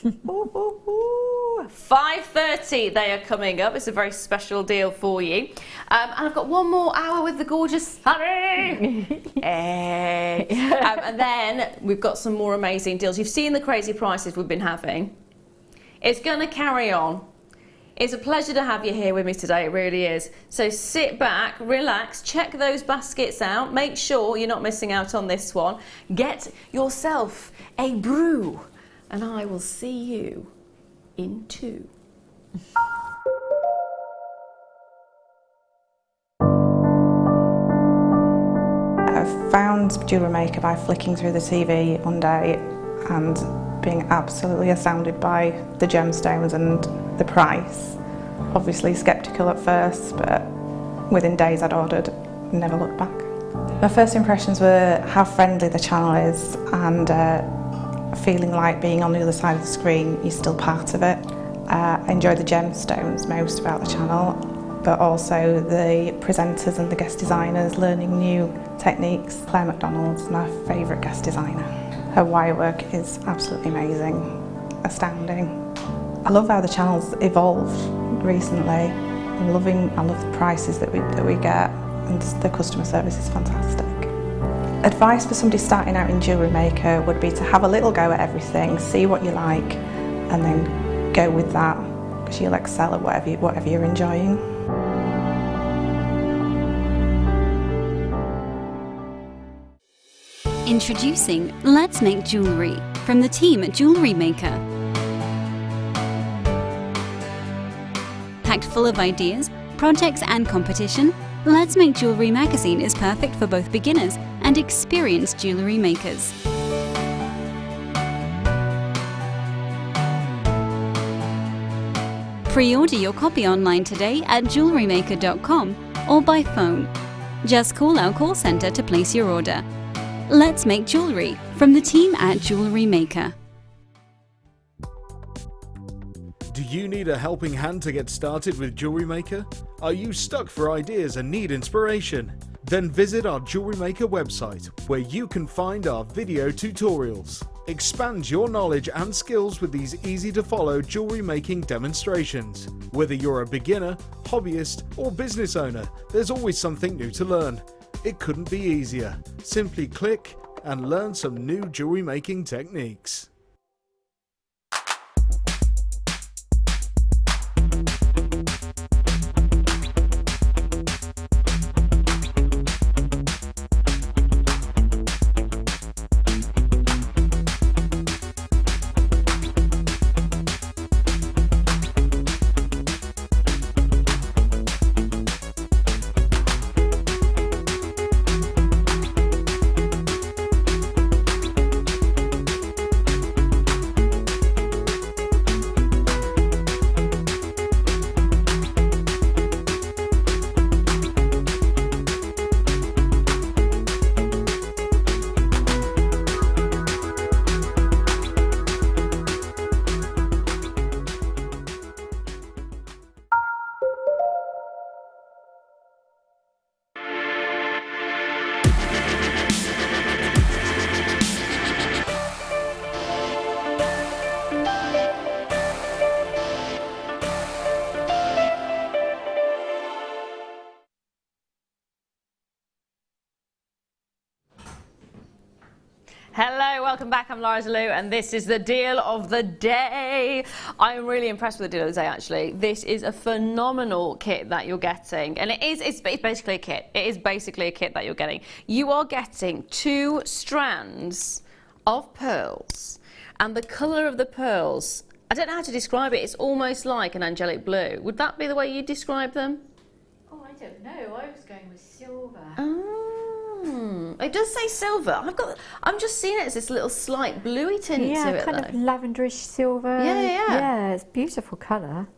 5:30 they are coming up. It's a very special deal for you. And I've got one more hour with the gorgeous Sammi. And then we've got some more amazing deals. You've seen the crazy prices we've been having. It's going to carry on. It's a pleasure to have you here with me today, it really is. So sit back, relax, check those baskets out, make sure you're not missing out on this one. Get yourself a brew, and I will see you in 2. I found Jewellery Maker by flicking through the TV one day and being absolutely astounded by the gemstones and the price. Obviously sceptical at first, but within days I'd ordered, never looked back. My first impressions were how friendly the channel is, and feeling like being on the other side of the screen, you're still part of it. I enjoy the gemstones most about the channel, but also the presenters and the guest designers learning new techniques. Claire McDonald's, my favourite guest designer. Her wire work is absolutely amazing, astounding. I love how the channel's evolved recently. I love the prices that we get, and the customer service is fantastic. Advice for somebody starting out in Jewellery Maker would be to have a little go at everything, see what you like, and then go with that, because you'll excel at whatever you're enjoying. Introducing Let's Make Jewellery from the team at Jewellery Maker. Packed full of ideas, projects and competition, Let's Make Jewellery magazine is perfect for both beginners and experienced jewellery makers. Pre-order your copy online today at jewellerymaker.com or by phone. Just call our call centre to place your order. Let's Make Jewellery from the team at Jewellery Maker. Do you need a helping hand to get started with Jewellery Maker? Are you stuck for ideas and need inspiration? Then visit our Jewellery Maker website, where you can find our video tutorials. Expand your knowledge and skills with these easy-to-follow jewellery making demonstrations. Whether you're a beginner, hobbyist, or business owner, there's always something new to learn. It couldn't be easier. Simply click and learn some new jewellery making techniques. Hello, welcome back. I'm Lara de-Leuw and this is the deal of the day. I'm really impressed with the deal of the day, actually. This is a phenomenal kit that you're getting, and it's basically a kit. It is basically a kit that you're getting. You are getting 2 strands of pearls, and the colour of the pearls, I don't know how to describe it. It's almost like an angelic blue. Would that be the way you describe them? Oh, I don't know. I was going with silver. It does say silver. I'm just seeing it as this little slight bluey tint to it. Yeah, kind of lavenderish silver. Yeah, it's beautiful colour.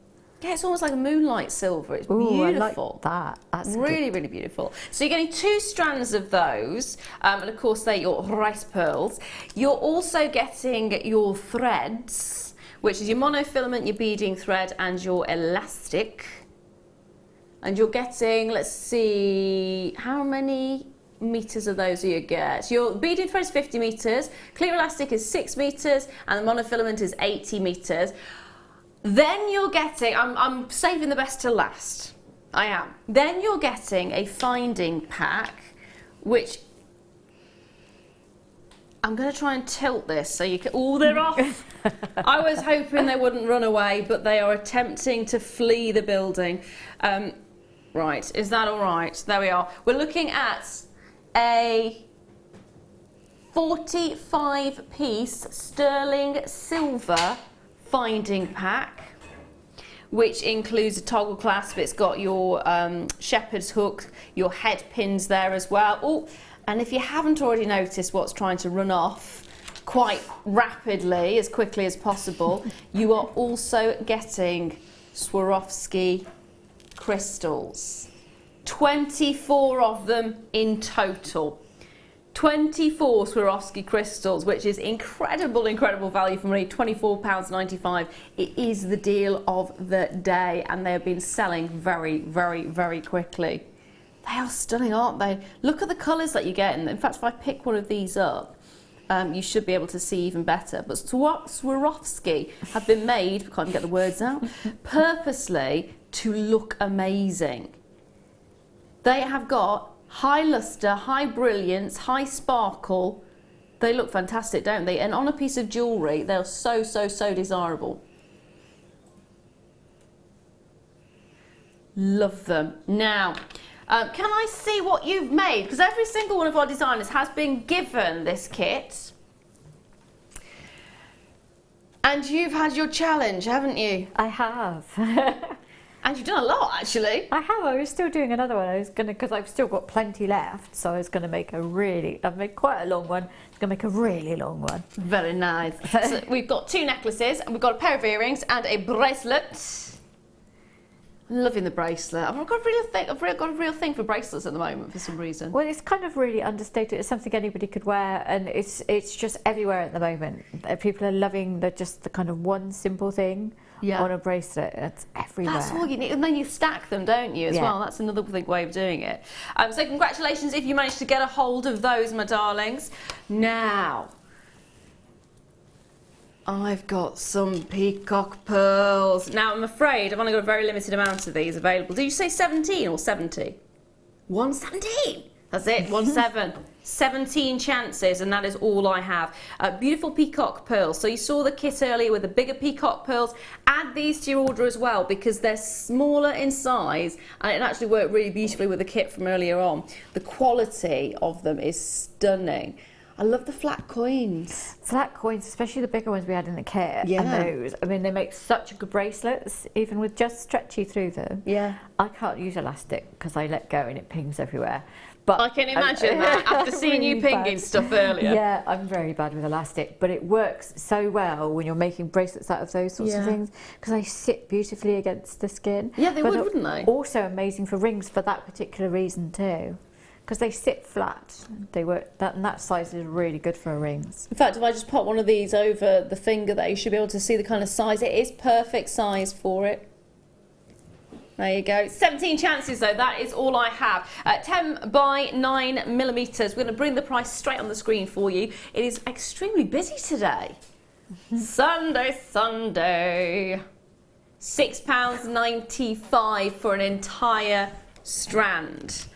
Yeah, it's almost like a moonlight silver. It's Ooh, beautiful. I like that. That's really, really beautiful. So you're getting 2 strands of those, and of course they're your rice pearls. You're also getting your threads, which is your monofilament, your beading thread, and your elastic. And you're getting, let's see, how many meters of those do you get? Your beading thread is 50 meters, clear elastic is 6 meters, and the monofilament is 80 meters. Then you're getting, I'm saving the best to last. I am. Then you're getting a finding pack, which I'm going to try and tilt this so you can. Oh, they're off. I was hoping they wouldn't run away, but they are attempting to flee the building. Right, is that all right? There we are. We're looking at a 45-piece sterling silver finding pack, which includes a toggle clasp. It's got your shepherd's hook, your head pins there as well. Oh, and if you haven't already noticed what's trying to run off quite rapidly, as quickly as possible, you are also getting Swarovski crystals. 24 of them in total. 24 Swarovski crystals, which is incredible value for money, £24.95. It is the deal of the day, and they have been selling very quickly. They are stunning, aren't they? Look at the colours that you get. In fact, if I pick one of these up, you should be able to see even better. But Swarovski have been made, I can't even get the words out, purposely to look amazing. They have got high luster, high brilliance, high sparkle. They look fantastic, don't they? And on a piece of jewellery, they're so, so, so desirable. Love them. Now, can I see what you've made? Because every single one of our designers has been given this kit. And you've had your challenge, haven't you? I have. And you've done a lot, actually. I have. I was still doing another one. I was going to, because I've still got plenty left, so I was going to make I've made quite a long one. I was going to make a really long one. Very nice. So we've got 2 necklaces, and we've got a pair of earrings and a bracelet. I'm loving the bracelet. I've got a real thing for bracelets at the moment for some reason. Well, it's kind of really understated. It's something anybody could wear, and it's just everywhere at the moment. People are loving just the kind of one simple thing on a bracelet. It's everywhere. That's all you need, and then you stack them, don't you, as well? That's another way of doing it. So congratulations if you managed to get a hold of those, my darlings. Now, I've got some peacock pearls. Now, I'm afraid I've only got a very limited amount of these available. Did you say 17 or 70? 117. That's it, 17. 17 chances, and that is all I have. Beautiful peacock pearls. So you saw the kit earlier with the bigger peacock pearls. Add these to your order as well because they're smaller in size, and it actually worked really beautifully with the kit from earlier on. The quality of them is stunning. I love the flat coins. Flat coins, especially the bigger ones we had in the kit. Yeah. And those, I mean, they make such good bracelets, even with just stretchy through them. Yeah. I can't use elastic because I let go and it pings everywhere. But I can imagine that after seeing you pinging stuff earlier. Yeah, I'm very bad with elastic, but it works so well when you're making bracelets out of those sorts of things because they sit beautifully against the skin. Yeah, they would, wouldn't they? Also amazing for rings for that particular reason too. Because they sit flat, they work. That size is really good for rings. In fact, if I just pop one of these over the finger there, you should be able to see the kind of size. It is perfect size for it. There you go. 17 chances though, that is all I have. 10 by 9 millimetres. We're going to bring the price straight on the screen for you. It is extremely busy today. Sunday. £6.95 for an entire strand.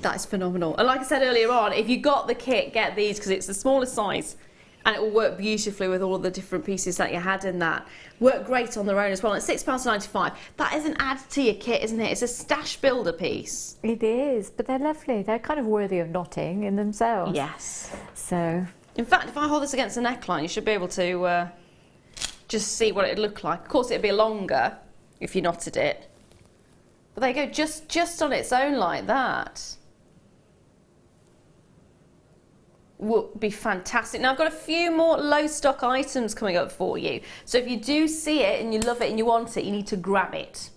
That is phenomenal. And like I said earlier on, if you got the kit, get these because it's the smallest size and it will work beautifully with all of the different pieces that you had in that. Work great on their own as well. And it's £6.95. That is an add to your kit, isn't it? It's a stash builder piece. It is, but they're lovely. They're kind of worthy of knotting in themselves. Yes. So, in fact, if I hold this against the neckline, you should be able to just see what it'd look like. Of course, it'd be longer if you knotted it. But there you go, just on its own like that. Would be fantastic. Now I've got a few more low stock items coming up for you. So if you do see it and you love it and you want it, you need to grab it.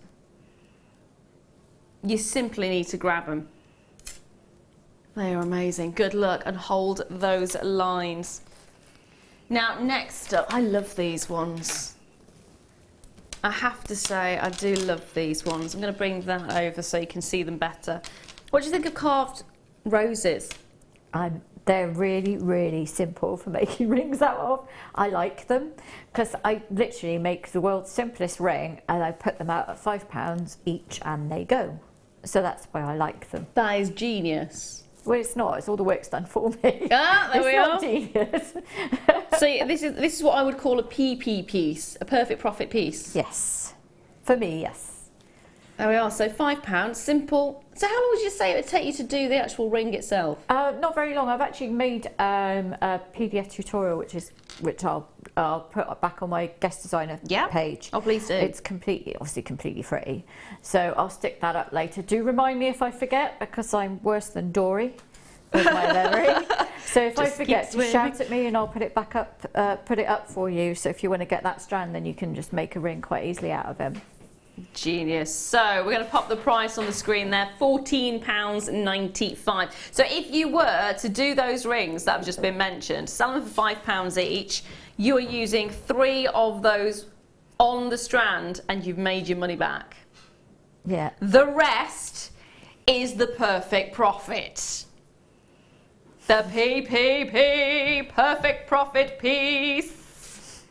You simply need to grab them. They are amazing. Good luck and hold those lines. Now next up, I love these ones. I have to say I do love these ones. I'm going to bring that over so you can see them better. What do you think of carved roses? They're really, really simple for making rings out of. I like them because I literally make the world's simplest ring and I put them out at £5 each and they go. So that's why I like them. That is genius. Well, it's not. It's all the work's done for me. Ah, there we are. Genius. So this is what I would call a PP piece, a perfect profit piece. Yes. For me, yes. There we are. So £5, simple. So how long would you say it would take you to do the actual ring itself? Not very long. I've actually made a PDF tutorial, which I'll put back on my guest designer page. Oh, please do. It's obviously completely free. So I'll stick that up later. Do remind me if I forget, because I'm worse than Dory with my memory. So if I forget, just shout at me and I'll put it back up, put it up for you. So if you want to get that strand, then you can just make a ring quite easily out of him. Genius. So we're going to pop the price on the screen there, £14.95. So if you were to do those rings that have just been mentioned, sell them for £5 each, you are using 3 of those on the strand and you've made your money back. Yeah. The rest is the perfect profit. The PPP, perfect profit piece.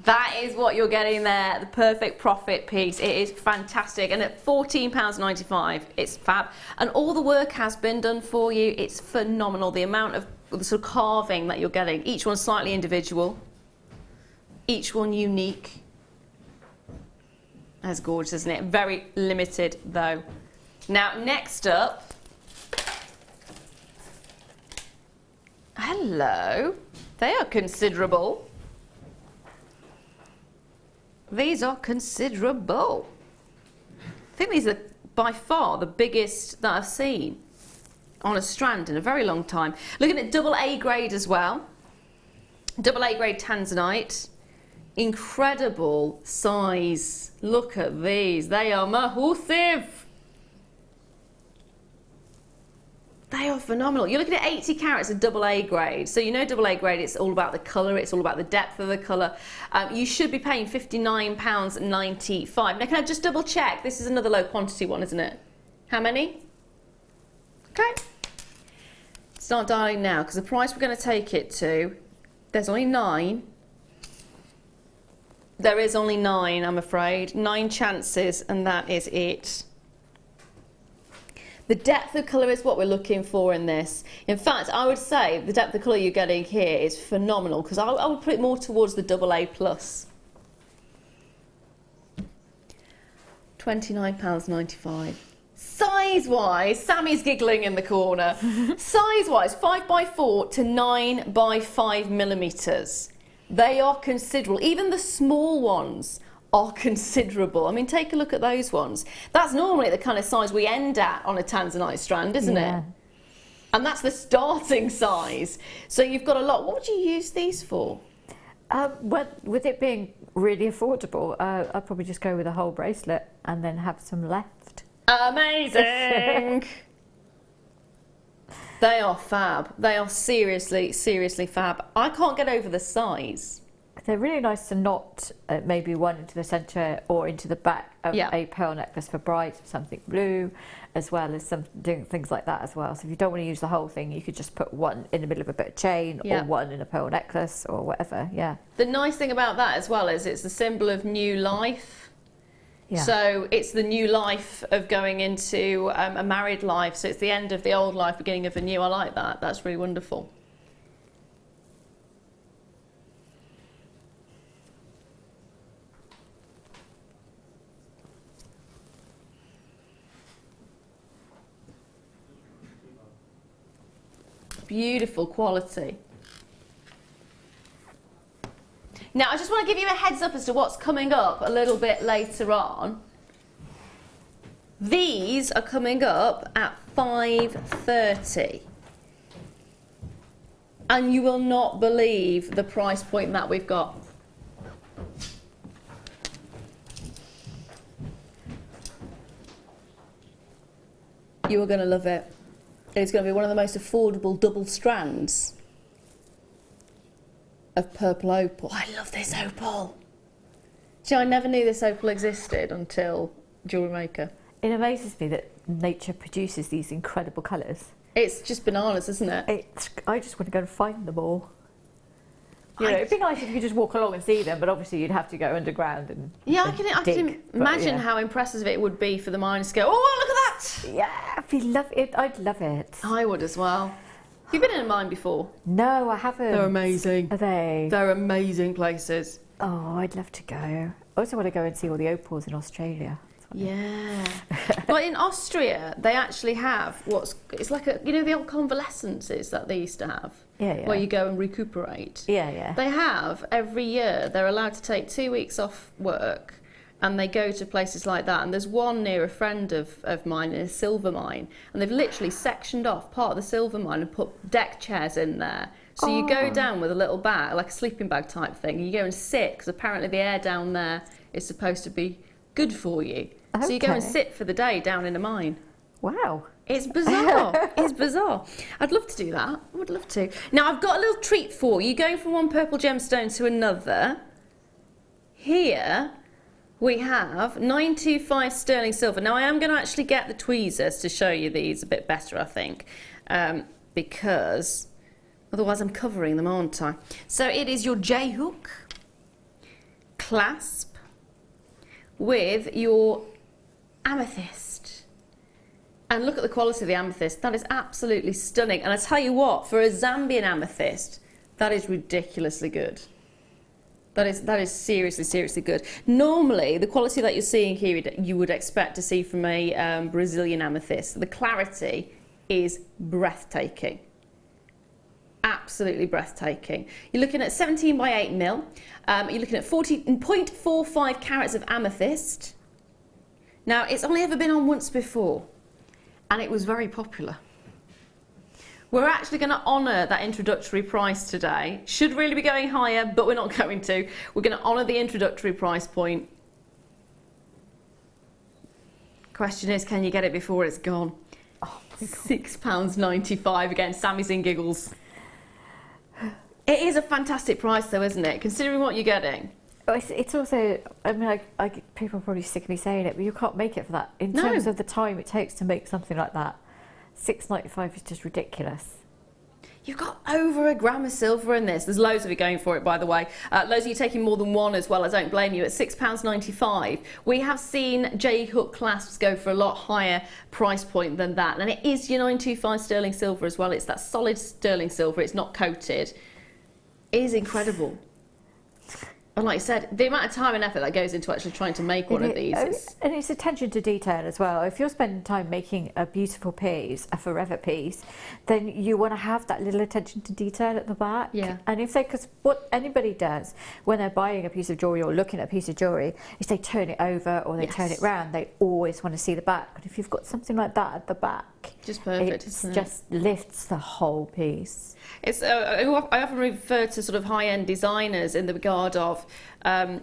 That is what you're getting there, the perfect profit piece. It is fantastic, and at £14.95, it's fab. And all the work has been done for you. It's phenomenal, the amount of sort of carving that you're getting. Each one slightly individual, each one unique. That's gorgeous, isn't it? Very limited, though. Now, next up, hello, they are considerable. These are considerable. I think these are by far the biggest that I've seen on a strand in a very long time. Looking at double A grade as well. Double A grade Tanzanite. Incredible size. Look at these. They are massive. They are phenomenal. You're looking at 80 carats of double A grade. So you know double A grade, it's all about the colour, it's all about the depth of the colour. You should be paying £59.95. Now can I just double check? This is another low quantity one, isn't it? How many? Okay. Start dialing now, because the price we're going to take it to, there's only 9. There is only 9, I'm afraid. 9 chances, and that is it. The depth of colour is what we're looking for in this. In fact, I would say the depth of colour you're getting here is phenomenal, because I would put it more towards the double A plus. £29.95. Size-wise, Sammy's giggling in the corner. Size-wise, 5x4 to 9x5 millimetres. They are considerable. Even the small ones are considerable. I mean, take a look at those ones. That's normally the kind of size we end at on a Tanzanite strand, isn't it? And that's the starting size. So you've got a lot. What would you use these for? Well, with it being really affordable, I'd probably just go with a whole bracelet and then have some left. Amazing! They are fab. They are seriously, seriously fab. I can't get over the size. They're really nice to knot maybe one into the centre or into the back of a pearl necklace for brides or something blue, as well as some doing things like that as well. So if you don't want to use the whole thing, you could just put one in the middle of a bit of chain or one in a pearl necklace or whatever, The nice thing about that as well is it's the symbol of new life. So it's the new life of going into a married life. So it's the end of the old life, beginning of the new. I like that. That's really wonderful. Beautiful quality. Now I just want to give you a heads up as to what's coming up a little bit later on. These are coming up at 5:30. And you will not believe the price point that we've got. You are going to love it. It's going to be one of the most affordable double strands of purple opal. I love this opal. See, I never knew this opal existed until Jewellery Maker. It amazes me that nature produces these incredible colours. It's just bananas, isn't it? I just want to go and find them all. You know, it'd be nice if you could just walk along and see them, but obviously you'd have to go underground and I can imagine how impressive it would be for the miners to go, oh, look at that! Yeah, I'd love it. I would as well. Have you been in a mine before? No, I haven't. They're amazing. Are they? They're amazing places. Oh, I'd love to go. I also want to go and see all the opals in Australia. Yeah. But in Austria, they actually have it's like the old convalescences that they used to have. Where you go and recuperate. They have, every year, they're allowed to take 2 weeks off work and they go to places like that. And there's one near a friend of mine in a silver mine, and they've literally sectioned off part of the silver mine and put deck chairs in there. So you go down with a little bag, like a sleeping bag type thing, and you go and sit, because apparently the air down there is supposed to be good for you. So you go and sit for the day down in a mine. Wow. It's bizarre. It's bizarre. I'd love to do that. I would love to. Now, I've got a little treat for you. Going from one purple gemstone to another. Here we have 925 sterling silver. Now, I am going to actually get the tweezers to show you these a bit better, I think. because otherwise I'm covering them, aren't I? So it is your J-hook, clasp, with your amethyst. And look at the quality of the amethyst. That is absolutely stunning. And I tell you what, for a Zambian amethyst, that is ridiculously good. That is seriously, seriously good. Normally, the quality that you're seeing here, you would expect to see from a Brazilian amethyst. The clarity is breathtaking. Absolutely breathtaking. You're looking at 17 by 8 mil. You're looking at 0.45 carats of amethyst. Now, it's only ever been on once before, and it was very popular. We're actually going to honour that introductory price today. Should really be going higher, but we're not going to. We're going to honour the introductory price point. Question is, can you get it before it's gone? Oh, £6.95 again. Sammy's in giggles. It is a fantastic price, though, isn't it? Considering what you're getting. It's also, I mean, people are probably sick of me saying it, but you can't make it for that. In terms of the time it takes to make something like that, £6.95 is just ridiculous. You've got over a gram of silver in this. There's loads of you going for it, by the way. Loads of you taking more than one as well. I don't blame you. At £6.95, we have seen J-hook clasps go for a lot higher price point than that. And it is your 925 sterling silver as well. It's that solid sterling silver. It's not coated. It is incredible. And like I said, the amount of time and effort that goes into actually trying to make one of these is... And it's attention to detail as well. If you're spending time making a beautiful piece, a forever piece, then you want to have that little attention to detail at the back. Yeah. And if they, because what anybody does when they're buying a piece of jewellery or looking at a piece of jewellery is they turn it over or they turn it round. They always want to see the back. But if you've got something like that at the back, just perfect, it just lifts the whole piece. It's I often refer to sort of high-end designers in the regard of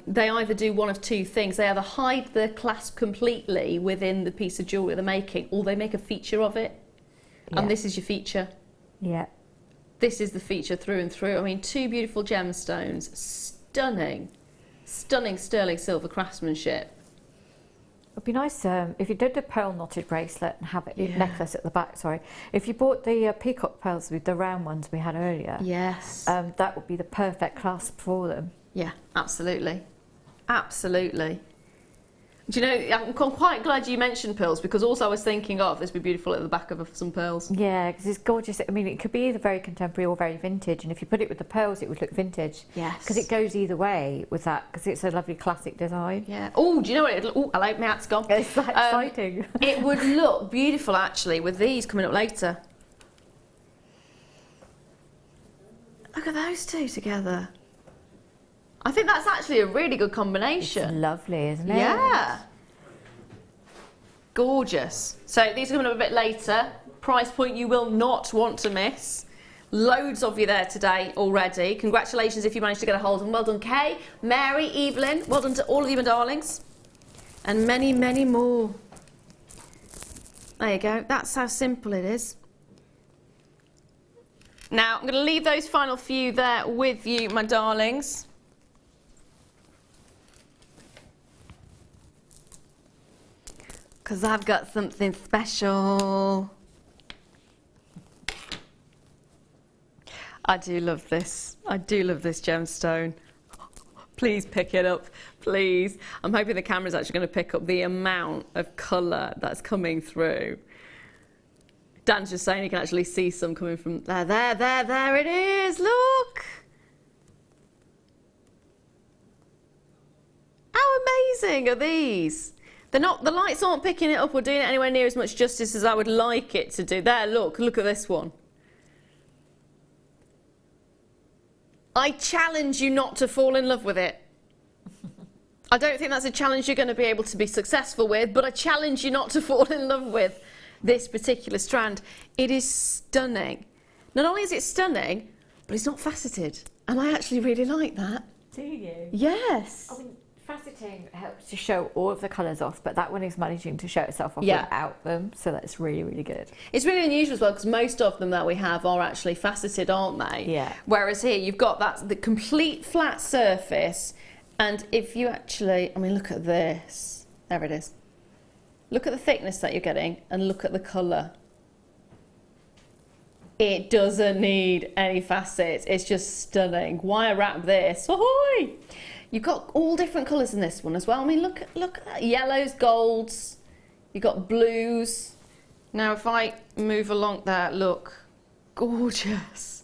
they either do one of two things. They either hide the clasp completely within the piece of jewellery they're making, or they make a feature of it. And this is your feature. Yeah. This is the feature through and through. I mean, two beautiful gemstones, stunning, stunning sterling silver craftsmanship. It'd be nice if you did a pearl knotted bracelet and have it necklace at the back. Sorry, if you bought the peacock pearls with the round ones we had earlier. Yes. That would be the perfect clasp for them. Yeah, absolutely, absolutely. Do you know, I'm quite glad you mentioned pearls because also I was thinking of this would be beautiful at the back of some pearls. Yeah, because it's gorgeous. I mean, it could be either very contemporary or very vintage, and if you put it with the pearls, it would look vintage. Yes. Because it goes either way with that, because it's a lovely classic design. Yeah. Oh, do you know what? Oh, hello, my hat's gone. It's exciting. It would look beautiful actually with these coming up later. Look at those two together. I think that's actually a really good combination. It's lovely, isn't it? Yeah. Gorgeous. So these are coming up a bit later. Price point you will not want to miss. Loads of you there today already. Congratulations if you managed to get a hold of them. Well done, Kay, Mary, Evelyn. Well done to all of you, my darlings. And many, many more. There you go. That's how simple it is. Now, I'm going to leave those final few there with you, my darlings. Because I've got something special. I do love this. I do love this gemstone. Please pick it up, please. I'm hoping the camera's actually going to pick up the amount of colour that's coming through. Dan's just saying you can actually see some coming from there, there it is, look! How amazing are these? They're not, the lights aren't picking it up or doing it anywhere near as much justice as I would like it to do. There, look at this one. I challenge you not to fall in love with it. I don't think that's a challenge you're going to be able to be successful with, but I challenge you not to fall in love with this particular strand. It is stunning. Not only is it stunning, but it's not faceted. And I actually really like that. Do you? Yes. I mean, faceting helps to show all of the colours off, but that one is managing to show itself off without them, so that's really, really good. It's really unusual as well, because most of them that we have are actually faceted, aren't they? Yeah. Whereas here, you've got the complete flat surface, and if you actually, I mean, look at this. There it is. Look at the thickness that you're getting, and look at the colour. It doesn't need any facets. It's just stunning. Wire wrap this. Ahoy! You've got all different colours in this one as well. I mean, look at that. Yellows, golds. You've got blues. Now, if I move along there, look. Gorgeous.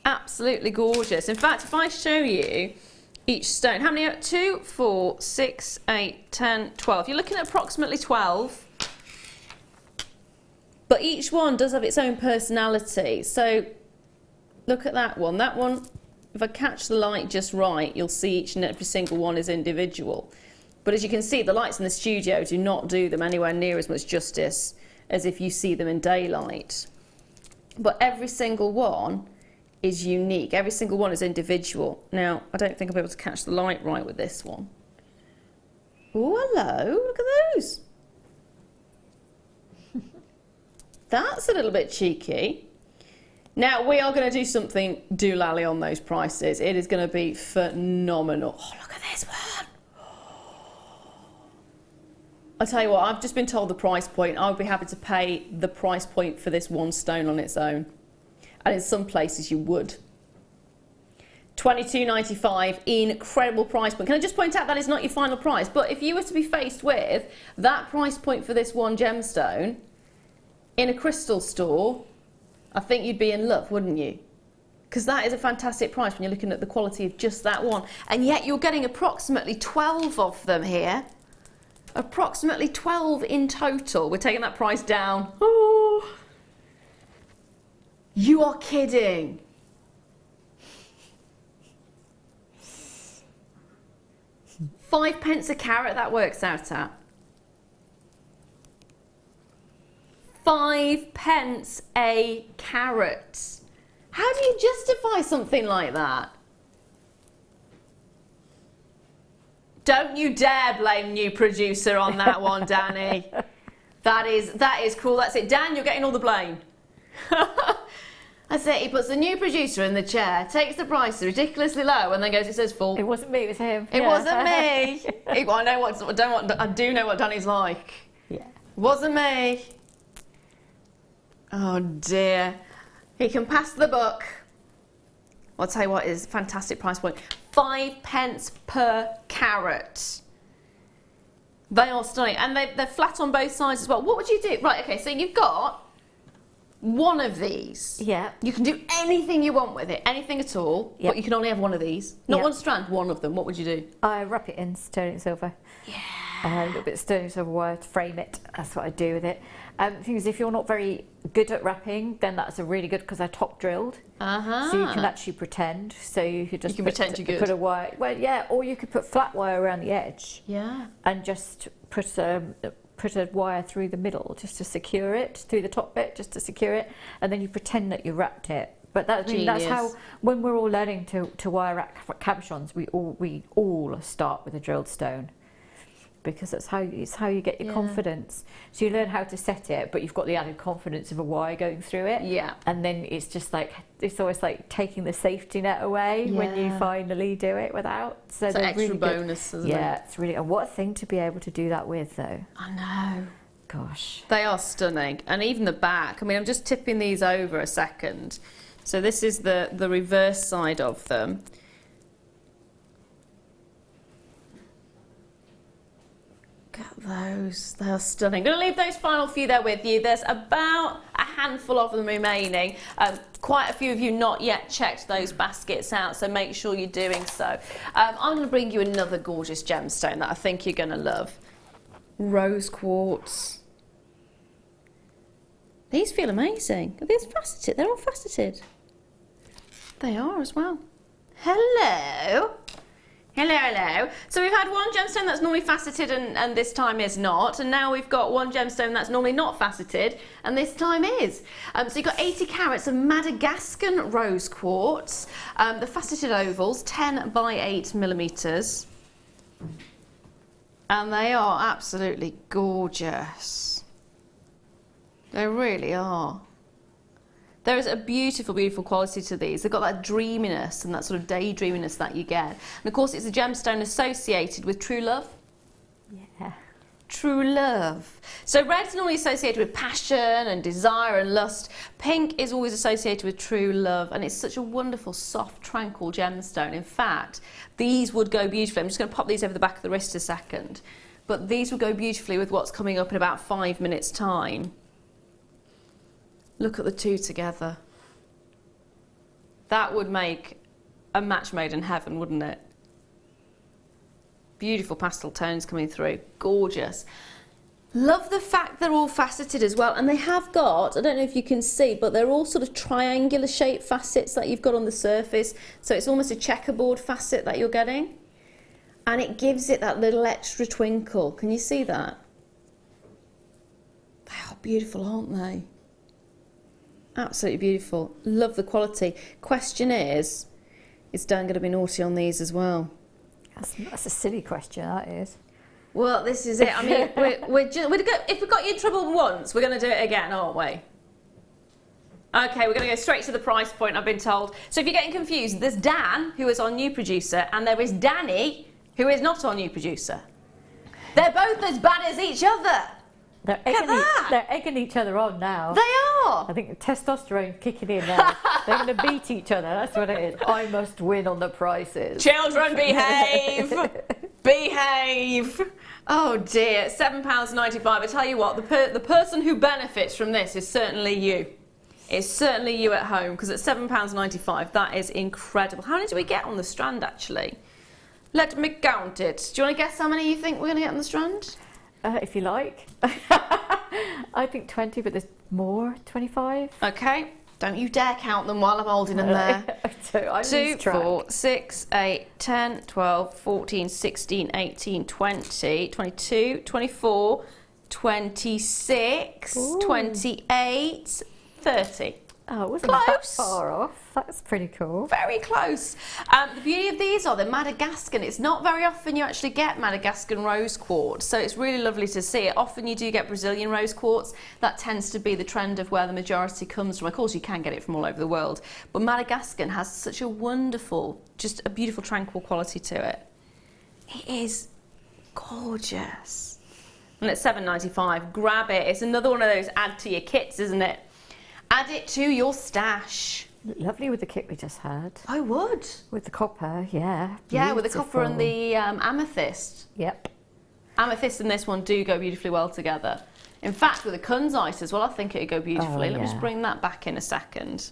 Absolutely gorgeous. In fact, if I show you each stone, how many are 2, 4, 6, 8, 10, 12. You're looking at approximately 12. But each one does have its own personality. So look at that one. That one, if I catch the light just right, you'll see each and every single one is individual. But as you can see, the lights in the studio do not do them anywhere near as much justice as if you see them in daylight. But every single one is unique. Every single one is individual. Now, I don't think I'll be able to catch the light right with this one. Oh, hello, look at those. That's a little bit cheeky. Now, we are going to do something doolally on those prices. It is going to be phenomenal. Oh, look at this one. I'll tell you what, I've just been told the price point. I would be happy to pay the price point for this one stone on its own. And in some places you would. $22.95, incredible price point. Can I just point out that is not your final price, but if you were to be faced with that price point for this one gemstone in a crystal store, I think you'd be in love, wouldn't you? Because that is a fantastic price when you're looking at the quality of just that one. And yet you're getting approximately 12 of them here. Approximately 12 in total. We're taking that price down. Oh. You are kidding. £5 a carat, that works out at. 5p a carat. How do you justify something like that? Don't you dare blame new producer on that one, Danny. That is cruel. That's it. Dan, you're getting all the blame. That's it. He puts the new producer in the chair, takes the price ridiculously low, and then goes, "It says full." It wasn't me. It was him. It wasn't me. I do know what Danny's like. Yeah. It wasn't me. Oh dear. He can pass the buck. I'll tell you what is a fantastic price point. 5p per carat. They are stunning, and they're flat on both sides as well. What would you do? Right, okay, so you've got one of these. Yeah. You can do anything you want with it, anything at all, but you can only have one of these. Not one strand, one of them. What would you do? I wrap it in sterling silver. Yeah. A little bit of sterling silver wire to frame it. That's what I do with it. The thing is, if you're not very good at wrapping, then that's a really good, because they're top drilled. So you can actually pretend. So you could just pretend you're good. Put a wire. Well, yeah, or you could put flat wire around the edge. Yeah. And just put a wire through the middle just to secure it, through the top bit just to secure it, and then you pretend that you wrapped it. But that's how, when we're all learning to wire wrap cabochons, we all start with a drilled stone, because it's how you get your confidence. So you learn how to set it, but you've got the added confidence of a wire going through it. Yeah. And then it's just like, it's always like taking the safety net away when you finally do it without. So it's they're extra really bonus, isn't it? Yeah, it's really, and what a thing to be able to do that with, though. I know. Gosh. They are stunning. And even the back, I mean, I'm just tipping these over a second. So this is the reverse side of them. Look at those, they are stunning. I'm going to leave those final few there with you. There's about a handful of them remaining. Quite a few of you not yet checked those baskets out, so make sure you're doing so. I'm going to bring you another gorgeous gemstone that I think you're going to love. Rose quartz. These feel amazing. Are these faceted? They're all faceted. They are as well. Hello. Hello, hello. So we've had one gemstone that's normally faceted and this time is not, and now we've got one gemstone that's normally not faceted and this time is. So you've got 80 carats of Madagascan rose quartz, the faceted ovals, 10 by 8 millimeters, and they are absolutely gorgeous. They really are. There is a beautiful, beautiful quality to these. They've got that dreaminess and that sort of daydreaminess that you get. And of course, it's a gemstone associated with true love. Yeah. true love. So red's normally associated with passion and desire and lust. Pink is always associated with true love, and it's such a wonderful, soft, tranquil gemstone. In fact, these would go beautifully. I'm just going to pop these over the back of the wrist a second, but these would go beautifully with what's coming up in about 5 minutes' time. Look at the two together. That would make a match made in heaven, wouldn't it? Beautiful pastel tones coming through, gorgeous. Love the fact they're all faceted as well, and they have got, I don't know if you can see, but they're all sort of triangular shaped facets that you've got on the surface, so it's almost a checkerboard facet that you're getting, and it gives it that little extra twinkle. Can you see that? They are beautiful, aren't they? Absolutely beautiful. Love the quality. Question is Dan going to be naughty on these as well? That's a silly question, that is. Well, this is it. I mean, if we got you in trouble once, we're going to do it again, aren't we? Okay, we're going to go straight to the price point, I've been told. So if you're getting confused, there's Dan, who is our new producer, and there is Danny, who is not our new producer. They're both as bad as each other. They're egging each other on now. They are. I think testosterone's kicking in now. They're going to beat each other. That's what it is. I must win on the prices. Children, behave. Behave. Oh dear, £7.95. I tell you what, the person who benefits from this is certainly you. It's certainly you at home, because at £7.95, that is incredible. How many do we get on the strand, actually? Let me count it. Do you want to guess how many you think we're going to get on the strand? If you like. I think 20, but there's more. 25. Okay. Don't you dare count them while I'm holding them there. 2, 4, 6, 8, 10, 12, 14, 16, 18, 20, 22, 24, 26, Ooh. 28, 30. Oh, it wasn't that far off. That's pretty cool. Very close. The beauty of these are the Madagascan. It's not very often you actually get Madagascan rose quartz, so it's really lovely to see it. Often you do get Brazilian rose quartz. That tends to be the trend of where the majority comes from. Of course, you can get it from all over the world, but Madagascan has such a wonderful, just a beautiful, tranquil quality to it. It is gorgeous. And it's $7.95. Grab it. It's another one of those add to your kits, isn't it? Add it to your stash. Lovely with the kit we just had. I would. With the copper, yeah. Beautiful. Yeah, with the copper and the amethyst. Yep. Amethyst and this one do go beautifully well together. In fact, with the Kunzite as well, I think it would go beautifully. Let me just bring that back in a second.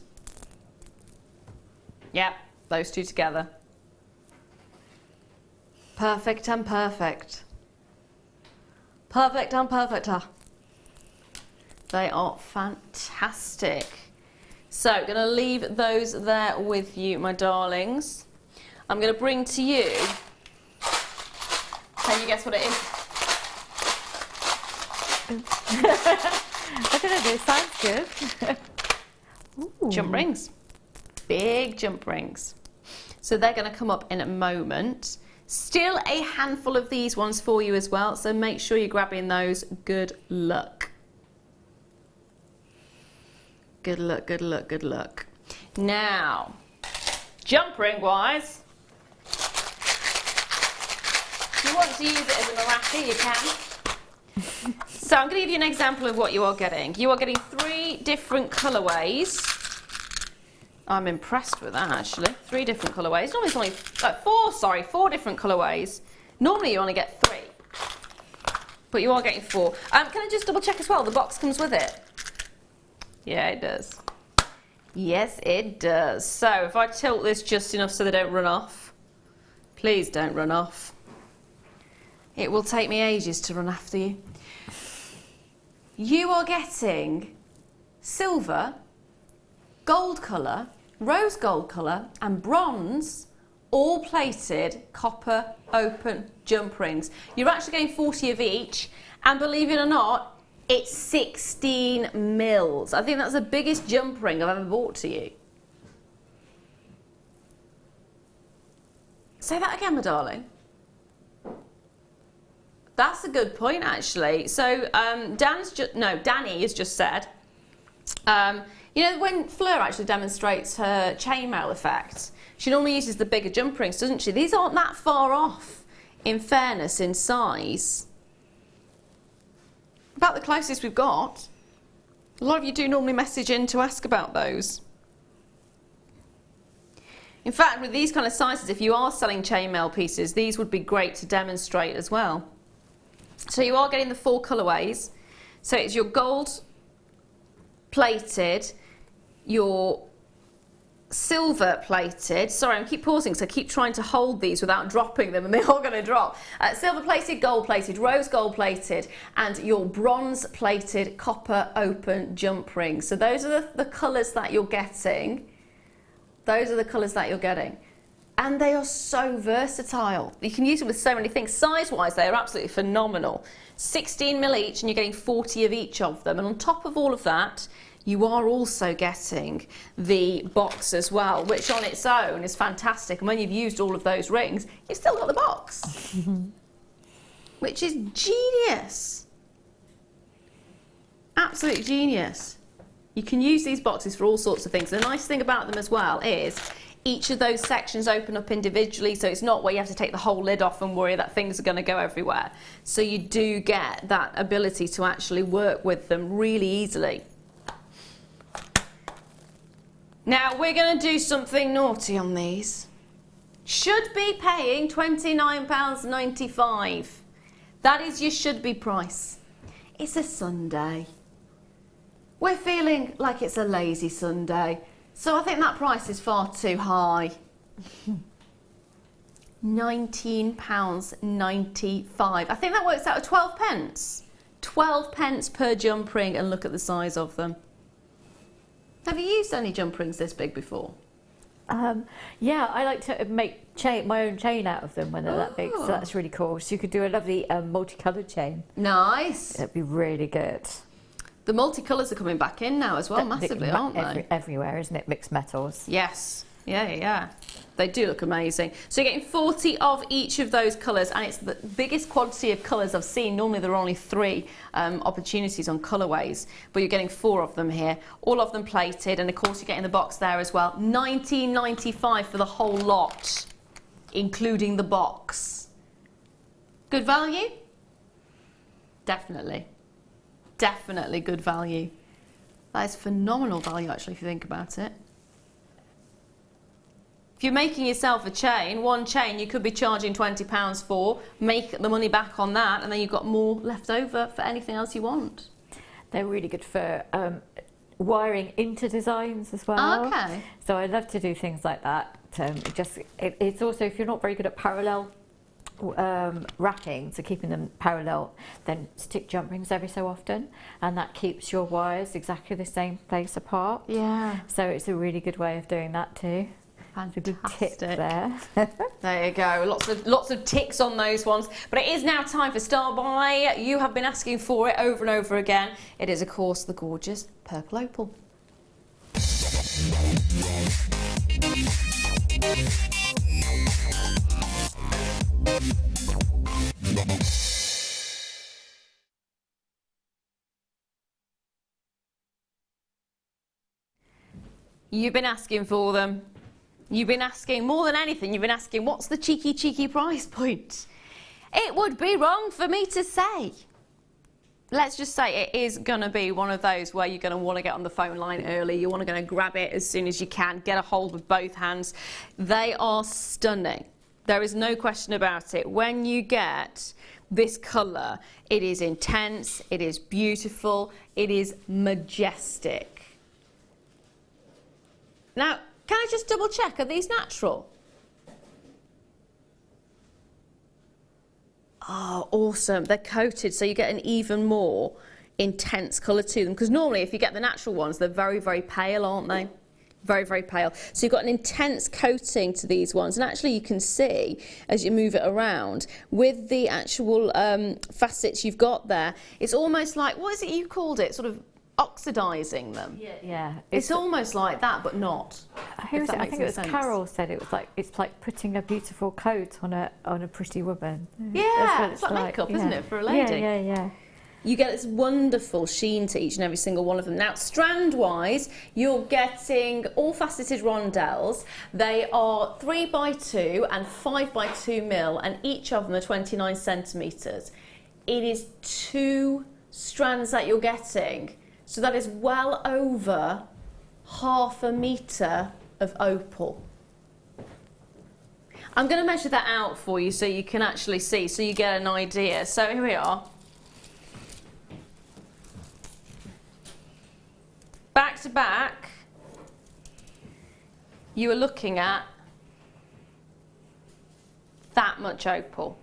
Yep, those two together. Perfect and perfect. Perfect and perfecter. They are fantastic. So, going to leave those there with you, my darlings. I'm going to bring to you. Can you guess what it is? I don't know, it sounds good. Jump rings. Big jump rings. So they're going to come up in a moment. Still a handful of these ones for you as well, so make sure you're grabbing those. Good luck. Good luck, good luck, good luck. Now, jump ring wise, if you want to use it as a maraca, you can. So I'm going to give you an example of what you are getting. You are getting 3 different colourways. I'm impressed with that, actually. 3 different colourways. Normally it's only, 4 different colourways. Normally you only get 3, but you are getting 4. Can I just double check as well, the box comes with it? Yeah, it does. Yes, it does. So if I tilt this just enough so they don't run off. Please don't run off. It will take me ages to run after you. You are getting silver, gold colour, rose gold colour and bronze, all plated copper open jump rings. You're actually getting 40 of each, and believe it or not, it's 16 mils. I think that's the biggest jump ring I've ever bought to you. Say that again, my darling. That's a good point, actually. So Danny has just said, you know, when Fleur actually demonstrates her chainmail effect, she normally uses the bigger jump rings, doesn't she? These aren't that far off, in fairness, in size. about the closest we've got. A lot of you do normally message in to ask about those. In fact, with these kind of sizes, if you are selling chainmail pieces, these would be great to demonstrate as well. So you are getting the 4 colourways. So it's your gold plated, your silver plated, sorry, I keep pausing because I keep trying to hold these without dropping them and they're all going to drop. Silver plated, gold plated, rose gold plated, and your bronze plated copper open jump rings. So those are the colours that you're getting. Those are the colours that you're getting. And they are so versatile. You can use them with so many things. Size-wise, they are absolutely phenomenal. 16mm each, and you're getting 40 of each of them. And on top of all of that, you are also getting the box as well, which on its own is fantastic. And when you've used all of those rings, you've still got the box, which is genius. Absolute genius. You can use these boxes for all sorts of things. The nice thing about them as well is each of those sections open up individually, so it's not where you have to take the whole lid off and worry that things are going to go everywhere. So you do get that ability to actually work with them really easily. Now we're going to do something naughty on these. Should be paying £29.95. That is your should be price. It's a Sunday. We're feeling like it's a lazy Sunday. So I think that price is far too high. £19.95. I think that works out at 12 pence. 12 pence per jump ring, and look at the size of them. Have you used any jump rings this big before? Yeah, I like to make my own chain out of them when they're that big, so that's really cool. So you could do a lovely multicoloured chain. Nice. That'd be really good. The multicolours are coming back in now as well, massively, aren't they? Everywhere, isn't it? Mixed metals. Yes. Yeah. They do look amazing. So you're getting 40 of each of those colours, and it's the biggest quantity of colours I've seen. Normally there are only 3 opportunities on colourways, but you're getting 4 of them here. All of them plated, and of course you're getting the box there as well. £19.95 for the whole lot, including the box. Good value? Definitely. Definitely good value. That is phenomenal value, actually, if you think about it. If you're making yourself a chain, one chain you could be charging £20 for, make the money back on that, and then you've got more left over for anything else you want. They're really good for wiring into designs as well. Okay. So I love to do things like that. It's also, if you're not very good at parallel wrapping, so keeping them parallel, then stick jump rings every so often, and that keeps your wires exactly the same place apart. Yeah. So it's a really good way of doing that too. Fantastic. A good tip there. There you go. Lots of ticks on those ones. But it is now time for Star Buy. You have been asking for it over and over again. It is, of course, the gorgeous purple opal. You've been asking for them. You've been asking, more than anything, you've been asking, what's the cheeky price point? It would be wrong for me to say. Let's just say it is going to be one of those where you're going to want to get on the phone line early. You want to go and grab it as soon as you can, get a hold with both hands. They are stunning. There is no question about it. When you get this colour, it is intense, it is beautiful, it is majestic. Now, can I just double check, are these natural? Oh, awesome. They're coated, so you get an even more intense colour to them. Because normally, if you get the natural ones, they're very, very pale, aren't they? Very, very pale. So you've got an intense coating to these ones. And actually, you can see, as you move it around, with the actual facets you've got there, it's almost like, what is it you called it? Sort of oxidizing them. Yeah. It's almost like that, but not. I think it was Carol said it's like putting a beautiful coat on a pretty woman. Yeah, it's like makeup, isn't it, for a lady? Yeah. You get this wonderful sheen to each and every single one of them. Now, strand-wise, you're getting all faceted rondelles. They are 3x2 and 5x2 mil, and each of them are 29 centimetres. It is too strands that you're getting. So that is well over 1/2 metre of opal. I'm going to measure that out for you so you can actually see, so you get an idea. So here we are. Back to back, you are looking at that much opal.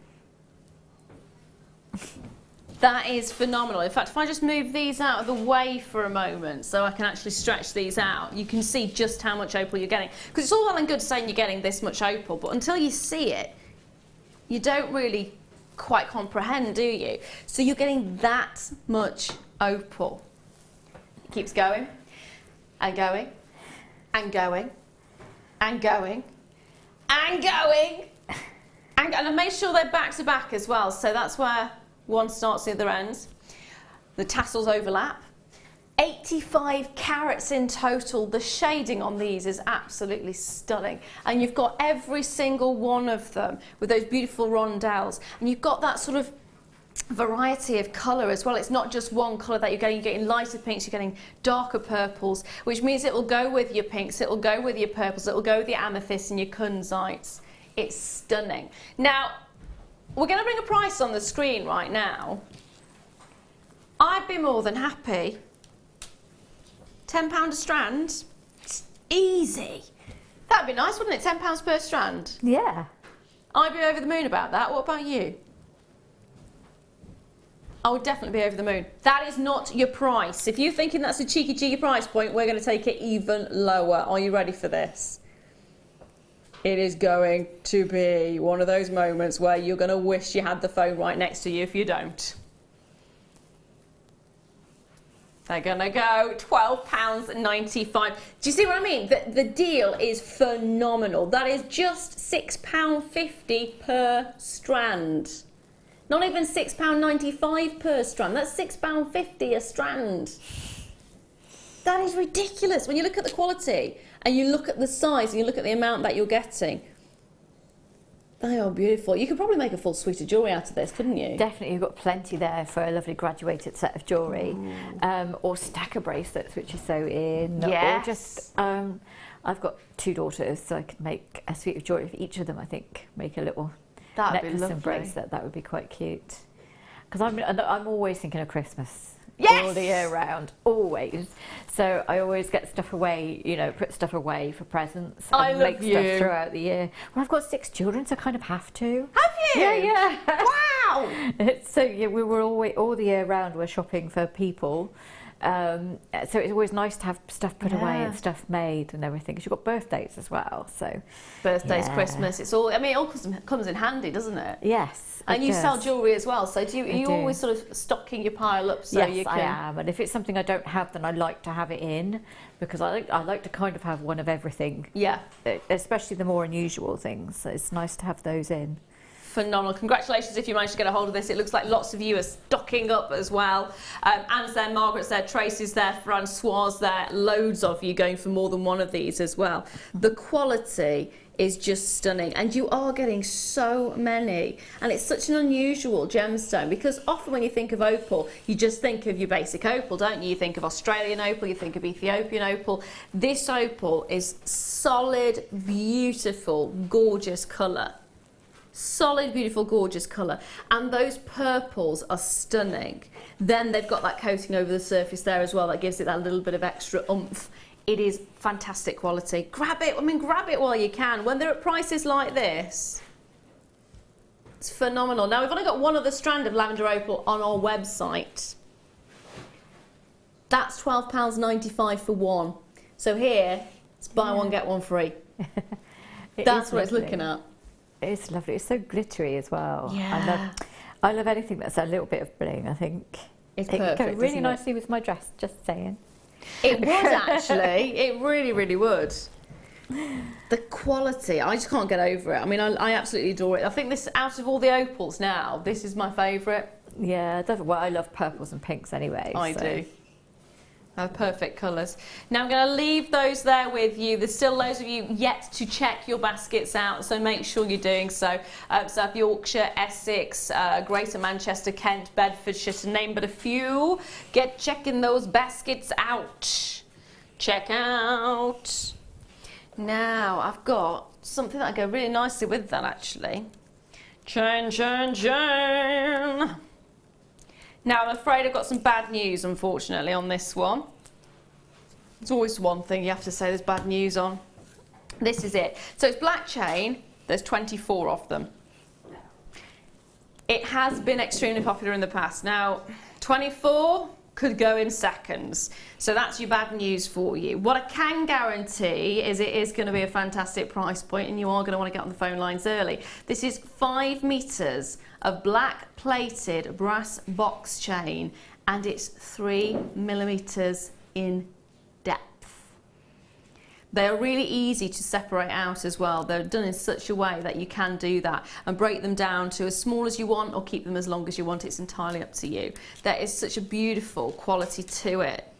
That is phenomenal. In fact, if I just move these out of the way for a moment so I can actually stretch these out, you can see just how much opal you're getting. Because it's all well and good saying you're getting this much opal, but until you see it, you don't really quite comprehend, do you? So you're getting that much opal. It keeps going, and going, and going, and going, and going, and I made sure they're back to back as well, so that's where one starts the other end. The tassels overlap. 85 carats in total. The shading on these is absolutely stunning. And you've got every single one of them with those beautiful rondelles. And you've got that sort of variety of colour as well. It's not just one colour that you're getting lighter pinks, you're getting darker purples, which means it will go with your pinks, it will go with your purples, it will go with your amethysts and your kunzites. It's stunning. Now, we're going to bring a price on the screen right now. I'd be more than happy. £10 a strand. It's easy. That'd be nice, wouldn't it? £10 per strand. Yeah. I'd be over the moon about that. What about you? I would definitely be over the moon. That is not your price. If you're thinking that's a cheeky price point, we're going to take it even lower. Are you ready for this? It is going to be one of those moments where you're going to wish you had the phone right next to you if you don't. They're going to go £12.95. Do you see what I mean? The deal is phenomenal. That is just £6.50 per strand. Not even £6.95 per strand. That's £6.50 a strand. That is ridiculous when you look at the quality. And you look at the size and you look at the amount that you're getting. They are beautiful. You could probably make a full suite of jewellery out of this, couldn't you? Definitely, you've got plenty there for a lovely graduated set of jewellery. Or stacker bracelets, which are so in. Yes. Or just, I've got 2 daughters, so I could make a suite of jewellery for each of them, I think. Make a little necklace and bracelet. That would be quite cute. Because I'm always thinking of Christmas. Yes! All the year round, always. So I always get stuff away, you know, put stuff away for presents and make stuff throughout the year. Well, I've got 6 children, so I kind of have to. Have you? Yeah. Wow! So yeah, we were always, all the year round, we're shopping for people. So it's always nice to have stuff put away and stuff made and everything, because you've got birthdays as well. So birthdays, Christmas, it's all. I mean, it all comes in handy, doesn't it? Yes. And you sell jewellery as well, so are you always sort of stocking your pile up so you can? Yes, I am. And if it's something I don't have, then I like to have it in, because I like to kind of have one of everything. Yeah. Especially the more unusual things. So it's nice to have those in. Phenomenal. Congratulations if you managed to get a hold of this. It looks like lots of you are stocking up as well. Anne's there, Margaret's there, Tracy's there, Francois's there. Loads of you going for more than one of these as well. The quality is just stunning, and you are getting so many, and it's such an unusual gemstone, because often when you think of opal, you just think of your basic opal, don't you? You think of Australian opal, you think of Ethiopian opal. This opal is solid, beautiful, gorgeous colour. Solid, beautiful, gorgeous colour, and those purples are stunning. Then they've got that coating over the surface there as well that gives it that little bit of extra oomph. It is fantastic quality. Grab it, I mean, grab it while you can. When they're at prices like this, it's phenomenal. Now, we've only got one other strand of lavender opal on our website. That's £12.95 for one. So here, it's buy one, get one free. That's what it's looking at. It's lovely. It's so glittery as well. Yeah. I love anything that's a little bit of bling, I think. It's perfect, it would go really isn't nicely with my dress, just saying. It would actually. It really, really would. The quality, I just can't get over it. I mean, I absolutely adore it. I think this, out of all the opals now, this is my favourite. Yeah, well, I love purples and pinks anyway. I do. Perfect colours. Now I'm going to leave those there with you. There's still loads of you yet to check your baskets out, so make sure you're doing so. South Yorkshire, Essex, Greater Manchester, Kent, Bedfordshire, to name but a few. Get checking those baskets out. Check out. Now I've got something that go really nicely with that actually. Chain. Now, I'm afraid I've got some bad news, unfortunately, on this one. There's always one thing you have to say there's bad news on. This is it. So it's black chain. There's 24 of them. It has been extremely popular in the past. Now, 24 could go in seconds. So that's your bad news for you. What I can guarantee is it is going to be a fantastic price point, and you are going to want to get on the phone lines early. This is 5 metres of black plated brass box chain, and it's 3 millimetres in depth. They're really easy to separate out as well. They're done in such a way that you can do that and break them down to as small as you want or keep them as long as you want. It's entirely up to you. There is such a beautiful quality to it.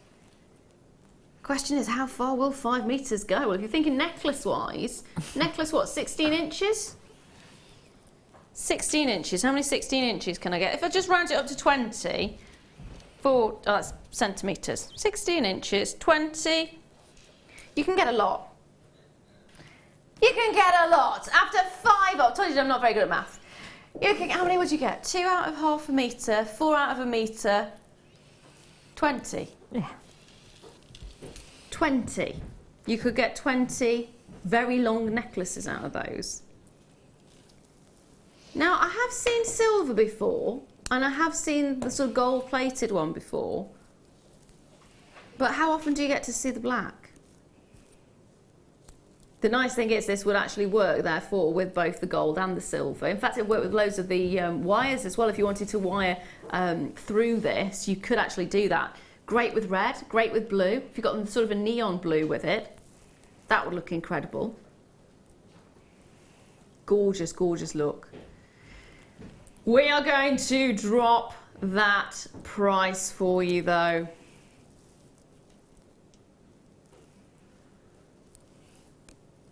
Question is, how far will 5 metres go? Well, if you're thinking necklace wise, necklace what, 16 inches? 16 inches. How many 16 inches can I get? If I just round it up to 20, that's centimetres. 16 inches, 20. You can get a lot. You can get a lot. After 5, I told you I'm not very good at math. You can, how many would you get? 2 out of half a metre, 4 out of a metre, 20. Yeah. 20. You could get 20 very long necklaces out of those. Now, I have seen silver before, and I have seen the sort of gold-plated one before. But how often do you get to see the black? The nice thing is this would actually work, therefore, with both the gold and the silver. In fact, it worked with loads of the wires as well. If you wanted to wire through this, you could actually do that. Great with red, great with blue. If you've got sort of a neon blue with it, that would look incredible. Gorgeous, gorgeous look. We are going to drop that price for you, though.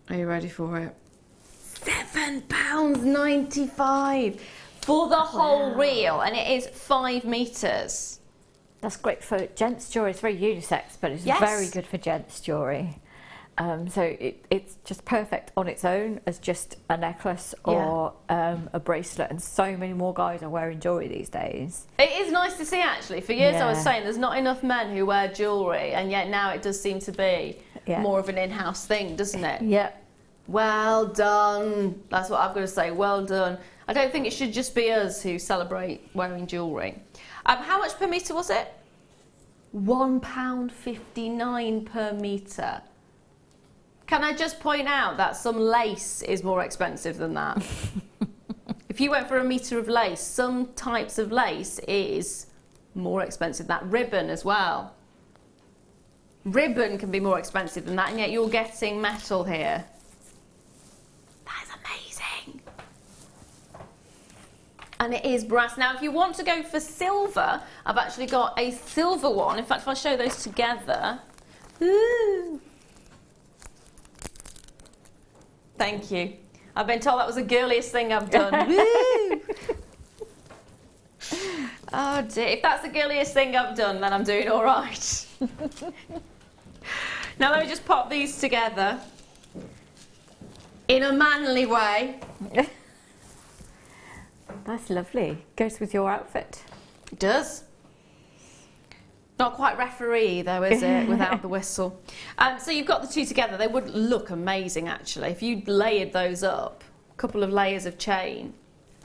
Are you ready for it? £7.95 for the whole reel, and it is 5 metres. That's great for gents jewellery. It's very unisex, but it's very good for gents jewellery. So it's just perfect on its own as just a necklace or a bracelet, and so many more guys are wearing jewellery these days. It is nice to see, actually. For years I was saying there's not enough men who wear jewellery, and yet now it does seem to be more of an in-house thing, doesn't it? Yeah. Well done. That's what I've got to say. Well done. I don't think it should just be us who celebrate wearing jewellery. How much per metre was it? £1.59 per metre. Can I just point out that some lace is more expensive than that? If you went for a metre of lace, some types of lace is more expensive than that. Ribbon as well. Ribbon can be more expensive than that, and yet you're getting metal here. That is amazing. And it is brass. Now, if you want to go for silver, I've actually got a silver one. In fact, if I show those together. Ooh. Thank you. I've been told that was the girliest thing I've done. Woo! Oh dear. If that's the girliest thing I've done, then I'm doing all right. Now let me just pop these together in a manly way. That's lovely. Goes with your outfit. It does. Not quite referee though, is it, without the whistle? So you've got the two together. They would look amazing, actually, if you layered those up. A couple of layers of chain.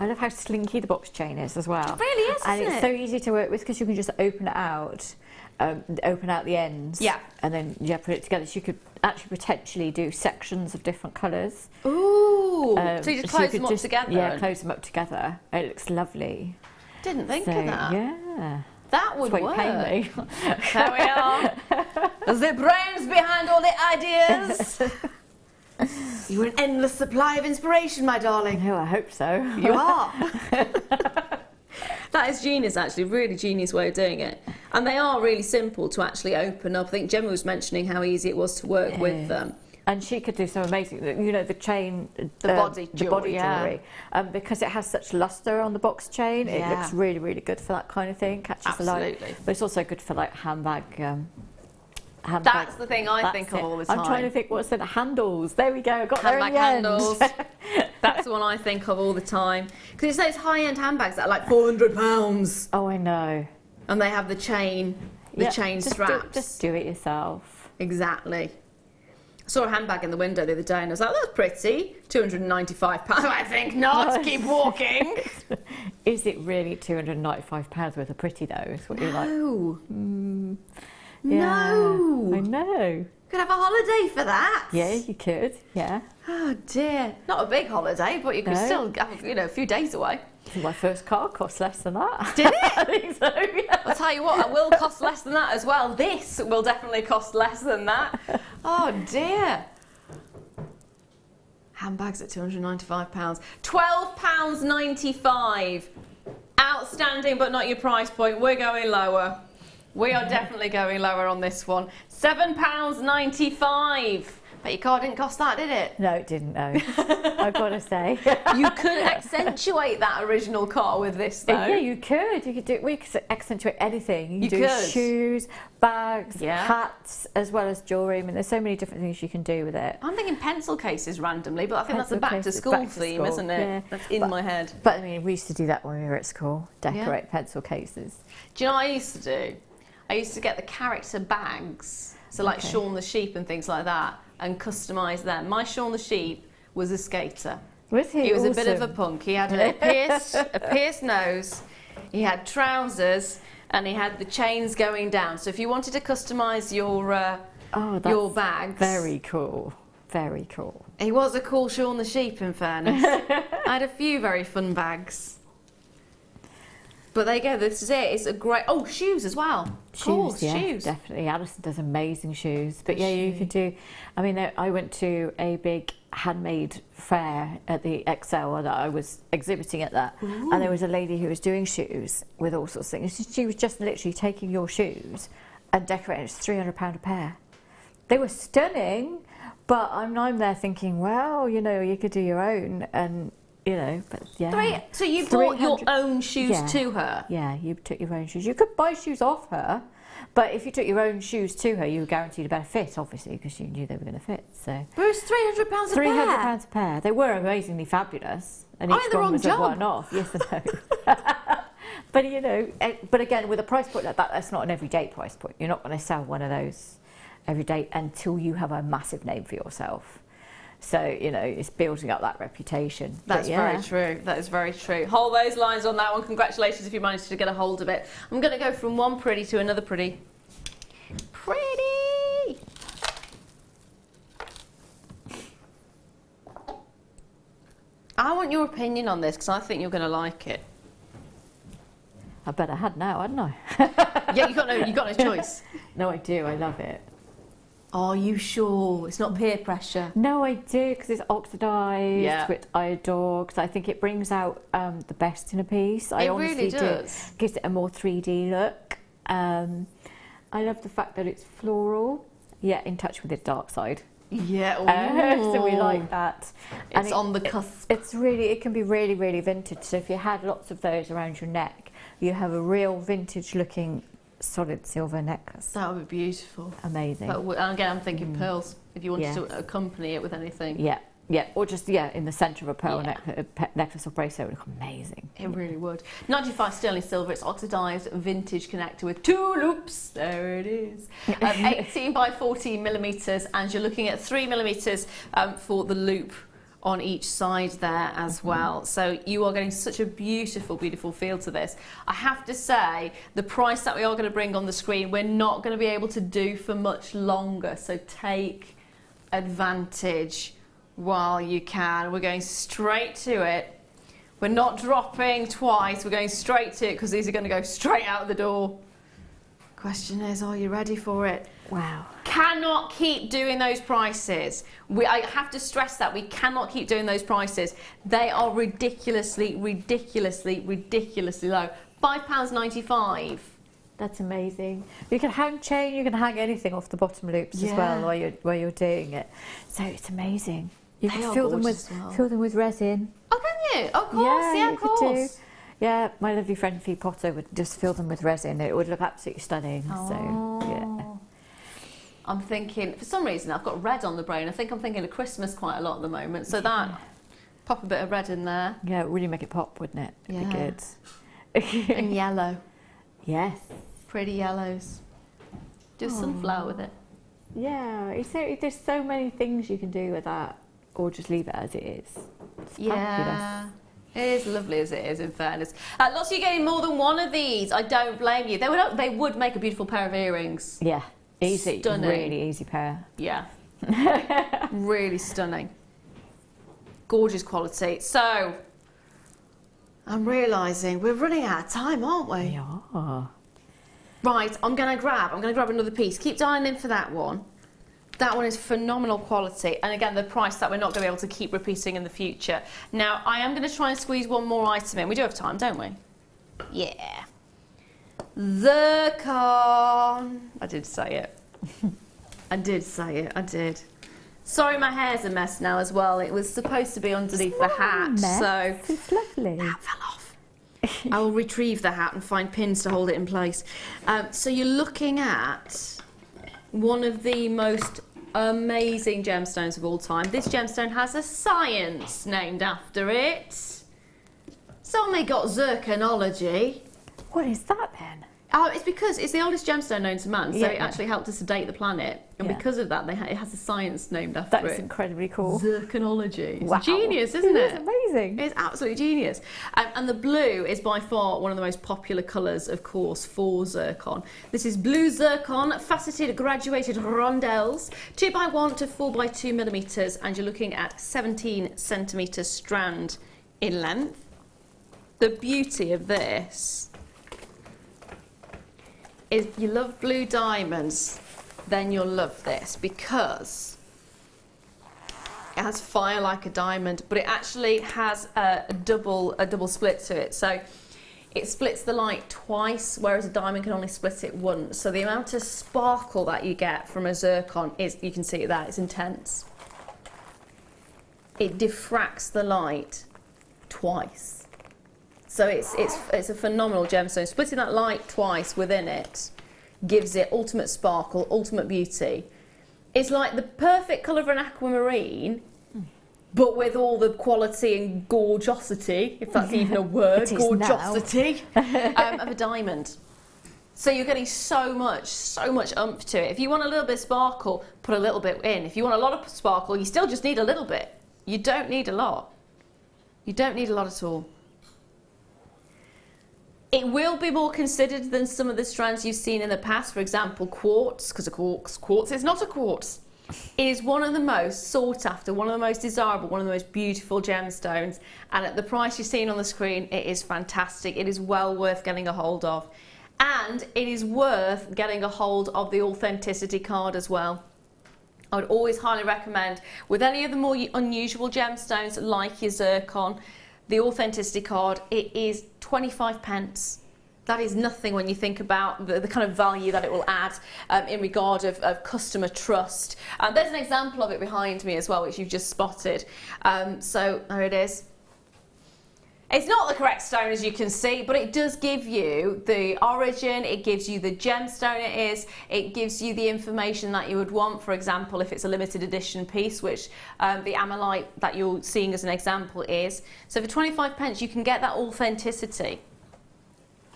I love how slinky the box chain is as well. It really is, and isn't it's so easy to work with because you can just open it out, open out the ends, and then put it together. So you could actually potentially do sections of different colours. Ooh! So you just close them up together? Yeah, close them up together. It looks lovely. Didn't think of that. Yeah. That would work. Pay me. There we are. The brains behind all the ideas. You're an endless supply of inspiration, my darling. Oh, I hope so. You are. That is genius, actually. Really genius way of doing it. And they are really simple to actually open up. I think Gemma was mentioning how easy it was to work with them. And she could do some amazing, you know, the chain, the body jewellery, because it has such luster on the box chain. It looks really, really good for that kind of thing. Catches the light. But it's also good for like handbag. That's the thing I think of all the time. I'm trying to think what's the handles. There we go. Got there in the handles. That's the one I think of all the time. Because it's those high-end handbags that are like £400. Oh, I know. And they have the chain, chain straps. Just do it yourself. Exactly. I saw a handbag in the window the other day and I was like, that's pretty. £295. I think not. Keep walking. Is it really £295 worth of pretty though? Is what you're like? No. I know. Could have a holiday for that. Yeah, you could. Yeah. Oh dear. Not a big holiday, but you could still have, a few days away. My first car cost less than that. Did it? I think so, yeah. I'll tell you what, it will cost less than that as well. This will definitely cost less than that. Oh dear. Handbags at £295. £12.95. Outstanding, but not your price point. We're going lower. We are definitely going lower on this one. £7.95. But your car didn't cost that, did it? No, it didn't, no. I've got to say. You could accentuate that original car with this, though. Yeah, you could. We could accentuate anything. You could. Shoes, bags, hats, as well as jewellery. I mean, there's so many different things you can do with it. I'm thinking pencil cases randomly, but I think that's a back-to-school theme, isn't it? Yeah. That's in my head. But, I mean, we used to do that when we were at school, decorate pencil cases. Do you know what I used to do? I used to get the character bags, so like Shaun the Sheep and things like that, and customise them. My Shaun the Sheep was a skater. Was he? He was a bit of a punk. He had a pierced nose, he had trousers, and he had the chains going down. So if you wanted to customise your bags... Very cool. Very cool. He was a cool Shaun the Sheep, in fairness. I had a few very fun bags. But there you go, this is it. It's a great... Oh, shoes as well. Shoes, shoes. Definitely. Alison does amazing shoes. But yeah, you could do... I mean, I went to a big handmade fair at the Excel that I was exhibiting at that. Ooh. And there was a lady who was doing shoes with all sorts of things. She was just literally taking your shoes and decorating. It's £300 a pair. They were stunning, but I'm there thinking, well, you could do your own and... but yeah. So you bought your own shoes to her? Yeah, you took your own shoes. You could buy shoes off her, but if you took your own shoes to her, you were guaranteed a better fit, obviously, because you knew they were going to fit. So. But it was £300 a pair? £300 a pair. They were amazingly fabulous. And each one was a one-off. Yes, I know. But, but again, with a price point like that, that's not an everyday price point. You're not going to sell one of those every day until you have a massive name for yourself. So, it's building up that reputation. That's very true. That is very true. Hold those lines on that one. Congratulations if you managed to get a hold of it. I'm going to go from one pretty to another pretty. Pretty! I want your opinion on this because I think you're going to like it. I bet I had now, hadn't I? Yeah, you got no choice. No, I do. I love it. Are you sure? It's not peer pressure? No, I do, because it's oxidised, which I adore, because I think it brings out the best in a piece. It really does. Gives it a more 3D look. I love the fact that it's floral, yet in touch with its dark side. Yeah, so we like that. It's on the cusp. It can be really, really vintage. So if you had lots of those around your neck, you have a real vintage looking solid silver necklace. That would be beautiful. Amazing. And again, I'm thinking pearls, if you wanted to accompany it with anything. Yeah, or just, in the centre of a pearl necklace or bracelet would look amazing. It really would. 95 sterling silver, it's oxidised vintage connector with 2 loops. There it is. 18 by 14 millimetres, and you're looking at 3 millimetres for the loop on each side there as well. So you are getting such a beautiful, beautiful feel to this. I have to say, the price that we are going to bring on the screen, we're not going to be able to do for much longer. So take advantage while you can. We're going straight to it. We're not dropping twice. We're going straight to it because these are going to go straight out the door. Question is, are you ready for it? Wow. Cannot keep doing those prices. I have to stress that we cannot keep doing those prices. They are ridiculously, ridiculously, ridiculously low. £5.95. That's amazing. You can hang chain, you can hang anything off the bottom loops as well while you're doing it. So it's amazing. You can fill them with resin. Oh, can you? Of course, yeah, of course. Yeah, my lovely friend Fee Potter would just fill them with resin. It would look absolutely stunning. So, yeah. I'm thinking, for some reason, I've got red on the brain. I think I'm thinking of Christmas quite a lot at the moment. So pop a bit of red in there. Yeah, it would really make it pop, wouldn't it? It'd be good. And yellow. Yes. Pretty yellows. Do sunflower with it. Yeah, there's so many things you can do with that, or just leave it as it is. It's fabulous. It is lovely as it is, in fairness. Lots of you getting more than one of these. I don't blame you. They would make a beautiful pair of earrings. Yeah, easy. Stunning. Really easy pair. Yeah. Really stunning. Gorgeous quality. So, I'm realising we're running out of time, aren't we? We are. Right, I'm going to grab another piece. Keep dialing in for that one. That one is phenomenal quality, and again, the price that we're not going to be able to keep repeating in the future. Now, I am going to try and squeeze one more item in. We do have time, don't we? Yeah. Zircon. I did say it. I did. Sorry, my hair's a mess now as well. It was supposed to be underneath the hat, so it's lovely. that fell off. I will retrieve the hat and find pins to hold it in place. So you're looking at one of the most amazing gemstones of all time. This gemstone has a science named after it. It's only got zirconology. What is that then? Oh, it's because it's the oldest gemstone known to man, so it actually helped us to date the planet. And because of that, it has a science named after it. That's incredibly cool. Zirconology. It's Wow. genius, isn't it? It's amazing. It's absolutely genius. And the blue is by far one of the most popular colours, of course, for zircon. This is blue zircon, faceted graduated rondelles, 2x1 to 4x2 millimetres, and you're looking at 17 centimetre strand in length. The beauty of this, if you love blue diamonds, then you'll love this because it has fire like a diamond, but it actually has a double split to it. So it splits the light twice, whereas a diamond can only split it once. So the amount of sparkle that you get from a zircon is, you can see that, it's intense. It diffracts the light twice. So it's a phenomenal gemstone. Splitting that light twice within it gives it ultimate sparkle, ultimate beauty. It's like the perfect colour for an aquamarine, but with all the quality and gorgeosity, if that's even a word, gorgeosity, of a diamond. So you're getting so much oomph to it. If you want a little bit of sparkle, put a little bit in. If you want a lot of sparkle, you still just need a little bit. You don't need a lot. You don't need a lot at all. It will be more considered than some of the strands you've seen in the past, for example, quartz, because quartz is not a quartz. It is one of the most sought after, one of the most desirable, one of the most beautiful gemstones, and at the price you're seeing on the screen, it is fantastic. It is well worth getting a hold of. And it is worth getting a hold of the authenticity card as well. I would always highly recommend, with any of the more unusual gemstones like your zircon, the authenticity card, it is 25 pence. That is nothing when you think about the kind of value that it will add in regard of customer trust. There's an example of it behind me as well, which you've just spotted. So there it is. It's not the correct stone, as you can see, but it does give you the origin, it gives you the gemstone it is, it gives you the information that you would want. For example, if it's a limited edition piece, which the ammolite that you're seeing as an example is. So for 25 pence, you can get that authenticity.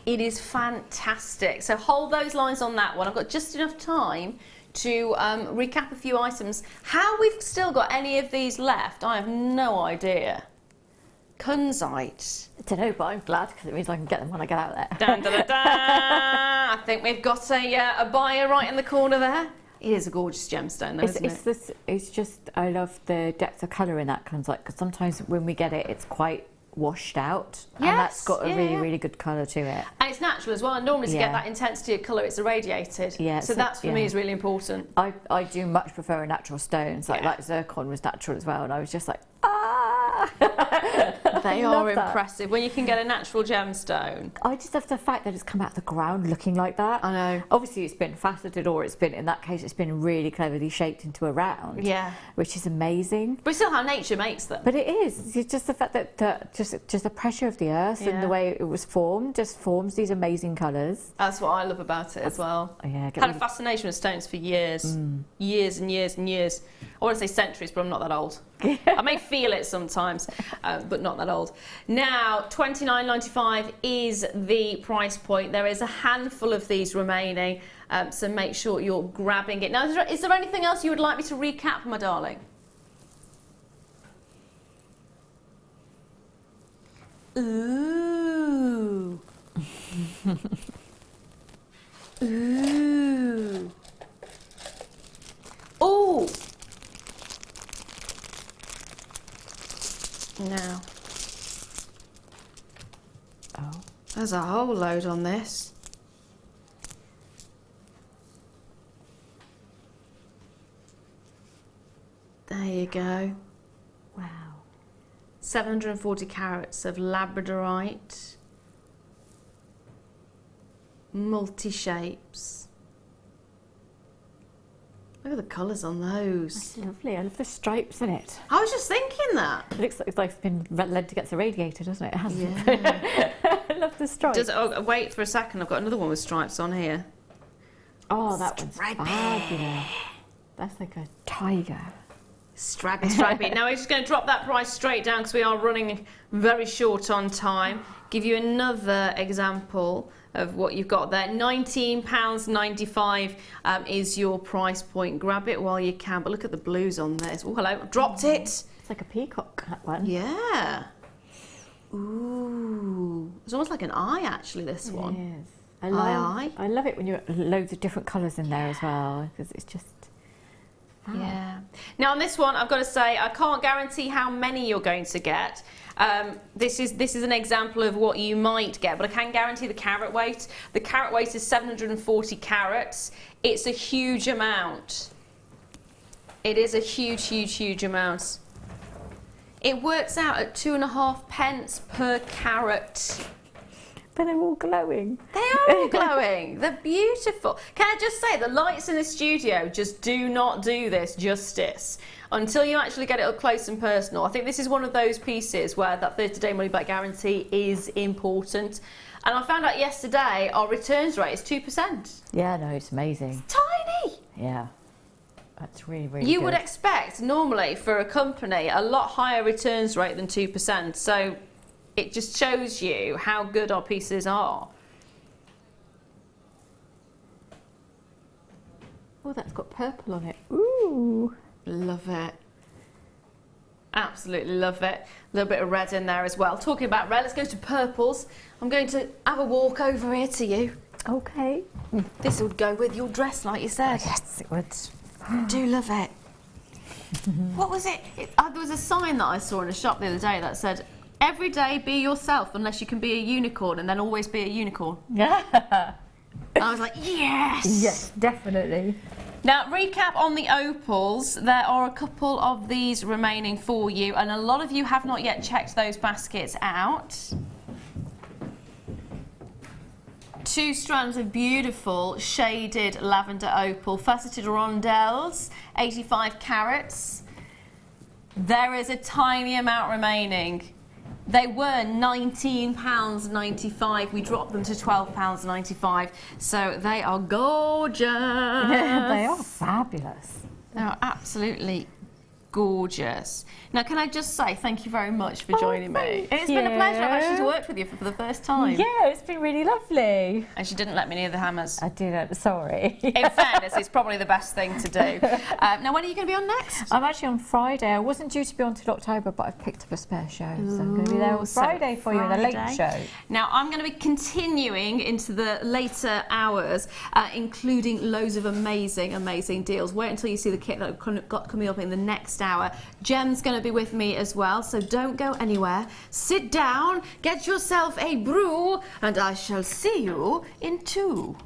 It is fantastic. So hold those lines on that one. I've got just enough time to recap a few items. How we've still got any of these left, I have no idea. Kunzite. I don't know, but I'm glad because it means I can get them when I get out there. Dun, dun, dun, dun. I think we've got a buyer right in the corner there. It is a gorgeous gemstone, though, isn't it? It's just, I love the depth of colour in that Kunzite because sometimes when we get it, it's quite washed out, and that's got a really good colour to it. And it's natural as well. And normally to get that intensity of colour, it's irradiated. Yeah, so that's for me is really important. I do much prefer a natural stone. Like zircon was natural as well, and I was just like, They are impressive. When you can get a natural gemstone. I just love the fact that it's come out of the ground looking like that. I know. Obviously it's been faceted, or it's been, in that case, it's been really cleverly shaped into a round. Yeah. Which is amazing. But it's still how nature makes them. But it is. It's just the fact that just the pressure of the earth and the way it was formed just forms these amazing colours. That's what I love about it as well. Yeah, Had a fascination with stones for years. Years and years and years. I want to say centuries, but I'm not that old. I may feel it sometimes, but not that old. Now, $29.95 is the price point. There is a handful of these remaining, so make sure you're grabbing it. Now, is there anything else you would like me to recap, my darling? Ooh. Ooh. Ooh. Now. Oh. There's a whole load on this. There you go. Wow. 740 carats of labradorite. Multi-shapes. Look at the colours on those. That's lovely. I love the stripes in it. I was just thinking that. It looks like it's been led against the radiator, doesn't it? It hasn't. Yeah. I love the stripes. Wait for a second. I've got another one with stripes on here. Oh, that one's fabulous. That's like a tiger. Stripy. Now we're just going to drop that price straight down because we are running very short on time. Give you another example of what you've got there. £19.95 is your price point. Grab it while you can. But look at the blues on there. Oh, hello. Dropped it. It's like a peacock, that one. Yeah. Ooh. It's almost like an eye, actually, this one. It is. I love it when you have loads of different colours in there as well, because it's just... Yeah. Now on this one, I've got to say, I can't guarantee how many you're going to get. This is an example of what you might get, but I can guarantee the carat weight. The carat weight is 740 carats. It's a huge amount. It is a huge amount. It works out at 2.5 pence per carat. But they're all glowing. They are all glowing. They're beautiful. Can I just say, the lights in the studio just do not do this justice until you actually get it up close and personal. I think this is one of those pieces where that 30-day money-back guarantee is important. And I found out yesterday our returns rate is 2%. Yeah, no, it's amazing. It's tiny. Yeah. That's really good. You would expect, normally, for a company, a lot higher returns rate than 2%. So it just shows you how good our pieces are. Oh, that's got purple on it. Ooh. Love it. Absolutely love it. A little bit of red in there as well. Talking about red, let's go to purples. I'm going to have a walk over here to you. Okay. This would go with your dress, like you said. Yes, it would. I do love it. What was it? There was a sign that I saw in a shop the other day that said, "Every day be yourself unless you can be a unicorn, and then always be a unicorn." Yeah. I was like, yes! Yes, definitely. Now, recap on the opals. There are a couple of these remaining for you, and a lot of you have not yet checked those baskets out. 2 strands of beautiful shaded lavender opal, faceted rondelles, 85 carats. There is a tiny amount remaining. They were £19.95. We dropped them to £12.95. So they are gorgeous. They are fabulous. They are absolutely gorgeous. Now, can I just say thank you very much for joining me. It's been a pleasure. I've actually worked with you for the first time. Yeah, it's been really lovely. And she didn't let me near the hammers. I didn't, sorry. In fairness, it's probably the best thing to do. Now, when are you going to be on next? I'm actually on Friday. I wasn't due to be on till October, but I've picked up a spare show. So I'm going to be there on Friday for you in a late show. Now, I'm going to be continuing into the later hours, including loads of amazing deals. Wait until you see the kit that I've got coming up in the next hour. Gem's going to be with me as well, so don't go anywhere. Sit down, get yourself a brew, and I shall see you in 2.